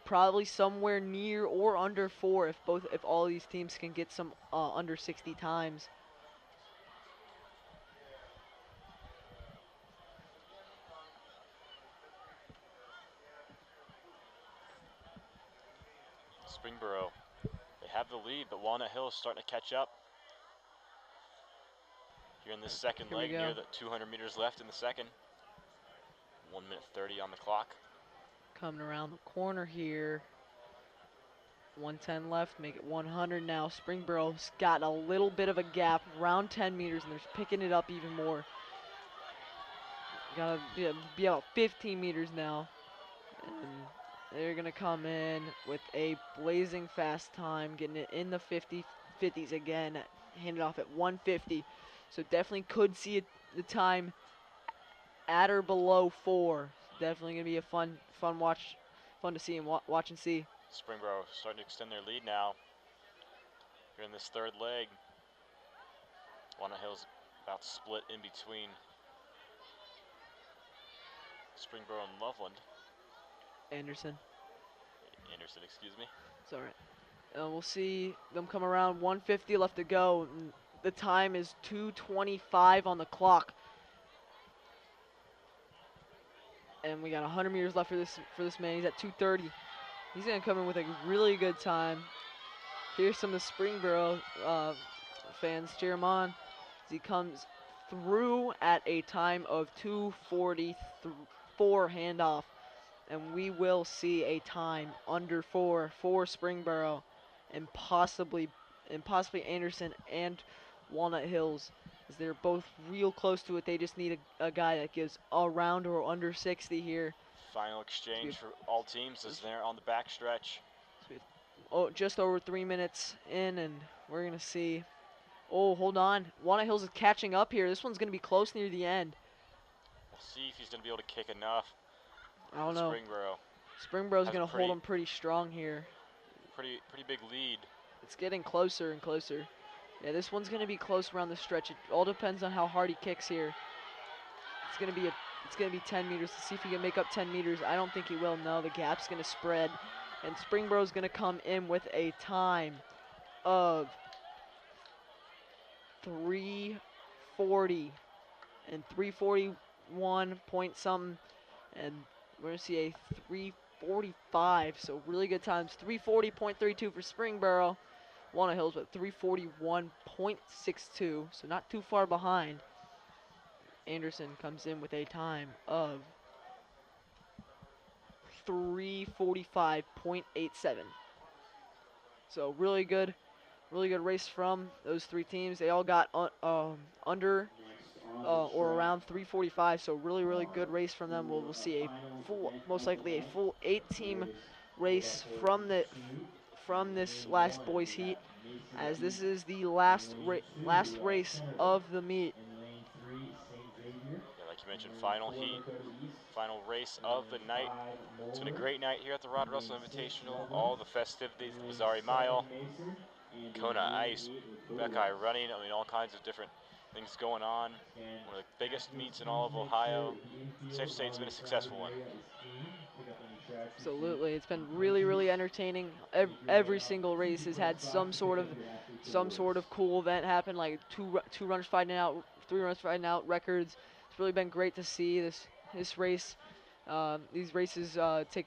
probably somewhere near or under 4 if all these teams can get some under 60 times. Springboro, they have the lead, but Walnut Hills starting to catch up. Here in this second Here we leg, go. near the 200 meters left in the second. 1 minute 30 on the clock. Coming around the corner here. 110 left, make it 100 now. Springboro's got a little bit of a gap, around 10 meters, and they're picking it up even more. Gotta be about 15 meters now. And they're gonna come in with a blazing fast time, getting it in the 50s again, handed off at 150. So definitely could see the time at or below 4. Definitely gonna be a fun watch, fun to see and watch and see. Springboro starting to extend their lead now. Here in this third leg. Walnut Hills about split in between Springboro and Loveland. Anderson, Excuse me. it's all right. We'll see them come around. 150 left to go. And the time is 2:25 on the clock. And we got 100 meters left for this man. He's at 2:30. He's gonna come in with a really good time. Here's some of the Springboro fans cheer him on as he comes through at a time of 2:44 handoff. And we will see a time under 4 for Springboro and possibly Anderson and Walnut Hills, as they're both real close to it. They just need a guy that gives around or under 60 here. Final exchange for all teams is there on the back stretch. Oh, just over 3 minutes in, and we're gonna see. Oh, hold on. Walnut Hills is catching up here. This one's gonna be close near the end. We'll see if he's gonna be able to kick enough. I don't know. Springboro. Springboro's has gonna a hold him pretty strong here. Pretty big lead. It's getting closer and closer. Yeah, this one's gonna be close around the stretch. It all depends on how hard he kicks here. It's gonna be 10 meters to see if he can make up 10 meters. I don't think he will. No, the gap's gonna spread, and Springboro's gonna come in with a time of 3:40 and 3:41 point something, and we're gonna see a 3:45. So really good times. 3:40.32 for Springboro. Walnut Hills with 3:41.62, so not too far behind. Anderson comes in with a time of 3:45.87. So really good race from those three teams. They all got under or around 3:45. So really good race from them. We'll see a most likely a full 8-team race from this last boys heat, as this is the last race of the meet. Yeah, like you mentioned, final heat, final race of the night. It's been a great night here at the Rod Russell Invitational. All the festivities, the Bizarri Mile, Kona Ice, Buckeye running. I mean, all kinds of different things going on. One of the biggest meets in all of Ohio. Safe to say it's been a successful one. Absolutely, it's been really entertaining. Every single race has had some sort of cool event happen, like two runners fighting out, 3 runners fighting out, records. It's really been great to see this race. These races take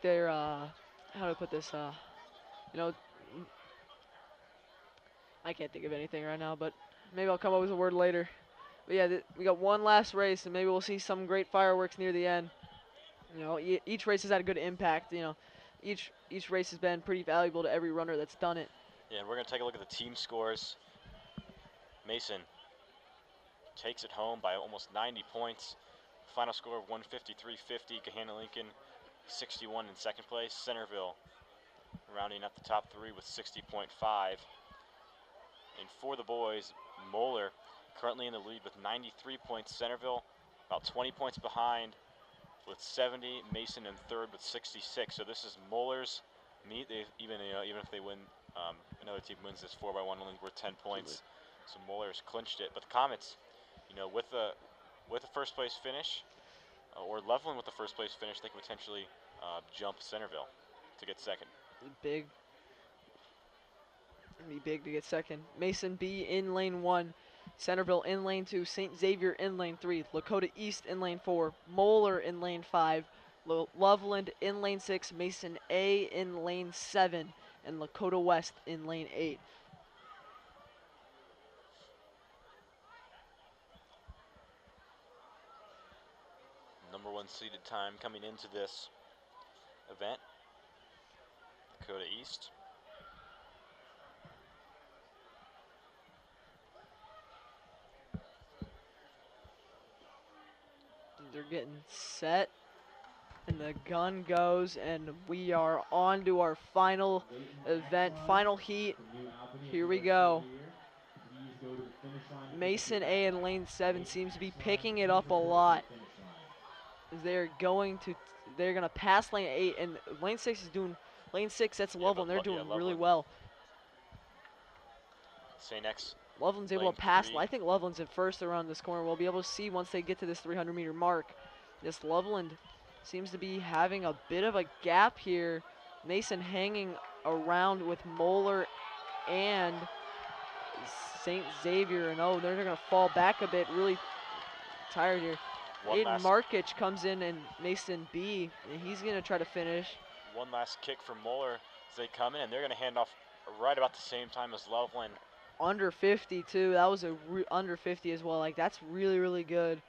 their how do I put this? You know, I can't think of anything right now, but maybe I'll come up with a word later. But yeah, we got one last race, and maybe we'll see some great fireworks near the end. You know, each race has had a good impact. You know, each race has been pretty valuable to every runner that's done it. Yeah, and we're going to take a look at the team scores. Mason takes it home by almost 90 points. Final score of 153.50. Gahanna Lincoln 61 in second place. Centerville rounding up the top 3 with 60.5. And for the boys, Moeller currently in the lead with 93 points. Centerville about 20 points behind with 70. Mason in third with 66. So this is Moeller's meet. Even if they win, another team wins this 4x1, only worth 10 points. So Moeller's clinched it. But the Comets, with the first place finish, or Loveland with the first place finish, they could potentially jump Centerville to get second. Big. It'd be big to get second. Mason B in lane 1. Centerville in lane 2, St. Xavier in lane 3, Lakota East in lane 4, Moeller in lane 5, Loveland in lane 6, Mason A in lane 7, and Lakota West in lane 8. Number 1 seeded time coming into this event, Lakota East. They're getting set, and the gun goes, and we are on to our final event, final heat. Here we go. Mason A in lane 7 seems to be picking it up a lot. They're gonna pass lane 8, and lane 6 is doing. Lane 6, that's Loveland. They're doing really well. St. X. Loveland's able to pass. I think Loveland's in first around this corner. We'll be able to see once they get to this 300-meter mark. This Loveland seems to be having a bit of a gap here. Mason hanging around with Moeller and St. Xavier. And oh, they're going to fall back a bit. Really tired here. Aiden Markic comes in and Mason B, and he's going to try to finish. One last kick from Moeller. as they come in, and they're going to hand off right about the same time as Loveland. Under 50 too. That was a under 50 as well. Like that's really, really good.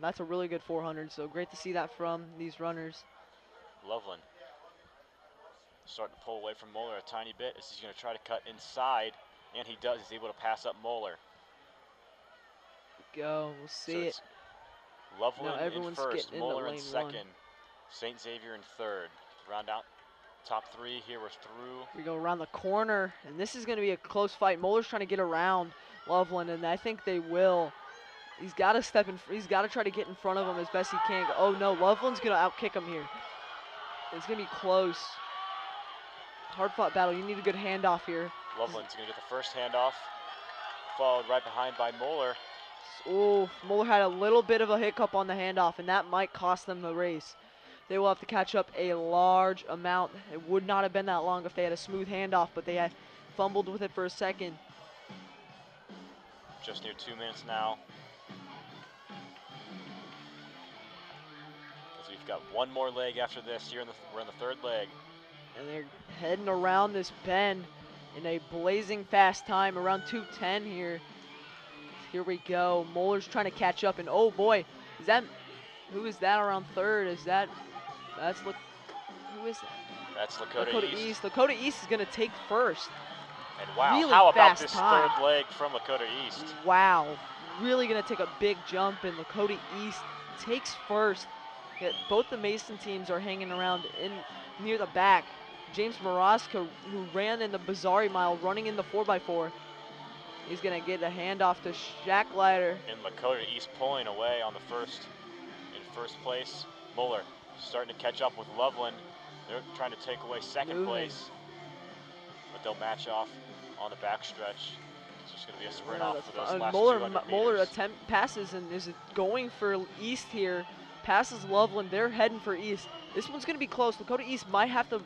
That's a really good 400. So great to see that from these runners. Loveland starting to pull away from Moeller a tiny bit as he's going to try to cut inside, and he does. He's able to pass up Moeller. Go. We'll see it. Loveland Now in everyone's first, getting into Moeller in lane second, St. Xavier in third. To round out top three, here we're through. We go around the corner, and this is going to be a close fight. Moeller's trying to get around Loveland, and I think they will. He's got to step in. He's got to try to get in front of him as best he can. Oh no, Loveland's going to outkick him here. It's going to be close. Hard-fought battle. You need a good handoff here. Loveland's going to get the first handoff, followed right behind by Moeller. Oh, Moeller had a little bit of a hiccup on the handoff, and that might cost them the race. They will have to catch up a large amount. It would not have been that long if they had a smooth handoff, but they had fumbled with it for a second. Just near 2 minutes now. As we've got one more leg after this. Here we're in the third leg. And they're heading around this bend in a blazing fast time, around 2:10 here. Here we go. Moeller's trying to catch up, and oh boy, who is that around third? Who is that? That's Lakota East. Lakota East is going to take first. And wow, really how about fast this time. third leg from Lakota East? Wow, really going to take a big jump, and Lakota East takes first. Both the Mason teams are hanging around near the back. James Maraska, who ran in the Bizarri mile, running in the 4x4. He's going to get a handoff to Shacklider. And Lakota East pulling away on the in first place. Moeller starting to catch up with Loveland. They're trying to take away second place, but they'll match off on the backstretch. It's just going to be a sprint off for those last 200 Moeller meters. passes and is going for East here. Passes Loveland. They're heading for East. This one's going to be close. Lakota East might have to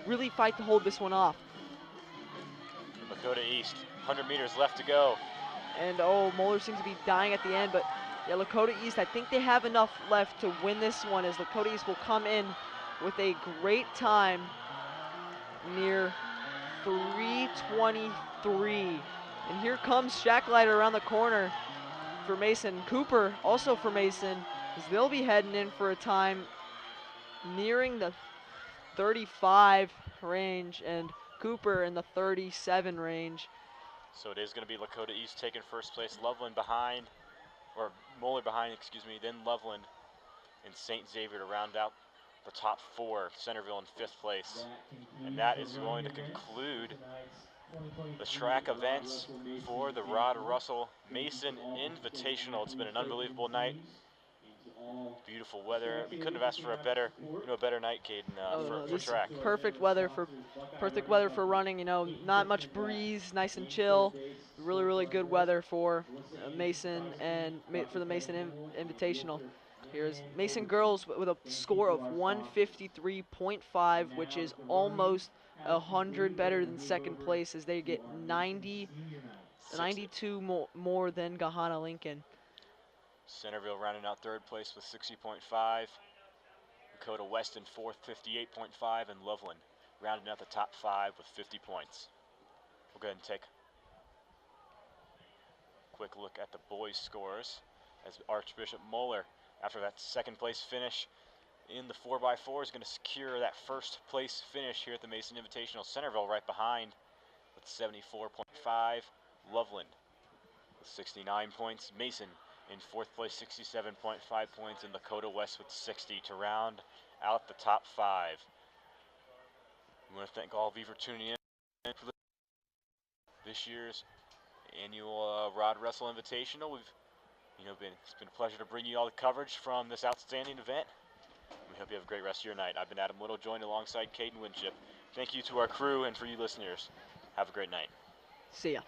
really fight to hold this one off. Lakota East, 100 meters left to go. And oh, Moeller seems to be dying at the end, but yeah, Lakota East, I think they have enough left to win this one, as Lakota East will come in with a great time near 3:23. And here comes Shacklider around the corner for Mason. Cooper also for Mason, as they'll be heading in for a time nearing the 35 range, and Cooper in the 37 range. So it is going to be Lakota East taking first place, Loveland behind, or Moeller behind, excuse me, then Loveland and St. Xavier to round out the top four, Centerville in fifth place. And that is going to conclude the track events for the Rod Russell Mason Invitational. It's been an unbelievable night. Beautiful weather. We couldn't have asked for a better night, Caden, for track. Perfect weather for running. Not much breeze, nice and chill. Really, really good weather for Mason and for the Mason Invitational. Here's Mason girls with a score of 153.5, which is almost 100 better than second place, as they get 92 more than Gahanna Lincoln. Centerville rounding out third place with 60.5. Dakota West in fourth, 58.5, and Loveland rounding out the top five with 50 points. We'll go ahead and take a quick look at the boys' scores as Archbishop Moeller, after that second place finish in the 4x4, is going to secure that first place finish here at the Mason Invitational. Centerville right behind with 74.5. Loveland with 69 points. Mason in fourth place, 67.5 points, and Lakota West with 60 to round out the top five. I want to thank all of you for tuning in for this year's annual Rod Russell Invitational. It's been a pleasure to bring you all the coverage from this outstanding event. We hope you have a great rest of your night. I've been Adam Little, joined alongside Caden Winship. Thank you to our crew and for you listeners. Have a great night. See ya.